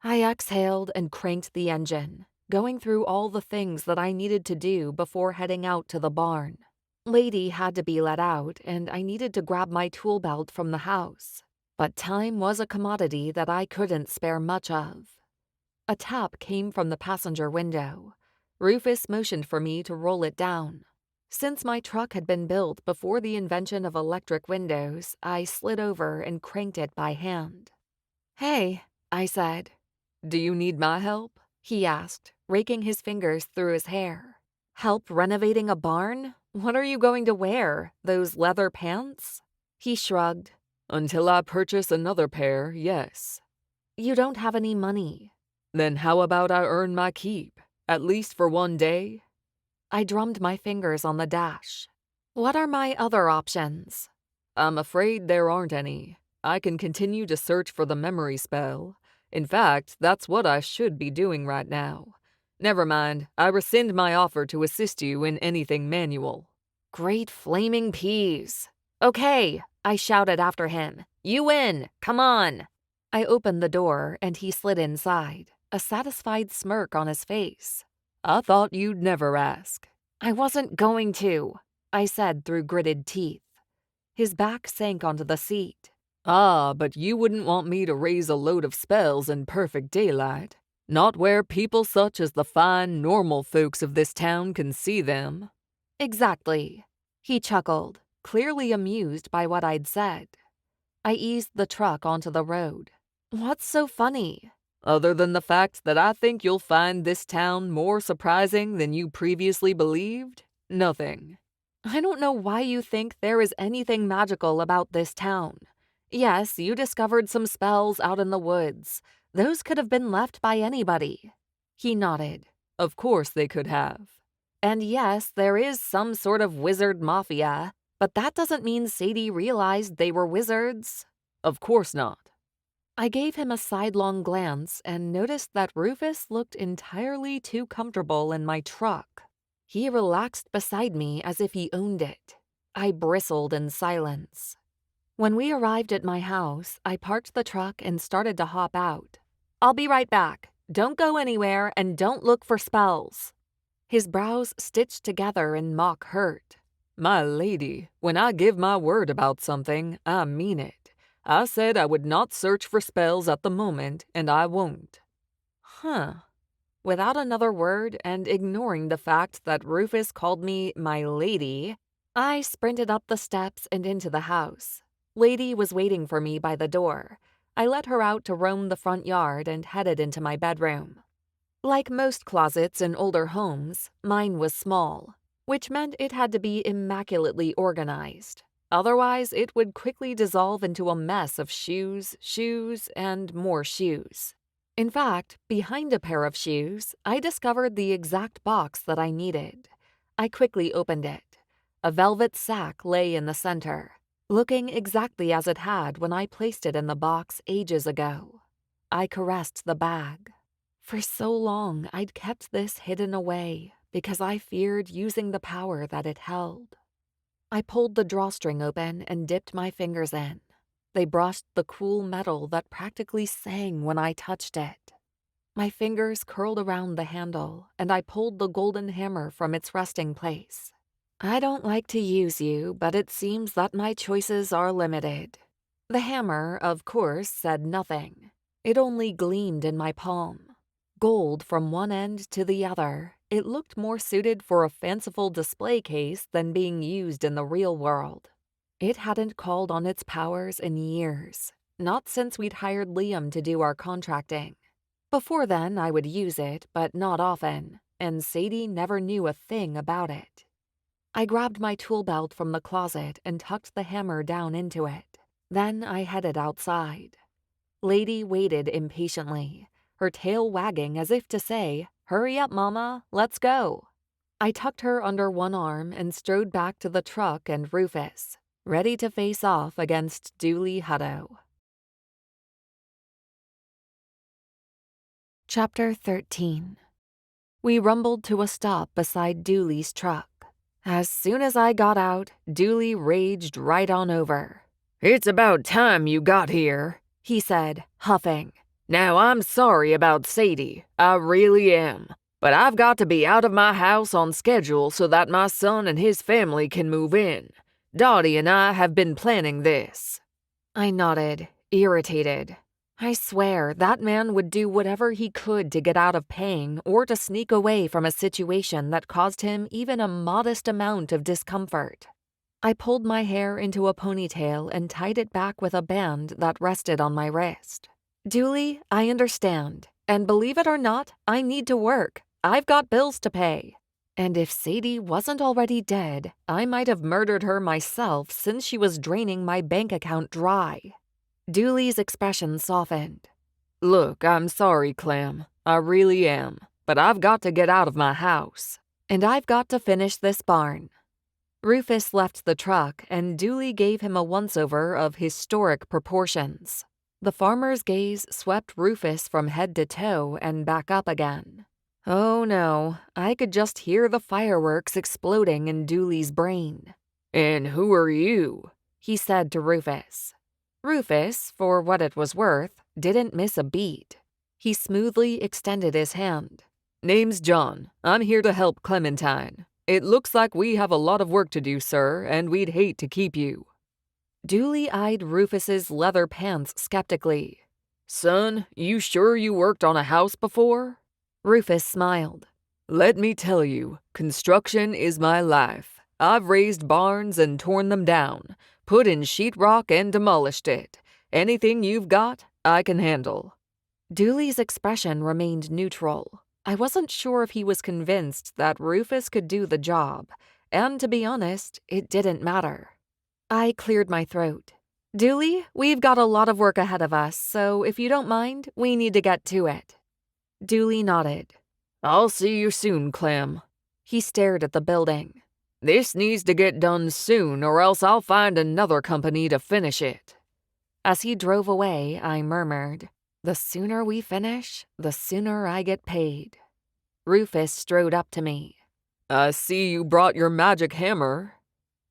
I exhaled and cranked the engine, going through all the things that I needed to do before heading out to the barn. Lady had to be let out, and I needed to grab my tool belt from the house. But time was a commodity that I couldn't spare much of. A tap came from the passenger window. Rufus motioned for me to roll it down. Since my truck had been built before the invention of electric windows, I slid over and cranked it by hand. "Hey," I said. Do you need my help? He asked, raking his fingers through his hair. "Help renovating a barn? What are you going to wear? Those leather pants?" He shrugged. Until I purchase another pair, yes. "You don't have any money." Then how about I earn my keep, at least for one day? I drummed my fingers on the dash. "What are my other options?" I'm afraid there aren't any. I can continue to search for the memory spell. In fact, that's what I should be doing right now. Never mind, I rescind my offer to assist you in anything manual. Great flaming peas. "Okay," I shouted after him. "You win! Come on!" I opened the door and he slid inside, a satisfied smirk on his face. I thought you'd never ask. "I wasn't going to," I said through gritted teeth. His back sank onto the seat. Ah, but you wouldn't want me to raise a load of spells in perfect daylight. Not where people such as the fine, normal folks of this town can see them. "Exactly." He chuckled, clearly amused by what I'd said. I eased the truck onto the road. "What's so funny?" Other than the fact that I think you'll find this town more surprising than you previously believed, nothing. "I don't know why you think there is anything magical about this town. Yes, you discovered some spells out in the woods. Those could have been left by anybody." He nodded. Of course they could have. "And yes, there is some sort of wizard mafia, but that doesn't mean Sadie realized they were wizards." Of course not. I gave him a sidelong glance and noticed that Rufus looked entirely too comfortable in my truck. He relaxed beside me as if he owned it. I bristled in silence. When we arrived at my house, I parked the truck and started to hop out. "I'll be right back. Don't go anywhere and don't look for spells." His brows stitched together in mock hurt. My lady, when I give my word about something, I mean it. I said I would not search for spells at the moment, and I won't. Huh. Without another word and ignoring the fact that Rufus called me my lady, I sprinted up the steps and into the house. Lady was waiting for me by the door. I let her out to roam the front yard and headed into my bedroom. Like most closets in older homes, mine was small, which meant it had to be immaculately organized. Otherwise, it would quickly dissolve into a mess of shoes, and more shoes. In fact, behind a pair of shoes, I discovered the exact box that I needed. I quickly opened it. A velvet sack lay in the center, looking exactly as it had when I placed it in the box ages ago. I caressed the bag. For so long, I'd kept this hidden away because I feared using the power that it held. I pulled the drawstring open and dipped my fingers in. They brushed the cool metal that practically sang when I touched it. My fingers curled around the handle, and I pulled the golden hammer from its resting place. I don't like to use you, but it seems that my choices are limited. The hammer, of course, said nothing. It only gleamed in my palm. Gold from one end to the other, it looked more suited for a fanciful display case than being used in the real world. It hadn't called on its powers in years, not since we'd hired Liam to do our contracting. Before then, I would use it, but not often, and Sadie never knew a thing about it. I grabbed my tool belt from the closet and tucked the hammer down into it. Then I headed outside. Lady waited impatiently, her tail wagging as if to say, "Hurry up, Mama, let's go." I tucked her under one arm and strode back to the truck and Rufus, ready to face off against Dooley Hutto. Chapter 13. We rumbled to a stop beside Dooley's truck. As soon as I got out, Dooley raged right on over. "It's about time you got here," he said, huffing. "Now I'm sorry about Sadie, I really am. But I've got to be out of my house on schedule so that my son and his family can move in. Dottie and I have been planning this." I nodded, irritated. I swear that man would do whatever he could to get out of paying or to sneak away from a situation that caused him even a modest amount of discomfort. I pulled my hair into a ponytail and tied it back with a band that rested on my wrist. Dooley, I understand. And believe it or not, I need to work. I've got bills to pay. And if Sadie wasn't already dead, I might have murdered her myself since she was draining my bank account dry. Dooley's expression softened. "Look, I'm sorry, Clem. I really am. But I've got to get out of my house. And I've got to finish this barn." Rufus left the truck, and Dooley gave him a once-over of historic proportions. The farmer's gaze swept Rufus from head to toe and back up again. Oh no, I could just hear the fireworks exploding in Dooley's brain. "And who are you?" he said to Rufus. Rufus, for what it was worth, didn't miss a beat. He smoothly extended his hand. "Name's John. I'm here to help Clementine. It looks like we have a lot of work to do, sir, and we'd hate to keep you." Dooley eyed Rufus's leather pants skeptically. "Son, you sure you worked on a house before?" Rufus smiled. "Let me tell you, construction is my life. I've raised barns and torn them down, put in sheetrock and demolished it. Anything you've got, I can handle." Dooley's expression remained neutral. I wasn't sure if he was convinced that Rufus could do the job, and to be honest, it didn't matter. I cleared my throat. "Dooley, we've got a lot of work ahead of us, so if you don't mind, we need to get to it." Dooley nodded. "I'll see you soon, Clem." He stared at the building. "This needs to get done soon, or else I'll find another company to finish it." As he drove away, I murmured, "The sooner we finish, the sooner I get paid." Rufus strode up to me. "I see you brought your magic hammer."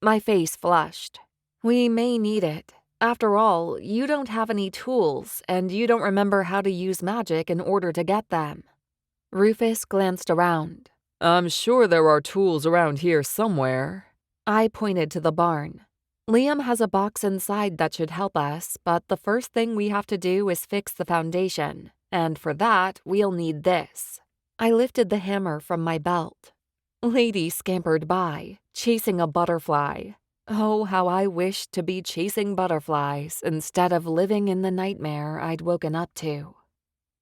My face flushed. "We may need it. After all, you don't have any tools, and you don't remember how to use magic in order to get them." Rufus glanced around. "I'm sure there are tools around here somewhere." I pointed to the barn. "Liam has a box inside that should help us, but the first thing we have to do is fix the foundation, and for that, we'll need this." I lifted the hammer from my belt. Lady scampered by, chasing a butterfly. Oh, how I wished to be chasing butterflies instead of living in the nightmare I'd woken up to.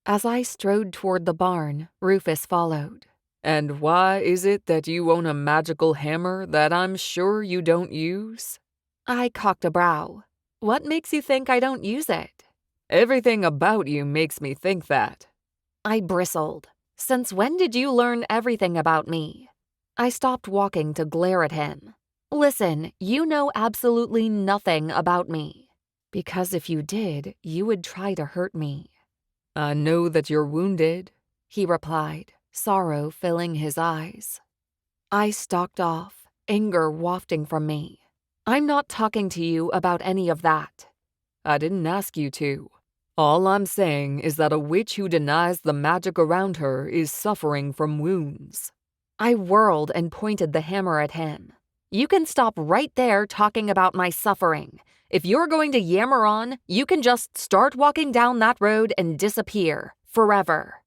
As I strode toward the barn, Rufus followed. "And why is it that you own a magical hammer that I'm sure you don't use?" I cocked a brow. "What makes you think I don't use it?" "Everything about you makes me think that." I bristled. "Since when did you learn everything about me?" I stopped walking to glare at him. "Listen, you know absolutely nothing about me. Because if you did, you would try to hurt me." "I know that you're wounded," he replied, sorrow filling his eyes. I stalked off, anger wafting from me. "I'm not talking to you about any of that." "I didn't ask you to. All I'm saying is that a witch who denies the magic around her is suffering from wounds." I whirled and pointed the hammer at him. "You can stop right there talking about my suffering. If you're going to yammer on, you can just start walking down that road and disappear. Forever."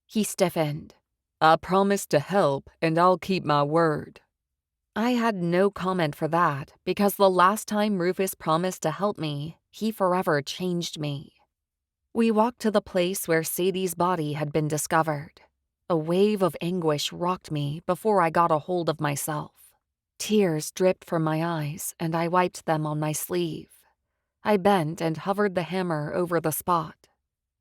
He stiffened. "I promised to help, and I'll keep my word." I had no comment for that, because the last time Rufus promised to help me, he forever changed me. We walked to the place where Sadie's body had been discovered. A wave of anguish rocked me before I got a hold of myself. Tears dripped from my eyes, and I wiped them on my sleeve. I bent and hovered the hammer over the spot.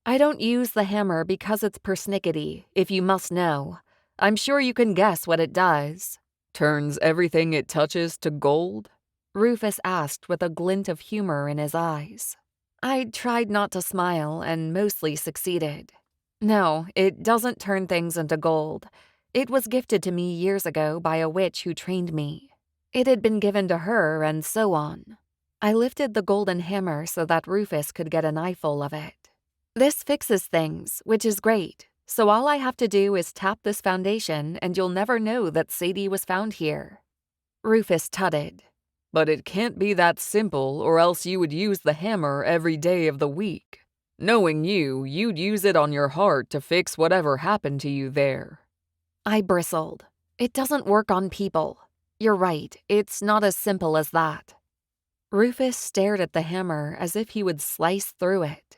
I don't use the hammer because it's persnickety, if you must know. I'm sure you can guess what it does. "Turns everything it touches to gold?" Rufus asked with a glint of humor in his eyes. I tried not to smile and mostly succeeded. "No, it doesn't turn things into gold. It was gifted to me years ago by a witch who trained me. It had been given to her and so on. I lifted the golden hammer so that Rufus could get an eyeful of it. This fixes things, which is great, so all I have to do is tap this foundation and you'll never know that Sadie was found here. Rufus tutted. But it can't be that simple, or else you would use the hammer every day of the week. Knowing you, you'd use it on your heart to fix whatever happened to you there. I bristled. It doesn't work on people. You're right, it's not as simple as that. Rufus stared at the hammer as if he would slice through it.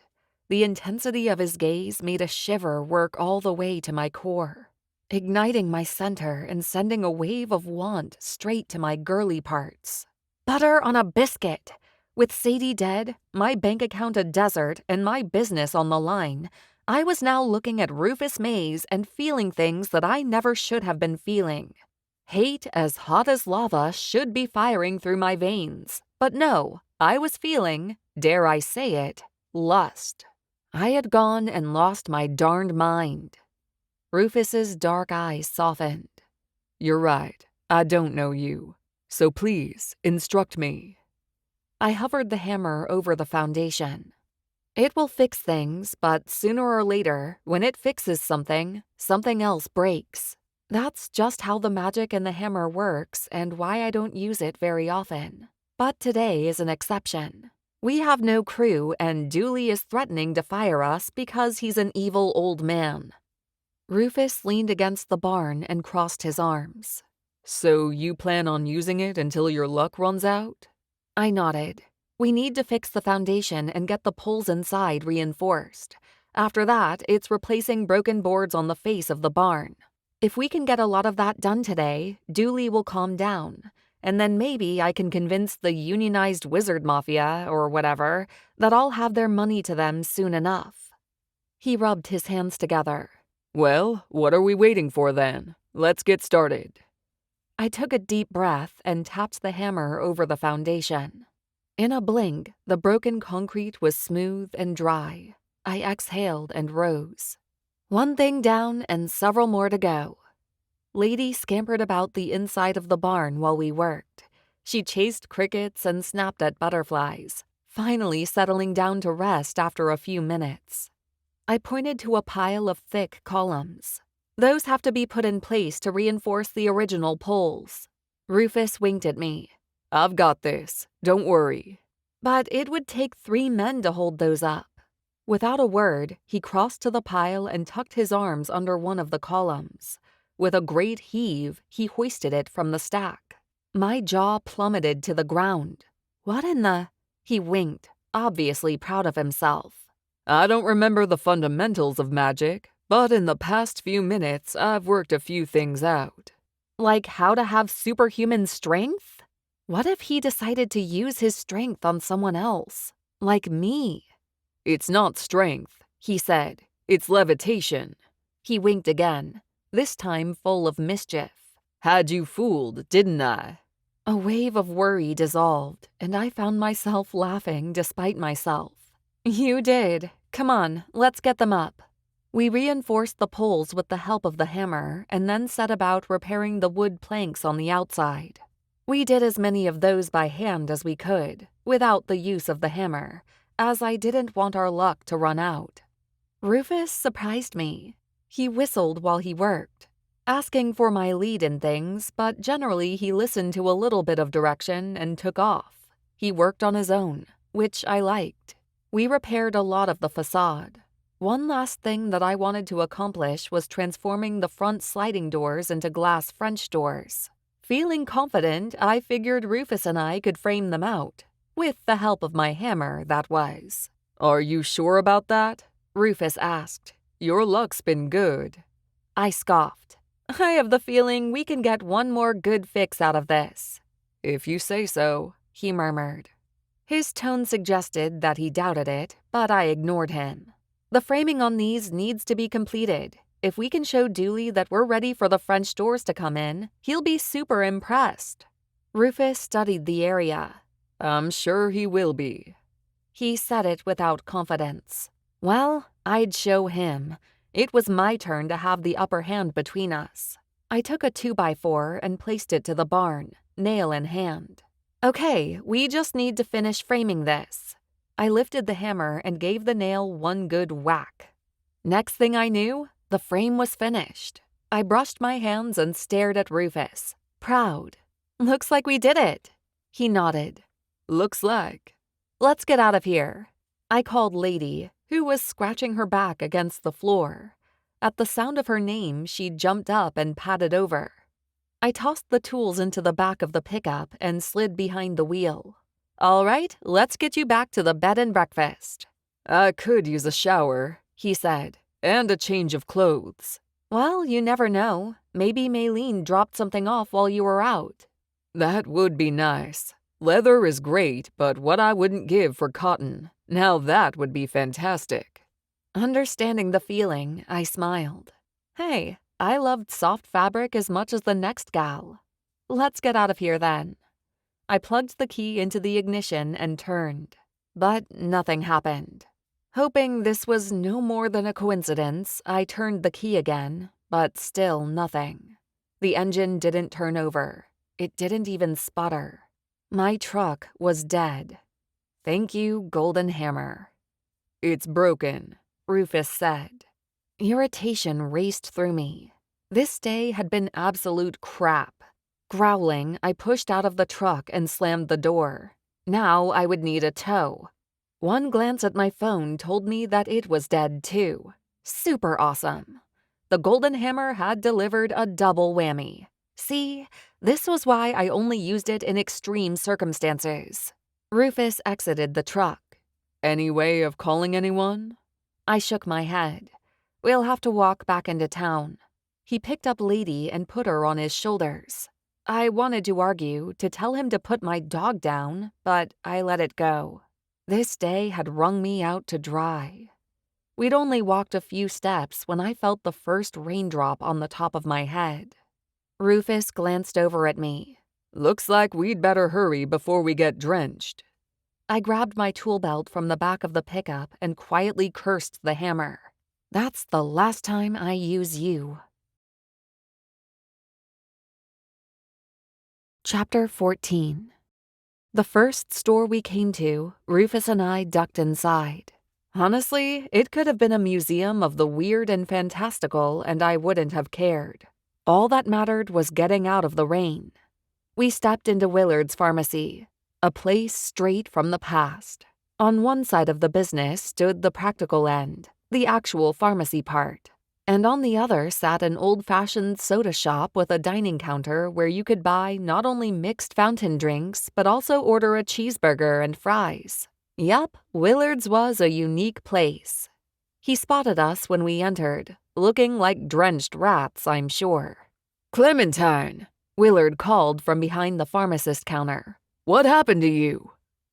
The intensity of his gaze made a shiver work all the way to my core, igniting my center and sending a wave of want straight to my girly parts. Butter on a biscuit! With Sadie dead, my bank account a desert, and my business on the line, I was now looking at Rufus Mays and feeling things that I never should have been feeling. Hate as hot as lava should be firing through my veins. But no, I was feeling, dare I say it, lust. I had gone and lost my darned mind. Rufus's dark eyes softened. You're right, I don't know you. So please, instruct me. I hovered the hammer over the foundation. It will fix things, but sooner or later, when it fixes something, something else breaks. That's just how the magic in the hammer works and why I don't use it very often. But today is an exception. We have no crew and Dooley is threatening to fire us because he's an evil old man. Rufus leaned against the barn and crossed his arms. So you plan on using it until your luck runs out? I nodded. We need to fix the foundation and get the poles inside reinforced. After that, it's replacing broken boards on the face of the barn. If we can get a lot of that done today, Dooley will calm down. And then maybe I can convince the unionized wizard mafia, or whatever, that I'll have their money to them soon enough. He rubbed his hands together. Well, what are we waiting for then? Let's get started. I took a deep breath and tapped the hammer over the foundation. In a blink, the broken concrete was smooth and dry. I exhaled and rose. One thing down and several more to go. Lady scampered about the inside of the barn while we worked. She chased crickets and snapped at butterflies, finally settling down to rest after a few minutes. I pointed to a pile of thick columns. Those have to be put in place to reinforce the original poles. Rufus winked at me. I've got this. Don't worry. But it would take 3 men to hold those up. Without a word, he crossed to the pile and tucked his arms under one of the columns. With a great heave, he hoisted it from the stack. My jaw plummeted to the ground. What in the... He winked, obviously proud of himself. I don't remember the fundamentals of magic, but in the past few minutes, I've worked a few things out. Like how to have superhuman strength? What if he decided to use his strength on someone else? Like me? It's not strength, he said. It's levitation. He winked again, this time full of mischief. Had you fooled, didn't I? A wave of worry dissolved, and I found myself laughing despite myself. You did. Come on, let's get them up. We reinforced the poles with the help of the hammer and then set about repairing the wood planks on the outside. We did as many of those by hand as we could, without the use of the hammer, as I didn't want our luck to run out. Rufus surprised me. He whistled while he worked, asking for my lead in things, but generally he listened to a little bit of direction and took off. He worked on his own, which I liked. We repaired a lot of the facade. One last thing that I wanted to accomplish was transforming the front sliding doors into glass French doors. Feeling confident, I figured Rufus and I could frame them out. With the help of my hammer, that was. Are you sure about that? Rufus asked. Your luck's been good. I scoffed. I have the feeling we can get one more good fix out of this. If you say so, he murmured. His tone suggested that he doubted it, but I ignored him. The framing on these needs to be completed. If we can show Dooley that we're ready for the French doors to come in, he'll be super impressed. Rufus studied the area. I'm sure he will be. He said it without confidence. Well, I'd show him. It was my turn to have the upper hand between us. I took a 2x4 and placed it to the barn, nail in hand. Okay, we just need to finish framing this. I lifted the hammer and gave the nail one good whack. Next thing I knew, the frame was finished. I brushed my hands and stared at Rufus, proud. Looks like we did it. He nodded. Looks like. Let's get out of here. I called Lady, who was scratching her back against the floor. At the sound of her name, she jumped up and padded over. I tossed the tools into the back of the pickup and slid behind the wheel. All right, let's get you back to the bed and breakfast. I could use a shower, he said. And a change of clothes. Well, you never know. Maybe Maylene dropped something off while you were out. That would be nice. Leather is great, but what I wouldn't give for cotton. Now that would be fantastic. Understanding the feeling, I smiled. Hey, I loved soft fabric as much as the next gal. Let's get out of here then. I plugged the key into the ignition and turned. But nothing happened. Hoping this was no more than a coincidence, I turned the key again, but still nothing. The engine didn't turn over. It didn't even sputter. My truck was dead. Thank you, Golden Hammer. It's broken, Rufus said. Irritation raced through me. This day had been absolute crap. Growling, I pushed out of the truck and slammed the door. Now I would need a tow. One glance at my phone told me that it was dead too. Super awesome. The Golden Hammer had delivered a double whammy. See, this was why I only used it in extreme circumstances. Rufus exited the truck. Any way of calling anyone? I shook my head. We'll have to walk back into town. He picked up Lady and put her on his shoulders. I wanted to argue, to tell him to put my dog down, but I let it go. This day had wrung me out to dry. We'd only walked a few steps when I felt the first raindrop on the top of my head. Rufus glanced over at me. Looks like we'd better hurry before we get drenched. I grabbed my tool belt from the back of the pickup and quietly cursed the hammer. That's the last time I use you. Chapter 14. The first store we came to, Rufus and I ducked inside. Honestly, it could have been a museum of the weird and fantastical, and I wouldn't have cared. All that mattered was getting out of the rain. We stepped into Willard's Pharmacy, a place straight from the past. On one side of the business stood the practical end, the actual pharmacy part. And on the other sat an old-fashioned soda shop with a dining counter where you could buy not only mixed fountain drinks, but also order a cheeseburger and fries. Yup, Willard's was a unique place. He spotted us when we entered, looking like drenched rats, I'm sure. Clementine, Willard called from behind the pharmacist counter. What happened to you?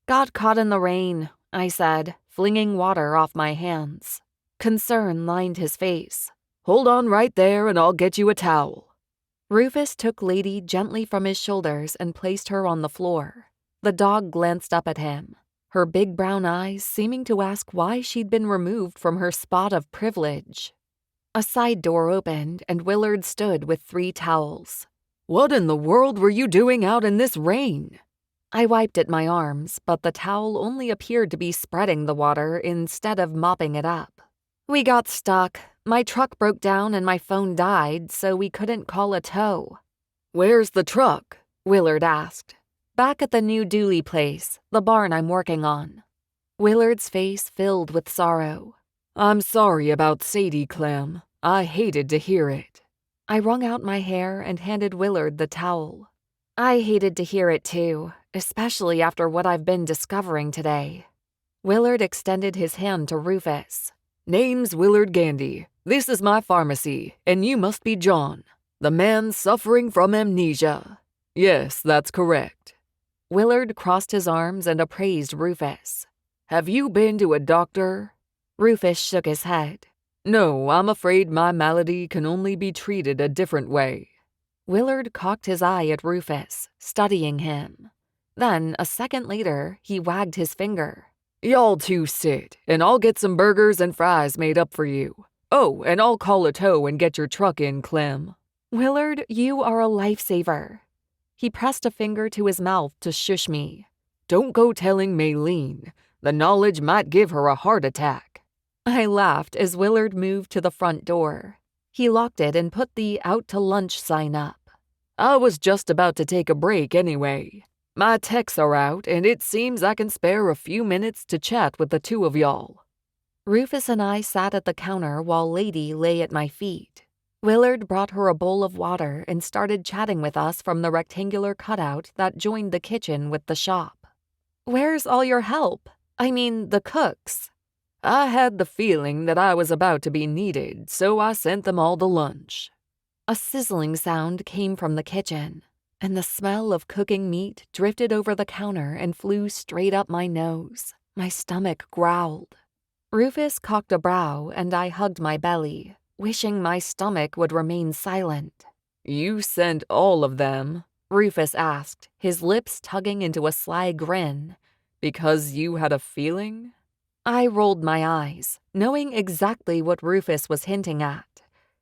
Got caught in the rain, I said, flinging water off my hands. Concern lined his face. Hold on right there and I'll get you a towel. Rufus took Lady gently from his shoulders and placed her on the floor. The dog glanced up at him, her big brown eyes seeming to ask why she'd been removed from her spot of privilege. A side door opened and Willard stood with 3 towels. What in the world were you doing out in this rain? I wiped at my arms, but the towel only appeared to be spreading the water instead of mopping it up. We got stuck. My truck broke down and my phone died, so we couldn't call a tow. Where's the truck? Willard asked. Back at the new Dooley place, the barn I'm working on. Willard's face filled with sorrow. I'm sorry about Sadie, Clem. I hated to hear it. I wrung out my hair and handed Willard the towel. I hated to hear it too, especially after what I've been discovering today. Willard extended his hand to Rufus. Name's Willard Gandy. This is my pharmacy, and you must be John, the man suffering from amnesia. Yes, that's correct. Willard crossed his arms and appraised Rufus. Have you been to a doctor? Rufus shook his head. No, I'm afraid my malady can only be treated a different way. Willard cocked his eye at Rufus, studying him. Then, a second later, he wagged his finger. Y'all two sit, and I'll get some burgers and fries made up for you. Oh, and I'll call a tow and get your truck in, Clem. Willard, you are a lifesaver. He pressed a finger to his mouth to shush me. Don't go telling Maylene. The knowledge might give her a heart attack. I laughed as Willard moved to the front door. He locked it and put the out to lunch sign up. I was just about to take a break anyway. My techs are out, and it seems I can spare a few minutes to chat with the two of y'all. Rufus and I sat at the counter while Lady lay at my feet. Willard brought her a bowl of water and started chatting with us from the rectangular cutout that joined the kitchen with the shop. Where's all your help? I mean, the cooks. I had the feeling that I was about to be needed, so I sent them all to lunch. A sizzling sound came from the kitchen, and the smell of cooking meat drifted over the counter and flew straight up my nose. My stomach growled. Rufus cocked a brow, and I hugged my belly, wishing my stomach would remain silent. You sent all of them? Rufus asked, his lips tugging into a sly grin. Because you had a feeling? I rolled my eyes, knowing exactly what Rufus was hinting at.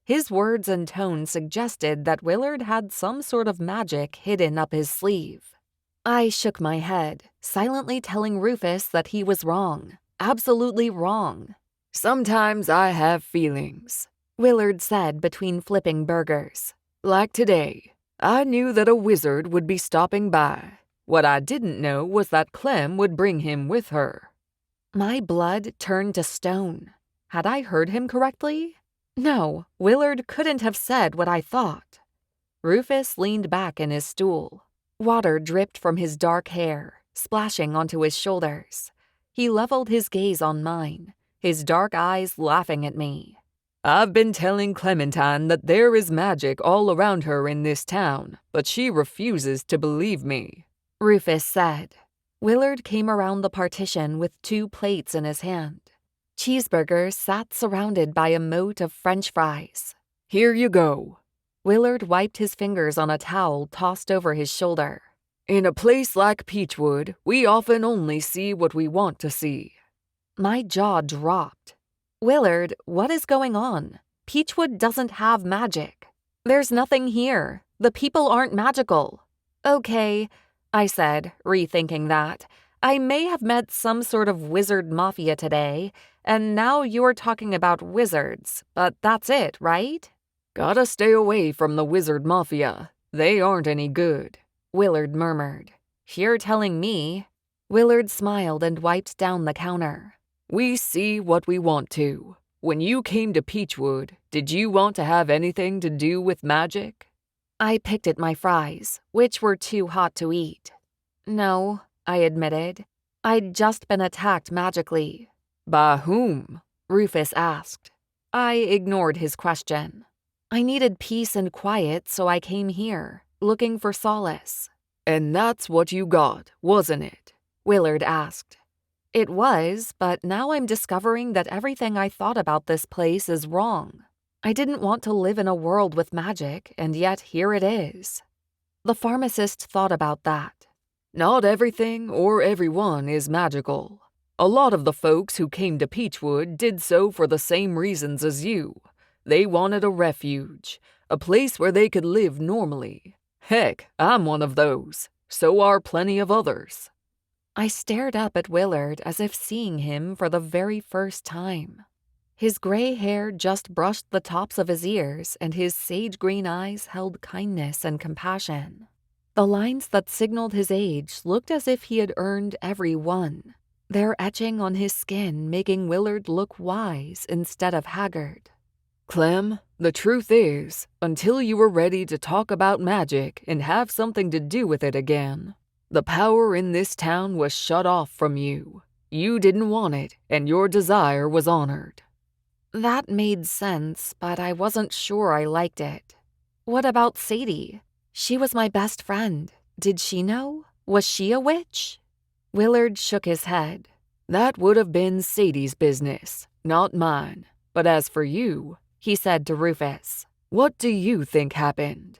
His words and tone suggested that Willard had some sort of magic hidden up his sleeve. I shook my head, silently telling Rufus that he was wrong. Absolutely wrong. Sometimes I have feelings, Willard said between flipping burgers. Like today, I knew that a wizard would be stopping by. What I didn't know was that Clem would bring him with her. My blood turned to stone. Had I heard him correctly? No, Willard couldn't have said what I thought. Rufus leaned back in his stool. Water dripped from his dark hair, splashing onto his shoulders. He leveled his gaze on mine, his dark eyes laughing at me. I've been telling Clementine that there is magic all around her in this town, but she refuses to believe me, Rufus said. Willard came around the partition with 2 plates in his hand. Cheeseburgers sat surrounded by a moat of French fries. Here you go. Willard wiped his fingers on a towel tossed over his shoulder. In a place like Peachwood, we often only see what we want to see. My jaw dropped. Willard, what is going on? Peachwood doesn't have magic. There's nothing here. The people aren't magical. Okay, I said, rethinking that. I may have met some sort of wizard mafia today, and now you're talking about wizards, but that's it, right? Gotta stay away from the wizard mafia. They aren't any good, Willard murmured. You're telling me. Willard smiled and wiped down the counter. We see what we want to. When you came to Peachwood, did you want to have anything to do with magic? I picked at my fries, which were too hot to eat. No, I admitted. I'd just been attacked magically. By whom? Rufus asked. I ignored his question. I needed peace and quiet, so I came here, looking for solace. And that's what you got, wasn't it? Willard asked. It was, but now I'm discovering that everything I thought about this place is wrong. I didn't want to live in a world with magic, and yet here it is. The pharmacist thought about that. Not everything or everyone is magical. A lot of the folks who came to Peachwood did so for the same reasons as you. They wanted a refuge, a place where they could live normally. Heck, I'm one of those. So are plenty of others. I stared up at Willard as if seeing him for the very first time. His gray hair just brushed the tops of his ears, and his sage-green eyes held kindness and compassion. The lines that signaled his age looked as if he had earned every one, their etching on his skin making Willard look wise instead of haggard. Clem, the truth is, until you were ready to talk about magic and have something to do with it again, the power in this town was shut off from you. You didn't want it, and your desire was honored. That made sense, but I wasn't sure I liked it. What about Sadie? She was my best friend. Did she know? Was she a witch? Willard shook his head. That would have been Sadie's business, not mine. But as for you, he said to Rufus, what do you think happened?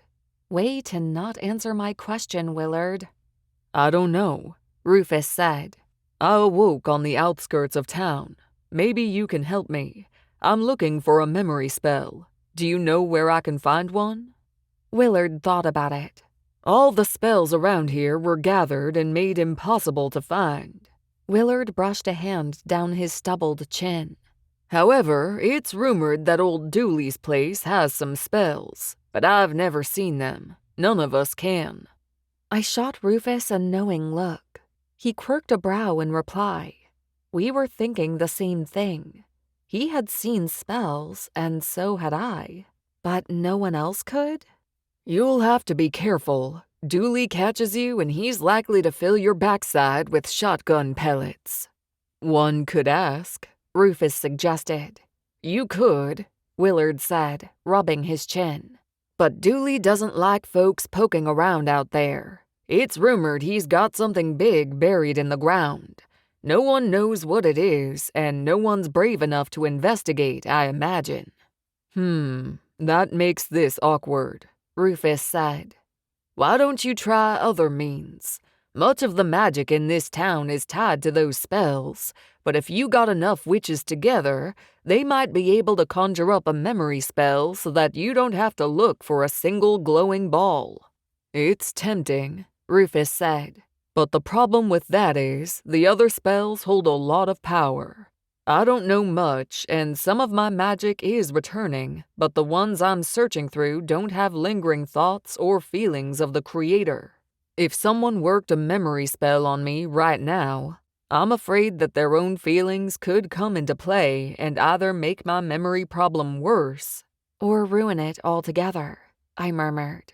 Way to not answer my question, Willard. I don't know, Rufus said. I awoke on the outskirts of town. Maybe you can help me. I'm looking for a memory spell. Do you know where I can find one? Willard thought about it. All the spells around here were gathered and made impossible to find. Willard brushed a hand down his stubbled chin. However, it's rumored that old Dooley's place has some spells, but I've never seen them. None of us can. I shot Rufus a knowing look. He quirked a brow in reply. We were thinking the same thing. He had seen spells, and so had I. But no one else could? You'll have to be careful. Dooley catches you and he's likely to fill your backside with shotgun pellets. One could ask, Rufus suggested. You could, Willard said, rubbing his chin. But Dooley doesn't like folks poking around out there. It's rumored he's got something big buried in the ground. No one knows what it is, and no one's brave enough to investigate, I imagine. That makes this awkward, Rufus said. Why don't you try other means? Much of the magic in this town is tied to those spells, but if you got enough witches together, they might be able to conjure up a memory spell so that you don't have to look for a single glowing ball. It's tempting, Rufus said. But the problem with that is the other spells hold a lot of power. I don't know much, and some of my magic is returning, but the ones I'm searching through don't have lingering thoughts or feelings of the Creator. If someone worked a memory spell on me right now, I'm afraid that their own feelings could come into play and either make my memory problem worse or ruin it altogether, I murmured.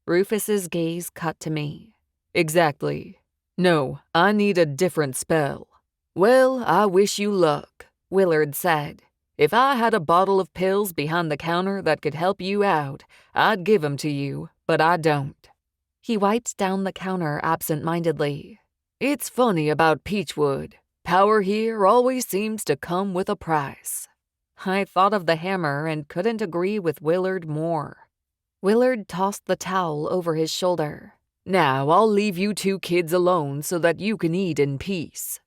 Rufus's gaze cut to me. Exactly. No, I need a different spell. Well, I wish you luck, Willard said. If I had a bottle of pills behind the counter that could help you out, I'd give 'em to you, but I don't. He wiped down the counter absent-mindedly. It's funny about Peachwood. Power here always seems to come with a price. I thought of the hammer and couldn't agree with Willard more. Willard tossed the towel over his shoulder. Now I'll leave you two kids alone so that you can eat in peace.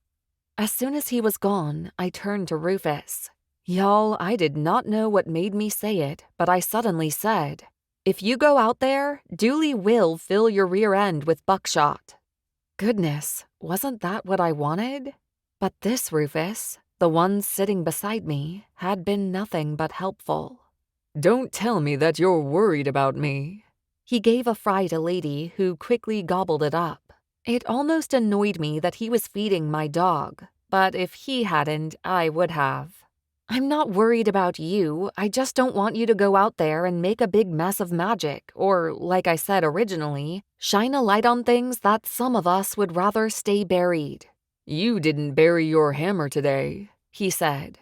As soon as he was gone, I turned to Rufus. Y'all, I did not know what made me say it, but I suddenly said, "If you go out there, Dooley will fill your rear end with buckshot." Goodness, wasn't that what I wanted? But this Rufus, the one sitting beside me, had been nothing but helpful. Don't tell me that you're worried about me. He gave a fry to Lady, who quickly gobbled it up. It almost annoyed me that he was feeding my dog, but if he hadn't, I would have. I'm not worried about you, I just don't want you to go out there and make a big mess of magic, or, like I said originally, shine a light on things that some of us would rather stay buried. You didn't bury your hammer today, he said.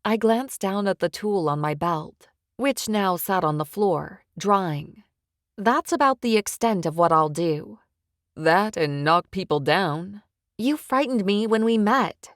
I glanced down at the tool on my belt, which now sat on the floor, drying. That's about the extent of what I'll do. That and knock people down. You frightened me when we met.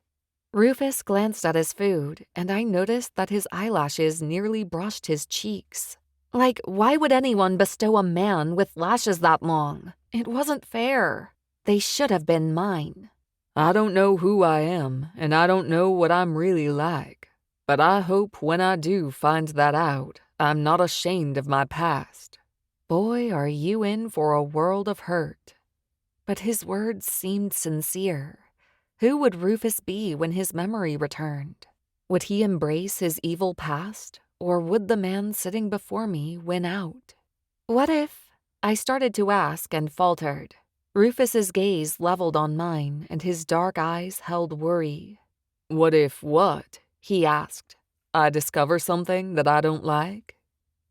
Rufus glanced at his food, and I noticed that his eyelashes nearly brushed his cheeks. Like, why would anyone bestow a man with lashes that long? It wasn't fair. They should have been mine. I don't know who I am, and I don't know what I'm really like. But I hope when I do find that out, I'm not ashamed of my past. Boy, are you in for a world of hurt. But his words seemed sincere. Who would Rufus be when his memory returned? Would he embrace his evil past, or would the man sitting before me win out? What if? I started to ask and faltered. Rufus's gaze leveled on mine, and his dark eyes held worry. What if what? He asked. I discover something that I don't like?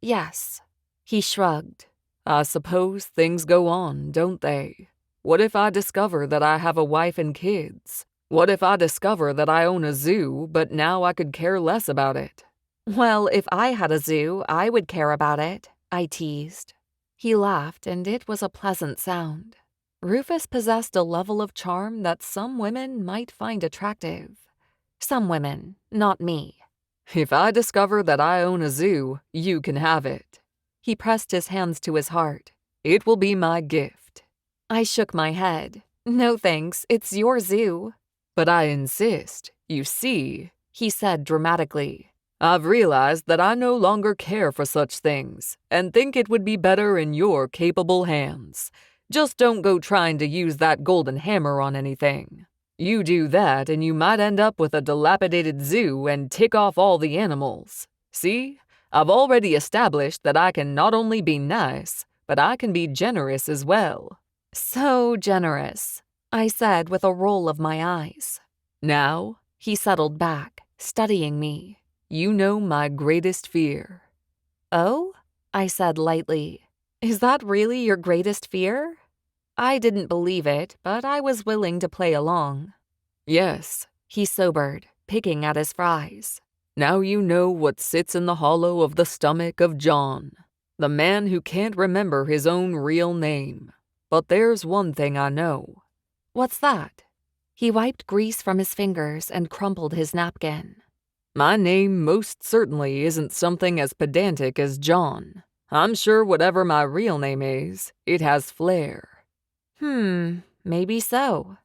Yes. He shrugged. I suppose things go on, don't they? What if I discover that I have a wife and kids? What if I discover that I own a zoo, but now I could care less about it? Well, if I had a zoo, I would care about it, I teased. He laughed, and it was a pleasant sound. Rufus possessed a level of charm that some women might find attractive. Some women, not me. If I discover that I own a zoo, you can have it. He pressed his hands to his heart. It will be my gift. I shook my head. No thanks, it's your zoo. But I insist. You see, he said dramatically. I've realized that I no longer care for such things and think it would be better in your capable hands. Just don't go trying to use that golden hammer on anything. You do that and you might end up with a dilapidated zoo and tick off all the animals. See? I've already established that I can not only be nice, but I can be generous as well. So generous, I said with a roll of my eyes. Now, He settled back, studying me. you know my greatest fear. Oh? I said lightly. Is that really your greatest fear? I didn't believe it, but I was willing to play along. Yes, He sobered, picking at his fries. now you know what sits in the hollow of the stomach of John, the man who can't remember his own real name. But there's one thing I know. What's that? He wiped grease from his fingers and crumpled his napkin. My name most certainly isn't something as pedantic as John. I'm sure whatever my real name is, it has flair. Maybe so.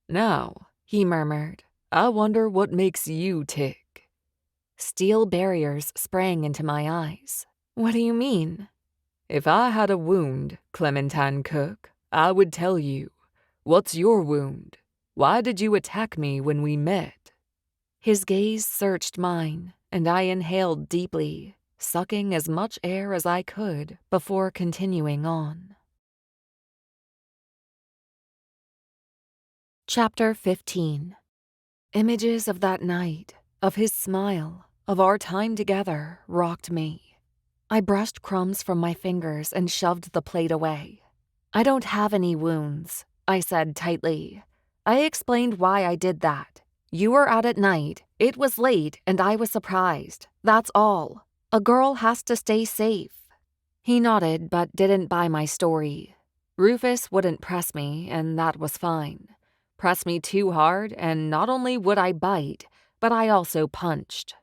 Now, He murmured. I wonder what makes you tick. Steel barriers sprang into my eyes. What do you mean? If I had a wound, Clementine Cooke, I would tell you. What's your wound? Why did you attack me when we met? His gaze searched mine, and I inhaled deeply, sucking as much air as I could before continuing on. Chapter 15. Images of that night, of his smile, of our time together, rocked me. I brushed crumbs from my fingers and shoved the plate away. I don't have any wounds, I said tightly. I explained why I did that. You were out at night, it was late, and I was surprised. That's all. A girl has to stay safe. He nodded but didn't buy my story. Rufus wouldn't press me, and that was fine. Press me too hard, and not only would I bite, but I also punched.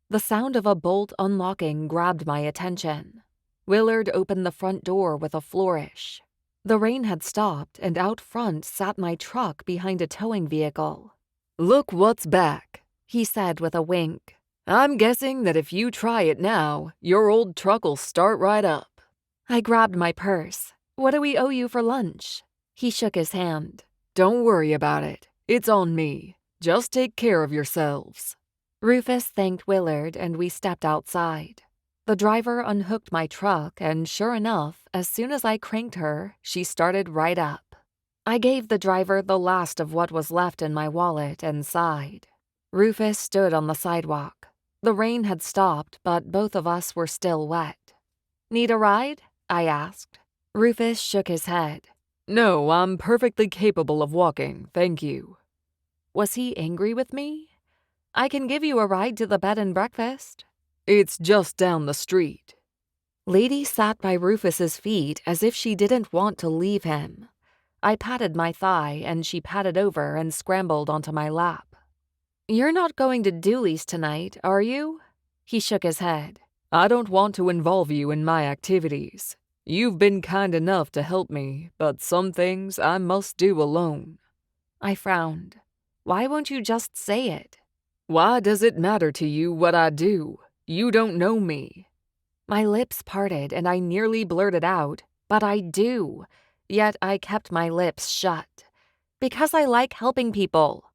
The sound of a bolt unlocking grabbed my attention. Willard opened the front door with a flourish. The rain had stopped, and out front sat my truck behind a towing vehicle. Look what's back, he said with a wink. I'm guessing that if you try it now, your old truck'll start right up. I grabbed my purse. What do we owe you for lunch? He shook his hand. Don't worry about it. It's on me. Just take care of yourselves. Rufus thanked Willard and we stepped outside. The driver unhooked my truck and sure enough, as soon as I cranked her, she started right up. I gave the driver the last of what was left in my wallet and sighed. Rufus stood on the sidewalk. The rain had stopped, but both of us were still wet. Need a ride? I asked. Rufus shook his head. No, I'm perfectly capable of walking, thank you. Was he angry with me? I can give you a ride to the bed and breakfast. It's just down the street. Lady sat by Rufus's feet as if she didn't want to leave him. I patted my thigh and she patted over and scrambled onto my lap. You're not going to Dooley's tonight, are you? He shook his head. I don't want to involve you in my activities. You've been kind enough to help me, but some things I must do alone. I frowned. Why won't you just say it? Why does it matter to you what I do? You don't know me. My lips parted and I nearly blurted out, but I do. Yet I kept my lips shut. Because I like helping people.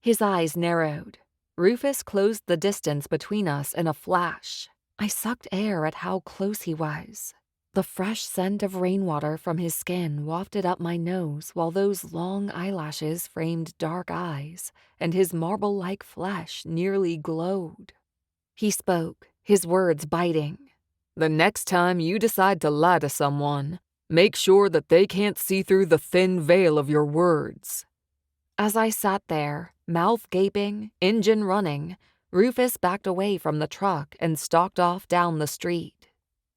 His eyes narrowed. Rufus closed the distance between us in a flash. I sucked air at how close he was. The fresh scent of rainwater from his skin wafted up my nose while those long eyelashes framed dark eyes, and his marble-like flesh nearly glowed. He spoke, his words biting. The next time you decide to lie to someone, make sure that they can't see through the thin veil of your words. As I sat there, mouth gaping, engine running, Rufus backed away from the truck and stalked off down the street.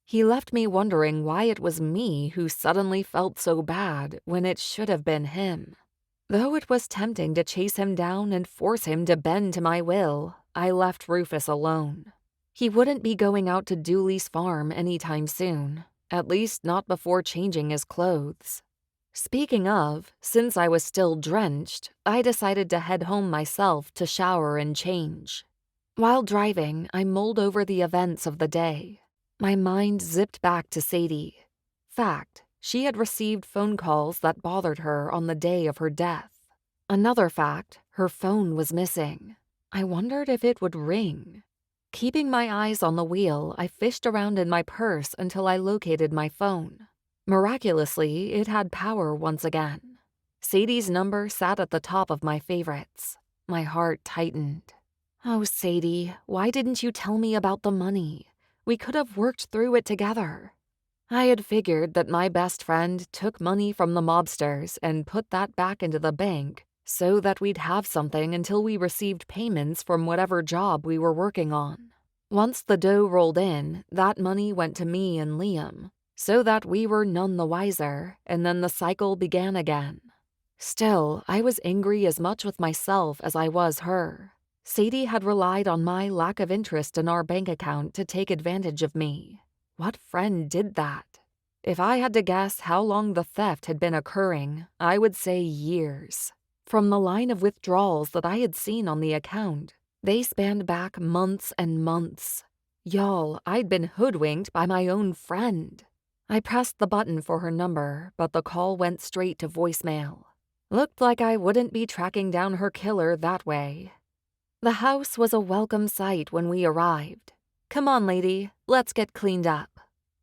He left me wondering why it was me who suddenly felt so bad when it should have been him. Though it was tempting to chase him down and force him to bend to my will, I left Rufus alone. He wouldn't be going out to Dooley's farm anytime soon, at least not before changing his clothes. Speaking of, since I was still drenched, I decided to head home myself to shower and change. While driving, I mulled over the events of the day. My mind zipped back to Sadie. Fact, she had received phone calls that bothered her on the day of her death. Another fact, her phone was missing. I wondered if it would ring. Keeping my eyes on the wheel, I fished around in my purse until I located my phone. Miraculously, it had power once again. Sadie's number sat at the top of my favorites. My heart tightened. Oh, Sadie, why didn't you tell me about the money? We could have worked through it together. I had figured that my best friend took money from the mobsters and put that back into the bank so that we'd have something until we received payments from whatever job we were working on. Once the dough rolled in, that money went to me and Liam, so that we were none the wiser, and then the cycle began again. Still, I was angry as much with myself as I was her. Sadie had relied on my lack of interest in our bank account to take advantage of me. What friend did that? If I had to guess how long the theft had been occurring, I would say years. From the line of withdrawals that I had seen on the account, they spanned back months and months. Y'all, I'd been hoodwinked by my own friend. I pressed the button for her number, but the call went straight to voicemail. Looked like I wouldn't be tracking down her killer that way. The house was a welcome sight when we arrived. Come on, lady, let's get cleaned up.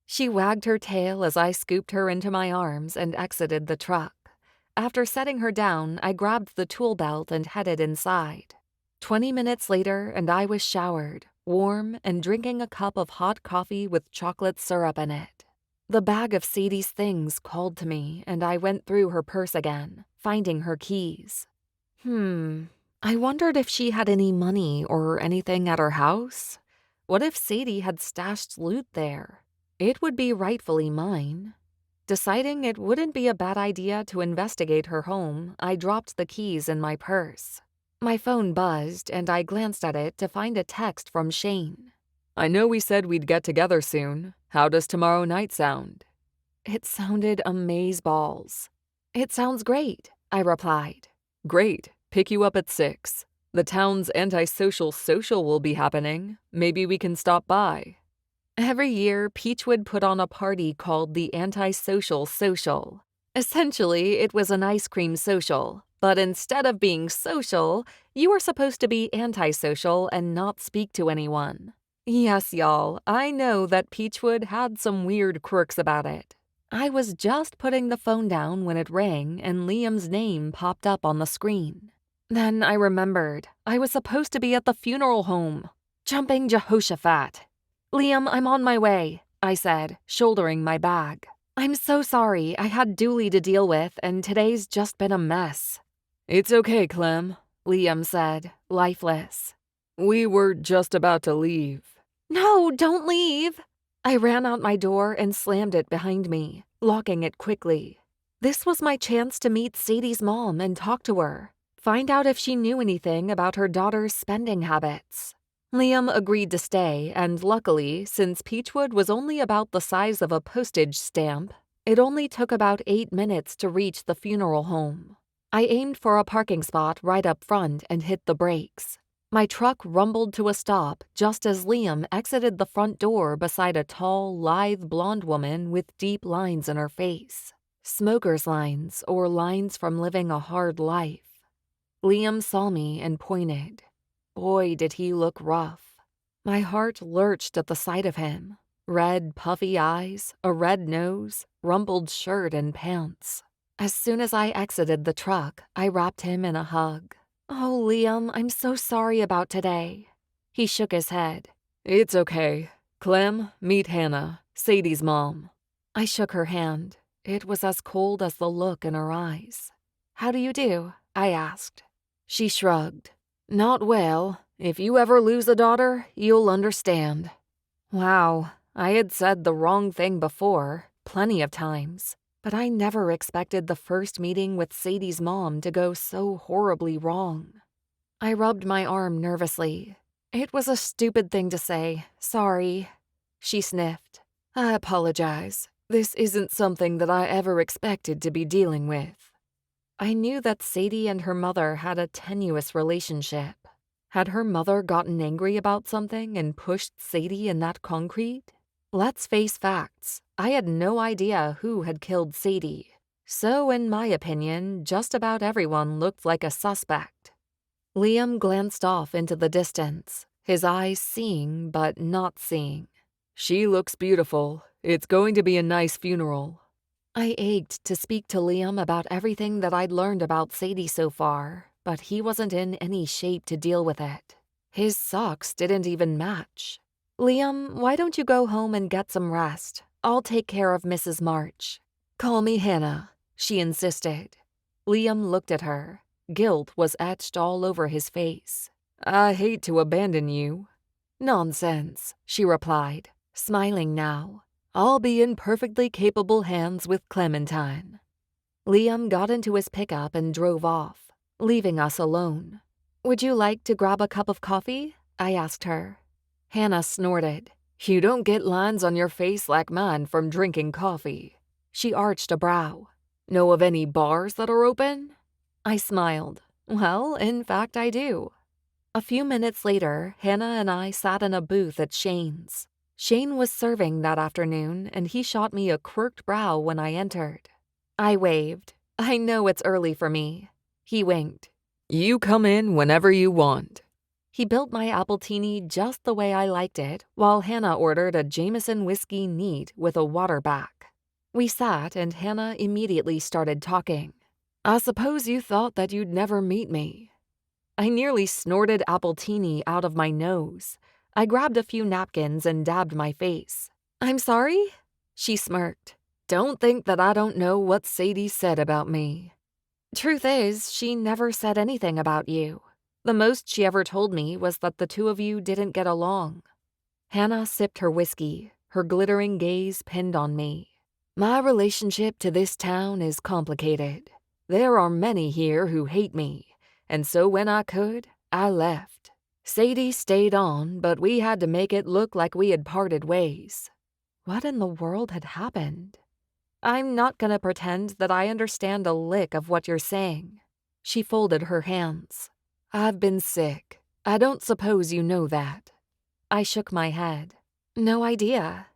She wagged her tail as I scooped her into my arms and exited the truck. After setting her down, I grabbed the tool belt and headed inside. 20 minutes later, and I was showered, warm, and drinking a cup of hot coffee with chocolate syrup in it. The bag of Sadie's things called to me, and I went through her purse again, finding her keys. I wondered if she had any money or anything at her house. What if Sadie had stashed loot there? It would be rightfully mine. Deciding it wouldn't be a bad idea to investigate her home, I dropped the keys in my purse. My phone buzzed, and I glanced at it to find a text from Shane. I know we said we'd get together soon. How does tomorrow night sound? It sounded amazeballs. It sounds great, I replied. Great. Pick you up at 6. The town's antisocial social will be happening. Maybe we can stop by. Every year, Peachwood put on a party called the Antisocial Social. Essentially, it was an ice cream social, but instead of being social, you were supposed to be antisocial and not speak to anyone. Yes, y'all, I know that Peachwood had some weird quirks about it. I was just putting the phone down when it rang and Liam's name popped up on the screen. Then I remembered I was supposed to be at the funeral home. Jumping Jehoshaphat. Liam, I'm on my way, I said, shouldering my bag. I'm so sorry, I had Dooley to deal with, and today's just been a mess. It's okay, Clem, Liam said, lifeless. We were just about to leave. No, don't leave. I ran out my door and slammed it behind me, locking it quickly. This was my chance to meet Sadie's mom and talk to her, find out if she knew anything about her daughter's spending habits. Liam agreed to stay, and luckily, since Peachwood was only about the size of a postage stamp, it only took about 8 minutes to reach the funeral home. I aimed for a parking spot right up front and hit the brakes. My truck rumbled to a stop just as Liam exited the front door beside a tall, lithe blonde woman with deep lines in her face. Smoker's lines, or lines from living a hard life. Liam saw me and pointed. Boy, did he look rough. My heart lurched at the sight of him. Red, puffy eyes, a red nose, rumpled shirt and pants. As soon as I exited the truck, I wrapped him in a hug. Oh, Liam, I'm so sorry about today. He shook his head. It's okay. Clem, meet Hannah, Sadie's mom. I shook her hand. It was as cold as the look in her eyes. How do you do? I asked. She shrugged. Not well. If you ever lose a daughter, you'll understand. Wow, I had said the wrong thing before, plenty of times, but I never expected the first meeting with Sadie's mom to go so horribly wrong. I rubbed my arm nervously. It was a stupid thing to say. Sorry. She sniffed. I apologize. This isn't something that I ever expected to be dealing with. I knew that Sadie and her mother had a tenuous relationship. Had her mother gotten angry about something and pushed Sadie in that concrete? Let's face facts. I had no idea who had killed Sadie. So, in my opinion, just about everyone looked like a suspect. Liam glanced off into the distance, his eyes seeing but not seeing. She looks beautiful. It's going to be a nice funeral. I ached to speak to Liam about everything that I'd learned about Sadie so far, but he wasn't in any shape to deal with it. His socks didn't even match. Liam, why don't you go home and get some rest? I'll take care of Mrs. March. Call me Hannah, she insisted. Liam looked at her. Guilt was etched all over his face. I hate to abandon you. Nonsense, she replied, smiling now. I'll be in perfectly capable hands with Clementine. Liam got into his pickup and drove off, leaving us alone. Would you like to grab a cup of coffee? I asked her. Hannah snorted. You don't get lines on your face like mine from drinking coffee. She arched a brow. Know of any bars that are open? I smiled. Well, in fact, I do. A few minutes later, Hannah and I sat in a booth at Shane's. Shane was serving that afternoon, and he shot me a quirked brow when I entered. I waved. I know it's early for me. He winked. You come in whenever you want. He built my appletini just the way I liked it, while Hannah ordered a Jameson whiskey neat with a water back. We sat, and Hannah immediately started talking. I suppose you thought that you'd never meet me. I nearly snorted appletini out of my nose. I grabbed a few napkins and dabbed my face. I'm sorry? She smirked. Don't think that I don't know what Sadie said about me. Truth is, she never said anything about you. The most she ever told me was that the two of you didn't get along. Hannah sipped her whiskey, her glittering gaze pinned on me. My relationship to this town is complicated. There are many here who hate me, and so when I could, I left. Sadie stayed on, but we had to make it look like we had parted ways. What in the world had happened? I'm not gonna pretend that I understand a lick of what you're saying. She folded her hands. I've been sick. I don't suppose you know that. I shook my head. No idea.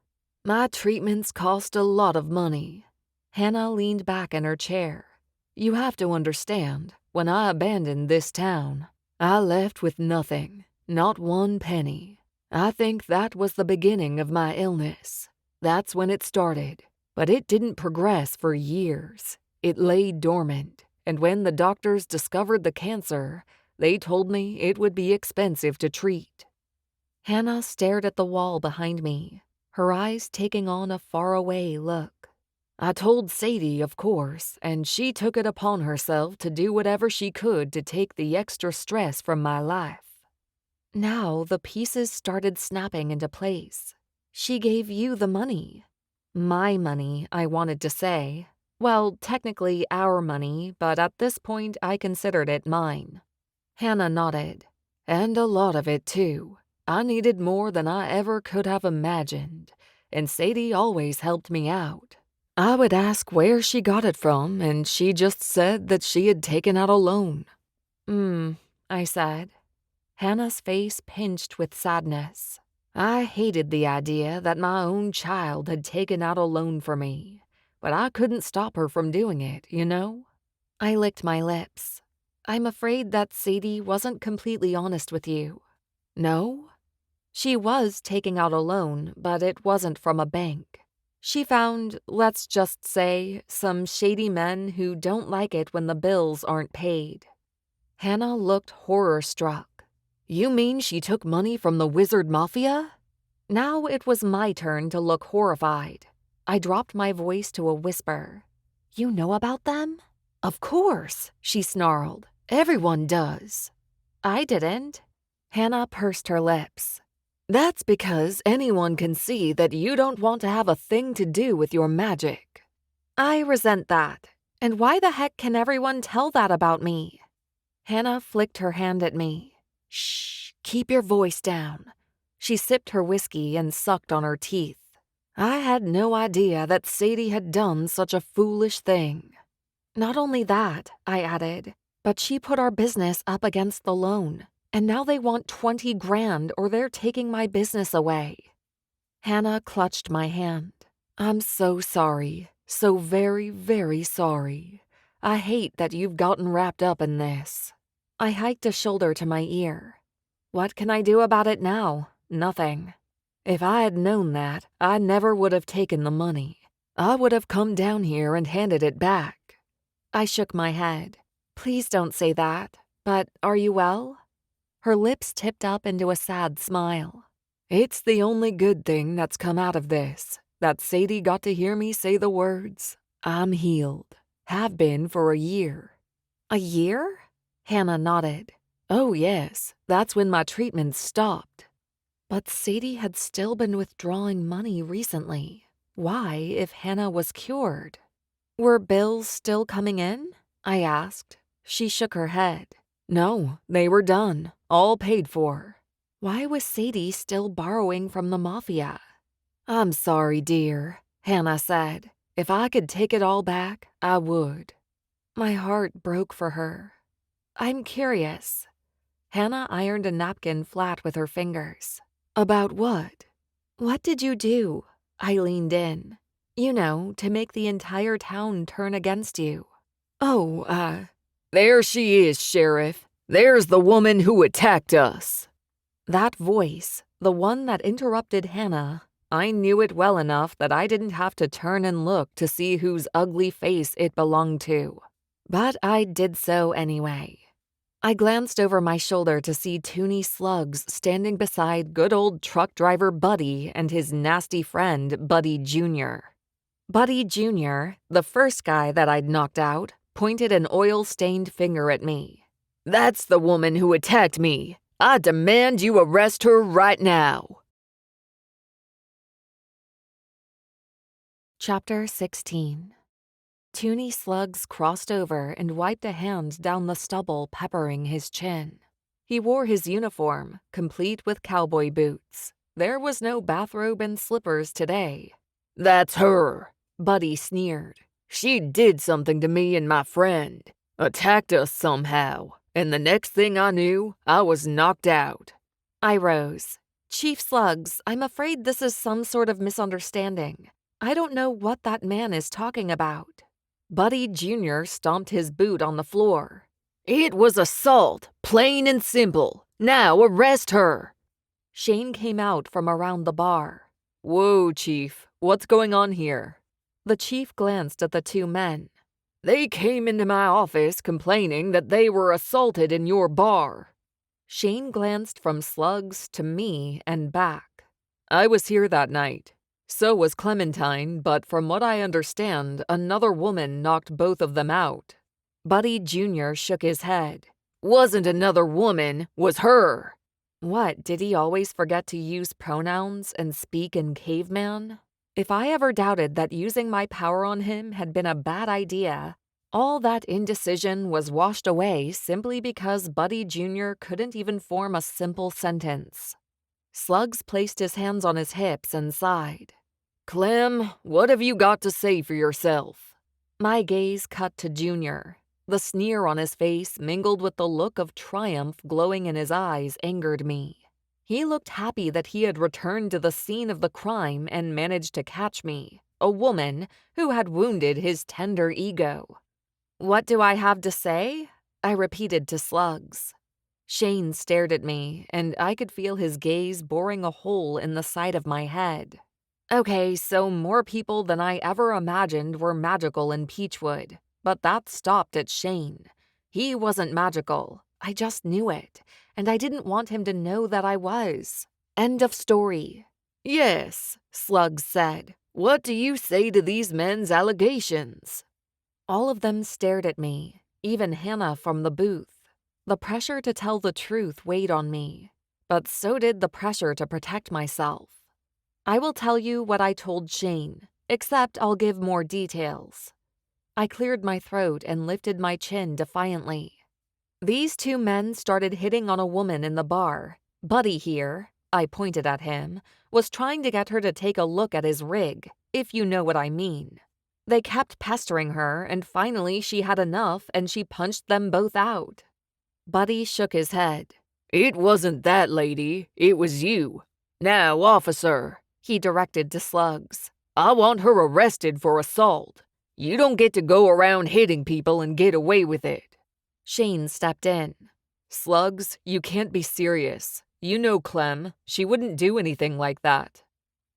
My treatments cost a lot of money. Hannah leaned back in her chair. You have to understand, when I abandoned this town, I left with nothing, not one penny. I think that was the beginning of my illness. That's when it started, but it didn't progress for years. It lay dormant, and when the doctors discovered the cancer, they told me it would be expensive to treat. Hannah stared at the wall behind me, her eyes taking on a faraway look. I told Sadie, of course, and she took it upon herself to do whatever she could to take the extra stress from my life. Now the pieces started snapping into place. She gave you the money. My money, I wanted to say. Well, technically our money, but at this point I considered it mine. Hannah nodded. And a lot of it, too. I needed more than I ever could have imagined, and Sadie always helped me out. I would ask where she got it from, and she just said that she had taken out a loan. I said. Hannah's face pinched with sadness. I hated the idea that my own child had taken out a loan for me, but I couldn't stop her from doing it, you know? I licked my lips. I'm afraid that Sadie wasn't completely honest with you. No? She was taking out a loan, but it wasn't from a bank. She found, let's just say, some shady men who don't like it when the bills aren't paid. Hannah looked horror-struck. You mean she took money from the wizard mafia? Now it was my turn to look horrified. I dropped my voice to a whisper. You know about them? Of course, she snarled. Everyone does. I didn't. Hannah pursed her lips. That's because anyone can see that you don't want to have a thing to do with your magic. I resent that. And why the heck can everyone tell that about me? Hannah flicked her hand at me. Shh, keep your voice down. She sipped her whiskey and sucked on her teeth. I had no idea that Sadie had done such a foolish thing. Not only that, I added, but she put our business up against the loan. And now they want 20 grand or they're taking my business away. Hannah clutched my hand. I'm so sorry. So very, very sorry. I hate that you've gotten wrapped up in this. I hiked a shoulder to my ear. What can I do about it now? Nothing. If I had known that, I never would have taken the money. I would have come down here and handed it back. I shook my head. Please don't say that. But are you well? Her lips tipped up into a sad smile. It's the only good thing that's come out of this, that Sadie got to hear me say the words, I'm healed. Have been for a year. A year? Hannah nodded. Oh yes, that's when my treatment stopped. But Sadie had still been withdrawing money recently. Why, if Hannah was cured? Were bills still coming in? I asked. She shook her head. No, they were done, all paid for. Why was Sadie still borrowing from the mafia? I'm sorry, dear, Hannah said. If I could take it all back, I would. My heart broke for her. I'm curious. Hannah ironed a napkin flat with her fingers. About what? What did you do? I leaned in. You know, to make the entire town turn against you. Oh, There she is, Sheriff. There's the woman who attacked us. That voice, the one that interrupted Hannah, I knew it well enough that I didn't have to turn and look to see whose ugly face it belonged to. But I did so anyway. I glanced over my shoulder to see Tooney Slugs standing beside good old truck driver Buddy and his nasty friend, Buddy Jr. Buddy Jr., the first guy that I'd knocked out, pointed an oil-stained finger at me. That's the woman who attacked me. I demand you arrest her right now. Chapter 16. Tooney Slugs crossed over and wiped a hand down the stubble peppering his chin. He wore his uniform, complete with cowboy boots. There was no bathrobe and slippers today. That's her, Buddy sneered. She did something to me and my friend. Attacked us somehow. And the next thing I knew, I was knocked out. I rose. Chief Slugs, I'm afraid this is some sort of misunderstanding. I don't know what that man is talking about. Buddy Jr. stomped his boot on the floor. It was assault, plain and simple. Now arrest her. Shane came out from around the bar. Whoa, Chief. What's going on here? The chief glanced at the two men. They came into my office complaining that they were assaulted in your bar. Shane glanced from Slugs to me and back. I was here that night. So was Clementine, but from what I understand, another woman knocked both of them out. Buddy Jr. shook his head. Wasn't another woman, was her. What, did he always forget to use pronouns and speak in caveman? If I ever doubted that using my power on him had been a bad idea, all that indecision was washed away simply because Buddy Jr. couldn't even form a simple sentence. Slugs placed his hands on his hips and sighed. Clem, what have you got to say for yourself? My gaze cut to Junior. The sneer on his face mingled with the look of triumph glowing in his eyes angered me. He looked happy that he had returned to the scene of the crime and managed to catch me, a woman who had wounded his tender ego. What do I have to say? I repeated to Slugs. Shane stared at me, and I could feel his gaze boring a hole in the side of my head. Okay, so more people than I ever imagined were magical in Peachwood, but that stopped at Shane. He wasn't magical. I just knew it, and I didn't want him to know that I was. End of story. Yes, Slugs said. What do you say to these men's allegations? All of them stared at me, even Hannah from the booth. The pressure to tell the truth weighed on me, but so did the pressure to protect myself. I will tell you what I told Shane, except I'll give more details. I cleared my throat and lifted my chin defiantly. These two men started hitting on a woman in the bar. Buddy here, I pointed at him, was trying to get her to take a look at his rig, if you know what I mean. They kept pestering her, and finally she had enough and she punched them both out. Buddy shook his head. It wasn't that lady, it was you. Now, officer, he directed to Slugs. I want her arrested for assault. You don't get to go around hitting people and get away with it. Shane stepped in. Slugs, you can't be serious. You know Clem, she wouldn't do anything like that.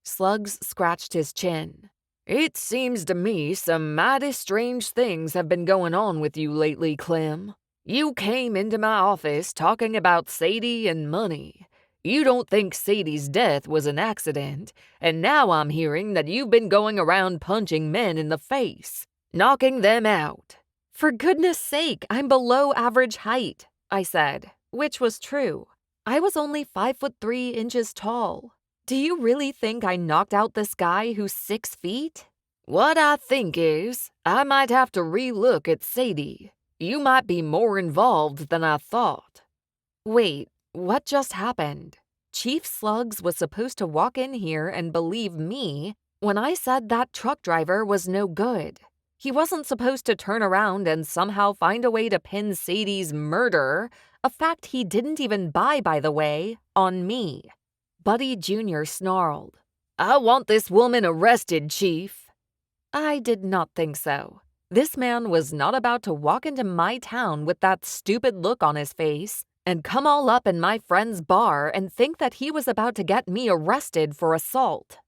Slugs scratched his chin. It seems to me some mighty strange things have been going on with you lately, Clem. You came into my office talking about Sadie and money. You don't think Sadie's death was an accident, and now I'm hearing that you've been going around punching men in the face, knocking them out. For goodness sake, I'm below average height, I said, which was true. I was only 5'3" tall. Do you really think I knocked out this guy who's 6 feet? What I think is, I might have to re-look at Sadie. You might be more involved than I thought. Wait, what just happened? Chief Slugs was supposed to walk in here and believe me when I said that truck driver was no good. He wasn't supposed to turn around and somehow find a way to pin Sadie's murder, a fact he didn't even buy, by the way, on me. Buddy Jr. snarled. I want this woman arrested, Chief. I did not think so. This man was not about to walk into my town with that stupid look on his face and come all up in my friend's bar and think that he was about to get me arrested for assault.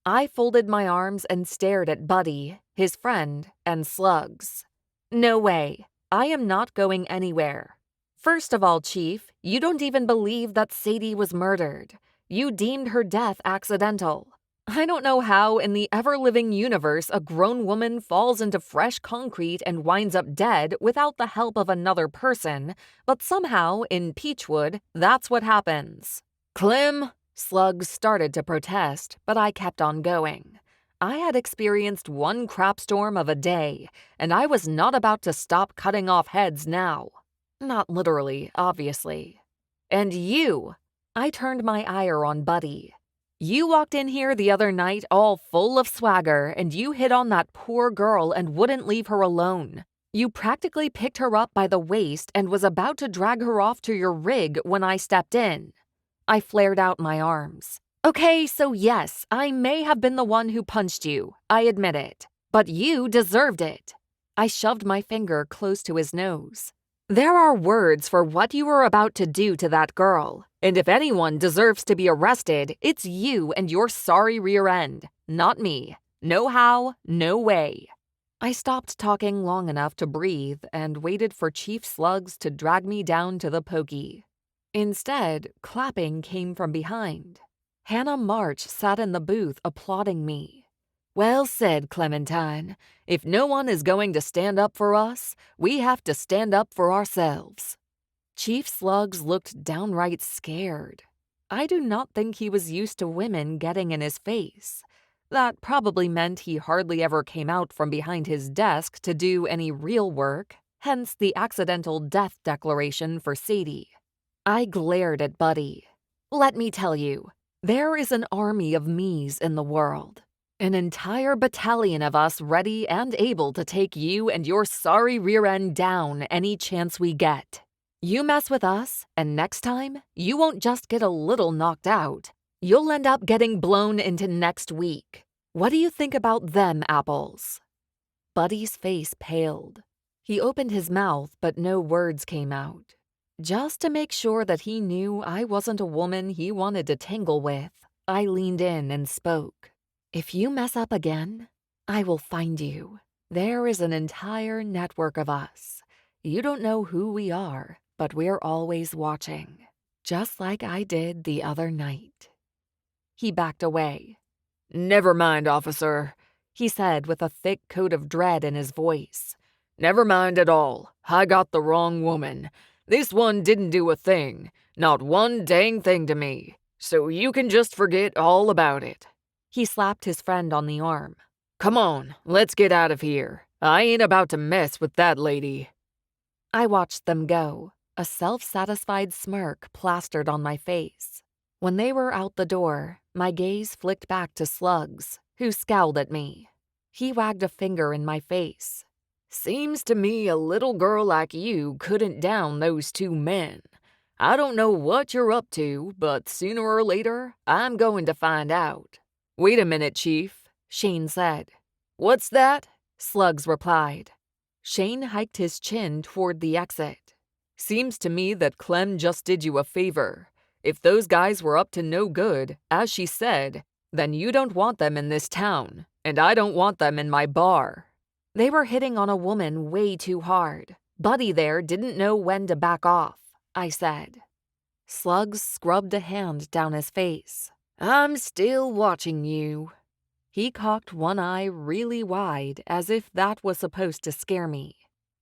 I folded my arms and stared at Buddy, his friend, and Slugs. No way. I am not going anywhere. First of all, Chief, you don't even believe that Sadie was murdered. You deemed her death accidental. I don't know how in the ever-living universe a grown woman falls into fresh concrete and winds up dead without the help of another person, but somehow, in Peachwood, that's what happens. Clem, Slugs started to protest, but I kept on going. I had experienced one crapstorm of a day, and I was not about to stop cutting off heads now. Not literally, obviously. And you, I turned my ire on Buddy. You walked in here the other night all full of swagger, and you hit on that poor girl and wouldn't leave her alone. You practically picked her up by the waist and was about to drag her off to your rig when I stepped in. I flared out my arms. Okay, so yes, I may have been the one who punched you. I admit it. But you deserved it. I shoved my finger close to his nose. There are words for what you were about to do to that girl. And if anyone deserves to be arrested, it's you and your sorry rear end, not me. No how, no way. I stopped talking long enough to breathe and waited for Chief Slugs to drag me down to the pokey. Instead, clapping came from behind. Hannah March sat in the booth applauding me. Well said, Clementine. If no one is going to stand up for us, we have to stand up for ourselves. Chief Slugs looked downright scared. I do not think he was used to women getting in his face. That probably meant he hardly ever came out from behind his desk to do any real work, hence the accidental death declaration for Sadie. I glared at Buddy. Let me tell you, there is an army of me's in the world. An entire battalion of us ready and able to take you and your sorry rear end down any chance we get. You mess with us, and next time, you won't just get a little knocked out. You'll end up getting blown into next week. What do you think about them apples? Buddy's face paled. He opened his mouth, but no words came out. Just to make sure that he knew I wasn't a woman he wanted to tangle with, I leaned in and spoke. If you mess up again, I will find you. There is an entire network of us. You don't know who we are, but we're always watching, just like I did the other night. He backed away. Never mind, officer, he said with a thick coat of dread in his voice. Never mind at all. I got the wrong woman. This one didn't do a thing, not one dang thing to me, so you can just forget all about it. He slapped his friend on the arm. Come on, let's get out of here. I ain't about to mess with that lady. I watched them go, a self-satisfied smirk plastered on my face. When they were out the door, my gaze flicked back to Slugs, who scowled at me. He wagged a finger in my face. Seems to me a little girl like you couldn't down those two men. I don't know what you're up to, but sooner or later, I'm going to find out." "Wait a minute, Chief," Shane said. "What's that?" Slugs replied. Shane hiked his chin toward the exit. "Seems to me that Clem just did you a favor. If those guys were up to no good, as she said, then you don't want them in this town, and I don't want them in my bar." They were hitting on a woman way too hard. Buddy there didn't know when to back off, I said. Slugs scrubbed a hand down his face. "I'm still watching you." He cocked one eye really wide as if that was supposed to scare me.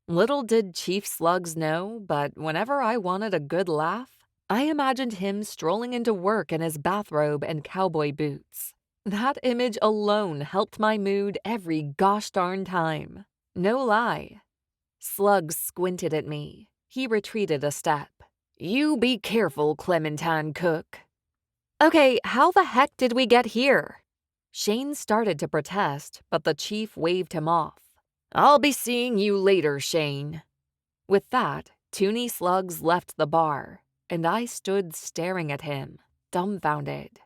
Little did Chief Slugs know, but whenever I wanted a good laugh, I imagined him strolling into work in his bathrobe and cowboy boots. That image alone helped my mood every gosh darn time. No lie. Slugs squinted at me. He retreated a step. "You be careful, Clementine Cooke." "Okay, how the heck did we get here?" Shane started to protest, but the chief waved him off. "I'll be seeing you later, Shane." With that, Toonie Slugs left the bar, and I stood staring at him, dumbfounded.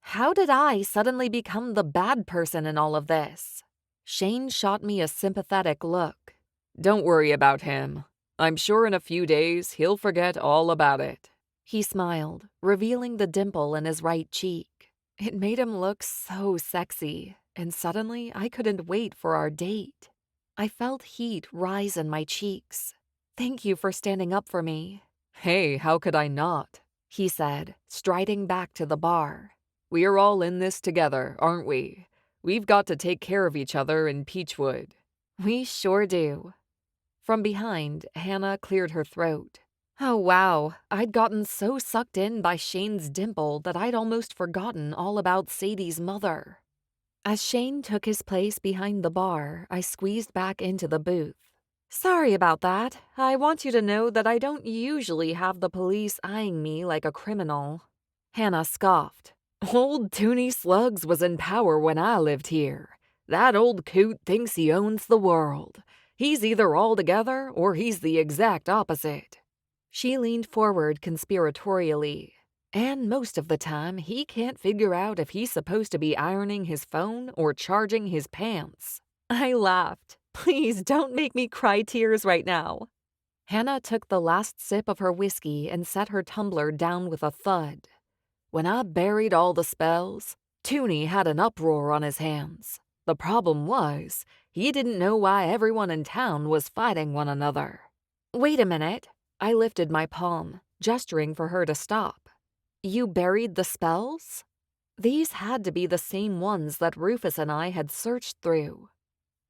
How did I suddenly become the bad person in all of this? Shane shot me a sympathetic look. "Don't worry about him. I'm sure in a few days he'll forget all about it." He smiled, revealing the dimple in his right cheek. It made him look so sexy, and suddenly I couldn't wait for our date. I felt heat rise in my cheeks. "Thank you for standing up for me." "Hey, how could I not?" he said, striding back to the bar. "We're all in this together, aren't we? We've got to take care of each other in Peachwood." "We sure do." From behind, Hannah cleared her throat. Oh wow, I'd gotten so sucked in by Shane's dimple that I'd almost forgotten all about Sadie's mother. As Shane took his place behind the bar, I squeezed back into the booth. "Sorry about that. I want you to know that I don't usually have the police eyeing me like a criminal." Hannah scoffed. "Old Toonie Slugs was in power when I lived here. That old coot thinks he owns the world. He's either all together or he's the exact opposite." She leaned forward conspiratorially. "And most of the time, he can't figure out if he's supposed to be ironing his phone or charging his pants." I laughed. "Please don't make me cry tears right now." Hannah took the last sip of her whiskey and set her tumbler down with a thud. "When I buried all the spells, Toonie had an uproar on his hands. The problem was, he didn't know why everyone in town was fighting one another." "Wait a minute." I lifted my palm, gesturing for her to stop. "You buried the spells?" These had to be the same ones that Rufus and I had searched through.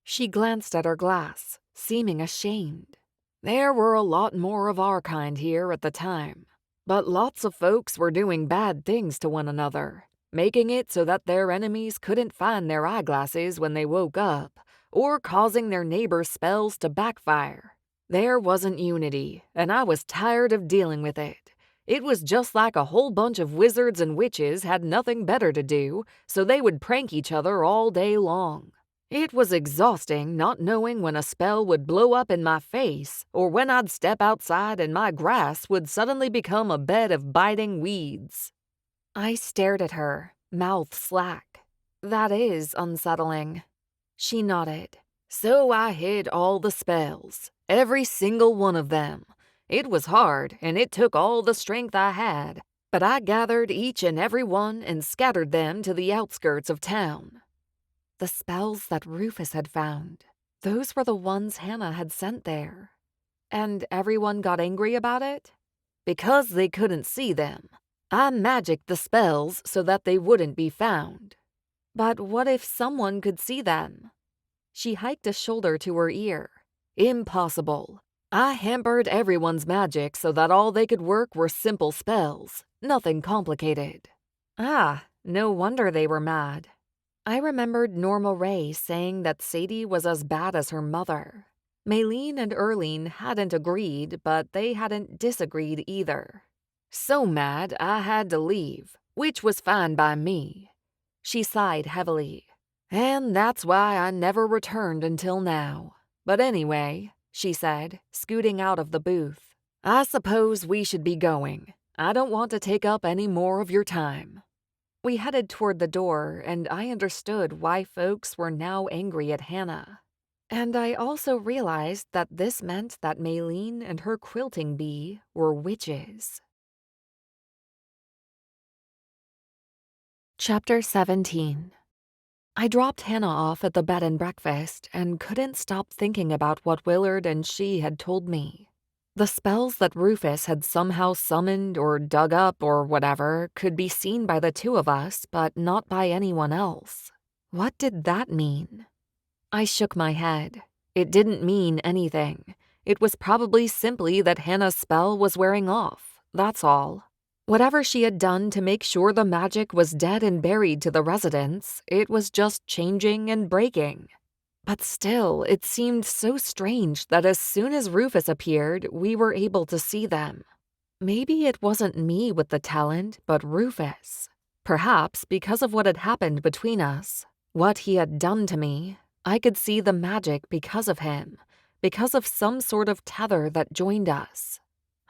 She glanced at her glass, seeming ashamed. "There were a lot more of our kind here at the time, but lots of folks were doing bad things to one another, making it so that their enemies couldn't find their eyeglasses when they woke up, or causing their neighbors' spells to backfire. There wasn't unity, and I was tired of dealing with it. It was just like a whole bunch of wizards and witches had nothing better to do, so they would prank each other all day long. It was exhausting not knowing when a spell would blow up in my face or when I'd step outside and my grass would suddenly become a bed of biting weeds." I stared at her, mouth slack. "That is unsettling." She nodded. "So I hid all the spells, every single one of them. It was hard, and it took all the strength I had, but I gathered each and every one and scattered them to the outskirts of town." The spells that Rufus had found, those were the ones Hannah had sent there. And everyone got angry about it? "Because they couldn't see them. I magicked the spells so that they wouldn't be found." "But what if someone could see them?" She hiked a shoulder to her ear. "Impossible. I hampered everyone's magic so that all they could work were simple spells, nothing complicated." Ah, no wonder they were mad. I remembered Norma Ray saying that Sadie was as bad as her mother. Maylene and Earlene hadn't agreed, but they hadn't disagreed either. "So mad I had to leave, which was fine by me." She sighed heavily. "And that's why I never returned until now. But anyway," she said, scooting out of the booth, I suppose we should be going. I don't want to take up any more of your time." We headed toward the door, and I understood why folks were now angry at Hannah. And I also realized that this meant that Maylene and her quilting bee were witches. Chapter 17. I dropped Hannah off at the bed and breakfast and couldn't stop thinking about what Willard and she had told me. The spells that Rufus had somehow summoned or dug up or whatever could be seen by the two of us, but not by anyone else. What did that mean? I shook my head. It didn't mean anything. It was probably simply that Hannah's spell was wearing off, that's all. Whatever she had done to make sure the magic was dead and buried to the residents, it was just changing and breaking. But still, it seemed so strange that as soon as Rufus appeared, we were able to see them. Maybe it wasn't me with the talent, but Rufus. Perhaps because of what had happened between us, what he had done to me, I could see the magic because of him, because of some sort of tether that joined us.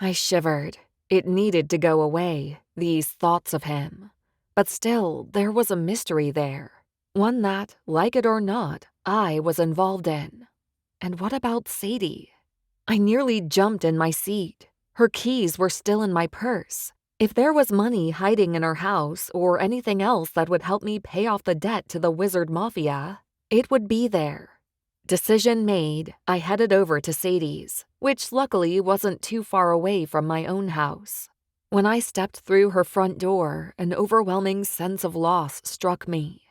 I shivered. It needed to go away, these thoughts of him. But still, there was a mystery there. One that, like it or not, I was involved in. And what about Sadie? I nearly jumped in my seat. Her keys were still in my purse. If there was money hiding in her house or anything else that would help me pay off the debt to the wizard mafia, it would be there. Decision made, I headed over to Sadie's, which luckily wasn't too far away from my own house. When I stepped through her front door, an overwhelming sense of loss struck me.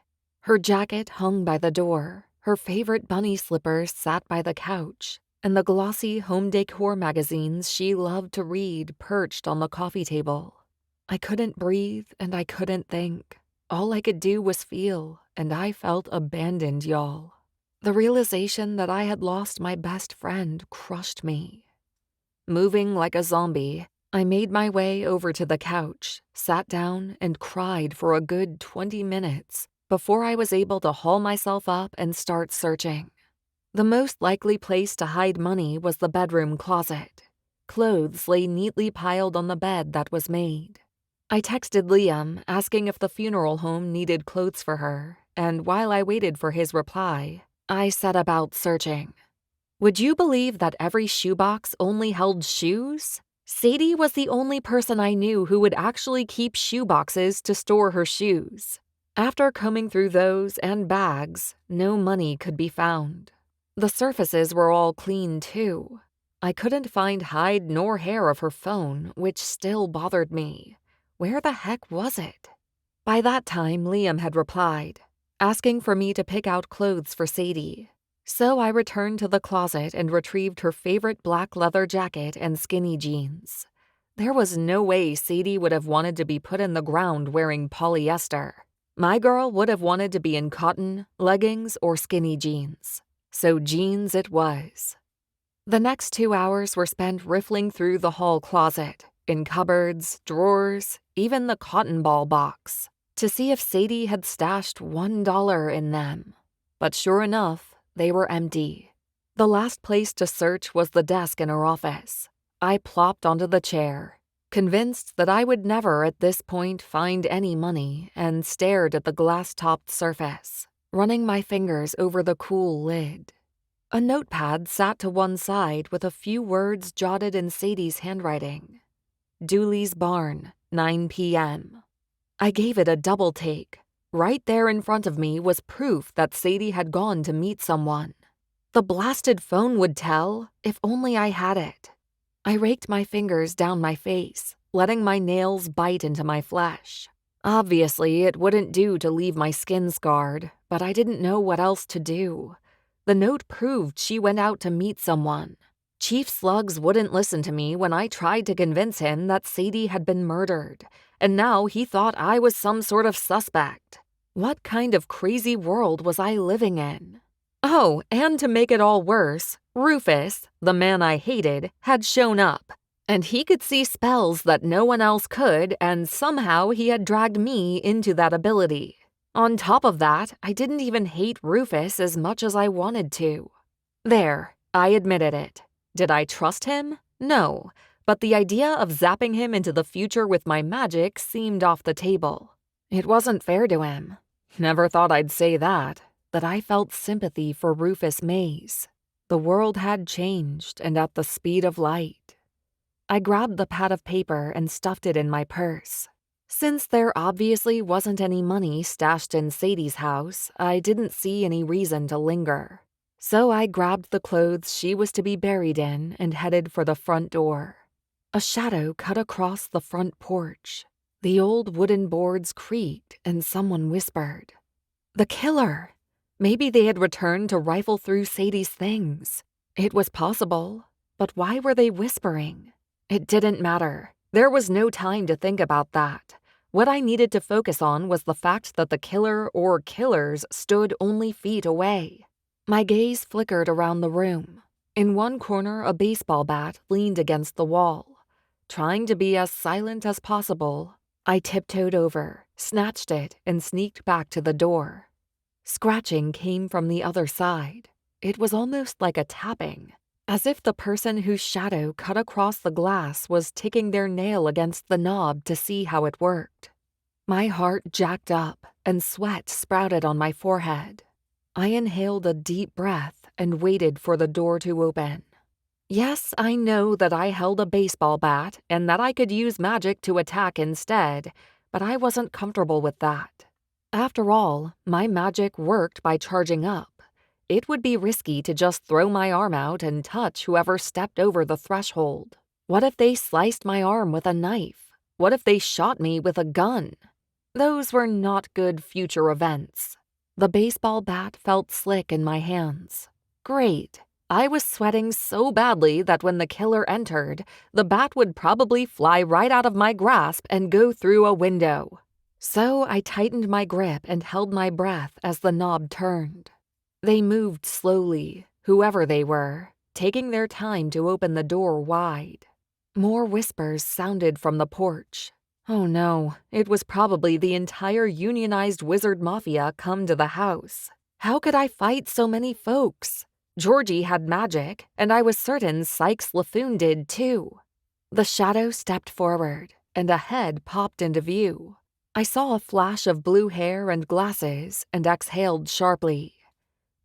Her jacket hung by the door, her favorite bunny slippers sat by the couch, and the glossy home decor magazines she loved to read perched on the coffee table. I couldn't breathe and I couldn't think. All I could do was feel, and I felt abandoned, y'all. The realization that I had lost my best friend crushed me. Moving like a zombie, I made my way over to the couch, sat down, and cried for a good 20 minutes before I was able to haul myself up and start searching. The most likely place to hide money was the bedroom closet. Clothes lay neatly piled on the bed that was made. I texted Liam asking if the funeral home needed clothes for her, and while I waited for his reply, I set about searching. Would you believe that every shoebox only held shoes? Sadie was the only person I knew who would actually keep shoeboxes to store her shoes. After combing through those and bags, no money could be found. The surfaces were all clean, too. I couldn't find hide nor hair of her phone, which still bothered me. Where the heck was it? By that time, Liam had replied, asking for me to pick out clothes for Sadie. So I returned to the closet and retrieved her favorite black leather jacket and skinny jeans. There was no way Sadie would have wanted to be put in the ground wearing polyester. My girl would have wanted to be in cotton, leggings, or skinny jeans. So jeans it was. The next 2 hours were spent riffling through the hall closet, in cupboards, drawers, even the cotton ball box, to see if Sadie had stashed $1 in them. But sure enough, they were empty. The last place to search was the desk in her office. I plopped onto the chair, convinced that I would never at this point find any money, and stared at the glass-topped surface, running my fingers over the cool lid. A notepad sat to one side with a few words jotted in Sadie's handwriting. Dooley's Barn, 9 p.m. I gave it a double take. Right there in front of me was proof that Sadie had gone to meet someone. The blasted phone would tell, if only I had it. I raked my fingers down my face, letting my nails bite into my flesh. Obviously, it wouldn't do to leave my skin scarred, but I didn't know what else to do. The note proved she went out to meet someone. Chief Slugs wouldn't listen to me when I tried to convince him that Sadie had been murdered, and now he thought I was some sort of suspect. What kind of crazy world was I living in? Oh, and to make it all worse, Rufus, the man I hated, had shown up. And he could see spells that no one else could, and somehow he had dragged me into that ability. On top of that, I didn't even hate Rufus as much as I wanted to. There, I admitted it. Did I trust him? No, but the idea of zapping him into the future with my magic seemed off the table. It wasn't fair to him. Never thought I'd say that I felt sympathy for Rufus Mays. The world had changed, and at the speed of light. I grabbed the pad of paper and stuffed it in my purse. Since there obviously wasn't any money stashed in Sadie's house, I didn't see any reason to linger. So I grabbed the clothes she was to be buried in and headed for the front door. A shadow cut across the front porch. The old wooden boards creaked and someone whispered, "The killer!" Maybe they had returned to rifle through Sadie's things. It was possible, but why were they whispering? It didn't matter. There was no time to think about that. What I needed to focus on was the fact that the killer or killers stood only feet away. My gaze flickered around the room. In one corner, a baseball bat leaned against the wall. Trying to be as silent as possible, I tiptoed over, snatched it, and sneaked back to the door. Scratching came from the other side. It was almost like a tapping, as if the person whose shadow cut across the glass was ticking their nail against the knob to see how it worked. My heart jacked up, and sweat sprouted on my forehead. I inhaled a deep breath and waited for the door to open. Yes, I know that I held a baseball bat and that I could use magic to attack instead, but I wasn't comfortable with that. After all, my magic worked by charging up. It would be risky to just throw my arm out and touch whoever stepped over the threshold. What if they sliced my arm with a knife? What if they shot me with a gun? Those were not good future events. The baseball bat felt slick in my hands. Great. I was sweating so badly that when the killer entered, the bat would probably fly right out of my grasp and go through a window. So I tightened my grip and held my breath as the knob turned. They moved slowly, whoever they were, taking their time to open the door wide. More whispers sounded from the porch. Oh no, it was probably the entire unionized wizard mafia come to the house. How could I fight so many folks? Georgie had magic, and I was certain Sykes LaFoon did too. The shadow stepped forward, and a head popped into view. I saw a flash of blue hair and glasses and exhaled sharply.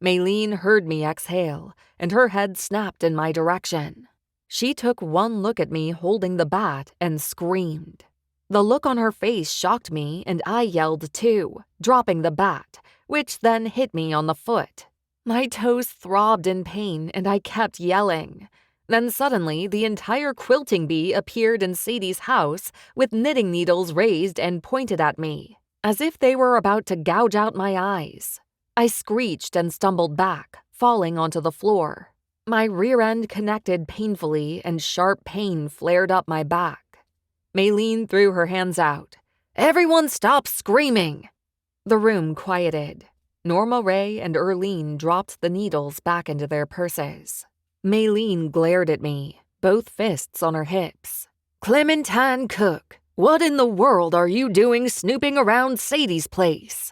Maylene heard me exhale, and her head snapped in my direction. She took one look at me holding the bat and screamed. The look on her face shocked me, and I yelled too, dropping the bat, which then hit me on the foot. My toes throbbed in pain, and I kept yelling. Then suddenly, the entire quilting bee appeared in Sadie's house with knitting needles raised and pointed at me, as if they were about to gouge out my eyes. I screeched and stumbled back, falling onto the floor. My rear end connected painfully, and sharp pain flared up my back. Maylene threw her hands out. "Everyone stop screaming!" The room quieted. Norma Ray and Erlene dropped the needles back into their purses. Maylene glared at me, both fists on her hips. "Clementine Cooke, what in the world are you doing snooping around Sadie's place?"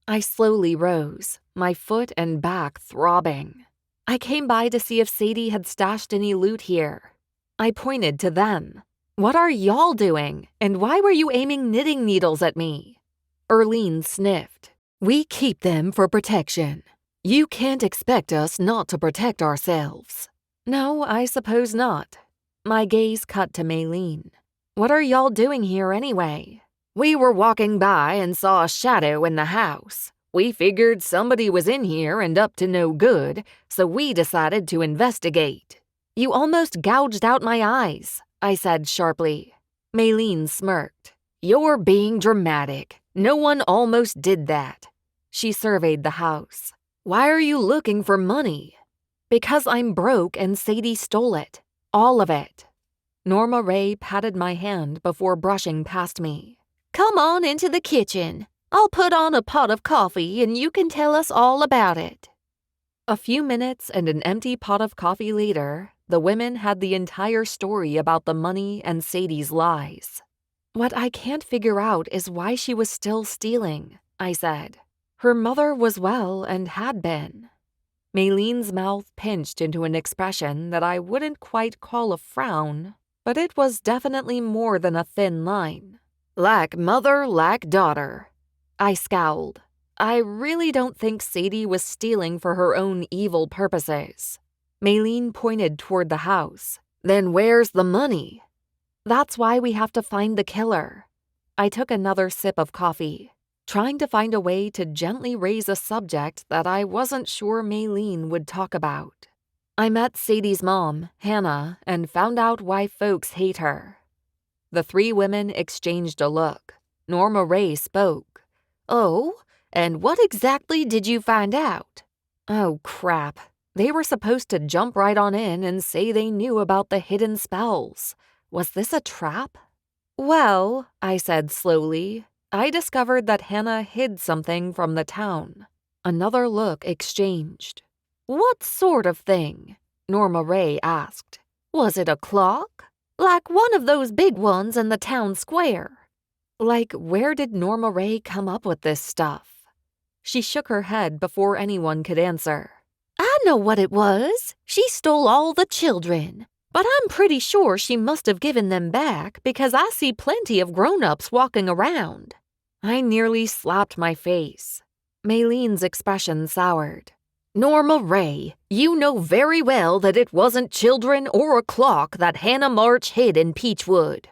I slowly rose, my foot and back throbbing. "I came by to see if Sadie had stashed any loot here." I pointed to them. "What are y'all doing? And why were you aiming knitting needles at me?" Erlene sniffed. "We keep them for protection. You can't expect us not to protect ourselves." "No, I suppose not." My gaze cut to Maylene. "What are y'all doing here anyway?" "We were walking by and saw a shadow in the house. We figured somebody was in here and up to no good, so we decided to investigate." "You almost gouged out my eyes," I said sharply. Maylene smirked. "You're being dramatic. No one almost did that." She surveyed the house. "Why are you looking for money?" "Because I'm broke and Sadie stole it. All of it." Norma Ray patted my hand before brushing past me. Come on into the kitchen. I'll put on a pot of coffee and you can tell us all about it. A few minutes and an empty pot of coffee later, the women had the entire story about the money and Sadie's lies. "What I can't figure out is why she was still stealing," I said. "Her mother was well and had been." Maylene's mouth pinched into an expression that I wouldn't quite call a frown, but it was definitely more than a thin line. Like mother, like daughter. I scowled. I really don't think Sadie was stealing for her own evil purposes. Maylene pointed toward the house. Then where's the money? That's why we have to find the killer. I took another sip of coffee, trying to find a way to gently raise a subject that I wasn't sure Maylene would talk about. I met Sadie's mom, Hannah, and found out why folks hate her. The three women exchanged a look. Norma Ray spoke. Oh, and what exactly did you find out? Oh, crap. They were supposed to jump right on in and say they knew about the hidden spells. Was this a trap? Well, I said slowly, I discovered that Hannah hid something from the town. Another look exchanged. What sort of thing? Norma Ray asked. Was it a clock? Like one of those big ones in the town square? Like, where did Norma Ray come up with this stuff? She shook her head before anyone could answer. I know what it was. She stole all the children. But I'm pretty sure she must have given them back because I see plenty of grown-ups walking around. I nearly slapped my face. Maylene's expression soured. Norma Ray, you know very well that it wasn't children or a clock that Hannah March hid in Peachwood.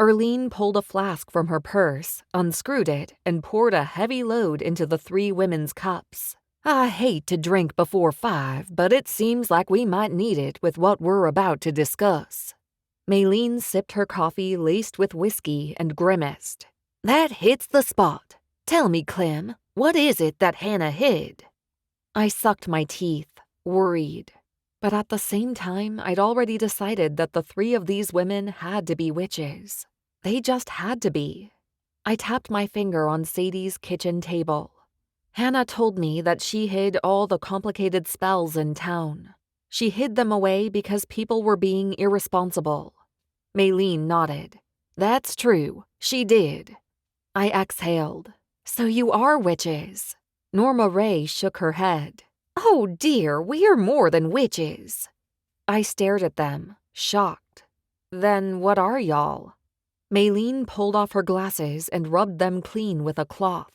Erlene pulled a flask from her purse, unscrewed it, and poured a heavy load into the three women's cups. I hate to drink before 5, but it seems like we might need it with what we're about to discuss. Maylene sipped her coffee laced with whiskey and grimaced. That hits the spot. Tell me, Clem, what is it that Hannah hid? I sucked my teeth, worried. But at the same time, I'd already decided that the three of these women had to be witches. They just had to be. I tapped my finger on Sadie's kitchen table. Hannah told me that she hid all the complicated spells in town. She hid them away because people were being irresponsible. Maylene nodded. That's true, she did. I exhaled. So you are witches. Norma Ray shook her head. Oh dear, we're more than witches. I stared at them, shocked. Then what are y'all? Maylene pulled off her glasses and rubbed them clean with a cloth.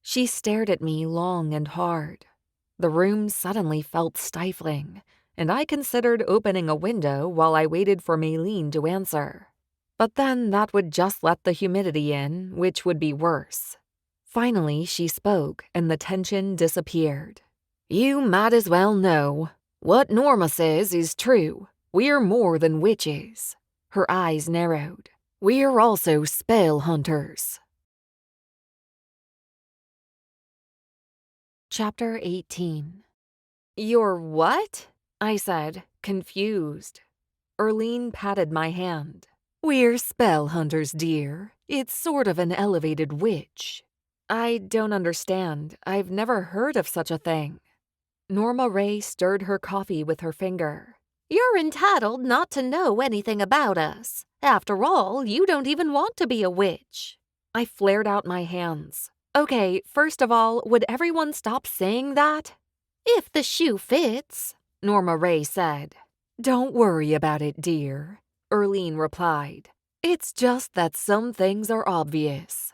She stared at me long and hard. The room suddenly felt stifling, and I considered opening a window while I waited for Maylene to answer. But then that would just let the humidity in, which would be worse. Finally, she spoke, and the tension disappeared. You might as well know. What Norma says is true. We're more than witches. Her eyes narrowed. We're also spell hunters. Chapter 18. You're what? I said, confused. Erlene patted my hand. We're spell hunters, dear. It's sort of an elevated witch. I don't understand. I've never heard of such a thing. Norma Ray stirred her coffee with her finger. You're entitled not to know anything about us. After all, you don't even want to be a witch. I flared out my hands. Okay, first of all, would everyone stop saying that? If the shoe fits, Norma Ray said. Don't worry about it, dear, Erlene replied. It's just that some things are obvious.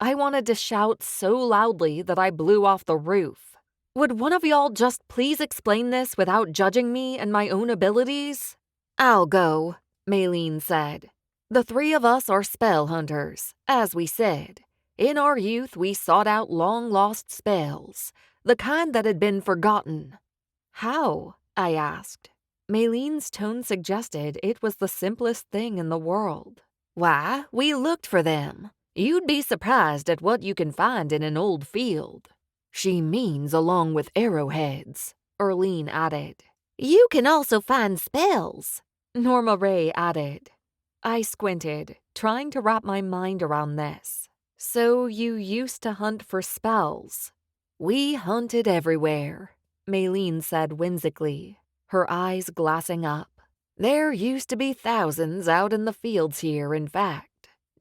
I wanted to shout so loudly that I blew off the roof. Would one of y'all just please explain this without judging me and my own abilities? I'll go, Maylene said. The three of us are spell hunters, as we said. In our youth, we sought out long-lost spells, the kind that had been forgotten. How? I asked. Maylene's tone suggested it was the simplest thing in the world. Why, we looked for them. You'd be surprised at what you can find in an old field. She means along with arrowheads, Erlene added. You can also find spells, Norma Ray added. I squinted, trying to wrap my mind around this. So you used to hunt for spells. We hunted everywhere, Maylene said whimsically, her eyes glassing up. There used to be thousands out in the fields here, in fact.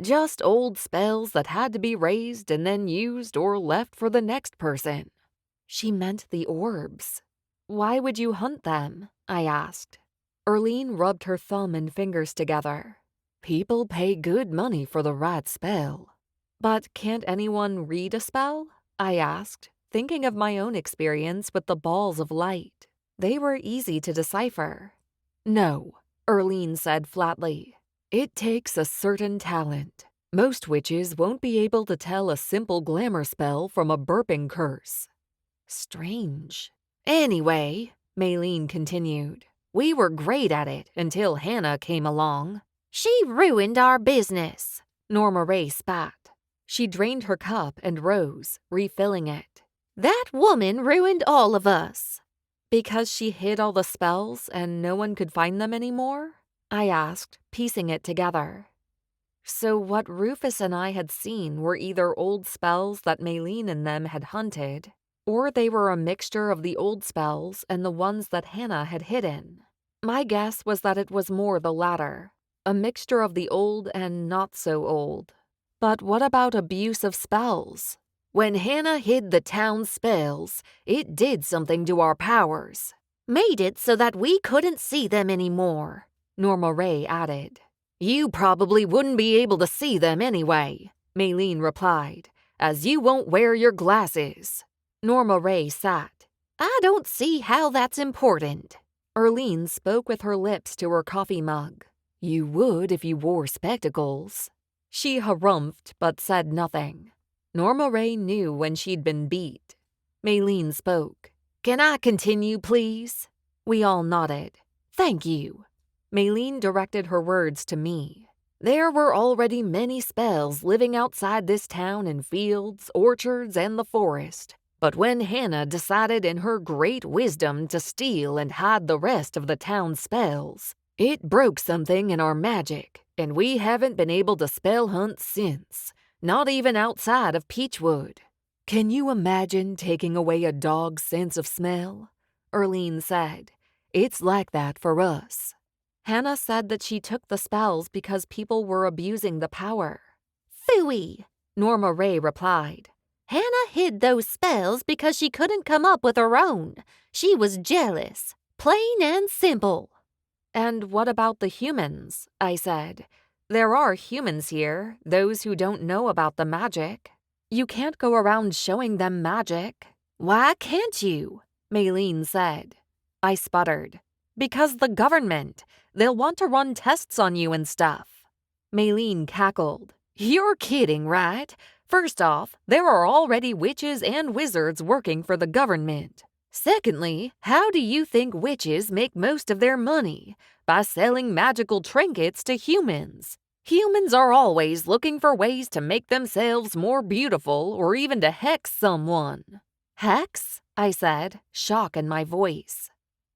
Just old spells that had to be raised and then used or left for the next person. She meant the orbs. Why would you hunt them? I asked. Erlene rubbed her thumb and fingers together. People pay good money for the right spell. But can't anyone read a spell? I asked, thinking of my own experience with the balls of light. They were easy to decipher. No, Erlene said flatly. It takes a certain talent. Most witches won't be able to tell a simple glamour spell from a burping curse. Strange. Anyway, Maylene continued, we were great at it until Hannah came along. She ruined our business, Norma Ray spat. She drained her cup and rose, refilling it. That woman ruined all of us. Because she hid all the spells and no one could find them anymore? I asked, piecing it together. So what Rufus and I had seen were either old spells that Maylene and them had hunted, or they were a mixture of the old spells and the ones that Hannah had hidden. My guess was that it was more the latter, a mixture of the old and not so old. But what about abuse of spells? When Hannah hid the town's spells, it did something to our powers. Made it so that we couldn't see them anymore, Norma Ray added. You probably wouldn't be able to see them anyway, Maylene replied, as you won't wear your glasses. Norma Ray sat. I don't see how that's important. Erlene spoke with her lips to her coffee mug. You would if you wore spectacles. She harumphed but said nothing. Norma Ray knew when she'd been beat. Maylene spoke. Can I continue, please? We all nodded. Thank you. Maylene directed her words to me. There were already many spells living outside this town in fields, orchards, and the forest. But when Hannah decided in her great wisdom to steal and hide the rest of the town's spells, it broke something in our magic, and we haven't been able to spell hunt since, not even outside of Peachwood. Can you imagine taking away a dog's sense of smell? Erlene said. It's like that for us. Hannah said that she took the spells because people were abusing the power. Phooey, Norma Ray replied. Hannah hid those spells because she couldn't come up with her own. She was jealous, plain and simple. And what about the humans? I said. There are humans here, those who don't know about the magic. You can't go around showing them magic. Why can't you? Maylene said. I sputtered. Because the government. They'll want to run tests on you and stuff. Maylene cackled. You're kidding, right? First off, there are already witches and wizards working for the government. Secondly, how do you think witches make most of their money? By selling magical trinkets to humans. Humans are always looking for ways to make themselves more beautiful or even to hex someone. Hex? I said, shock in my voice.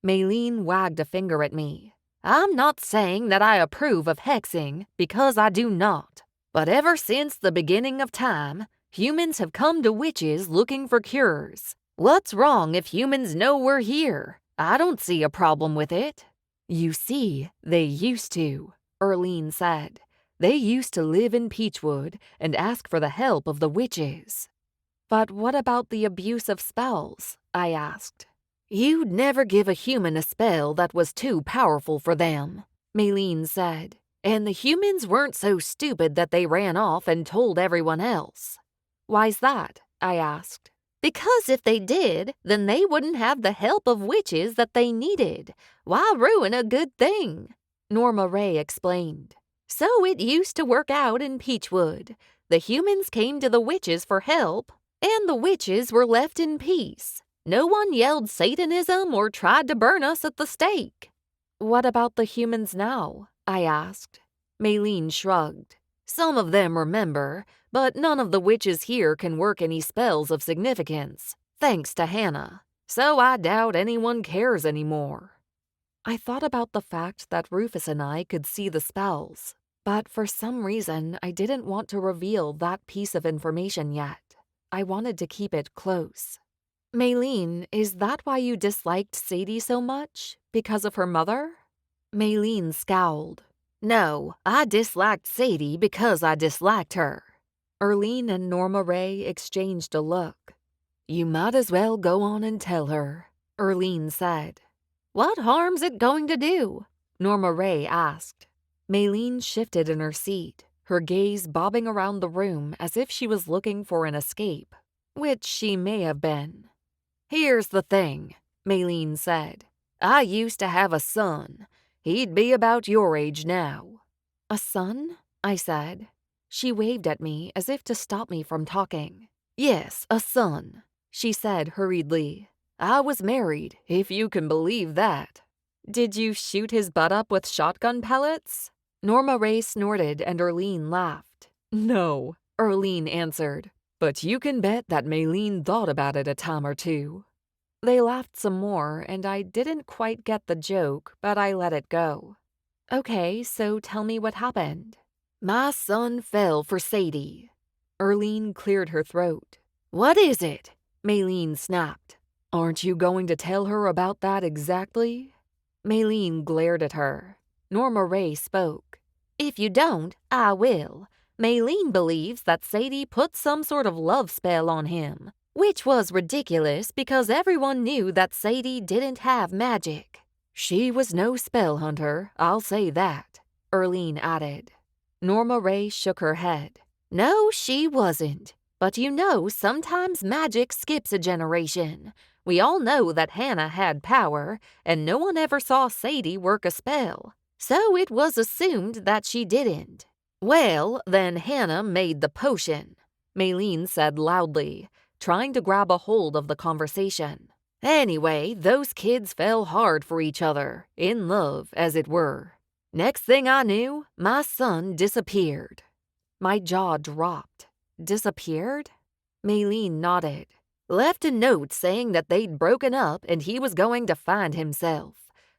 Maylene wagged a finger at me. I'm not saying that I approve of hexing, because I do not. But ever since the beginning of time, humans have come to witches looking for cures. What's wrong if humans know we're here? I don't see a problem with it. You see, they used to, Erlene said. They used to live in Peachwood and ask for the help of the witches. But what about the abuse of spells? I asked. You'd never give a human a spell that was too powerful for them, Maylene said. And the humans weren't so stupid that they ran off and told everyone else. Why's that? I asked. Because if they did, then they wouldn't have the help of witches that they needed. Why ruin a good thing? Norma Ray explained. So it used to work out in Peachwood. The humans came to the witches for help, and the witches were left in peace. No one yelled Satanism or tried to burn us at the stake. What about the humans now? I asked. Maylene shrugged. Some of them remember, but none of the witches here can work any spells of significance, thanks to Hannah. So I doubt anyone cares anymore. I thought about the fact that Rufus and I could see the spells, but for some reason I didn't want to reveal that piece of information yet. I wanted to keep it close. Maylene, is that why you disliked Sadie so much? Because of her mother? Maylene scowled. No, I disliked Sadie because I disliked her. Erlene and Norma Ray exchanged a look. You might as well go on and tell her, Erlene said. What harm's it going to do? Norma Ray asked. Maylene shifted in her seat, her gaze bobbing around the room as if she was looking for an escape, which she may have been. "Here's the thing," Maylene said. "I used to have a son. He'd be about your age now." "A son?" I said. She waved at me as if to stop me from talking. "Yes, a son," she said hurriedly. "I was married, if you can believe that." "Did you shoot his butt up with shotgun pellets?" Norma Ray snorted and Erlene laughed. "No," Erlene answered, "but you can bet that Maylene thought about it a time or two." They laughed some more, and I didn't quite get the joke, but I let it go. "Okay, so tell me what happened." "My son fell for Sadie." Erlene cleared her throat. "What is it?" Maylene snapped. "Aren't you going to tell her about that exactly?" Maylene glared at her. Norma Ray spoke. "If you don't, I will. Maylene believes that Sadie put some sort of love spell on him, which was ridiculous because everyone knew that Sadie didn't have magic." "She was no spell hunter, I'll say that," Erlene added. Norma Ray shook her head. "No, she wasn't. But you know, sometimes magic skips a generation. We all know that Hannah had power, and no one ever saw Sadie work a spell. So it was assumed that she didn't." "Well, then Hannah made the potion," Maylene said loudly, trying to grab a hold of the conversation. "Anyway, those kids fell hard for each other, in love, as it were. Next thing I knew, my son disappeared." My jaw dropped. "Disappeared?" Maylene nodded. "Left a note saying that they'd broken up and he was going to find himself.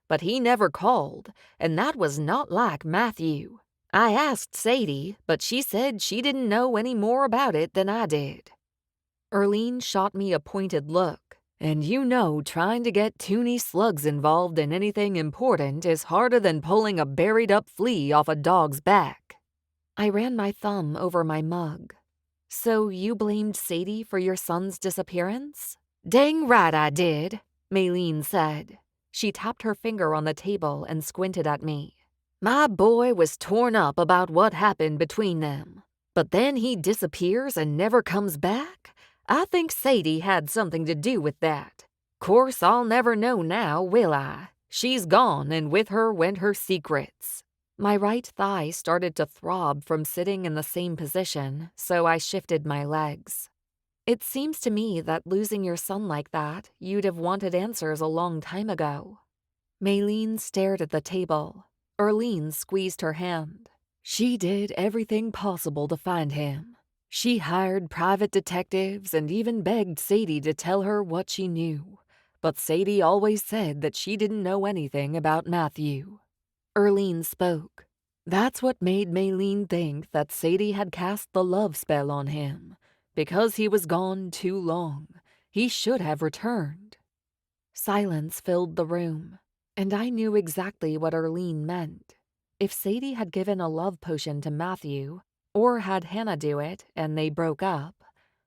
But he never called, and that was not like Matthew. I asked Sadie, but she said she didn't know any more about it than I did." Erlene shot me a pointed look. "And you know trying to get toony slugs involved in anything important is harder than pulling a buried-up flea off a dog's back." I ran my thumb over my mug. "So you blamed Sadie for your son's disappearance?" "Dang right I did," Maylene said. She tapped her finger on the table and squinted at me. "My boy was torn up about what happened between them. But then he disappears and never comes back? I think Sadie had something to do with that. Course I'll never know now, will I? She's gone, and with her went her secrets." My right thigh started to throb from sitting in the same position, so I shifted my legs. "It seems to me that losing your son like that, you'd have wanted answers a long time ago." Maylene stared at the table. Erlene squeezed her hand. "She did everything possible to find him. She hired private detectives and even begged Sadie to tell her what she knew. But Sadie always said that she didn't know anything about Matthew." Erlene spoke. "That's what made Maylene think that Sadie had cast the love spell on him. Because he was gone too long. He should have returned." Silence filled the room, and I knew exactly what Erlene meant. If Sadie had given a love potion to Matthew, or had Hannah do it and they broke up,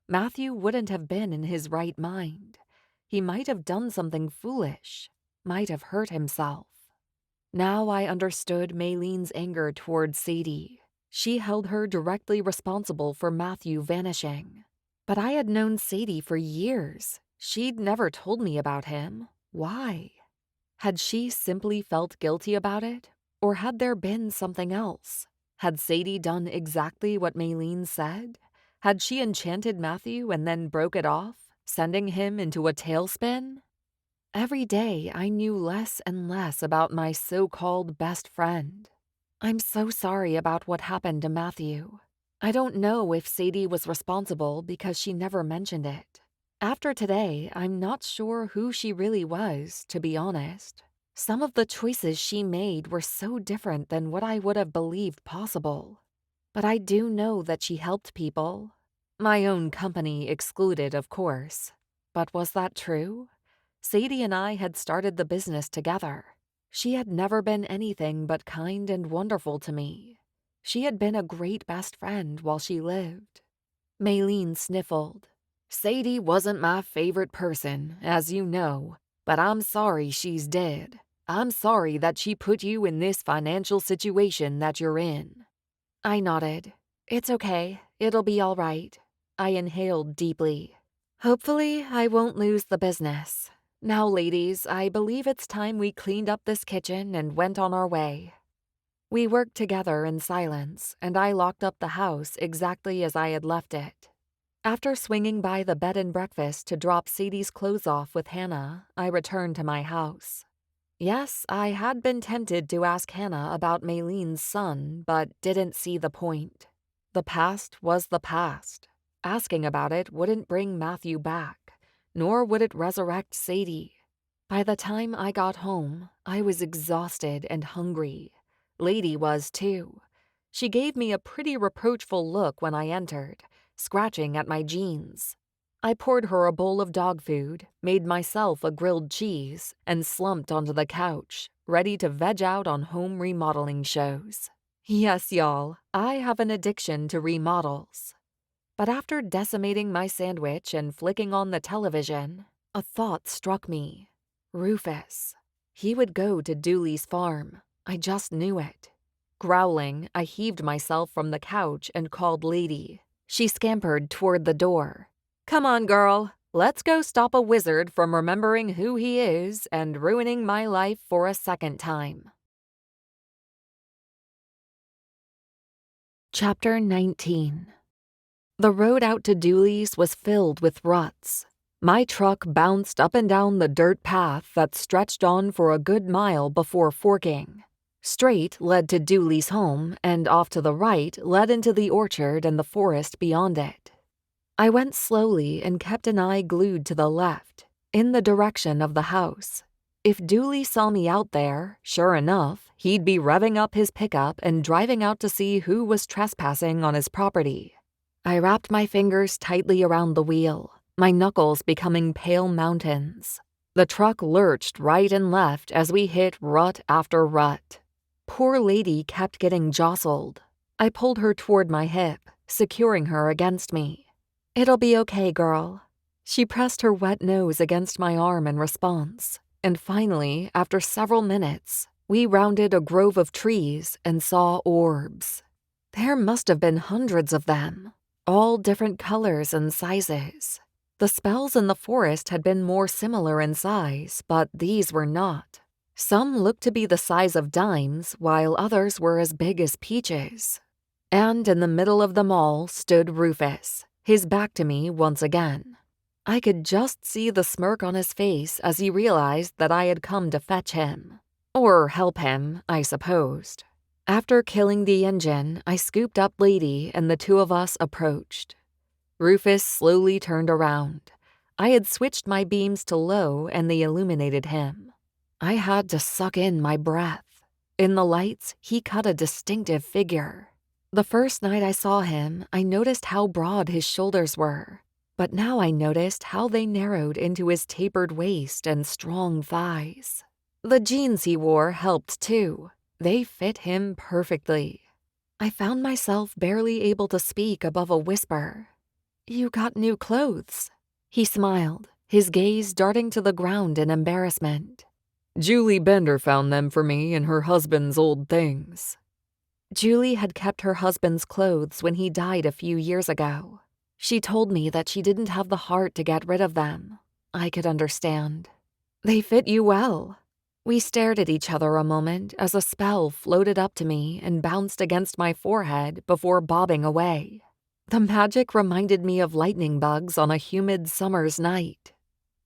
Matthew wouldn't have been in his right mind. He might have done something foolish, might have hurt himself. Now I understood Maylene's anger toward Sadie. She held her directly responsible for Matthew vanishing. But I had known Sadie for years. She'd never told me about him. Why? Had she simply felt guilty about it? Or had there been something else? Had Sadie done exactly what Maylene said? Had she enchanted Matthew and then broke it off, sending him into a tailspin? Every day I knew less and less about my so-called best friend. I'm so sorry about what happened to Matthew. I don't know if Sadie was responsible because she never mentioned it. After today, I'm not sure who she really was, to be honest. Some of the choices she made were so different than what I would have believed possible. But I do know that she helped people. My own company excluded, of course. But was that true? Sadie and I had started the business together. She had never been anything but kind and wonderful to me. She had been a great best friend while she lived. Maylene sniffled. "Sadie wasn't my favorite person, as you know, but I'm sorry she's dead. I'm sorry that she put you in this financial situation that you're in." I nodded. "It's okay. It'll be all right." I inhaled deeply. "Hopefully, I won't lose the business. Now, ladies, I believe it's time we cleaned up this kitchen and went on our way." We worked together in silence, and I locked up the house exactly as I had left it. After swinging by the bed and breakfast to drop Sadie's clothes off with Hannah, I returned to my house. Yes, I had been tempted to ask Hannah about Maylene's son, but didn't see the point. The past was the past. Asking about it wouldn't bring Matthew back, nor would it resurrect Sadie. By the time I got home, I was exhausted and hungry. Lady was too. She gave me a pretty reproachful look when I entered, scratching at my jeans. I poured her a bowl of dog food, made myself a grilled cheese, and slumped onto the couch, ready to veg out on home remodeling shows. Yes, y'all, I have an addiction to remodels. But after decimating my sandwich and flicking on the television, a thought struck me. Rufus. He would go to Dooley's farm. I just knew it. Growling, I heaved myself from the couch and called Lady. She scampered toward the door. "Come on, girl. Let's go stop a wizard from remembering who he is and ruining my life for a second time." Chapter 19. The road out to Dooley's was filled with ruts. My truck bounced up and down the dirt path that stretched on for a good mile before forking. Straight led to Dooley's home, and off to the right led into the orchard and the forest beyond it. I went slowly and kept an eye glued to the left, in the direction of the house. If Dooley saw me out there, sure enough, he'd be revving up his pickup and driving out to see who was trespassing on his property. I wrapped my fingers tightly around the wheel, my knuckles becoming pale mountains. The truck lurched right and left as we hit rut after rut. Poor Lady kept getting jostled. I pulled her toward my hip, securing her against me. "It'll be okay, girl." She pressed her wet nose against my arm in response, and finally, after several minutes, we rounded a grove of trees and saw orbs. There must have been hundreds of them, all different colors and sizes. The spells in the forest had been more similar in size, but these were not. Some looked to be the size of dimes, while others were as big as peaches. And in the middle of them all stood Rufus, his back to me once again. I could just see the smirk on his face as he realized that I had come to fetch him. Or help him, I supposed. After killing the engine, I scooped up Lady and the two of us approached. Rufus slowly turned around. I had switched my beams to low and they illuminated him. I had to suck in my breath. In the lights, he cut a distinctive figure. The first night I saw him, I noticed how broad his shoulders were, but now I noticed how they narrowed into his tapered waist and strong thighs. The jeans he wore helped too. They fit him perfectly. I found myself barely able to speak above a whisper. "You got new clothes." He smiled, his gaze darting to the ground in embarrassment. Julie Bender found them for me in her husband's old things. Julie had kept her husband's clothes when he died a few years ago. She told me that she didn't have the heart to get rid of them. I could understand. "They fit you well." We stared at each other a moment as a spell floated up to me and bounced against my forehead before bobbing away. The magic reminded me of lightning bugs on a humid summer's night.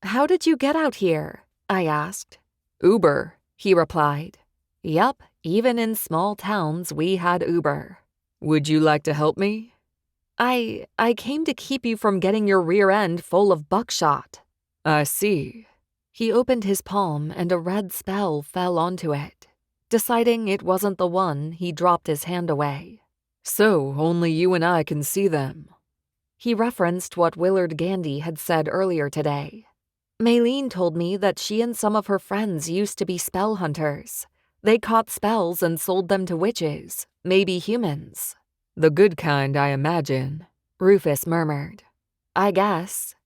"How did you get out here?" I asked. Uber, he replied. Yup, even in small towns we had Uber. Would you like to help me? I came to keep you from getting your rear end full of buckshot. I see. He opened his palm and a red spell fell onto it. Deciding it wasn't the one, he dropped his hand away. So only you and I can see them. He referenced what Willard Gandy had said earlier today. Maylene told me that she and some of her friends used to be spell hunters. They caught spells and sold them to witches, maybe humans. The good kind, I imagine, Rufus murmured. I guess.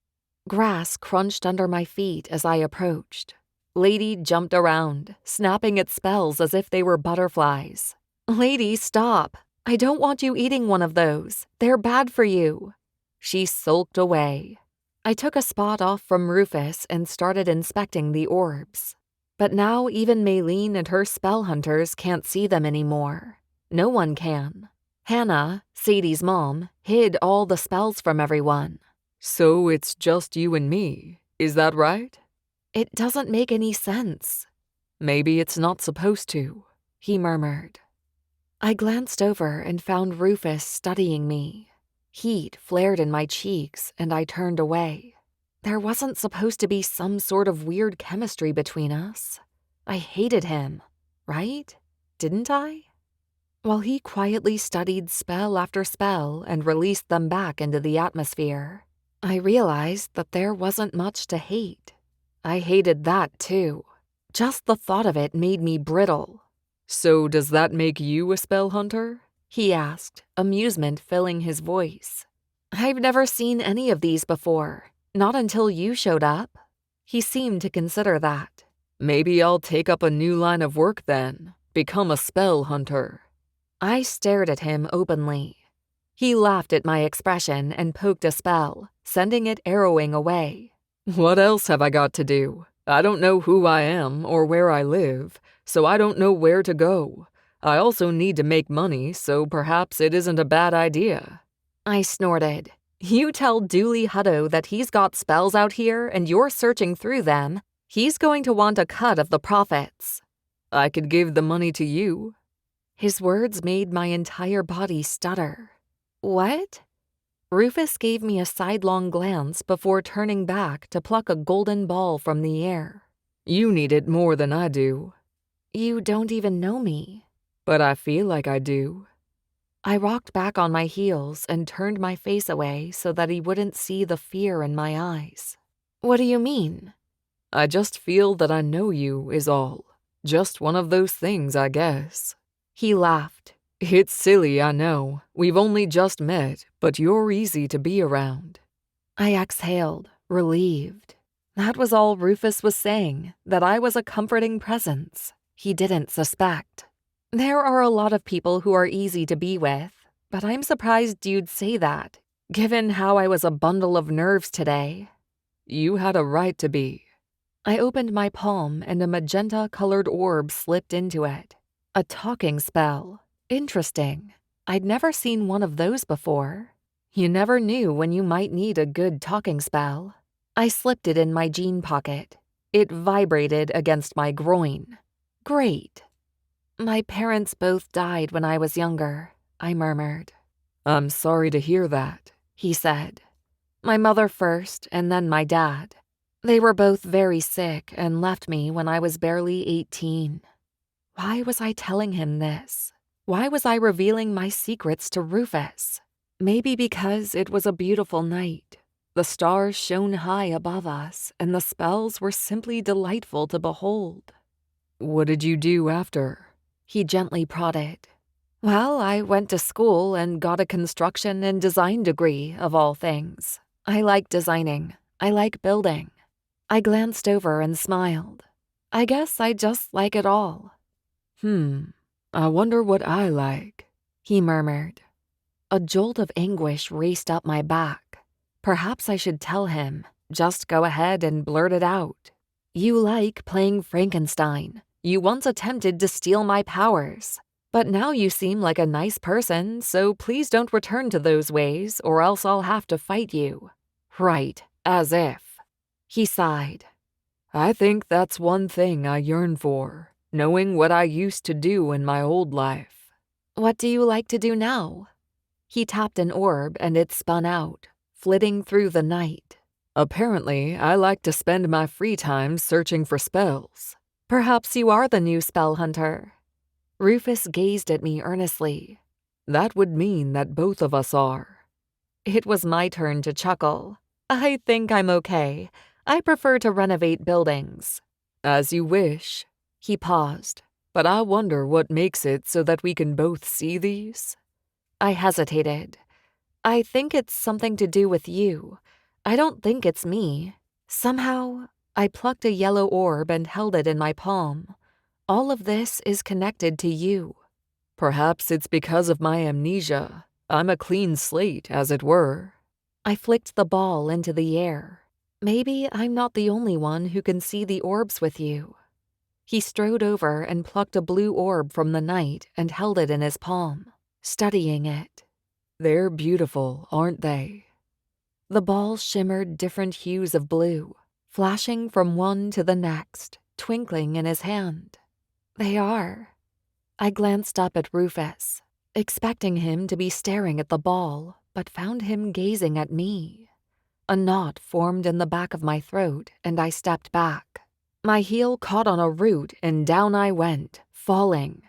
Grass crunched under my feet as I approached. Lady jumped around, snapping at spells as if they were butterflies. Lady, stop! I don't want you eating one of those. They're bad for you. She sulked away. I took a spot off from Rufus and started inspecting the orbs. But now even Maylene and her spell hunters can't see them anymore. No one can. Hannah, Sadie's mom, hid all the spells from everyone. So it's just you and me, is that right? It doesn't make any sense. Maybe it's not supposed to, he murmured. I glanced over and found Rufus studying me. Heat flared in my cheeks and I turned away. There wasn't supposed to be some sort of weird chemistry between us. I hated him, right? Didn't I? While he quietly studied spell after spell and released them back into the atmosphere, I realized that there wasn't much to hate. I hated that too. Just the thought of it made me brittle. So does that make you a spell hunter? He asked, amusement filling his voice. I've never seen any of these before, not until you showed up. He seemed to consider that. Maybe I'll take up a new line of work then, become a spell hunter. I stared at him openly. He laughed at my expression and poked a spell, sending it arrowing away. What else have I got to do? I don't know who I am or where I live, so I don't know where to go. I also need to make money, so perhaps it isn't a bad idea. I snorted. You tell Dooley Hutto that he's got spells out here and you're searching through them. He's going to want a cut of the profits. I could give the money to you. His words made my entire body stutter. What? Rufus gave me a sidelong glance before turning back to pluck a golden ball from the air. You need it more than I do. You don't even know me. But I feel like I do. I rocked back on my heels and turned my face away so that he wouldn't see the fear in my eyes. What do you mean? I just feel that I know you is all. Just one of those things, I guess. He laughed. It's silly, I know. We've only just met, but you're easy to be around. I exhaled, relieved. That was all Rufus was saying, that I was a comforting presence. He didn't suspect. There are a lot of people who are easy to be with, but I'm surprised you'd say that, given how I was a bundle of nerves today. You had a right to be. I opened my palm and a magenta-colored orb slipped into it. A talking spell. Interesting. I'd never seen one of those before. You never knew when you might need a good talking spell. I slipped it in my jean pocket. It vibrated against my groin. Great. My parents both died when I was younger, I murmured. I'm sorry to hear that, he said. My mother first, and then my dad. They were both very sick and left me when I was barely 18. Why was I telling him this? Why was I revealing my secrets to Rufus? Maybe because it was a beautiful night. The stars shone high above us, and the spells were simply delightful to behold. What did you do after? He gently prodded. Well, I went to school and got a construction and design degree, of all things. I like designing. I like building. I glanced over and smiled. I guess I just like it all. I wonder what I like, he murmured. A jolt of anguish raced up my back. Perhaps I should tell him. Just go ahead and blurt it out. You like playing Frankenstein. You once attempted to steal my powers. But now you seem like a nice person, so please don't return to those ways or else I'll have to fight you. Right, as if. He sighed. I think that's one thing I yearn for, knowing what I used to do in my old life. What do you like to do now? He tapped an orb and it spun out, flitting through the night. Apparently, I like to spend my free time searching for spells. Perhaps you are the new spell hunter. Rufus gazed at me earnestly. That would mean that both of us are. It was my turn to chuckle. I think I'm okay. I prefer to renovate buildings. As you wish. He paused. But I wonder what makes it so that we can both see these? I hesitated. I think it's something to do with you. I don't think it's me. Somehow, I plucked a yellow orb and held it in my palm. All of this is connected to you. Perhaps it's because of my amnesia. I'm a clean slate, as it were. I flicked the ball into the air. Maybe I'm not the only one who can see the orbs with you. He strode over and plucked a blue orb from the night and held it in his palm, studying it. They're beautiful, aren't they? The ball shimmered different hues of blue, flashing from one to the next, twinkling in his hand. They are. I glanced up at Rufus, expecting him to be staring at the ball, but found him gazing at me. A knot formed in the back of my throat, and I stepped back. My heel caught on a root, and down I went, falling.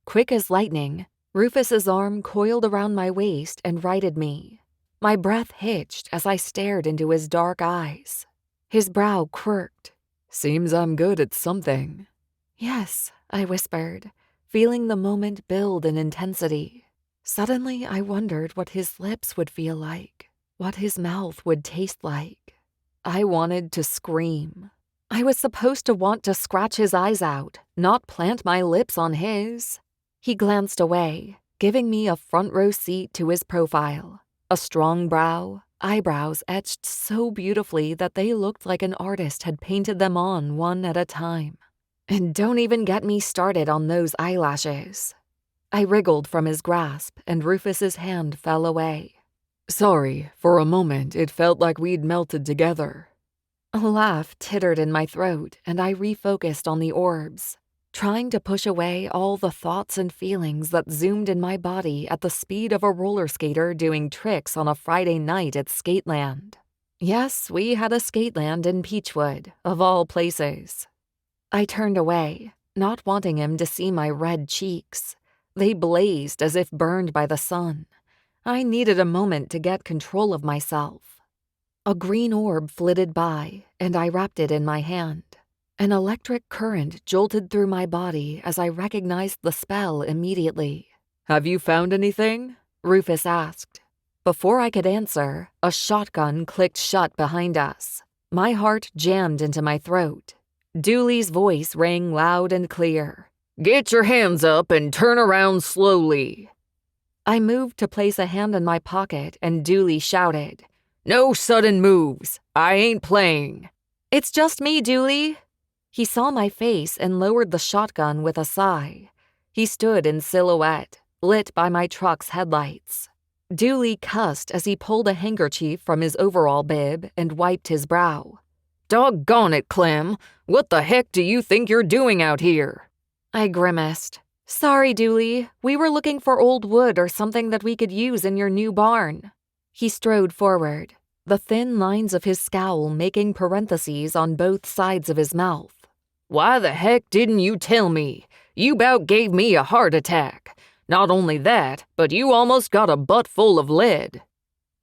Quick as lightning, Rufus's arm coiled around my waist and righted me. My breath hitched as I stared into his dark eyes. His brow quirked. Seems I'm good at something. Yes, I whispered, feeling the moment build in intensity. Suddenly, I wondered what his lips would feel like, what his mouth would taste like. I wanted to scream. I was supposed to want to scratch his eyes out, not plant my lips on his. He glanced away, giving me a front row seat to his profile. A strong brow, eyebrows etched so beautifully that they looked like an artist had painted them on one at a time. And don't even get me started on those eyelashes. I wriggled from his grasp, and Rufus's hand fell away. Sorry, for a moment it felt like we'd melted together. A laugh tittered in my throat, and I refocused on the orbs, trying to push away all the thoughts and feelings that zoomed in my body at the speed of a roller skater doing tricks on a Friday night at Skateland. Yes, we had a Skateland in Peachwood, of all places. I turned away, not wanting him to see my red cheeks. They blazed as if burned by the sun. I needed a moment to get control of myself. A green orb flitted by, and I wrapped it in my hand. An electric current jolted through my body as I recognized the spell immediately. Have you found anything? Rufus asked. Before I could answer, a shotgun clicked shut behind us. My heart jammed into my throat. Dooley's voice rang loud and clear. Get your hands up and turn around slowly. I moved to place a hand in my pocket, and Dooley shouted, No sudden moves. I ain't playing. It's just me, Dooley. He saw my face and lowered the shotgun with a sigh. He stood in silhouette, lit by my truck's headlights. Dooley cussed as he pulled a handkerchief from his overall bib and wiped his brow. Doggone it, Clem. What the heck do you think you're doing out here? I grimaced. Sorry, Dooley. We were looking for old wood or something that we could use in your new barn. He strode forward, the thin lines of his scowl making parentheses on both sides of his mouth. Why the heck didn't you tell me? You 'bout gave me a heart attack. Not only that, but you almost got a butt full of lead.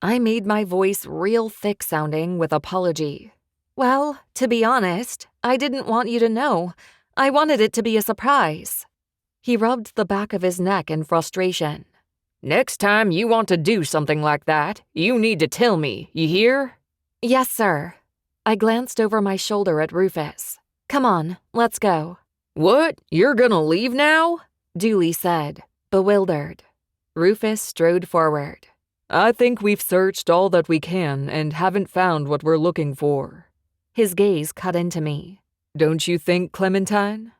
I made my voice real thick-sounding with apology. Well, to be honest, I didn't want you to know. I wanted it to be a surprise. He rubbed the back of his neck in frustration. Next time you want to do something like that, you need to tell me, you hear? Yes, sir. I glanced over my shoulder at Rufus. Come on, let's go. What? You're gonna leave now? Dooley said, bewildered. Rufus strode forward. I think we've searched all that we can and haven't found what we're looking for. His gaze cut into me. Don't you think, Clementine?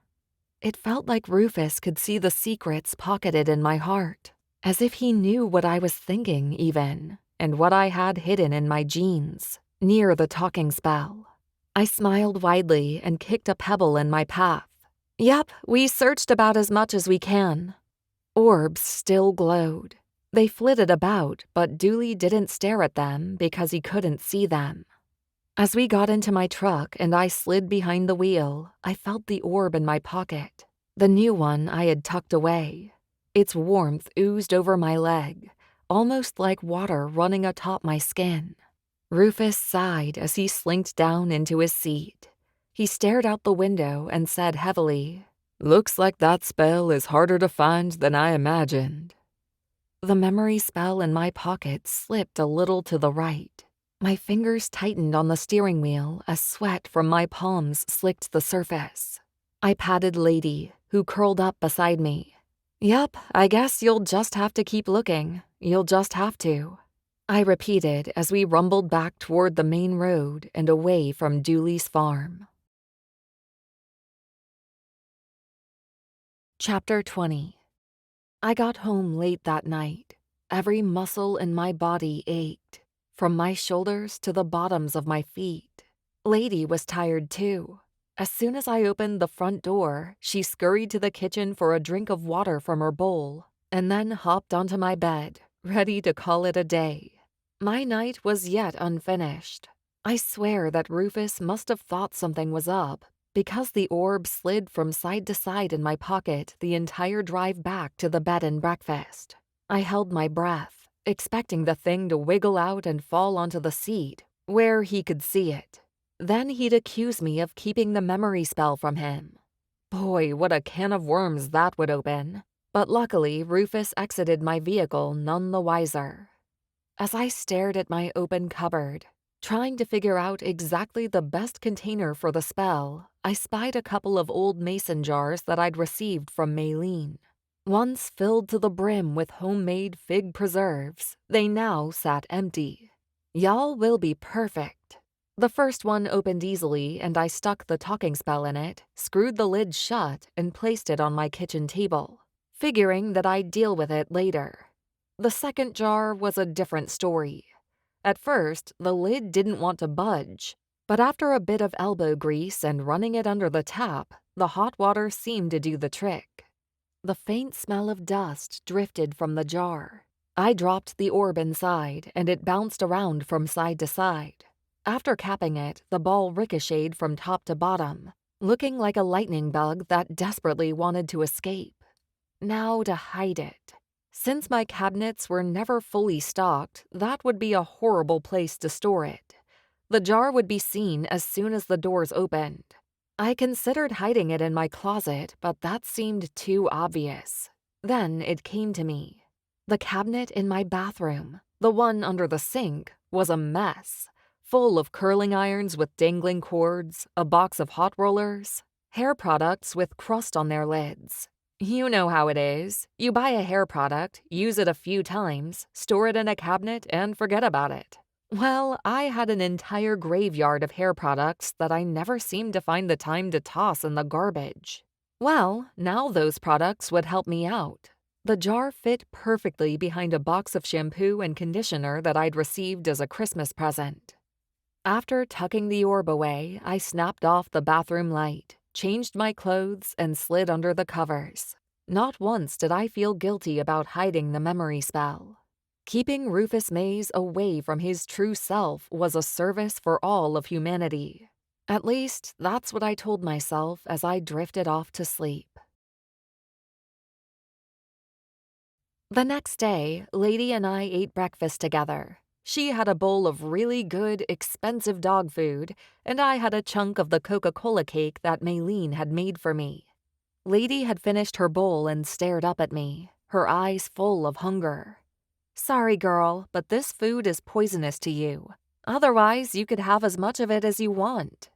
It felt like Rufus could see the secrets pocketed in my heart, as if he knew what I was thinking even, and what I had hidden in my jeans, near the talking spell. I smiled widely and kicked a pebble in my path. Yep, we searched about as much as we can. Orbs still glowed. They flitted about, but Dooley didn't stare at them because he couldn't see them. As we got into my truck and I slid behind the wheel, I felt the orb in my pocket, the new one I had tucked away. Its warmth oozed over my leg, almost like water running atop my skin. Rufus sighed as he slinked down into his seat. He stared out the window and said heavily, Looks like that spell is harder to find than I imagined. The memory spell in my pocket slipped a little to the right. My fingers tightened on the steering wheel as sweat from my palms slicked the surface. I patted Lady, who curled up beside me. "Yep, I guess you'll just have to keep looking. You'll just have to," I repeated as we rumbled back toward the main road and away from Dooley's farm. Chapter 20. I got home late that night. Every muscle in my body ached, from my shoulders to the bottoms of my feet. Lady was tired too. As soon as I opened the front door, she scurried to the kitchen for a drink of water from her bowl, and then hopped onto my bed, ready to call it a day. My night was yet unfinished. I swear that Rufus must have thought something was up, because the orb slid from side to side in my pocket the entire drive back to the bed and breakfast. I held my breath, expecting the thing to wiggle out and fall onto the seat, where he could see it. Then he'd accuse me of keeping the memory spell from him. Boy, what a can of worms that would open. But luckily, Rufus exited my vehicle none the wiser. As I stared at my open cupboard, trying to figure out exactly the best container for the spell, I spied a couple of old mason jars that I'd received from Maylene. Once filled to the brim with homemade fig preserves, they now sat empty. Y'all will be perfect. The first one opened easily, and I stuck the talking spell in it, screwed the lid shut, and placed it on my kitchen table, figuring that I'd deal with it later. The second jar was a different story. At first, the lid didn't want to budge, but after a bit of elbow grease and running it under the tap, the hot water seemed to do the trick. The faint smell of dust drifted from the jar. I dropped the orb inside, and it bounced around from side to side. After capping it, the ball ricocheted from top to bottom, looking like a lightning bug that desperately wanted to escape. Now to hide it. Since my cabinets were never fully stocked, that would be a horrible place to store it. The jar would be seen as soon as the doors opened. I considered hiding it in my closet, but that seemed too obvious. Then it came to me. The cabinet in my bathroom, the one under the sink, was a mess. Full of curling irons with dangling cords, a box of hot rollers, hair products with crust on their lids. You know how it is. You buy a hair product, use it a few times, store it in a cabinet, and forget about it. Well, I had an entire graveyard of hair products that I never seemed to find the time to toss in the garbage. Well, now those products would help me out. The jar fit perfectly behind a box of shampoo and conditioner that I'd received as a Christmas present. After tucking the orb away, I snapped off the bathroom light, changed my clothes, and slid under the covers. Not once did I feel guilty about hiding the memory spell. Keeping Rufus Mays away from his true self was a service for all of humanity. At least, that's what I told myself as I drifted off to sleep. The next day, Lady and I ate breakfast together. She had a bowl of really good, expensive dog food, and I had a chunk of the Coca-Cola cake that Maylene had made for me. Lady had finished her bowl and stared up at me, her eyes full of hunger. "Sorry, girl, but this food is poisonous to you. Otherwise, you could have as much of it as you want."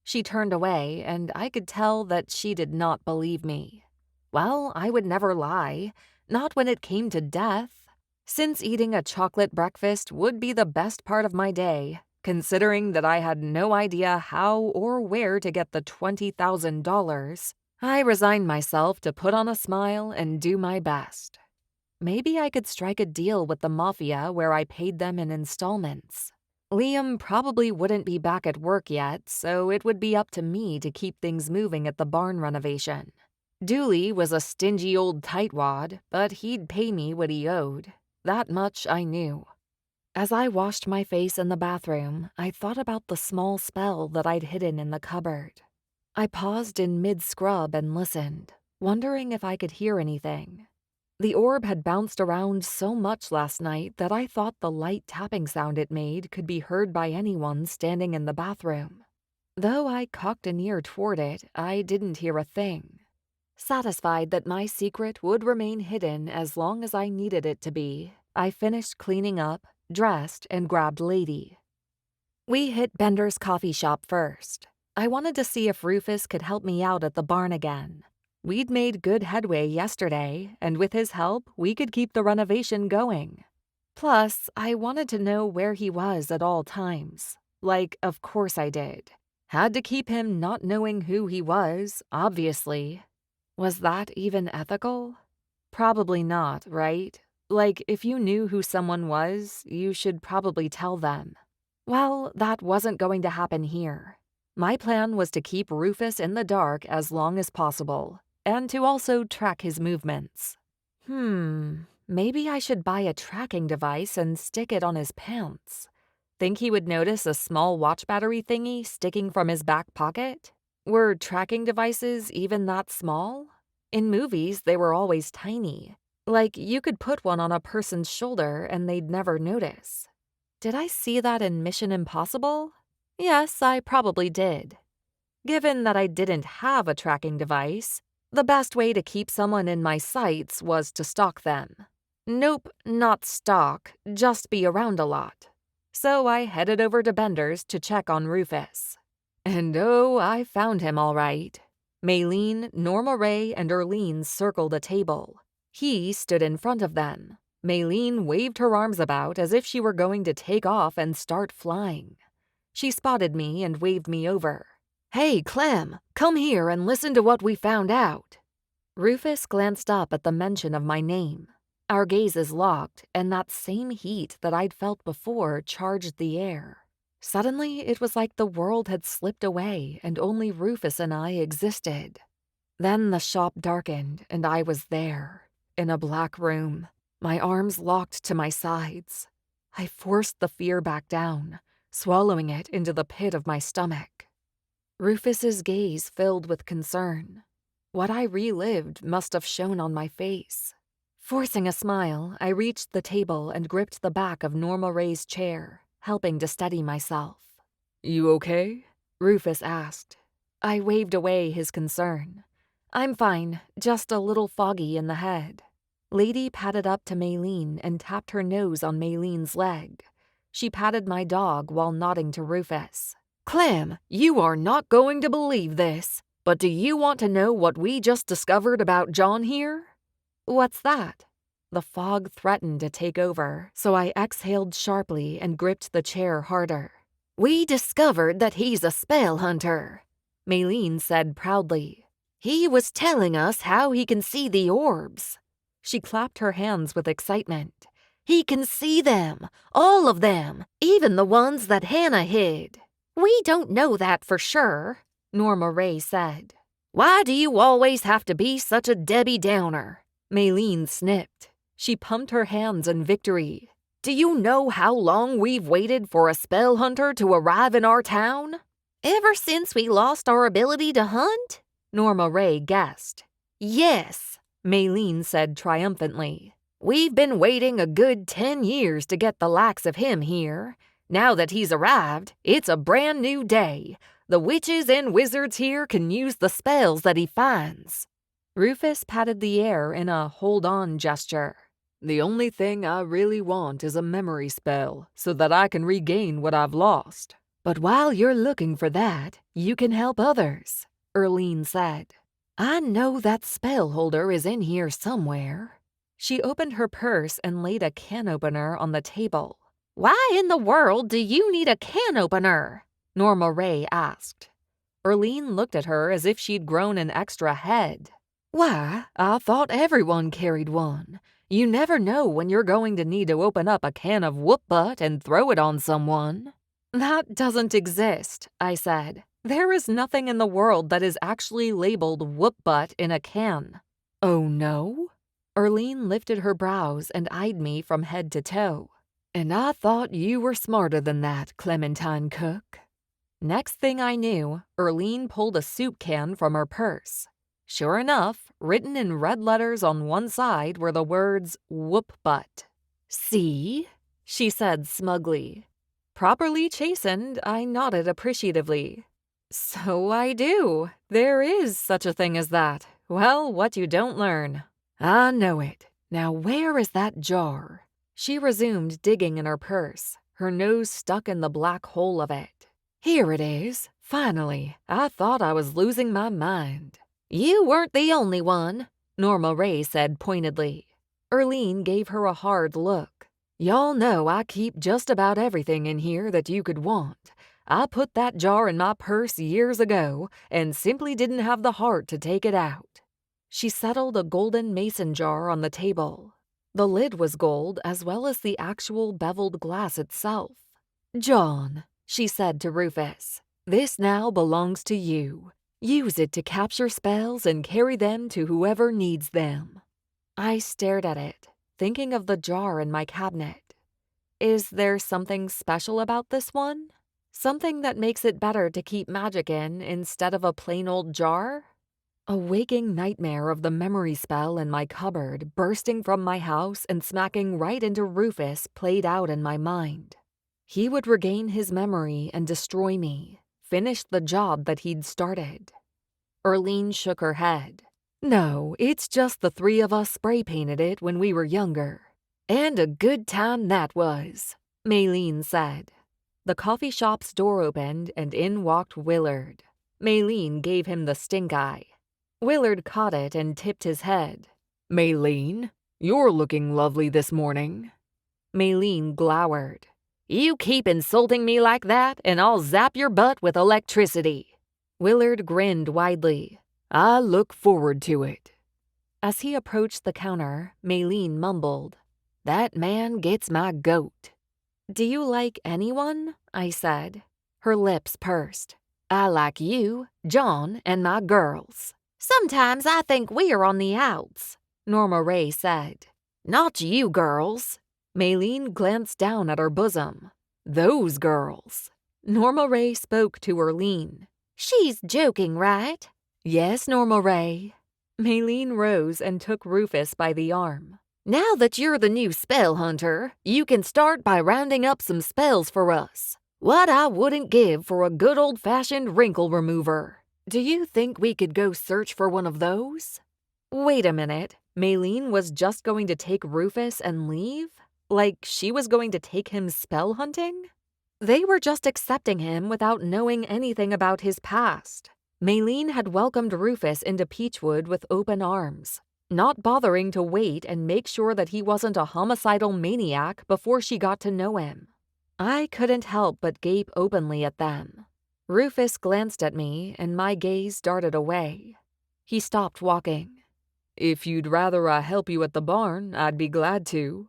She turned away, and I could tell that she did not believe me. Well, I would never lie, not when it came to death. Since eating a chocolate breakfast would be the best part of my day, considering that I had no idea how or where to get the $20,000, I resigned myself to put on a smile and do my best. Maybe I could strike a deal with the mafia where I paid them in installments. Liam probably wouldn't be back at work yet, so it would be up to me to keep things moving at the barn renovation. Dooley was a stingy old tightwad, but he'd pay me what he owed. That much I knew. As I washed my face in the bathroom, I thought about the small spell that I'd hidden in the cupboard. I paused in mid-scrub and listened, wondering if I could hear anything. The orb had bounced around so much last night that I thought the light tapping sound it made could be heard by anyone standing in the bathroom. Though I cocked an ear toward it, I didn't hear a thing. Satisfied that my secret would remain hidden as long as I needed it to be, I finished cleaning up, dressed, and grabbed Lady. We hit Bender's coffee shop first. I wanted to see if Rufus could help me out at the barn again. We'd made good headway yesterday, and with his help, we could keep the renovation going. Plus, I wanted to know where he was at all times. Like, of course I did. Had to keep him not knowing who he was, obviously. Was that even ethical? Probably not, right? Like, if you knew who someone was, you should probably tell them. Well, that wasn't going to happen here. My plan was to keep Rufus in the dark as long as possible, and to also track his movements. Maybe I should buy a tracking device and stick it on his pants. Think he would notice a small watch battery thingy sticking from his back pocket? Were tracking devices even that small? In movies, they were always tiny. Like, you could put one on a person's shoulder and they'd never notice. Did I see that in Mission Impossible? Yes, I probably did. Given that I didn't have a tracking device, the best way to keep someone in my sights was to stalk them. Nope, not stalk, just be around a lot. So I headed over to Bender's to check on Rufus. And oh, I found him all right. Maylene, Norma Ray, and Erlene circled a table. He stood in front of them. Maylene waved her arms about as if she were going to take off and start flying. She spotted me and waved me over. "Hey, Clem, come here and listen to what we found out." Rufus glanced up at the mention of my name. Our gazes locked, and that same heat that I'd felt before charged the air. Suddenly, it was like the world had slipped away and only Rufus and I existed. Then the shop darkened, and I was there, in a black room, my arms locked to my sides. I forced the fear back down, swallowing it into the pit of my stomach. Rufus's gaze filled with concern. What I relived must have shown on my face. Forcing a smile, I reached the table and gripped the back of Norma Ray's chair, helping to steady myself. "You okay?" Rufus asked. I waved away his concern. "I'm fine, just a little foggy in the head." Lady padded up to Maylene and tapped her nose on Maylene's leg. She patted my dog while nodding to Rufus. "Clem, you are not going to believe this, but do you want to know what we just discovered about John here?" "What's that?" The fog threatened to take over, so I exhaled sharply and gripped the chair harder. "We discovered that he's a spell hunter," Maylene said proudly. "He was telling us how he can see the orbs." She clapped her hands with excitement. "He can see them, all of them, even the ones that Hannah hid." "We don't know that for sure," Norma Ray said. "Why do you always have to be such a Debbie Downer?" Maylene snipped. She pumped her hands in victory. "Do you know how long we've waited for a spell hunter to arrive in our town?" "Ever since we lost our ability to hunt?" Norma Ray guessed. "Yes," Maylene said triumphantly. "We've been waiting a good 10 years to get the likes of him here. Now that he's arrived, it's a brand new day. The witches and wizards here can use the spells that he finds." Rufus patted the air in a hold-on gesture. "The only thing I really want is a memory spell so that I can regain what I've lost." "But while you're looking for that, you can help others," Erlene said. "I know that spell holder is in here somewhere." She opened her purse and laid a can opener on the table. "Why in the world do you need a can opener?" Norma Ray asked. Erlene looked at her as if she'd grown an extra head. "Why, I thought everyone carried one. You never know when you're going to need to open up a can of whoop butt and throw it on someone." "That doesn't exist," I said. "There is nothing in the world that is actually labeled whoop butt in a can." "Oh no?" Erlene lifted her brows and eyed me from head to toe. "And I thought you were smarter than that, Clementine Cooke." Next thing I knew, Erlene pulled a soup can from her purse. Sure enough, written in red letters on one side were the words whoop butt. "See?" she said smugly. Properly chastened, I nodded appreciatively. "So I do. There is such a thing as that. Well, what you don't learn." "I know it. Now where is that jar?" She resumed digging in her purse. her nose stuck in the black hole of it. "Here it is. Finally. I thought I was losing my mind." "You weren't the only one," Norma Ray said pointedly. Erlene gave her a hard look. "Y'all know I keep just about everything in here that you could want. I put that jar in my purse years ago and simply didn't have the heart to take it out." She settled a golden mason jar on the table. The lid was gold as well as the actual beveled glass itself. "John," she said to Rufus, "this now belongs to you. Use it to capture spells and carry them to whoever needs them." I stared at it, thinking of the jar in my cabinet. Is there something special about this one? Something that makes it better to keep magic in instead of a plain old jar? A waking nightmare of the memory spell in my cupboard bursting from my house and smacking right into Rufus played out in my mind. He would regain his memory and destroy me, finish the job that he'd started. Erlene shook her head. "No, it's just the three of us spray painted it when we were younger. And a good time that was," Maylene said. The coffee shop's door opened and in walked Willard. Maylene gave him the stink eye. Willard caught it and tipped his head. "Maylene, you're looking lovely this morning." Maylene glowered. "You keep insulting me like that and I'll zap your butt with electricity." Willard grinned widely. "I look forward to it." As he approached the counter, Maylene mumbled, "That man gets my goat." "Do you like anyone?" I said. Her lips pursed. "I like you, John, and my girls." "Sometimes I think we're on the outs," Norma Ray said. "Not you girls." Maylene glanced down at her bosom. "Those girls." Norma Ray spoke to Erlene. "She's joking, right?" "Yes, Norma Ray." Maylene rose and took Rufus by the arm. "Now that you're the new spell hunter, you can start by rounding up some spells for us. What I wouldn't give for a good old-fashioned wrinkle remover." "Do you think we could go search for one of those?" Wait a minute. Maylene was just going to take Rufus and leave? Like she was going to take him spell hunting? They were just accepting him without knowing anything about his past. Maylene had welcomed Rufus into Peachwood with open arms, not bothering to wait and make sure that he wasn't a homicidal maniac before she got to know him. I couldn't help but gape openly at them. Rufus glanced at me and my gaze darted away. He stopped walking. "If you'd rather I help you at the barn, I'd be glad to."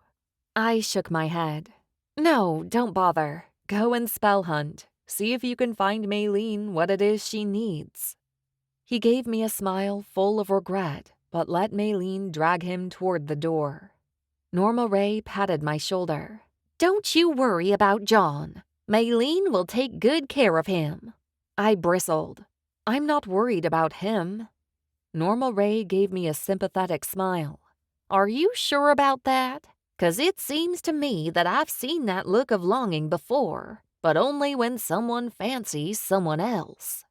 I shook my head. "No, don't bother. Go and spell hunt. See if you can find Maylene what it is she needs." He gave me a smile full of regret, but let Maylene drag him toward the door. Norma Ray patted my shoulder. "Don't you worry about John. Maylene will take good care of him." I bristled. "I'm not worried about him." Norma Ray gave me a sympathetic smile. "Are you sure about that? 'Cause it seems to me that I've seen that look of longing before, but only when someone fancies someone else."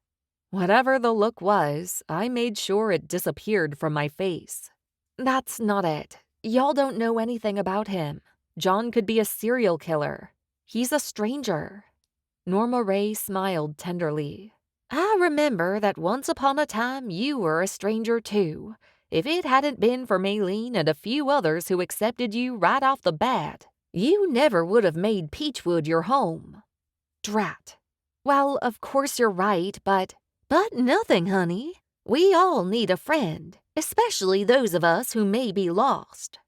Whatever the look was, I made sure it disappeared from my face. "That's not it. Y'all don't know anything about him. John could be a serial killer. He's a stranger." Norma Ray smiled tenderly. "I remember that once upon a time you were a stranger too. If it hadn't been for Maylene and a few others who accepted you right off the bat, you never would have made Peachwood your home." Drat. "Well, of course you're right, but—" "But nothing, honey. We all need a friend, especially those of us who may be lost."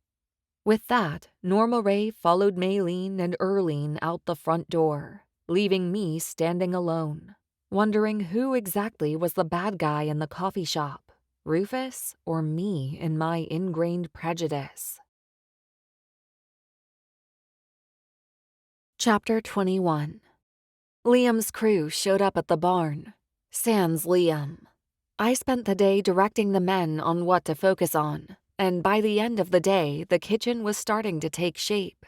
With that, Norma Ray followed Maylene and Erlene out the front door, leaving me standing alone, wondering who exactly was the bad guy in the coffee shop, Rufus or me in my ingrained prejudice. Chapter 21. Liam's crew showed up at the barn. Sans Liam. I spent the day directing the men on what to focus on, and by the end of the day, the kitchen was starting to take shape.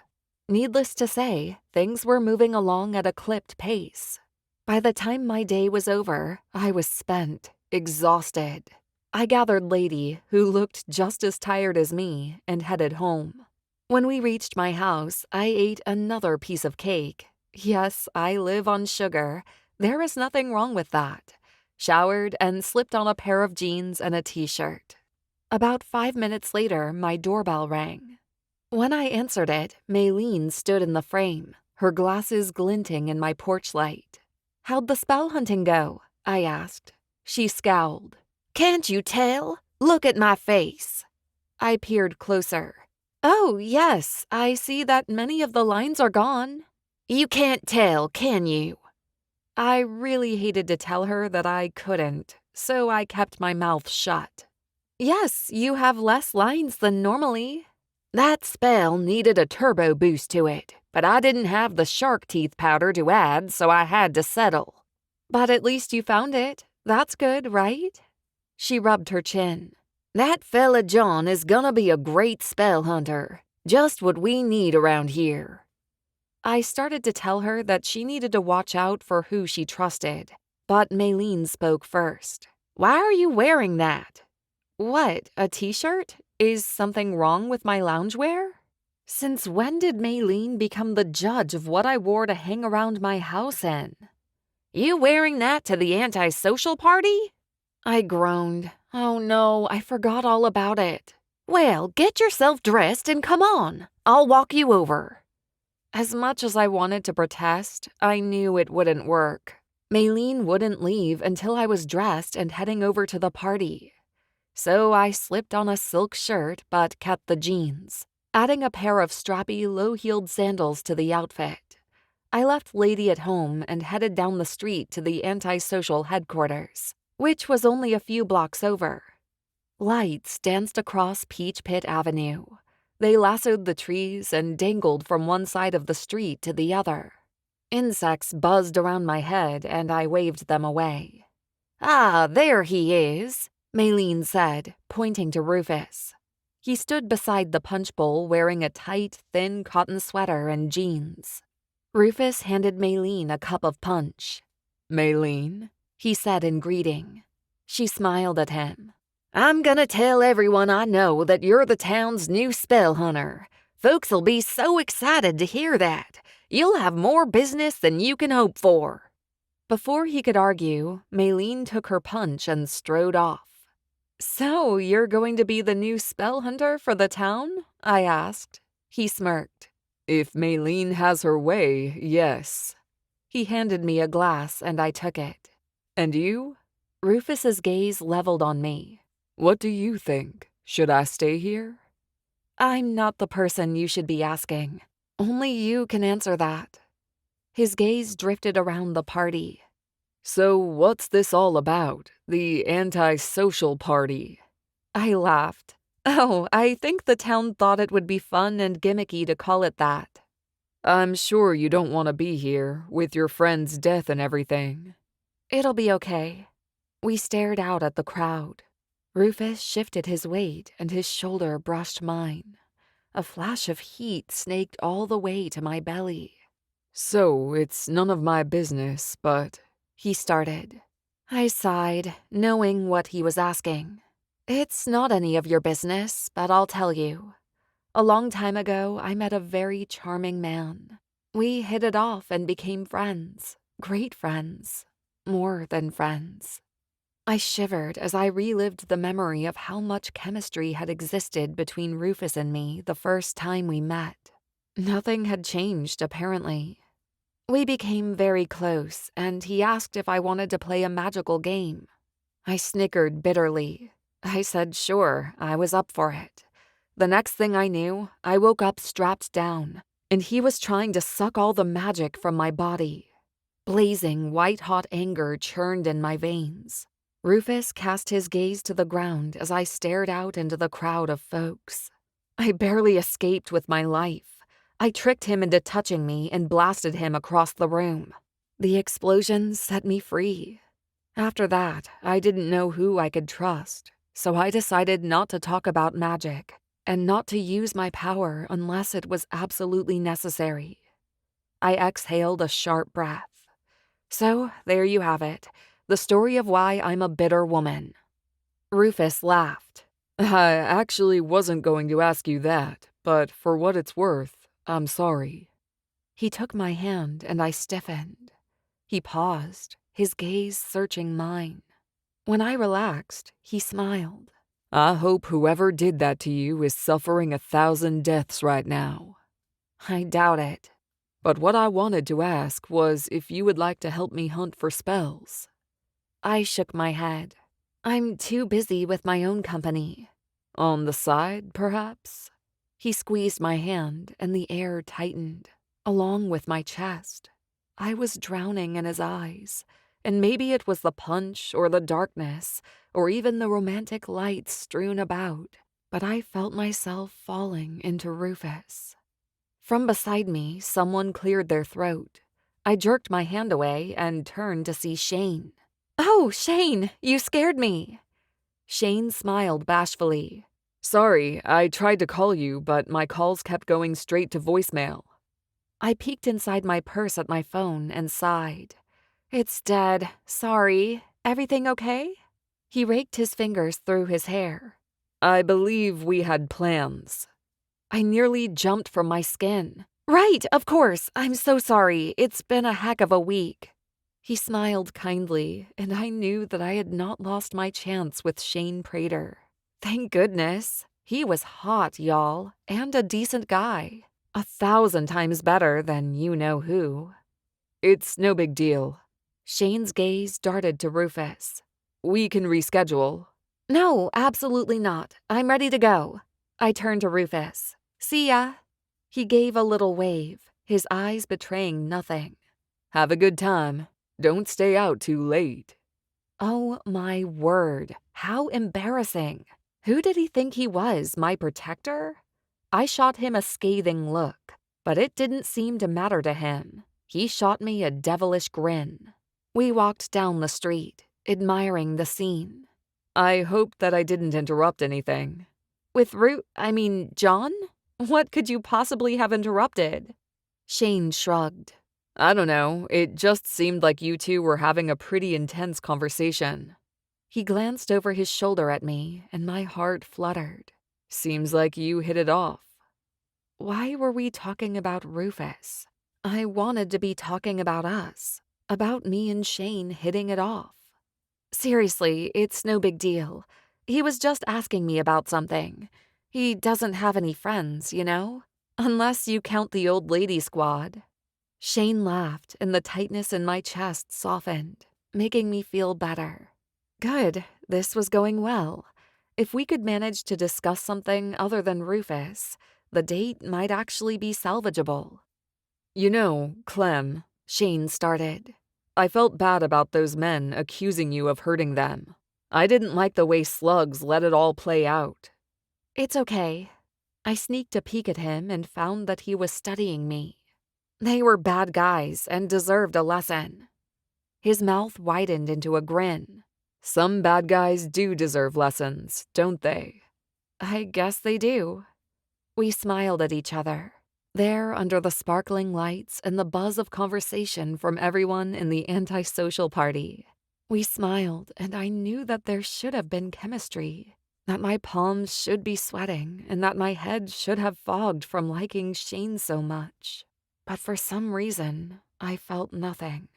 Needless to say, things were moving along at a clipped pace. By the time my day was over, I was spent, exhausted. I gathered Lady, who looked just as tired as me, and headed home. When we reached my house, I ate another piece of cake, Yes, I live on sugar. There is nothing wrong with that. Showered and slipped on a pair of jeans and a t-shirt. About 5 minutes later, my doorbell rang. When I answered it, Maylene stood in the frame, her glasses glinting in my porch light. "How'd the spell hunting go?" I asked. She scowled. "Can't you tell? Look at my face." I peered closer. "Oh, yes, I see that many of the lines are gone." "You can't tell, can you?" I really hated to tell her that I couldn't, so I kept my mouth shut. "Yes, you have less lines than normally." "That spell needed a turbo boost to it, but I didn't have the shark teeth powder to add, so I had to settle." "But at least you found it. That's good, right?" She rubbed her chin. "That fella John is gonna be a great spell hunter. Just what we need around here." I started to tell her that she needed to watch out for who she trusted, but Maylene spoke first. "Why are you wearing that?" "What, a t-shirt? Is something wrong with my loungewear?" Since when did Maylene become the judge of what I wore to hang around my house in? "You wearing that to the antisocial party?" I groaned. Oh no, I forgot all about it. "Well, get yourself dressed and come on. I'll walk you over." As much as I wanted to protest, I knew it wouldn't work. Maylene wouldn't leave until I was dressed and heading over to the party. So I slipped on a silk shirt but kept the jeans, adding a pair of strappy, low-heeled sandals to the outfit. I left Lady at home and headed down the street to the antisocial headquarters, which was only a few blocks over. Lights danced across Peach Pit Avenue. They lassoed the trees and dangled from one side of the street to the other. Insects buzzed around my head and I waved them away. "Ah, there he is," Maylene said, pointing to Rufus. He stood beside the punch bowl wearing a tight, thin cotton sweater and jeans. Rufus handed Maylene a cup of punch. "Maylene?" he said in greeting. She smiled at him. "I'm gonna tell everyone I know that you're the town's new spell hunter. Folks'll be so excited to hear that. You'll have more business than you can hope for." Before he could argue, Maylene took her punch and strode off. "So, you're going to be the new spell hunter for the town?" I asked. He smirked. "If Maylene has her way, yes." He handed me a glass and I took it. "And you?" Rufus's gaze leveled on me. "What do you think? Should I stay here?" "I'm not the person you should be asking. Only you can answer that." His gaze drifted around the party. "So what's this all about? The antisocial party?" I laughed. "Oh, I think the town thought it would be fun and gimmicky to call it that." "I'm sure you don't want to be here, with your friend's death and everything." "It'll be okay." We stared out at the crowd. Rufus shifted his weight and his shoulder brushed mine. A flash of heat snaked all the way to my belly. "So, it's none of my business, but—" he started. I sighed, knowing what he was asking. "It's not any of your business, but I'll tell you. A long time ago, I met a very charming man. We hit it off and became friends. Great friends. More than friends." I shivered as I relived the memory of how much chemistry had existed between Rufus and me the first time we met. Nothing had changed, apparently. We became very close, and he asked if I wanted to play a magical game. I snickered bitterly. I said sure, I was up for it. The next thing I knew, I woke up strapped down, and he was trying to suck all the magic from my body. Blazing, white-hot anger churned in my veins. Rufus cast his gaze to the ground as I stared out into the crowd of folks. I barely escaped with my life. I tricked him into touching me and blasted him across the room. The explosion set me free. After that, I didn't know who I could trust, so I decided not to talk about magic and not to use my power unless it was absolutely necessary. I exhaled a sharp breath. So, there you have it. The story of why I'm a bitter woman. Rufus laughed. "I actually wasn't going to ask you that, but for what it's worth, I'm sorry." He took my hand and I stiffened. He paused, his gaze searching mine. When I relaxed, he smiled. I hope whoever did that to you is suffering 1,000 deaths right now. I doubt it. But what I wanted to ask was if you would like to help me hunt for spells. I shook my head. I'm too busy with my own company. On the side, perhaps? He squeezed my hand and the air tightened, along with my chest. I was drowning in his eyes, and maybe it was the punch or the darkness or even the romantic lights strewn about, but I felt myself falling into Rufus. From beside me, someone cleared their throat. I jerked my hand away and turned to see Shane. "Oh, Shane, you scared me." Shane smiled bashfully. Sorry, I tried to call you, but my calls kept going straight to voicemail. I peeked inside my purse at my phone and sighed. It's dead. Sorry. Everything okay? He raked his fingers through his hair. I believe we had plans. I nearly jumped from my skin. Right, of course. I'm so sorry. It's been a heck of a week. He smiled kindly, and I knew that I had not lost my chance with Shane Prater. Thank goodness. He was hot, y'all, and a decent guy. 1,000 times better than you-know-who. It's no big deal. Shane's gaze darted to Rufus. We can reschedule. No, absolutely not. I'm ready to go. I turned to Rufus. See ya. He gave a little wave, his eyes betraying nothing. Have a good time. Don't stay out too late. Oh my word, how embarrassing. Who did he think he was, my protector? I shot him a scathing look, but it didn't seem to matter to him. He shot me a devilish grin. We walked down the street, admiring the scene. I hope that I didn't interrupt anything. With John? What could you possibly have interrupted? Shane shrugged. I don't know, it just seemed like you two were having a pretty intense conversation. He glanced over his shoulder at me, and my heart fluttered. Seems like you hit it off. Why were we talking about Rufus? I wanted to be talking about us, about me and Shane hitting it off. Seriously, it's no big deal. He was just asking me about something. He doesn't have any friends, you know? Unless you count the old lady squad. Shane laughed, and the tightness in my chest softened, making me feel better. Good, this was going well. If we could manage to discuss something other than Rufus, the date might actually be salvageable. You know, Clem, Shane started. I felt bad about those men accusing you of hurting them. I didn't like the way slugs let it all play out. It's okay. I sneaked a peek at him and found that he was studying me. They were bad guys and deserved a lesson. His mouth widened into a grin. Some bad guys do deserve lessons, don't they? I guess they do. We smiled at each other, there under the sparkling lights and the buzz of conversation from everyone in the antisocial party. We smiled, and I knew that there should have been chemistry, that my palms should be sweating, and that my head should have fogged from liking Shane so much. But for some reason, I felt nothing.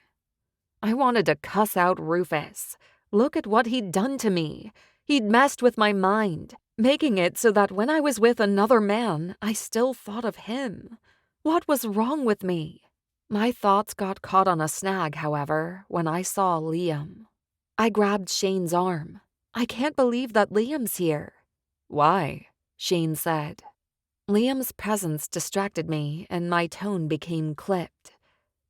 I wanted to cuss out Rufus. Look at what he'd done to me. He'd messed with my mind, making it so that when I was with another man, I still thought of him. What was wrong with me? My thoughts got caught on a snag, however, when I saw Liam. I grabbed Shane's arm. I can't believe that Liam's here. Why? Shane said. Liam's presence distracted me, and my tone became clipped.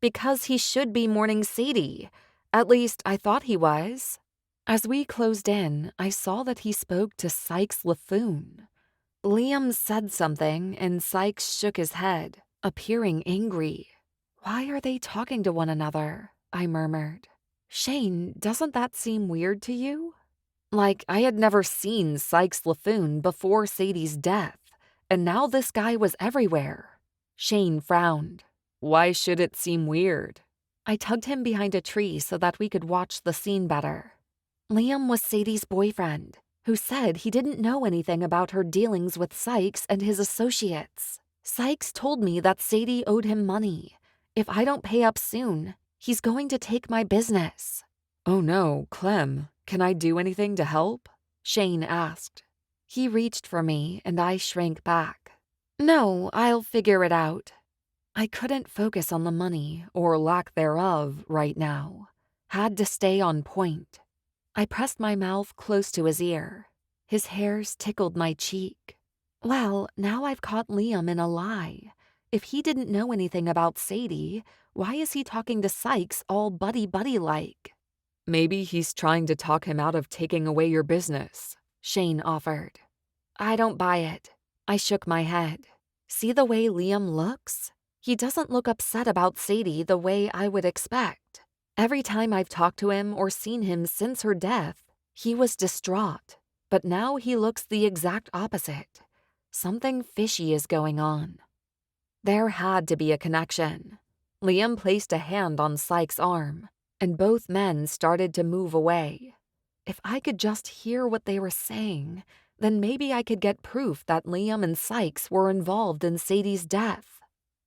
Because he should be mourning Sadie. At least, I thought he was. As we closed in, I saw that he spoke to Sykes LaFoon. Liam said something, and Sykes shook his head, appearing angry. Why are they talking to one another? I murmured. Shane, doesn't that seem weird to you? Like I had never seen Sykes LaFoon before Sadie's death, and now this guy was everywhere. Shane frowned. Why should it seem weird? I tugged him behind a tree so that we could watch the scene better. Liam was Sadie's boyfriend, who said he didn't know anything about her dealings with Sykes and his associates. Sykes told me that Sadie owed him money, If I don't pay up soon, he's going to take my business. Oh no, Clem, can I do anything to help? Shane asked. He reached for me and I shrank back. No, I'll figure it out. I couldn't focus on the money, or lack thereof, right now. Had to stay on point. I pressed my mouth close to his ear. His hairs tickled my cheek. Well, now I've caught Liam in a lie. If he didn't know anything about Sadie, why is he talking to Sykes all buddy-buddy-like? Maybe he's trying to talk him out of taking away your business, Shane offered. I don't buy it. I shook my head. See the way Liam looks? He doesn't look upset about Sadie the way I would expect. Every time I've talked to him or seen him since her death, he was distraught. But now he looks the exact opposite. Something fishy is going on. There had to be a connection. Liam placed a hand on Sykes' arm, and both men started to move away. If I could just hear what they were saying, then maybe I could get proof that Liam and Sykes were involved in Sadie's death.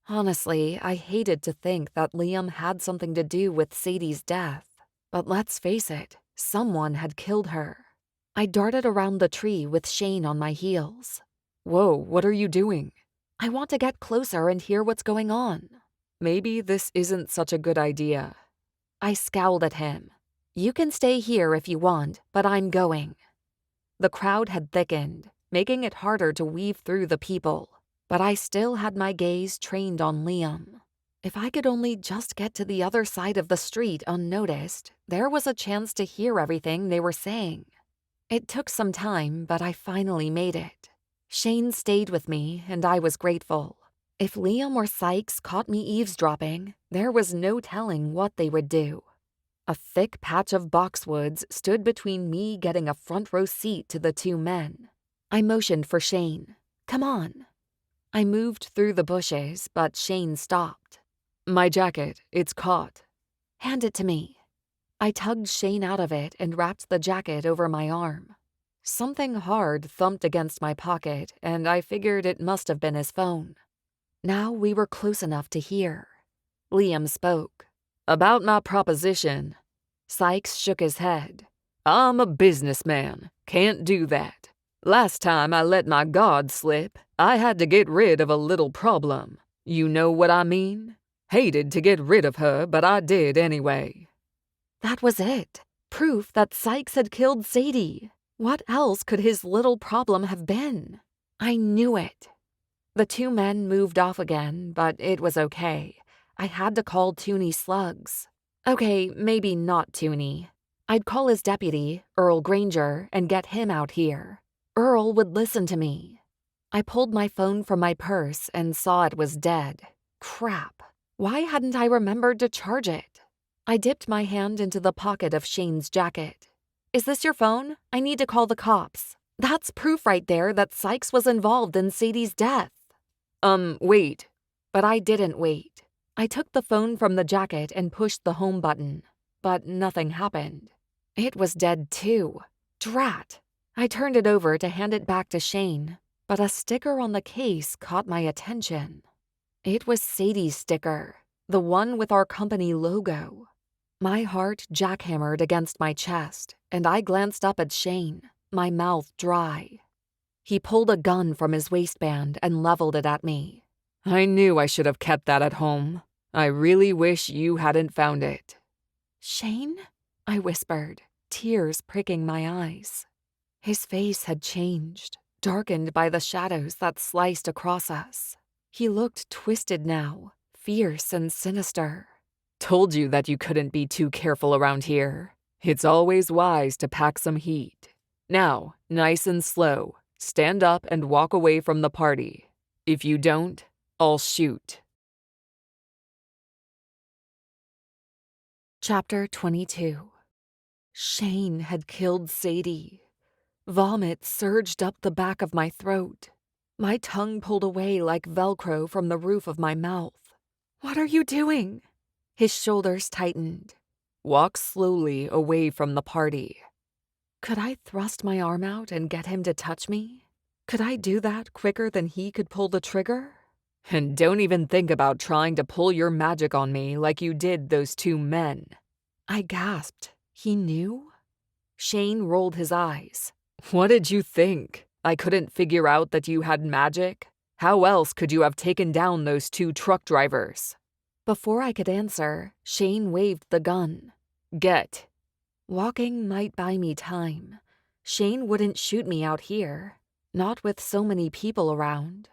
Honestly, I hated to think that Liam had something to do with Sadie's death. But let's face it, someone had killed her. I darted around the tree with Shane on my heels. Whoa, what are you doing? I want to get closer and hear what's going on. Maybe this isn't such a good idea. I scowled at him. You can stay here if you want, but I'm going. The crowd had thickened, making it harder to weave through the people, but I still had my gaze trained on Liam. If I could only just get to the other side of the street unnoticed, there was a chance to hear everything they were saying. It took some time, but I finally made it. Shane stayed with me, and I was grateful. If Liam or Sykes caught me eavesdropping, there was no telling what they would do. A thick patch of boxwoods stood between me getting a front row seat to the two men. I motioned for Shane. Come on. I moved through the bushes, but Shane stopped. My jacket, it's caught. Hand it to me. I tugged Shane out of it and wrapped the jacket over my arm. Something hard thumped against my pocket, and I figured it must have been his phone. Now we were close enough to hear. Liam spoke. About my proposition. Sykes shook his head. I'm a businessman. Can't do that. Last time I let my guard slip, I had to get rid of a little problem. You know what I mean? Hated to get rid of her, but I did anyway. That was it. Proof that Sykes had killed Sadie. What else could his little problem have been? I knew it. The two men moved off again, but it was okay. I had to call Tooney Slugs. Okay, maybe not Tooney. I'd call his deputy, Earl Granger, and get him out here. Earl would listen to me. I pulled my phone from my purse and saw it was dead. Crap. Why hadn't I remembered to charge it? I dipped my hand into the pocket of Shane's jacket. Is this your phone? I need to call the cops. That's proof right there that Sykes was involved in Sadie's death. Wait. But I didn't wait. I took the phone from the jacket and pushed the home button. But nothing happened. It was dead too. Drat. I turned it over to hand it back to Shane, but a sticker on the case caught my attention. It was Sadie's sticker, the one with our company logo. My heart jackhammered against my chest, and I glanced up at Shane, my mouth dry. He pulled a gun from his waistband and leveled it at me. I knew I should have kept that at home. I really wish you hadn't found it. Shane? I whispered, tears pricking my eyes. His face had changed, darkened by the shadows that sliced across us. He looked twisted now, fierce and sinister. Told you that you couldn't be too careful around here. It's always wise to pack some heat. Now, nice and slow, stand up and walk away from the party. If you don't, I'll shoot. Chapter 22. Shane had killed Sadie. Vomit surged up the back of my throat. My tongue pulled away like Velcro from the roof of my mouth. What are you doing? His shoulders tightened. Walk slowly away from the party. Could I thrust my arm out and get him to touch me? Could I do that quicker than he could pull the trigger? And don't even think about trying to pull your magic on me like you did those two men. I gasped. He knew? Shane rolled his eyes. What did you think? I couldn't figure out that you had magic? How else could you have taken down those two truck drivers? Before I could answer, Shane waved the gun. Get. Walking might buy me time. Shane wouldn't shoot me out here. Not with so many people around.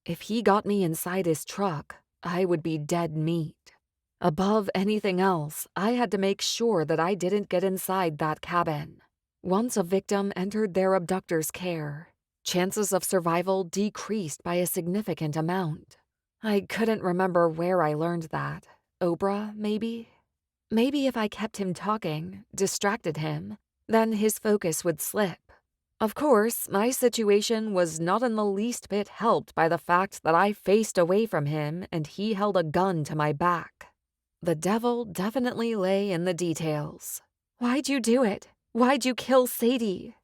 If he got me inside his truck, I would be dead meat. Above anything else, I had to make sure that I didn't get inside that cabin. Once a victim entered their abductor's care, chances of survival decreased by a significant amount. I couldn't remember where I learned that. Oprah, maybe? Maybe if I kept him talking, distracted him, then his focus would slip. Of course, my situation was not in the least bit helped by the fact that I faced away from him and he held a gun to my back. The devil definitely lay in the details. Why'd you do it? Why'd you kill Sadie?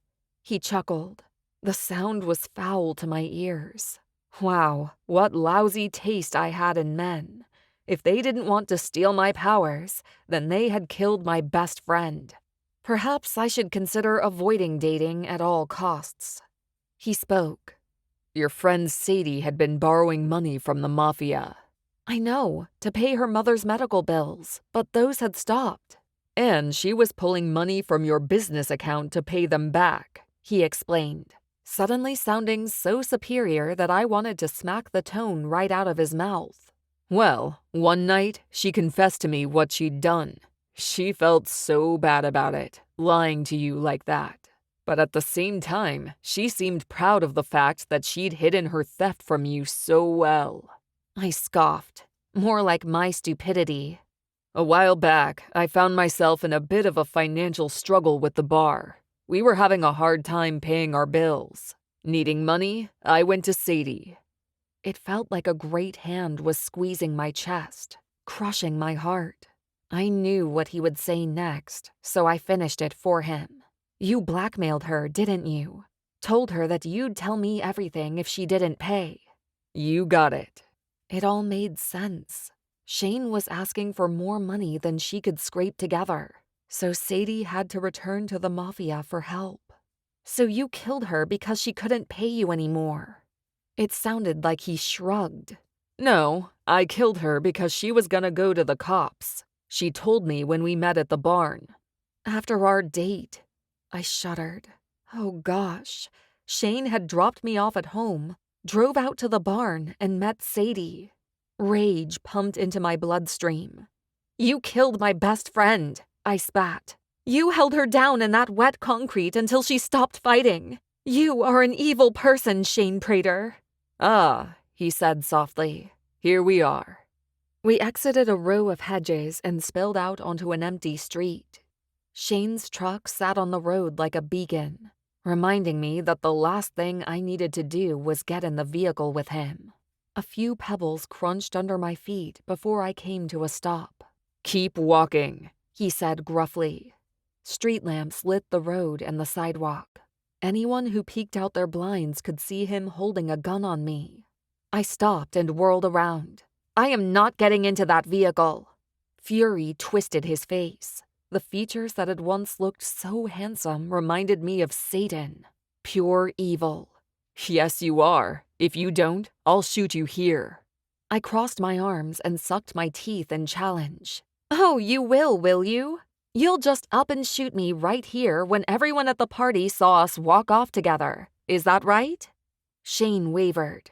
He chuckled. The sound was foul to my ears. Wow, what lousy taste I had in men. If they didn't want to steal my powers, then they had killed my best friend. Perhaps I should consider avoiding dating at all costs. He spoke. Your friend Sadie had been borrowing money from the mafia. I know, to pay her mother's medical bills, but those had stopped. And she was pulling money from your business account to pay them back, he explained, suddenly sounding so superior that I wanted to smack the tone right out of his mouth. Well, one night, she confessed to me what she'd done. She felt so bad about it, lying to you like that. But at the same time, she seemed proud of the fact that she'd hidden her theft from you so well. I scoffed, more like my stupidity. A while back, I found myself in a bit of a financial struggle with the bar. We were having a hard time paying our bills. Needing money, I went to Sadie. It felt like a great hand was squeezing my chest, crushing my heart. I knew what he would say next, so I finished it for him. You blackmailed her, didn't you? Told her that you'd tell me everything if she didn't pay. You got it. It all made sense. Shane was asking for more money than she could scrape together, so Sadie had to return to the mafia for help. So you killed her because she couldn't pay you anymore. It sounded like he shrugged. No, I killed her because she was gonna go to the cops. She told me when we met at the barn. After our date, I shuddered. Oh gosh, Shane had dropped me off at home, drove out to the barn, and met Sadie. Rage pumped into my bloodstream. You killed my best friend, I spat. You held her down in that wet concrete until she stopped fighting. You are an evil person, Shane Prater. Ah, he said softly. Here we are. We exited a row of hedges and spilled out onto an empty street. Shane's truck sat on the road like a beacon, reminding me that the last thing I needed to do was get in the vehicle with him. A few pebbles crunched under my feet before I came to a stop. Keep walking, he said gruffly. Street lamps lit the road and the sidewalk. Anyone who peeked out their blinds could see him holding a gun on me. I stopped and whirled around. I am not getting into that vehicle. Fury twisted his face. The features that had once looked so handsome reminded me of Satan. Pure evil. Yes, you are. If you don't, I'll shoot you here. I crossed my arms and sucked my teeth in challenge. Oh, you will you? You'll just up and shoot me right here when everyone at the party saw us walk off together. Is that right? Shane wavered.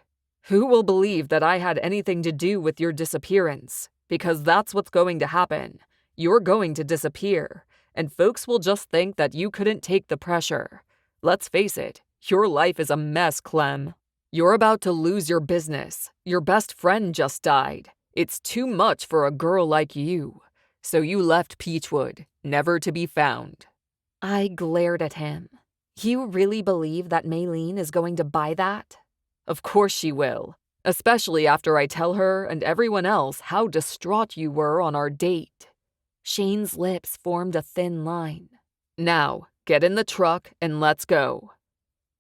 Who will believe that I had anything to do with your disappearance? Because that's what's going to happen. You're going to disappear, and folks will just think that you couldn't take the pressure. Let's face it, your life is a mess, Clem. You're about to lose your business. Your best friend just died. It's too much for a girl like you. So you left Peachwood, never to be found. I glared at him. You really believe that Maylene is going to buy that? Of course she will, especially after I tell her and everyone else how distraught you were on our date. Shane's lips formed a thin line. Now, get in the truck and let's go.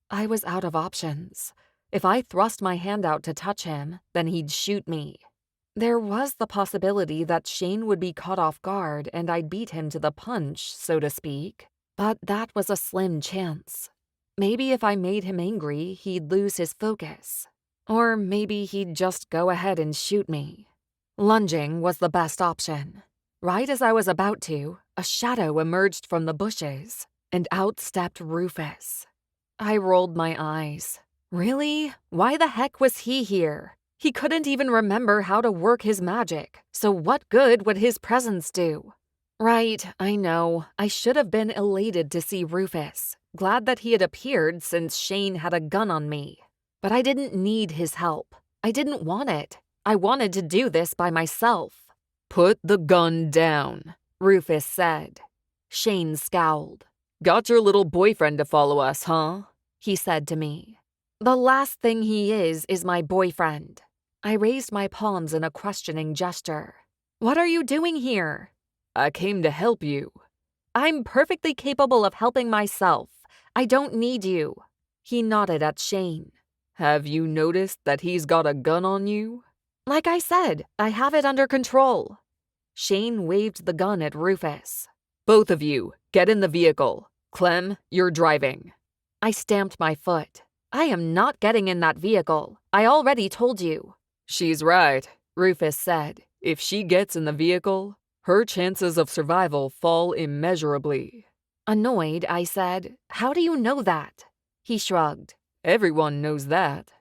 I was out of options. If I thrust my hand out to touch him, then he'd shoot me. There was the possibility that Shane would be caught off guard and I'd beat him to the punch, so to speak, but that was a slim chance. Maybe if I made him angry, he'd lose his focus. Or maybe he'd just go ahead and shoot me. Lunging was the best option. Right as I was about to, a shadow emerged from the bushes, and out stepped Rufus. I rolled my eyes. Really? Why the heck was he here? He couldn't even remember how to work his magic, so what good would his presence do? Right, I know. I should have been elated to see Rufus, glad that he had appeared since Shane had a gun on me. But I didn't need his help. I didn't want it. I wanted to do this by myself. "Put the gun down," Rufus said. Shane scowled. "Got your little boyfriend to follow us, huh?" he said to me. The last thing he is my boyfriend. I raised my palms in a questioning gesture. What are you doing here? "I came to help you." I'm perfectly capable of helping myself. I don't need you. He nodded at Shane. "Have you noticed that he's got a gun on you?" Like I said, I have it under control. Shane waved the gun at Rufus. "Both of you, get in the vehicle. Clem, you're driving." I stamped my foot. I am not getting in that vehicle. I already told you. "She's right," Rufus said. "If she gets in the vehicle, her chances of survival fall immeasurably." Annoyed, I said, "How do you know that?" He shrugged. "Everyone knows that."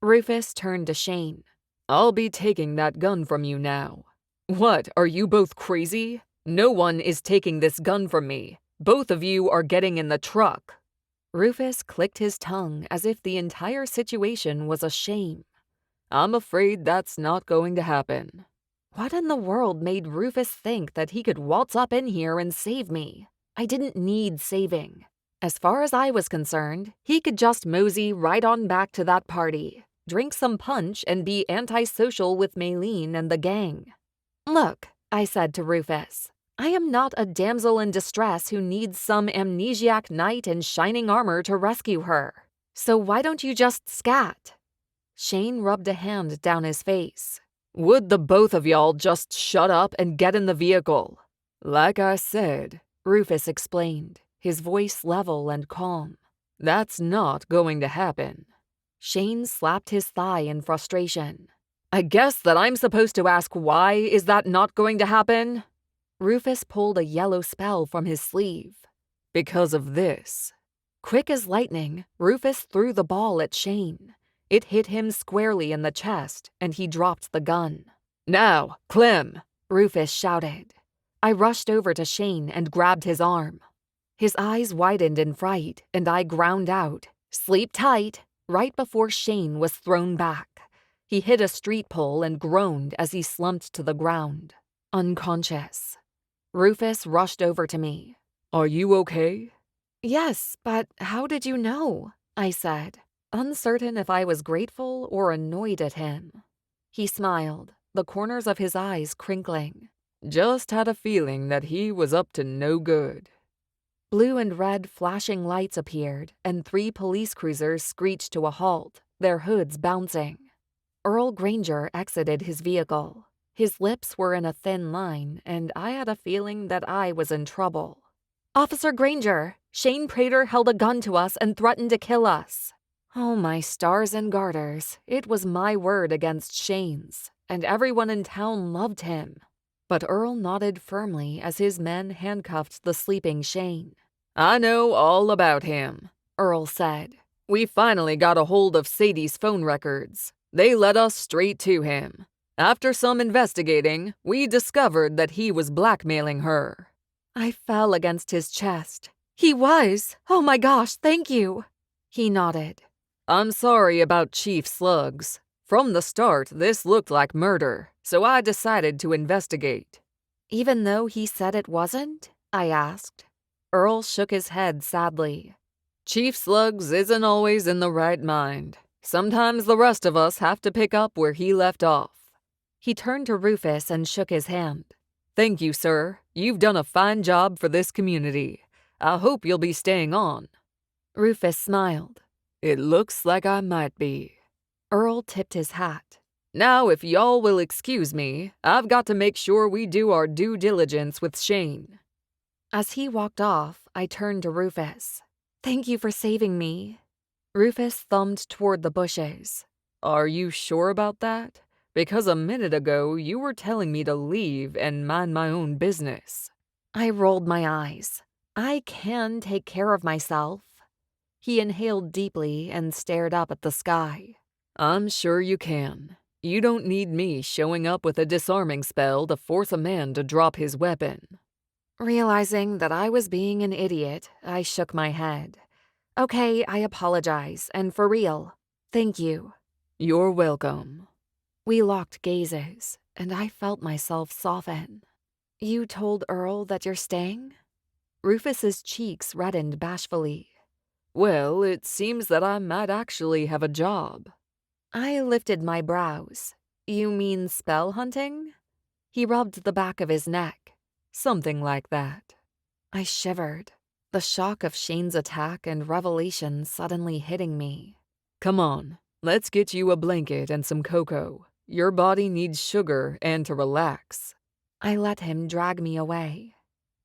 Rufus turned to Shane. "I'll be taking that gun from you now." "What, are you both crazy? No one is taking this gun from me. Both of you are getting in the truck." Rufus clicked his tongue as if the entire situation was a shame. "I'm afraid that's not going to happen." What in the world made Rufus think that he could waltz up in here and save me? I didn't need saving. As far as I was concerned, he could just mosey right on back to that party, drink some punch, and be antisocial with Maylene and the gang. Look, I said to Rufus, I am not a damsel in distress who needs some amnesiac knight in shining armor to rescue her. So why don't you just scat? Shane rubbed a hand down his face. "Would the both of y'all just shut up and get in the vehicle?" "Like I said," Rufus explained, his voice level and calm. "That's not going to happen." Shane slapped his thigh in frustration. "I guess that I'm supposed to ask why is that not going to happen?" Rufus pulled a yellow spell from his sleeve. "Because of this." Quick as lightning, Rufus threw the ball at Shane. It hit him squarely in the chest, and he dropped the gun. "Now, Clem!" Rufus shouted. I rushed over to Shane and grabbed his arm. His eyes widened in fright, and I ground out, "Sleep tight," right before Shane was thrown back. He hit a street pole and groaned as he slumped to the ground, unconscious. Rufus rushed over to me. "Are you okay?" "Yes, but how did you know?" I said, uncertain if I was grateful or annoyed at him. He smiled, the corners of his eyes crinkling. "Just had a feeling that he was up to no good." Blue and red flashing lights appeared, and 3 police cruisers screeched to a halt, their hoods bouncing. Earl Granger exited his vehicle. His lips were in a thin line, and I had a feeling that I was in trouble. "Officer Granger, Shane Prater held a gun to us and threatened to kill us." Oh, my stars and garters, it was my word against Shane's, and everyone in town loved him. But Earl nodded firmly as his men handcuffed the sleeping Shane. "I know all about him," Earl said. "We finally got a hold of Sadie's phone records. They led us straight to him. After some investigating, we discovered that he was blackmailing her." I fell against his chest. "He was? Oh my gosh, thank you." He nodded. "I'm sorry about Chief Slugs. From the start, this looked like murder, so I decided to investigate." "Even though he said it wasn't?" I asked. Earl shook his head sadly. "Chief Slugs isn't always in the right mind. Sometimes the rest of us have to pick up where he left off." He turned to Rufus and shook his hand. "Thank you, sir. You've done a fine job for this community. I hope you'll be staying on." Rufus smiled. It looks like I might be. Earl tipped his hat. Now, if y'all will excuse me, I've got to make sure we do our due diligence with Shane. As he walked off, I turned to Rufus. Thank you for saving me. Rufus thumbed toward the bushes. Are you sure about that? Because a minute ago you were telling me to leave and mind my own business. I rolled my eyes. I can take care of myself. He inhaled deeply and stared up at the sky. I'm sure you can. You don't need me showing up with a disarming spell to force a man to drop his weapon. Realizing that I was being an idiot, I shook my head. Okay, I apologize, and for real, thank you. You're welcome. We locked gazes, and I felt myself soften. You told Earl that you're staying? Rufus's cheeks reddened bashfully. Well, it seems that I might actually have a job. I lifted my brows. You mean spell hunting? He rubbed the back of his neck. Something like that. I shivered, the shock of Shane's attack and revelation suddenly hitting me. Come on, let's get you a blanket and some cocoa. Your body needs sugar and to relax. I let him drag me away.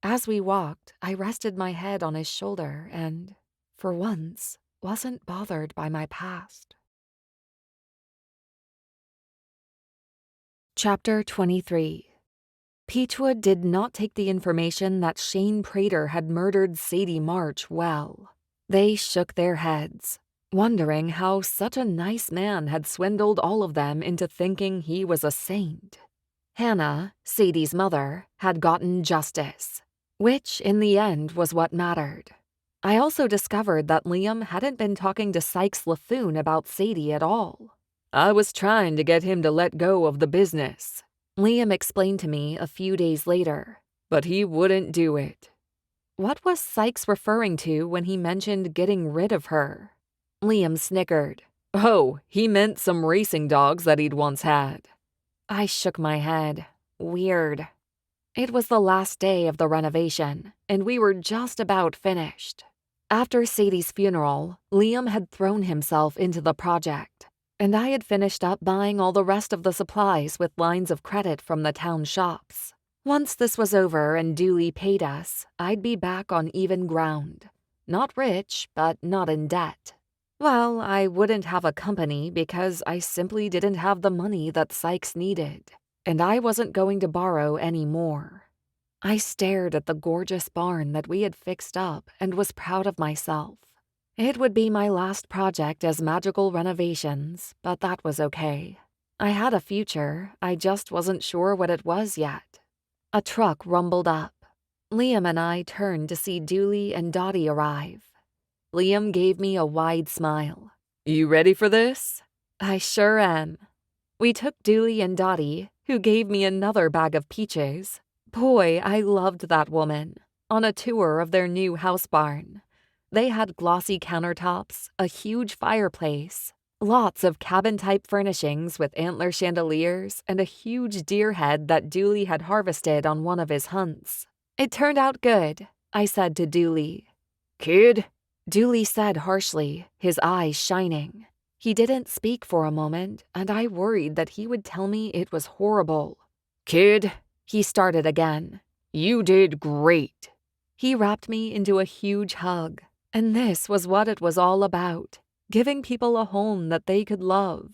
As we walked, I rested my head on his shoulder and, for once, wasn't bothered by my past. Chapter 23. Peachwood did not take the information that Shane Prater had murdered Sadie March well. They shook their heads, wondering how such a nice man had swindled all of them into thinking he was a saint. Hannah, Sadie's mother, had gotten justice, which in the end was what mattered. I also discovered that Liam hadn't been talking to Sykes LaFoon about Sadie at all. I was trying to get him to let go of the business, Liam explained to me a few days later. But he wouldn't do it. What was Sykes referring to when he mentioned getting rid of her? Liam snickered. Oh, he meant some racing dogs that he'd once had. I shook my head. Weird. It was the last day of the renovation, and we were just about finished. After Sadie's funeral, Liam had thrown himself into the project, and I had finished up buying all the rest of the supplies with lines of credit from the town shops. Once this was over and duly paid us, I'd be back on even ground. Not rich, but not in debt. Well, I wouldn't have a company because I simply didn't have the money that Sykes needed, and I wasn't going to borrow any more. I stared at the gorgeous barn that we had fixed up and was proud of myself. It would be my last project as Magical Renovations, but that was okay. I had a future, I just wasn't sure what it was yet. A truck rumbled up. Liam and I turned to see Dooley and Dottie arrive. Liam gave me a wide smile. You ready for this? I sure am. We took Dooley and Dottie, who gave me another bag of peaches. Boy, I loved that woman. On a tour of their new house barn. They had glossy countertops, a huge fireplace, lots of cabin-type furnishings with antler chandeliers, and a huge deer head that Dooley had harvested on one of his hunts. It turned out good, I said to Dooley. Kid? Dooley said harshly, his eyes shining. He didn't speak for a moment, and I worried that he would tell me it was horrible. Kid, he started again. You did great. He wrapped me into a huge hug. And this was what it was all about, giving people a home that they could love.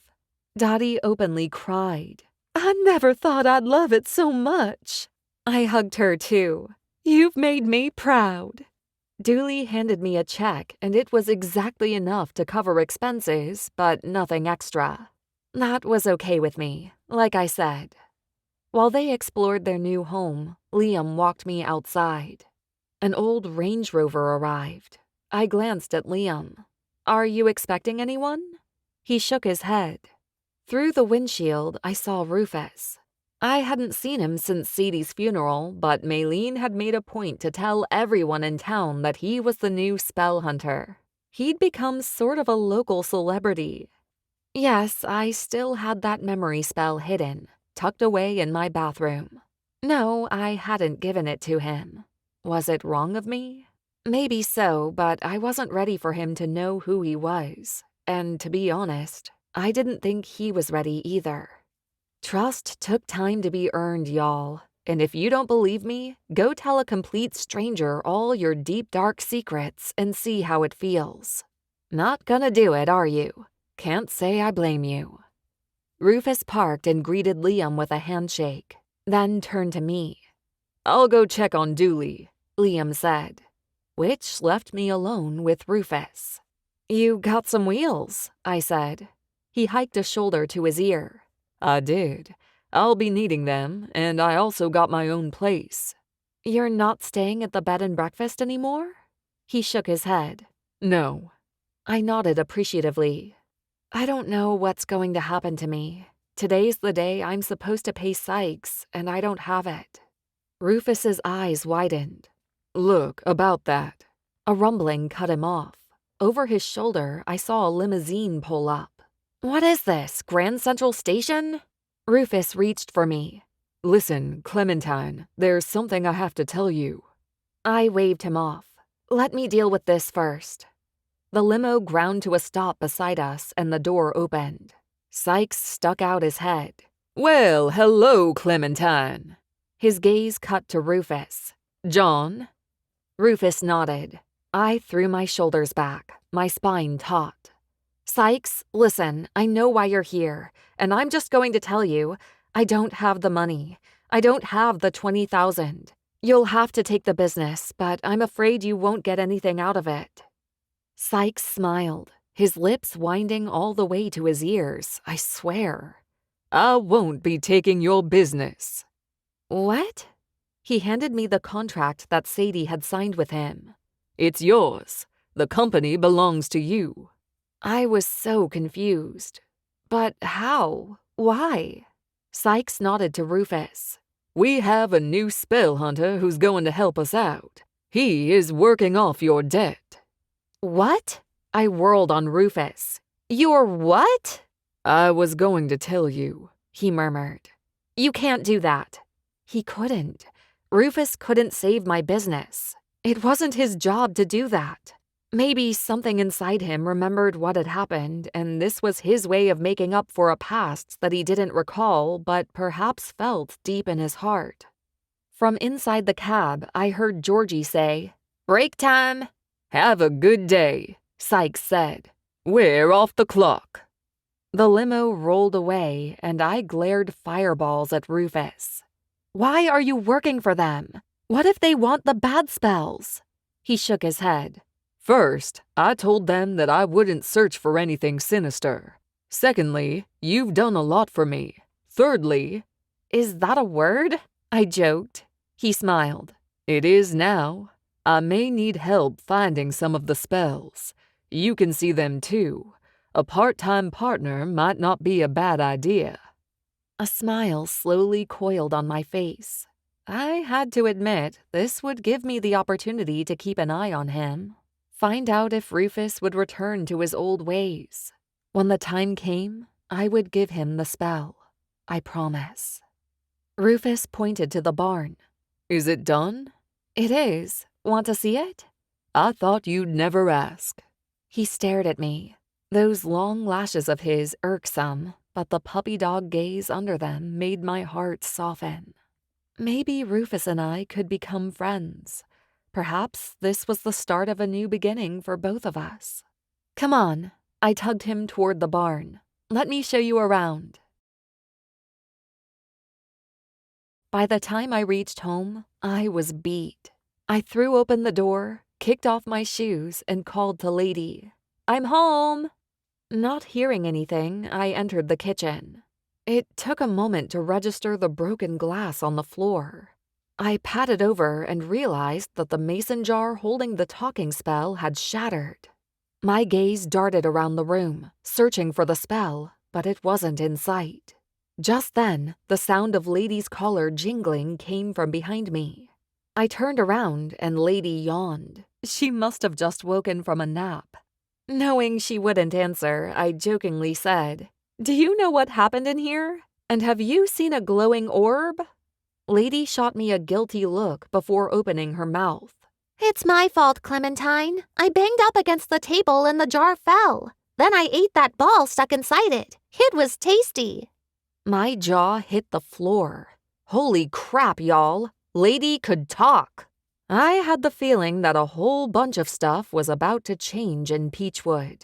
Dottie openly cried. I never thought I'd love it so much. I hugged her too. You've made me proud. Dooley handed me a check, and it was exactly enough to cover expenses, but nothing extra. That was okay with me, like I said. While they explored their new home, Liam walked me outside. An old Range Rover arrived. I glanced at Liam. Are you expecting anyone? He shook his head. Through the windshield, I saw Rufus. I hadn't seen him since Sadie's funeral, but Maylene had made a point to tell everyone in town that he was the new spell hunter. He'd become sort of a local celebrity. Yes, I still had that memory spell hidden, tucked away in my bathroom. No, I hadn't given it to him. Was it wrong of me? Maybe so, but I wasn't ready for him to know who he was. And to be honest, I didn't think he was ready either. Trust took time to be earned, y'all. And if you don't believe me, go tell a complete stranger all your deep, dark secrets and see how it feels. Not gonna do it, are you? Can't say I blame you. Rufus parked and greeted Liam with a handshake, then turned to me. I'll go check on Dooley, Liam said, which left me alone with Rufus. You got some wheels, I said. He hiked a shoulder to his ear. I did. I'll be needing them, and I also got my own place. You're not staying at the bed and breakfast anymore? He shook his head. No. I nodded appreciatively. I don't know what's going to happen to me. Today's the day I'm supposed to pay Sykes, and I don't have it. Rufus's eyes widened. Look, about that. A rumbling cut him off. Over his shoulder, I saw a limousine pull up. What is this, Grand Central Station? Rufus reached for me. Listen, Clementine, there's something I have to tell you. I waved him off. Let me deal with this first. The limo ground to a stop beside us and the door opened. Sykes stuck out his head. Well, hello, Clementine. His gaze cut to Rufus. John? Rufus nodded. I threw my shoulders back, my spine taut. Sykes, listen, I know why you're here, and I'm just going to tell you, I don't have the money. I don't have the $20,000. You'll have to take the business, but I'm afraid you won't get anything out of it. Sykes smiled, his lips winding all the way to his ears, I swear. I won't be taking your business. What? He handed me the contract that Sadie had signed with him. It's yours. The company belongs to you. I was so confused. But how? Why? Sykes nodded to Rufus. We have a new spell hunter who's going to help us out. He is working off your debt. What? I whirled on Rufus. Your what? I was going to tell you, he murmured. You can't do that. He couldn't. Rufus couldn't save my business. It wasn't his job to do that. Maybe something inside him remembered what had happened, and this was his way of making up for a past that he didn't recall but perhaps felt deep in his heart. From inside the cab, I heard Georgie say, "Break time." "Have a good day," Sykes said. "We're off the clock." The limo rolled away, and I glared fireballs at Rufus. Why are you working for them? What if they want the bad spells? He shook his head. First, I told them that I wouldn't search for anything sinister. Secondly, you've done a lot for me. Thirdly— Is that a word? I joked. He smiled. It is now. I may need help finding some of the spells. You can see them too. A part-time partner might not be a bad idea. A smile slowly coiled on my face. I had to admit, this would give me the opportunity to keep an eye on him. Find out if Rufus would return to his old ways. When the time came, I would give him the spell. I promise. Rufus pointed to the barn. Is it done? It is. Want to see it? I thought you'd never ask. He stared at me. Those long lashes of his irksome, but the puppy dog gaze under them made my heart soften. Maybe Rufus and I could become friends. Perhaps this was the start of a new beginning for both of us. Come on. I tugged him toward the barn. Let me show you around. By the time I reached home, I was beat. I threw open the door, kicked off my shoes, and called to Lady. "I'm home." Not hearing anything, I entered the kitchen. It took a moment to register the broken glass on the floor. I patted over and realized that the mason jar holding the talking spell had shattered. My gaze darted around the room, searching for the spell, but it wasn't in sight. Just then, the sound of Lady's collar jingling came from behind me. I turned around and Lady yawned. She must have just woken from a nap. Knowing she wouldn't answer, I jokingly said, "Do you know what happened in here? And have you seen a glowing orb?" Lady shot me a guilty look before opening her mouth. It's my fault, Clementine. I banged up against the table and the jar fell. Then I ate that ball stuck inside it. It was tasty. My jaw hit the floor. Holy crap, y'all. Lady could talk. I had the feeling that a whole bunch of stuff was about to change in Peachwood.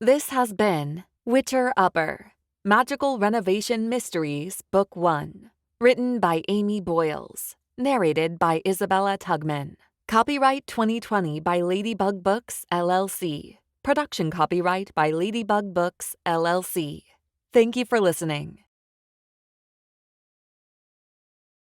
This has been Witcher Upper, Magical Renovation Mysteries, Book 1. Written by Amy Boyles. Narrated by Isabella Tugman. Copyright 2020 by Ladybug Books, LLC. Production copyright by Ladybug Books, LLC. Thank you for listening.